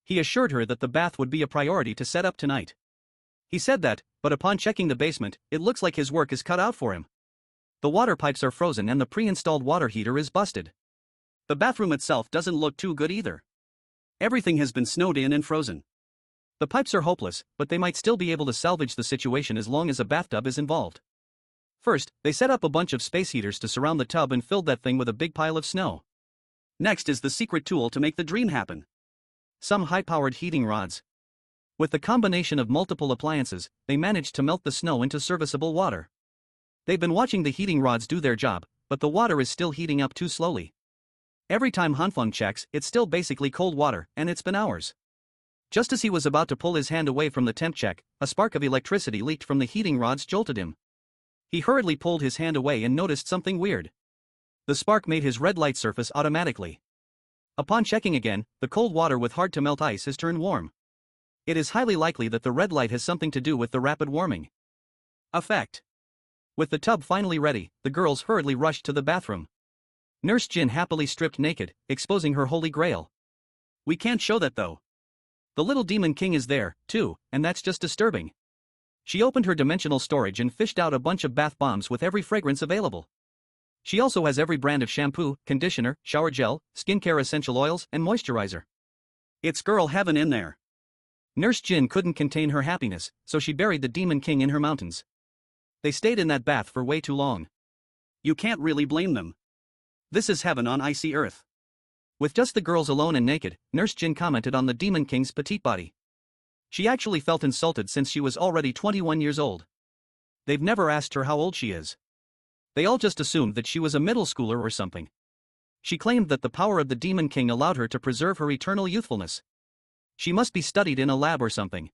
He assured her that the bath would be a priority to set up tonight. He said that, but upon checking the basement, it looks like his work is cut out for him. The water pipes are frozen and the pre-installed water heater is busted. The bathroom itself doesn't look too good either. Everything has been snowed in and frozen. The pipes are hopeless, but they might still be able to salvage the situation as long as a bathtub is involved. First, they set up a bunch of space heaters to surround the tub and filled that thing with a big pile of snow. Next is the secret tool to make the dream happen. Some high-powered heating rods. With the combination of multiple appliances, they managed to melt the snow into serviceable water. They've been watching the heating rods do their job, but the water is still heating up too slowly. Every time Han Feng checks, it's still basically cold water, and it's been hours. Just as he was about to pull his hand away from the temp check, a spark of electricity leaked from the heating rods jolted him. He hurriedly pulled his hand away and noticed something weird. The spark made his red light surface automatically. Upon checking again, the cold water with hard-to-melt ice has turned warm. It is highly likely that the red light has something to do with the rapid warming effect. With the tub finally ready, the girls hurriedly rushed to the bathroom. Nurse Jin happily stripped naked, exposing her holy grail. We can't show that though. The little demon king is there, too, and that's just disturbing. She opened her dimensional storage and fished out a bunch of bath bombs with every fragrance available. She also has every brand of shampoo, conditioner, shower gel, skincare essential oils, and moisturizer. It's girl heaven in there. Nurse Jin couldn't contain her happiness, so she buried the Demon King in her mountains. They stayed in that bath for way too long. You can't really blame them. This is heaven on icy earth. With just the girls alone and naked, Nurse Jin commented on the Demon King's petite body. She actually felt insulted since she was already 21 years old. They've never asked her how old she is. They all just assumed that she was a middle schooler or something. She claimed that the power of the Demon King allowed her to preserve her eternal youthfulness. She must be studied in a lab or something.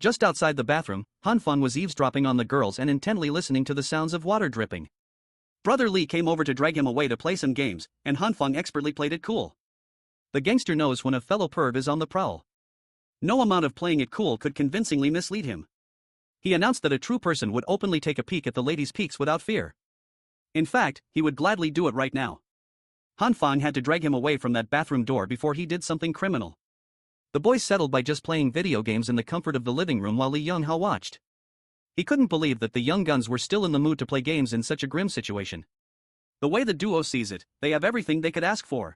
Just outside the bathroom, Hanfeng was eavesdropping on the girls and intently listening to the sounds of water dripping. Brother Lee came over to drag him away to play some games, and Hanfeng expertly played it cool. The gangster knows when a fellow perv is on the prowl. No amount of playing it cool could convincingly mislead him. He announced that a true person would openly take a peek at the ladies' peaks without fear. In fact, he would gladly do it right now. Hanfeng had to drag him away from that bathroom door before he did something criminal. The boys settled by just playing video games in the comfort of the living room while Li Young-hao watched. He couldn't believe that the young guns were still in the mood to play games in such a grim situation. The way the duo sees it, they have everything they could ask for.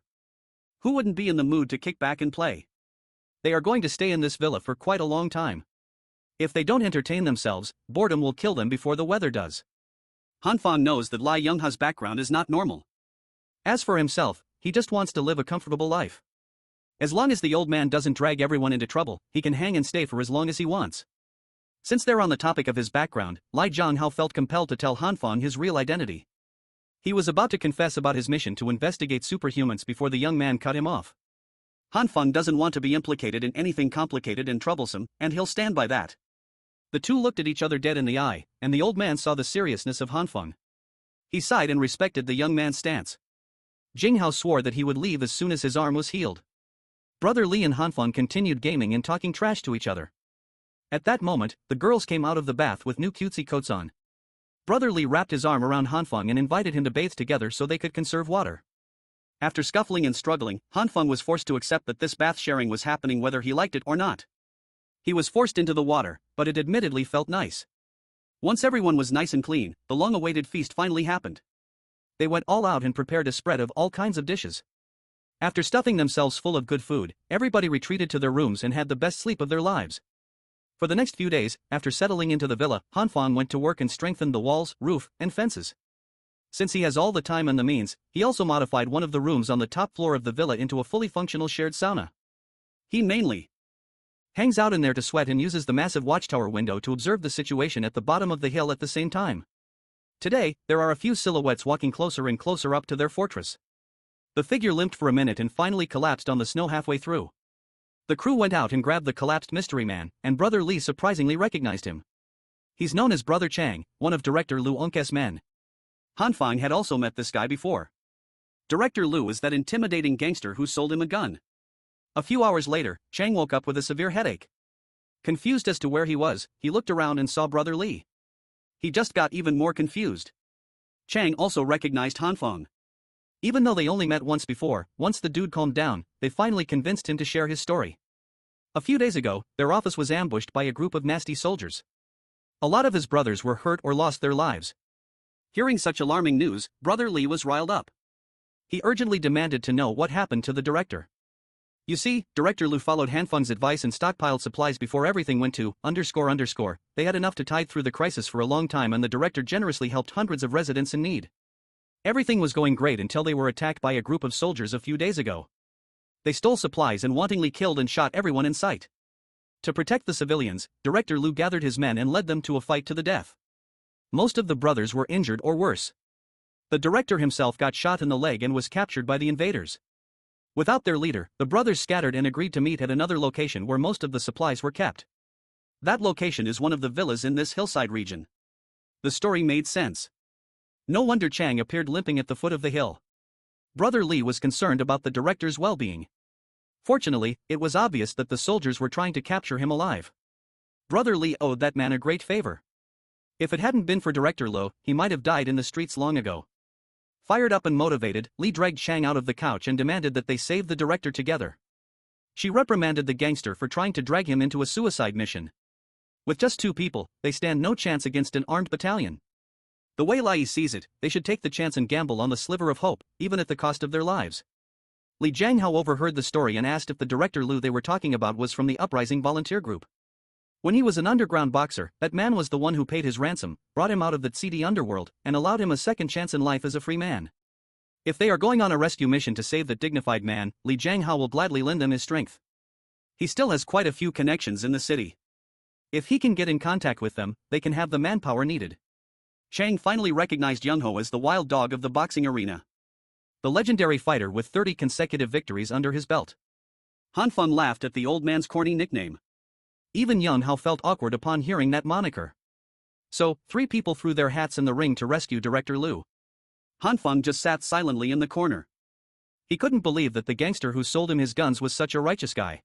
Who wouldn't be in the mood to kick back and play? They are going to stay in this villa for quite a long time. If they don't entertain themselves, boredom will kill them before the weather does. Hanfeng knows that Li Young-ha's background is not normal. As for himself, he just wants to live a comfortable life. As long as the old man doesn't drag everyone into trouble, he can hang and stay for as long as he wants. Since they're on the topic of his background, Li Jianghao felt compelled to tell Hanfeng his real identity. He was about to confess about his mission to investigate superhumans before the young man cut him off. Hanfeng doesn't want to be implicated in anything complicated and troublesome, and he'll stand by that. The two looked at each other dead in the eye, and the old man saw the seriousness of Hanfeng. He sighed and respected the young man's stance. Jinghao swore that he would leave as soon as his arm was healed. Brother Li and Hanfeng continued gaming and talking trash to each other. At that moment, the girls came out of the bath with new cutesy coats on. Brother Li wrapped his arm around Hanfeng and invited him to bathe together so they could conserve water. After scuffling and struggling, Hanfeng was forced to accept that this bath sharing was happening whether he liked it or not. He was forced into the water, but it admittedly felt nice. Once everyone was nice and clean, the long-awaited feast finally happened. They went all out and prepared a spread of all kinds of dishes. After stuffing themselves full of good food, everybody retreated to their rooms and had the best sleep of their lives. For the next few days, after settling into the villa, Hanfeng went to work and strengthened the walls, roof, and fences. Since he has all the time and the means, he also modified one of the rooms on the top floor of the villa into a fully functional shared sauna. He mainly hangs out in there to sweat and uses the massive watchtower window to observe the situation at the bottom of the hill at the same time. Today, there are a few silhouettes walking closer and closer up to their fortress. The figure limped for a minute and finally collapsed on the snow halfway through. The crew went out and grabbed the collapsed mystery man, and Brother Li surprisingly recognized him. He's known as Brother Chang, one of Director Lu Onke's men. Hanfeng had also met this guy before. Director Lu is that intimidating gangster who sold him a gun. A few hours later, Chang woke up with a severe headache. Confused as to where he was, he looked around and saw Brother Li. He just got even more confused. Chang also recognized Hanfeng. Even though they only met once before, once the dude calmed down, they finally convinced him to share his story. A few days ago, their office was ambushed by a group of nasty soldiers. A lot of his brothers were hurt or lost their lives. Hearing such alarming news, Brother Li was riled up. He urgently demanded to know what happened to the director. You see, Director Lu followed Hanfeng's advice and stockpiled supplies before everything went to .. They had enough to tide through the crisis for a long time, and the director generously helped hundreds of residents in need. Everything was going great until they were attacked by a group of soldiers a few days ago. They stole supplies and wantonly killed and shot everyone in sight. To protect the civilians, Director Lu gathered his men and led them to a fight to the death. Most of the brothers were injured or worse. The director himself got shot in the leg and was captured by the invaders. Without their leader, the brothers scattered and agreed to meet at another location where most of the supplies were kept. That location is one of the villas in this hillside region. The story made sense. No wonder Chang appeared limping at the foot of the hill. Brother Li was concerned about the director's well-being. Fortunately, it was obvious that the soldiers were trying to capture him alive. Brother Li owed that man a great favor. If it hadn't been for Director Lo, he might have died in the streets long ago. Fired up and motivated, Li dragged Chang out of the couch and demanded that they save the director together. She reprimanded the gangster for trying to drag him into a suicide mission. With just 2 people, they stand no chance against an armed battalion. The way Lai sees it, they should take the chance and gamble on the sliver of hope, even at the cost of their lives. Li Jianghao overheard the story and asked if the director Lu they were talking about was from the uprising volunteer group. When he was an underground boxer, that man was the one who paid his ransom, brought him out of the seedy underworld, and allowed him a second chance in life as a free man. If they are going on a rescue mission to save that dignified man, Li Jianghao will gladly lend them his strength. He still has quite a few connections in the city. If he can get in contact with them, they can have the manpower needed. Chang finally recognized Young Ho as the wild dog of the boxing arena. The legendary fighter with 30 consecutive victories under his belt. Han Feng laughed at the old man's corny nickname. Even Young Ho felt awkward upon hearing that moniker. So, 3 people threw their hats in the ring to rescue Director Lu. Han Feng just sat silently in the corner. He couldn't believe that the gangster who sold him his guns was such a righteous guy.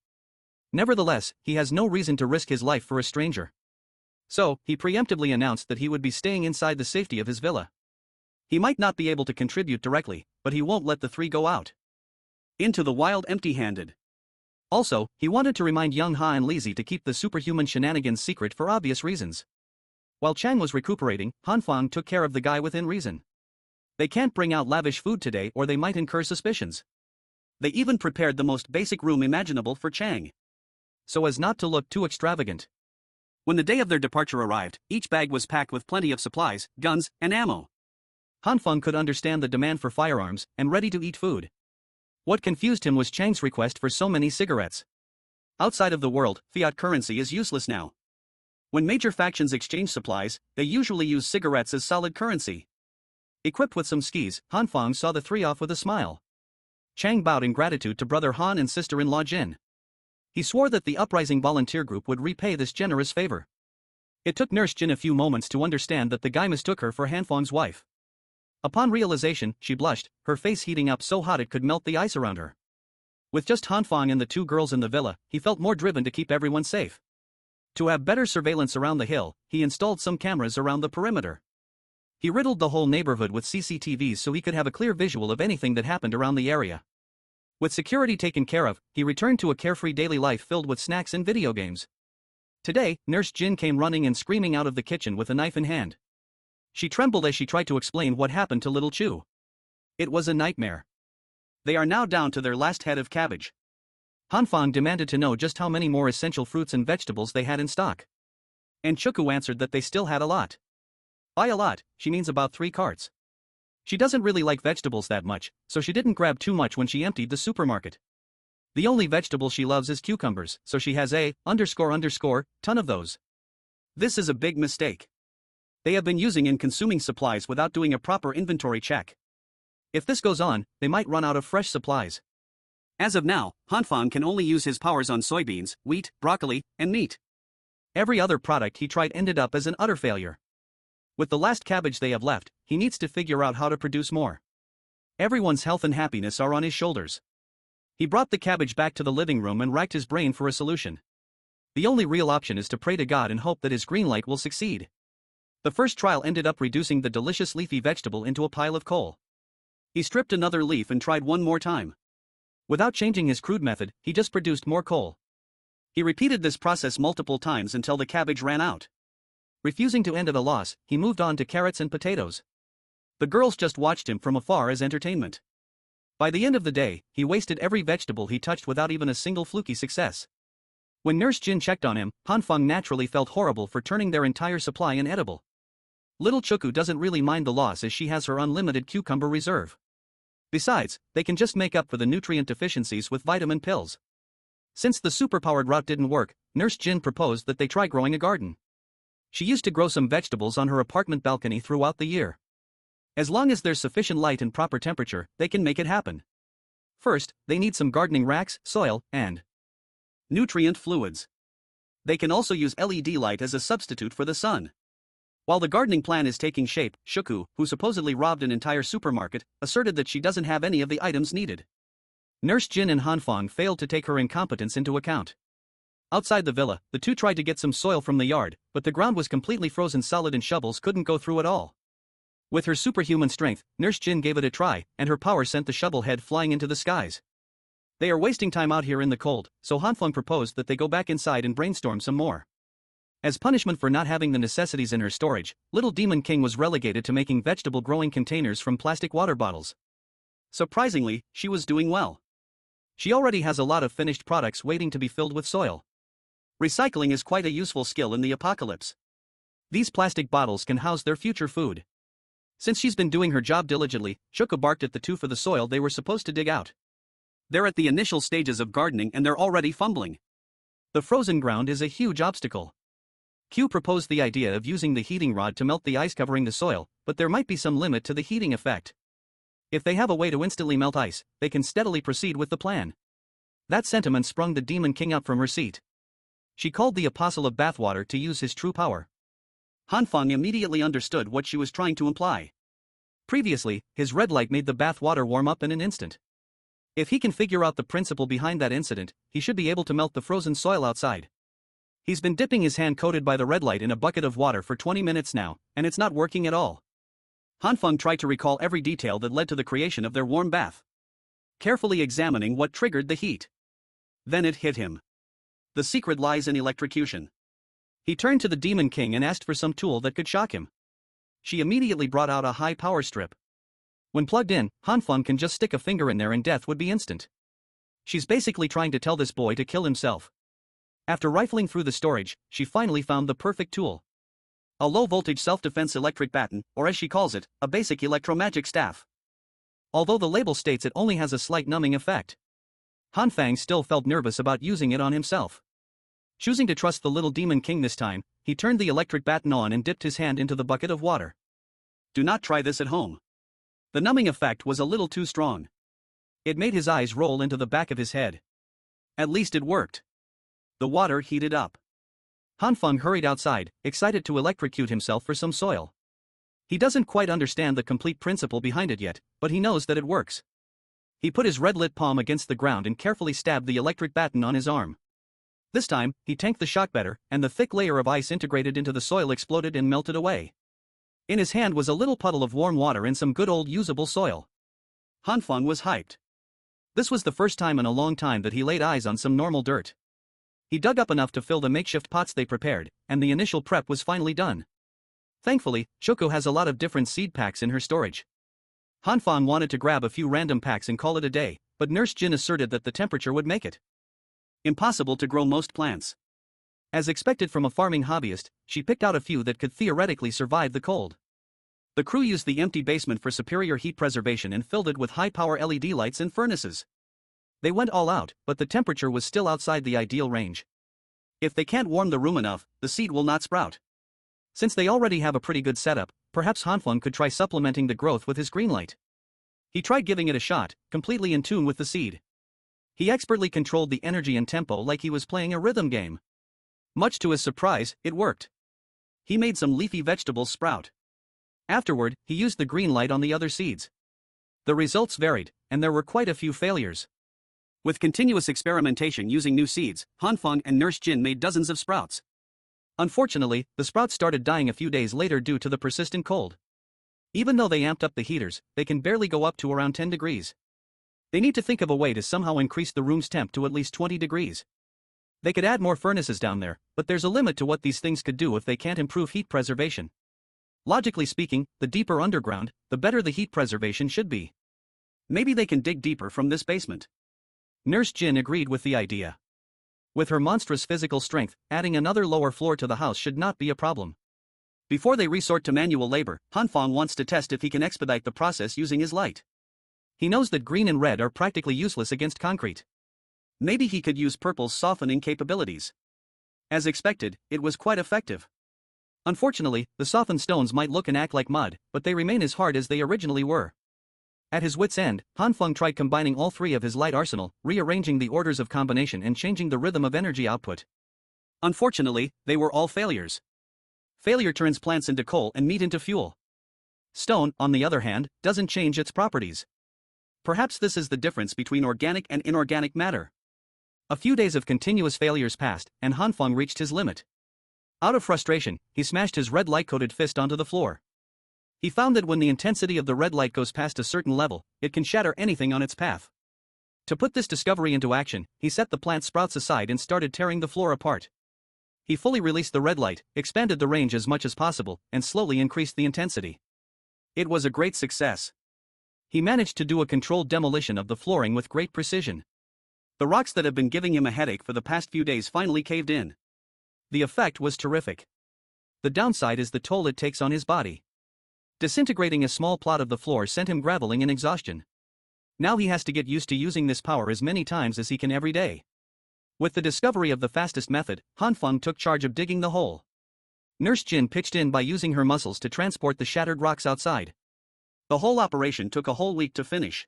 Nevertheless, he has no reason to risk his life for a stranger. So, he preemptively announced that he would be staying inside the safety of his villa. He might not be able to contribute directly, but he won't let the 3 go out into the wild empty-handed. Also, he wanted to remind Young Ha and Lizzie to keep the superhuman shenanigans secret for obvious reasons. While Chang was recuperating, Han Feng took care of the guy within reason. They can't bring out lavish food today or they might incur suspicions. They even prepared the most basic room imaginable for Chang, so as not to look too extravagant. When the day of their departure arrived, each bag was packed with plenty of supplies, guns, and ammo. Han Feng could understand the demand for firearms and ready-to-eat food. What confused him was Chang's request for so many cigarettes. Outside of the world, fiat currency is useless now. When major factions exchange supplies, they usually use cigarettes as solid currency. Equipped with some skis, Han Feng saw the 3 off with a smile. Chang bowed in gratitude to brother Han and sister-in-law Jin. He swore that the uprising volunteer group would repay this generous favor. It took Nurse Jin a few moments to understand that the guy mistook her for Han Feng's wife. Upon realization, she blushed, her face heating up so hot it could melt the ice around her. With just Han Feng and the 2 girls in the villa, he felt more driven to keep everyone safe. To have better surveillance around the hill, he installed some cameras around the perimeter. He riddled the whole neighborhood with CCTVs so he could have a clear visual of anything that happened around the area. With security taken care of, he returned to a carefree daily life filled with snacks and video games. Today, Nurse Jin came running and screaming out of the kitchen with a knife in hand. She trembled as she tried to explain what happened to little Chu. It was a nightmare. They are now down to their last head of cabbage. Han Feng demanded to know just how many more essential fruits and vegetables they had in stock. And Chuku answered that they still had a lot. By a lot, she means about 3 carts. She doesn't really like vegetables that much, so she didn't grab too much when she emptied the supermarket. The only vegetable she loves is cucumbers, so she has a ton of those. This is a big mistake. They have been using and consuming supplies without doing a proper inventory check. If this goes on, they might run out of fresh supplies. As of now, Han Feng can only use his powers on soybeans, wheat, broccoli, and meat. Every other product he tried ended up as an utter failure. With the last cabbage they have left, he needs to figure out how to produce more. Everyone's health and happiness are on his shoulders. He brought the cabbage back to the living room and racked his brain for a solution. The only real option is to pray to God and hope that his green light will succeed. The first trial ended up reducing the delicious leafy vegetable into a pile of coal. He stripped another leaf and tried one more time. Without changing his crude method, he just produced more coal. He repeated this process multiple times until the cabbage ran out. Refusing to end at a loss, he moved on to carrots and potatoes. The girls just watched him from afar as entertainment. By the end of the day, he wasted every vegetable he touched without even a single fluky success. When Nurse Jin checked on him, Han Feng naturally felt horrible for turning their entire supply inedible. Little Chuku doesn't really mind the loss as she has her unlimited cucumber reserve. Besides, they can just make up for the nutrient deficiencies with vitamin pills. Since the superpowered route didn't work, Nurse Jin proposed that they try growing a garden. She used to grow some vegetables on her apartment balcony throughout the year. As long as there's sufficient light and proper temperature, they can make it happen. First, they need some gardening racks, soil, and nutrient fluids. They can also use LED light as a substitute for the sun. While the gardening plan is taking shape, Shuku, who supposedly robbed an entire supermarket, asserted that she doesn't have any of the items needed. Nurse Jin and Han Feng failed to take her incompetence into account. Outside the villa, the 2 tried to get some soil from the yard, but the ground was completely frozen solid and shovels couldn't go through at all. With her superhuman strength, Nurse Jin gave it a try, and her power sent the shovel head flying into the skies. They are wasting time out here in the cold, so Han Feng proposed that they go back inside and brainstorm some more. As punishment for not having the necessities in her storage, Little Demon King was relegated to making vegetable growing containers from plastic water bottles. Surprisingly, she was doing well. She already has a lot of finished products waiting to be filled with soil. Recycling is quite a useful skill in the apocalypse. These plastic bottles can house their future food. Since she's been doing her job diligently, Shoko barked at the two for the soil they were supposed to dig out. They're at the initial stages of gardening and they're already fumbling. The frozen ground is a huge obstacle. Q proposed the idea of using the heating rod to melt the ice covering the soil, but there might be some limit to the heating effect. If they have a way to instantly melt ice, they can steadily proceed with the plan. That sentiment sprung the Demon King up from her seat. She called the Apostle of Bathwater to use his true power. Hanfang immediately understood what she was trying to imply. Previously, his red light made the bath water warm up in an instant. If he can figure out the principle behind that incident, he should be able to melt the frozen soil outside. He's been dipping his hand coated by the red light in a bucket of water for 20 minutes now, and it's not working at all. Hanfeng tried to recall every detail that led to the creation of their warm bath, carefully examining what triggered the heat. Then it hit him. The secret lies in electrocution. He turned to the Demon King and asked for some tool that could shock him. She immediately brought out a high power strip. When plugged in, Hanfeng can just stick a finger in there and death would be instant. She's basically trying to tell this boy to kill himself. After rifling through the storage, she finally found the perfect tool. A low-voltage self-defense electric baton, or as she calls it, a basic electromagic staff. Although the label states it only has a slight numbing effect, Hanfang still felt nervous about using it on himself. Choosing to trust the Little Demon King this time, he turned the electric baton on and dipped his hand into the bucket of water. Do not try this at home. The numbing effect was a little too strong. It made his eyes roll into the back of his head. At least it worked. The water heated up. Hanfeng hurried outside, excited to electrocute himself for some soil. He doesn't quite understand the complete principle behind it yet, but he knows that it works. He put his red-lit palm against the ground and carefully stabbed the electric baton on his arm. This time, he tanked the shock better, and the thick layer of ice integrated into the soil exploded and melted away. In his hand was a little puddle of warm water and some good old usable soil. Hanfeng was hyped. This was the first time in a long time that he laid eyes on some normal dirt. He dug up enough to fill the makeshift pots they prepared, and the initial prep was finally done. Thankfully, Shoko has a lot of different seed packs in her storage. Hanfang wanted to grab a few random packs and call it a day, but Nurse Jin asserted that the temperature would make it impossible to grow most plants. As expected from a farming hobbyist, she picked out a few that could theoretically survive the cold. The crew used the empty basement for superior heat preservation and filled it with high-power LED lights and furnaces. They went all out, but the temperature was still outside the ideal range. If they can't warm the room enough, the seed will not sprout. Since they already have a pretty good setup, perhaps Hanfeng could try supplementing the growth with his green light. He tried giving it a shot, completely in tune with the seed. He expertly controlled the energy and tempo like he was playing a rhythm game. Much to his surprise, it worked. He made some leafy vegetables sprout. Afterward, he used the green light on the other seeds. The results varied, and there were quite a few failures. With continuous experimentation using new seeds, Hanfeng and Nurse Jin made dozens of sprouts. Unfortunately, the sprouts started dying a few days later due to the persistent cold. Even though they amped up the heaters, they can barely go up to around 10 degrees. They need to think of a way to somehow increase the room's temp to at least 20 degrees. They could add more furnaces down there, but there's a limit to what these things could do if they can't improve heat preservation. Logically speaking, the deeper underground, the better the heat preservation should be. Maybe they can dig deeper from this basement. Nurse Jin agreed with the idea. With her monstrous physical strength, adding another lower floor to the house should not be a problem. Before they resort to manual labor, Hanfeng wants to test if he can expedite the process using his light. He knows that green and red are practically useless against concrete. Maybe he could use purple's softening capabilities. As expected, it was quite effective. Unfortunately, the softened stones might look and act like mud, but they remain as hard as they originally were. At his wit's end, Hanfeng tried combining all three of his light arsenal, rearranging the orders of combination and changing the rhythm of energy output. Unfortunately, they were all failures. Failure turns plants into coal and meat into fuel. Stone, on the other hand, doesn't change its properties. Perhaps this is the difference between organic and inorganic matter. A few days of continuous failures passed, and Hanfeng reached his limit. Out of frustration, he smashed his red light-coated fist onto the floor. He found that when the intensity of the red light goes past a certain level, it can shatter anything on its path. To put this discovery into action, he set the plant sprouts aside and started tearing the floor apart. He fully released the red light, expanded the range as much as possible, and slowly increased the intensity. It was a great success. He managed to do a controlled demolition of the flooring with great precision. The rocks that have been giving him a headache for the past few days finally caved in. The effect was terrific. The downside is the toll it takes on his body. Disintegrating a small plot of the floor sent him groveling in exhaustion. Now he has to get used to using this power as many times as he can every day. With the discovery of the fastest method, Han Feng took charge of digging the hole. Nurse Jin pitched in by using her muscles to transport the shattered rocks outside. The whole operation took a whole week to finish.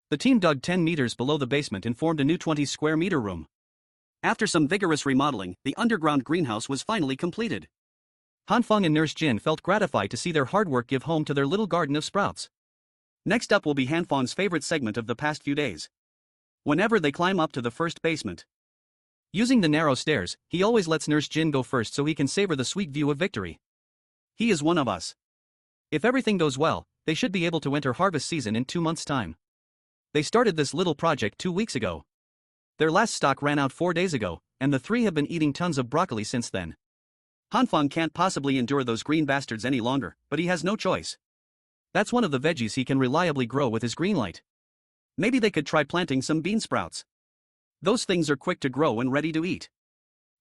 The team dug 10 meters below the basement and formed a new 20 square meter room. After some vigorous remodeling, the underground greenhouse was finally completed. Han Feng and Nurse Jin felt gratified to see their hard work give home to their little garden of sprouts. Next up will be Han Feng's favorite segment of the past few days. Whenever they climb up to the first basement. Using the narrow stairs, he always lets Nurse Jin go first so he can savor the sweet view of victory. He is one of us. If everything goes well, they should be able to enter harvest season in 2 months' time. They started this little project 2 weeks ago. Their last stock ran out 4 days ago, and the three have been eating tons of broccoli since then. Han Feng can't possibly endure those green bastards any longer, but he has no choice. That's one of the veggies he can reliably grow with his green light. Maybe they could try planting some bean sprouts. Those things are quick to grow and ready to eat.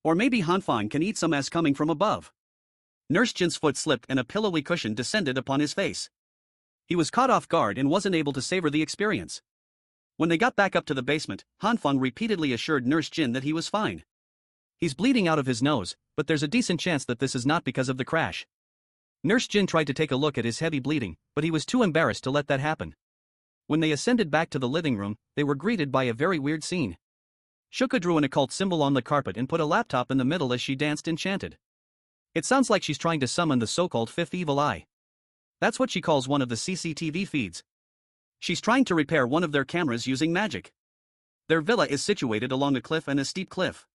Or maybe Han Feng can eat some as coming from above. Nurse Jin's foot slipped and a pillowy cushion descended upon his face. He was caught off guard and wasn't able to savor the experience. When they got back up to the basement, Han Feng repeatedly assured Nurse Jin that he was fine. He's bleeding out of his nose, but there's a decent chance that this is not because of the crash. Nurse Jin tried to take a look at his heavy bleeding, but he was too embarrassed to let that happen. When they ascended back to the living room, they were greeted by a very weird scene. Shuka drew an occult symbol on the carpet and put a laptop in the middle as she danced enchanted. It sounds like she's trying to summon the so-called fifth evil eye. That's what she calls one of the CCTV feeds. She's trying to repair one of their cameras using magic. Their villa is situated along a cliff and a steep cliff.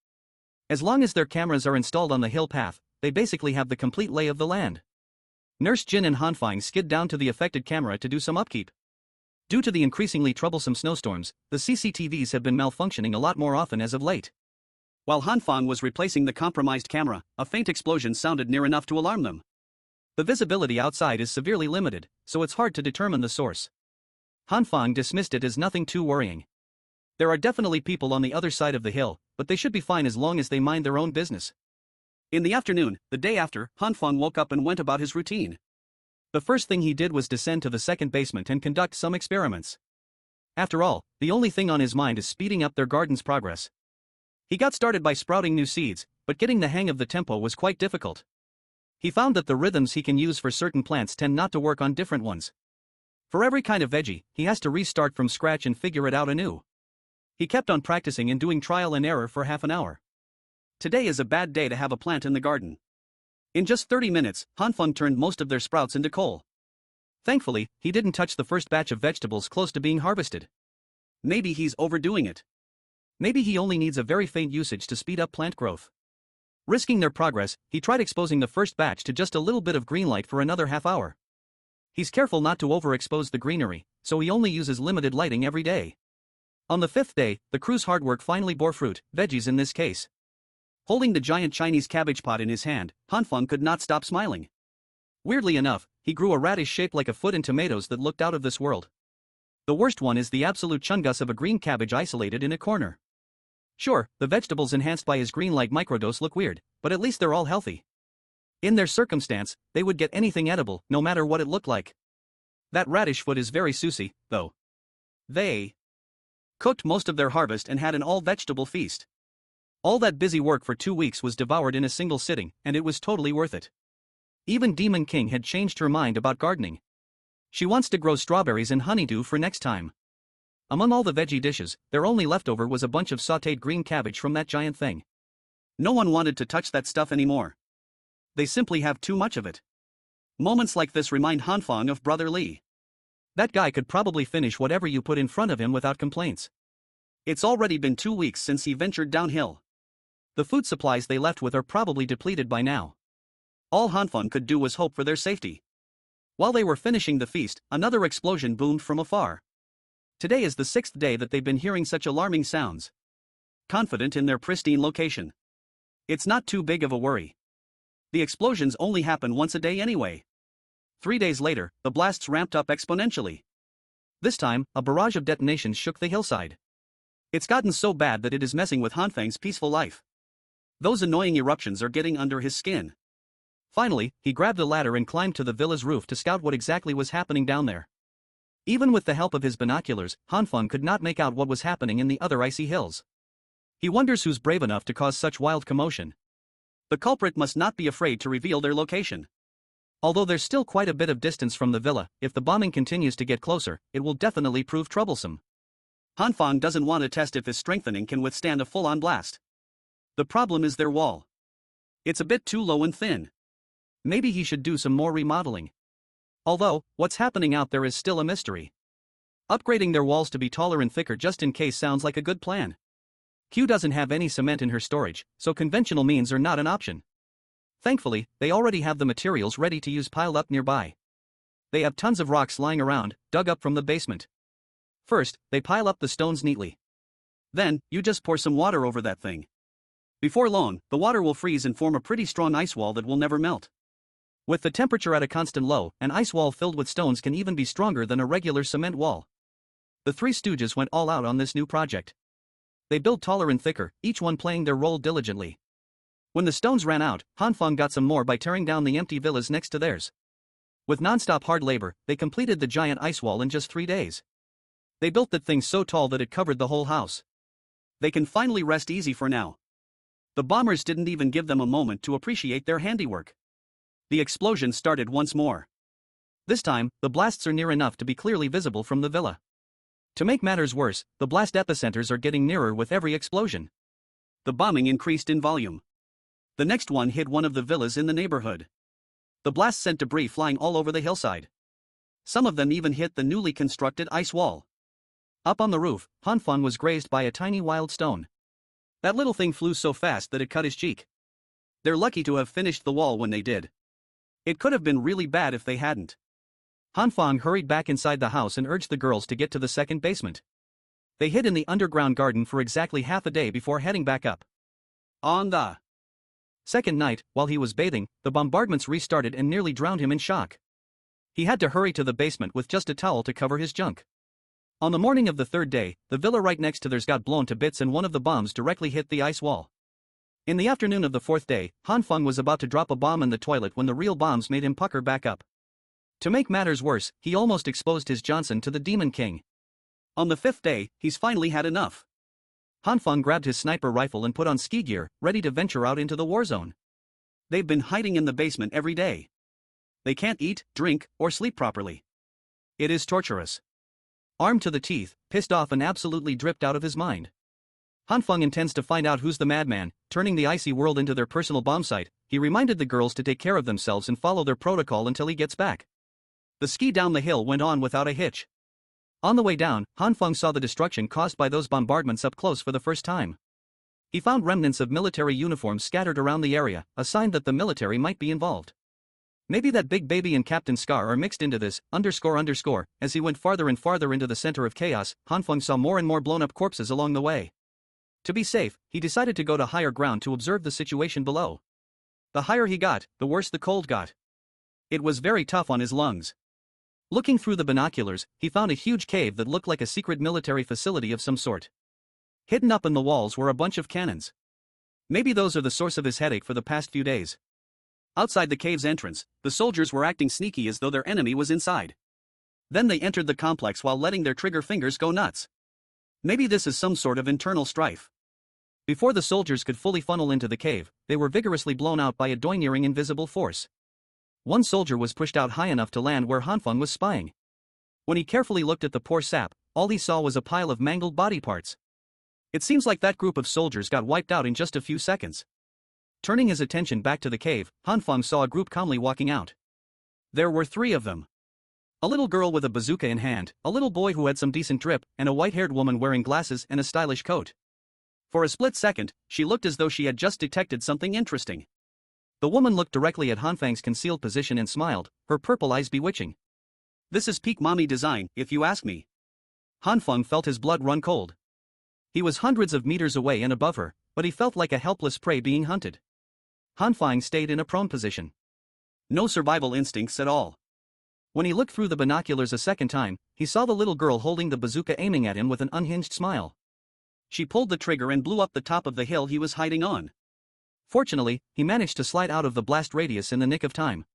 As long as their cameras are installed on the hill path, they basically have the complete lay of the land. Nurse Jin and Han Feng skid down to the affected camera to do some upkeep. Due to the increasingly troublesome snowstorms, the CCTVs have been malfunctioning a lot more often as of late. While Han Feng was replacing the compromised camera, a faint explosion sounded near enough to alarm them. The visibility outside is severely limited, so it's hard to determine the source. Han Feng dismissed it as nothing too worrying. There are definitely people on the other side of the hill, but they should be fine as long as they mind their own business. In the afternoon, the day after, Han Feng woke up and went about his routine. The first thing he did was descend to the second basement and conduct some experiments. After all, the only thing on his mind is speeding up their garden's progress. He got started by sprouting new seeds, but getting the hang of the tempo was quite difficult. He found that the rhythms he can use for certain plants tend not to work on different ones. For every kind of veggie, he has to restart from scratch and figure it out anew. He kept on practicing and doing trial and error for half an hour. Today is a bad day to have a plant in the garden. In just 30 minutes, Han Feng turned most of their sprouts into coal. Thankfully, he didn't touch the first batch of vegetables close to being harvested. Maybe he's overdoing it. Maybe he only needs a very faint usage to speed up plant growth. Risking their progress, he tried exposing the first batch to just a little bit of green light for another half hour. He's careful not to overexpose the greenery, so he only uses limited lighting every day. On the 5th day, the crew's hard work finally bore fruit, veggies in this case. Holding the giant Chinese cabbage pot in his hand, Han Feng could not stop smiling. Weirdly enough, he grew a radish shaped like a foot in tomatoes that looked out of this world. The worst one is the absolute chungus of a green cabbage isolated in a corner. Sure, the vegetables enhanced by his green light microdose look weird, but at least they're all healthy. In their circumstance, they would get anything edible, no matter what it looked like. That radish foot is very sussy, though. They cooked most of their harvest and had an all-vegetable feast. All that busy work for 2 weeks was devoured in a single sitting, and it was totally worth it. Even Demon King had changed her mind about gardening. She wants to grow strawberries and honeydew for next time. Among all the veggie dishes, their only leftover was a bunch of sautéed green cabbage from that giant thing. No one wanted to touch that stuff anymore. They simply have too much of it. Moments like this remind Han Feng of Brother Li. That guy could probably finish whatever you put in front of him without complaints. It's already been 2 weeks since he ventured downhill. The food supplies they left with are probably depleted by now. All Han Feng could do was hope for their safety. While they were finishing the feast, another explosion boomed from afar. Today is the 6th day that they've been hearing such alarming sounds. Confident in their pristine location, It's not too big of a worry. The explosions only happen once a day anyway. 3 days later, the blasts ramped up exponentially. This time, a barrage of detonations shook the hillside. It's gotten so bad that it is messing with Hanfang's peaceful life. Those annoying eruptions are getting under his skin. Finally, he grabbed a ladder and climbed to the villa's roof to scout what exactly was happening down there. Even with the help of his binoculars, Hanfang could not make out what was happening in the other icy hills. He wonders who's brave enough to cause such wild commotion. The culprit must not be afraid to reveal their location. Although there's still quite a bit of distance from the villa, if the bombing continues to get closer, it will definitely prove troublesome. Hanfang doesn't want to test if his strengthening can withstand a full-on blast. The problem is their wall. It's a bit too low and thin. Maybe he should do some more remodeling. Although, what's happening out there is still a mystery. Upgrading their walls to be taller and thicker just in case sounds like a good plan. Q doesn't have any cement in her storage, so conventional means are not an option. Thankfully, they already have the materials ready to use piled up nearby. They have tons of rocks lying around, dug up from the basement. First, they pile up the stones neatly. Then, you just pour some water over that thing. Before long, the water will freeze and form a pretty strong ice wall that will never melt. With the temperature at a constant low, an ice wall filled with stones can even be stronger than a regular cement wall. The Three Stooges went all out on this new project. They built taller and thicker, each one playing their role diligently. When the stones ran out, Hanfang got some more by tearing down the empty villas next to theirs. With non-stop hard labor, they completed the giant ice wall in just 3 days. They built that thing so tall that it covered the whole house. They can finally rest easy for now. The bombers didn't even give them a moment to appreciate their handiwork. The explosion started once more. This time, the blasts are near enough to be clearly visible from the villa. To make matters worse, the blast epicenters are getting nearer with every explosion. The bombing increased in volume. The next one hit one of the villas in the neighborhood. The blast sent debris flying all over the hillside. Some of them even hit the newly constructed ice wall. Up on the roof, Hanfang was grazed by a tiny wild stone. That little thing flew so fast that it cut his cheek. They're lucky to have finished the wall when they did. It could have been really bad if they hadn't. Hanfang hurried back inside the house and urged the girls to get to the second basement. They hid in the underground garden for exactly half a day before heading back up. On the second night, while he was bathing, the bombardments restarted and nearly drowned him in shock. He had to hurry to the basement with just a towel to cover his junk. On the morning of the third day, the villa right next to theirs got blown to bits and one of the bombs directly hit the ice wall. In the afternoon of the fourth day, Hanfang was about to drop a bomb in the toilet when the real bombs made him pucker back up. To make matters worse, he almost exposed his Johnson to the Demon King. On the fifth day, he's finally had enough. Hanfang grabbed his sniper rifle and put on ski gear, ready to venture out into the war zone. They've been hiding in the basement every day. They can't eat, drink, or sleep properly. It is torturous. Armed to the teeth, pissed off and absolutely dripped out of his mind. Hanfang intends to find out who's the madman, turning the icy world into their personal bomb site. He reminded the girls to take care of themselves and follow their protocol until he gets back. The ski down the hill went on without a hitch. On the way down, Hanfang saw the destruction caused by those bombardments up close for the first time. He found remnants of military uniforms scattered around the area, a sign that the military might be involved. Maybe that Big Baby and Captain Scar are mixed into this, __. As he went farther and farther into the center of chaos, Hanfang saw more and more blown-up corpses along the way. To be safe, he decided to go to higher ground to observe the situation below. The higher he got, the worse the cold got. It was very tough on his lungs. Looking through the binoculars, he found a huge cave that looked like a secret military facility of some sort. Hidden up in the walls were a bunch of cannons. Maybe those are the source of his headache for the past few days. Outside the cave's entrance, the soldiers were acting sneaky as though their enemy was inside. Then they entered the complex while letting their trigger fingers go nuts. Maybe this is some sort of internal strife. Before the soldiers could fully funnel into the cave, they were vigorously blown out by a domineering invisible force. One soldier was pushed out high enough to land where Hanfang was spying. When he carefully looked at the poor sap, all he saw was a pile of mangled body parts. It seems like that group of soldiers got wiped out in just a few seconds. Turning his attention back to the cave, Hanfang saw a group calmly walking out. There were 3 of them. A little girl with a bazooka in hand, a little boy who had some decent drip, and a white-haired woman wearing glasses and a stylish coat. For a split second, she looked as though she had just detected something interesting. The woman looked directly at Hanfang's concealed position and smiled, her purple eyes bewitching. This is peak mommy design, if you ask me. Hanfang felt his blood run cold. He was hundreds of meters away and above her, but he felt like a helpless prey being hunted. Hanfang stayed in a prone position. No survival instincts at all. When he looked through the binoculars a second time, he saw the little girl holding the bazooka aiming at him with an unhinged smile. She pulled the trigger and blew up the top of the hill he was hiding on. Fortunately, he managed to slide out of the blast radius in the nick of time.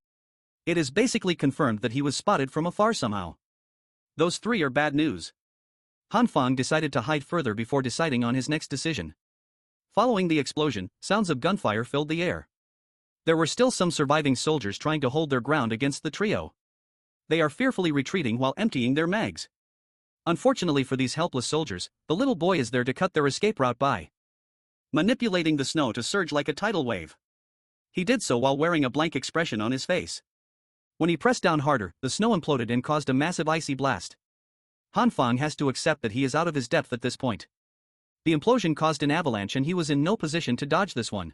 It is basically confirmed that he was spotted from afar somehow. Those three are bad news. Hanfang decided to hide further before deciding on his next decision. Following the explosion, sounds of gunfire filled the air. There were still some surviving soldiers trying to hold their ground against the trio. They are fearfully retreating while emptying their mags. Unfortunately for these helpless soldiers, the little boy is there to cut their escape route by manipulating the snow to surge like a tidal wave. He did so while wearing a blank expression on his face. When he pressed down harder, the snow imploded and caused a massive icy blast. Hanfang has to accept that he is out of his depth at this point. The implosion caused an avalanche and he was in no position to dodge this one.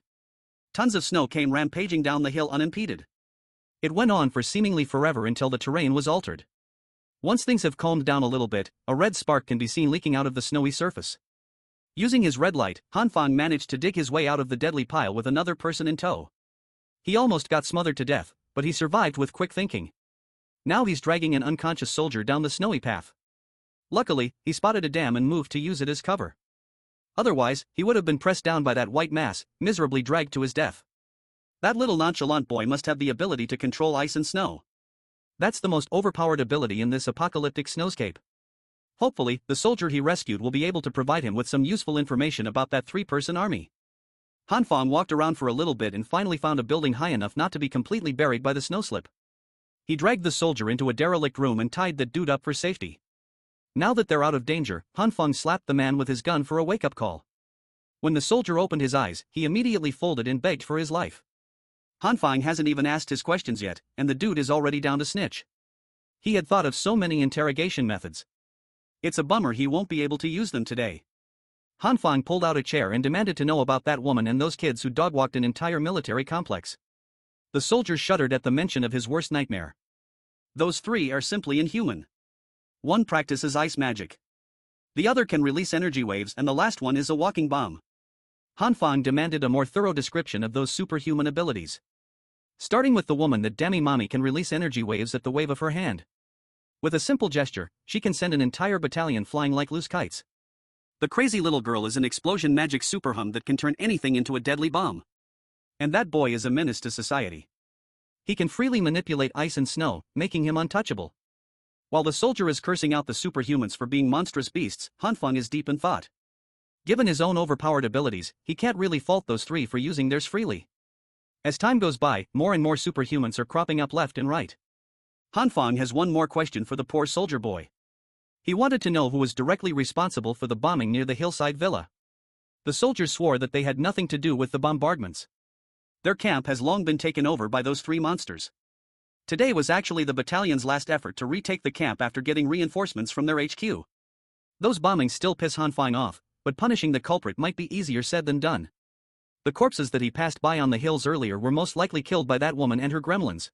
Tons of snow came rampaging down the hill unimpeded. It went on for seemingly forever until the terrain was altered. Once things have calmed down a little bit, a red spark can be seen leaking out of the snowy surface. Using his red light, Hanfang managed to dig his way out of the deadly pile with another person in tow. He almost got smothered to death, but he survived with quick thinking. Now he's dragging an unconscious soldier down the snowy path. Luckily, he spotted a dam and moved to use it as cover. Otherwise, he would have been pressed down by that white mass, miserably dragged to his death. That little nonchalant boy must have the ability to control ice and snow. That's the most overpowered ability in this apocalyptic snowscape. Hopefully, the soldier he rescued will be able to provide him with some useful information about that three-person army. Hanfang walked around for a little bit and finally found a building high enough not to be completely buried by the snowslip. He dragged the soldier into a derelict room and tied that dude up for safety. Now that they're out of danger, Hanfang slapped the man with his gun for a wake-up call. When the soldier opened his eyes, he immediately folded and begged for his life. Hanfang hasn't even asked his questions yet, and the dude is already down to snitch. He had thought of so many interrogation methods. It's a bummer he won't be able to use them today. Hanfang pulled out a chair and demanded to know about that woman and those kids who dogwalked an entire military complex. The soldier shuddered at the mention of his worst nightmare. Those three are simply inhuman. One practices ice magic. The other can release energy waves and the last one is a walking bomb. Hanfang demanded a more thorough description of those superhuman abilities. Starting with the woman, that Demi Mommy can release energy waves at the wave of her hand. With a simple gesture, she can send an entire battalion flying like loose kites. The crazy little girl is an explosion magic superhum that can turn anything into a deadly bomb. And that boy is a menace to society. He can freely manipulate ice and snow, making him untouchable. While the soldier is cursing out the superhumans for being monstrous beasts, Hanfang is deep in thought. Given his own overpowered abilities, he can't really fault those three for using theirs freely. As time goes by, more and more superhumans are cropping up left and right. Hanfang has one more question for the poor soldier boy. He wanted to know who was directly responsible for the bombing near the hillside villa. The soldiers swore that they had nothing to do with the bombardments. Their camp has long been taken over by those three monsters. Today was actually the battalion's last effort to retake the camp after getting reinforcements from their HQ. Those bombings still piss Hanfang off, but punishing the culprit might be easier said than done. The corpses that he passed by on the hills earlier were most likely killed by that woman and her gremlins.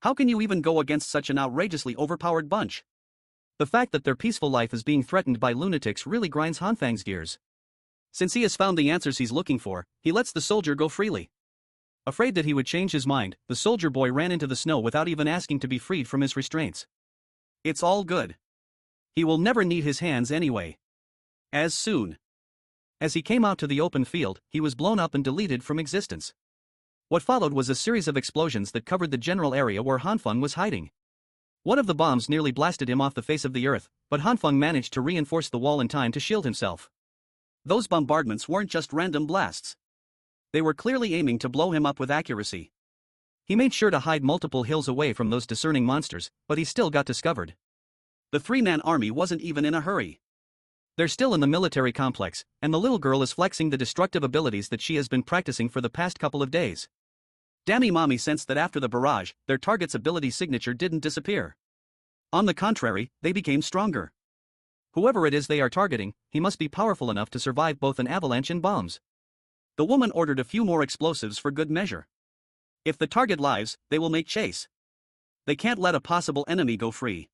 How can you even go against such an outrageously overpowered bunch? The fact that their peaceful life is being threatened by lunatics really grinds Hanfang's gears. Since he has found the answers he's looking for, he lets the soldier go freely. Afraid that he would change his mind, the soldier boy ran into the snow without even asking to be freed from his restraints. It's all good. He will never need his hands anyway. As soon as he came out to the open field, he was blown up and deleted from existence. What followed was a series of explosions that covered the general area where Hanfang was hiding. One of the bombs nearly blasted him off the face of the earth, but Hanfang managed to reinforce the wall in time to shield himself. Those bombardments weren't just random blasts. They were clearly aiming to blow him up with accuracy. He made sure to hide multiple hills away from those discerning monsters, but he still got discovered. The three-man army wasn't even in a hurry. They're still in the military complex, and the little girl is flexing the destructive abilities that she has been practicing for the past couple of days. Demi Mommy sensed that after the barrage, their target's ability signature didn't disappear. On the contrary, they became stronger. Whoever it is they are targeting, he must be powerful enough to survive both an avalanche and bombs. The woman ordered a few more explosives for good measure. If the target lives, they will make chase. They can't let a possible enemy go free.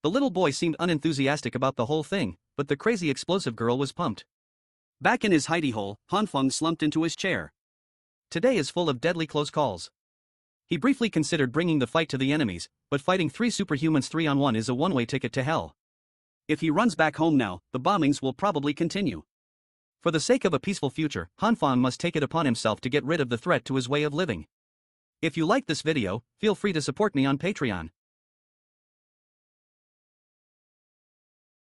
The little boy seemed unenthusiastic about the whole thing, but the crazy explosive girl was pumped. Back in his hidey hole, Han Feng slumped into his chair. Today is full of deadly close calls. He briefly considered bringing the fight to the enemies, but fighting 3 superhumans 3-on-1 is a one-way ticket to hell. If he runs back home now, the bombings will probably continue. For the sake of a peaceful future, Han Feng must take it upon himself to get rid of the threat to his way of living. If you like this video, feel free to support me on Patreon.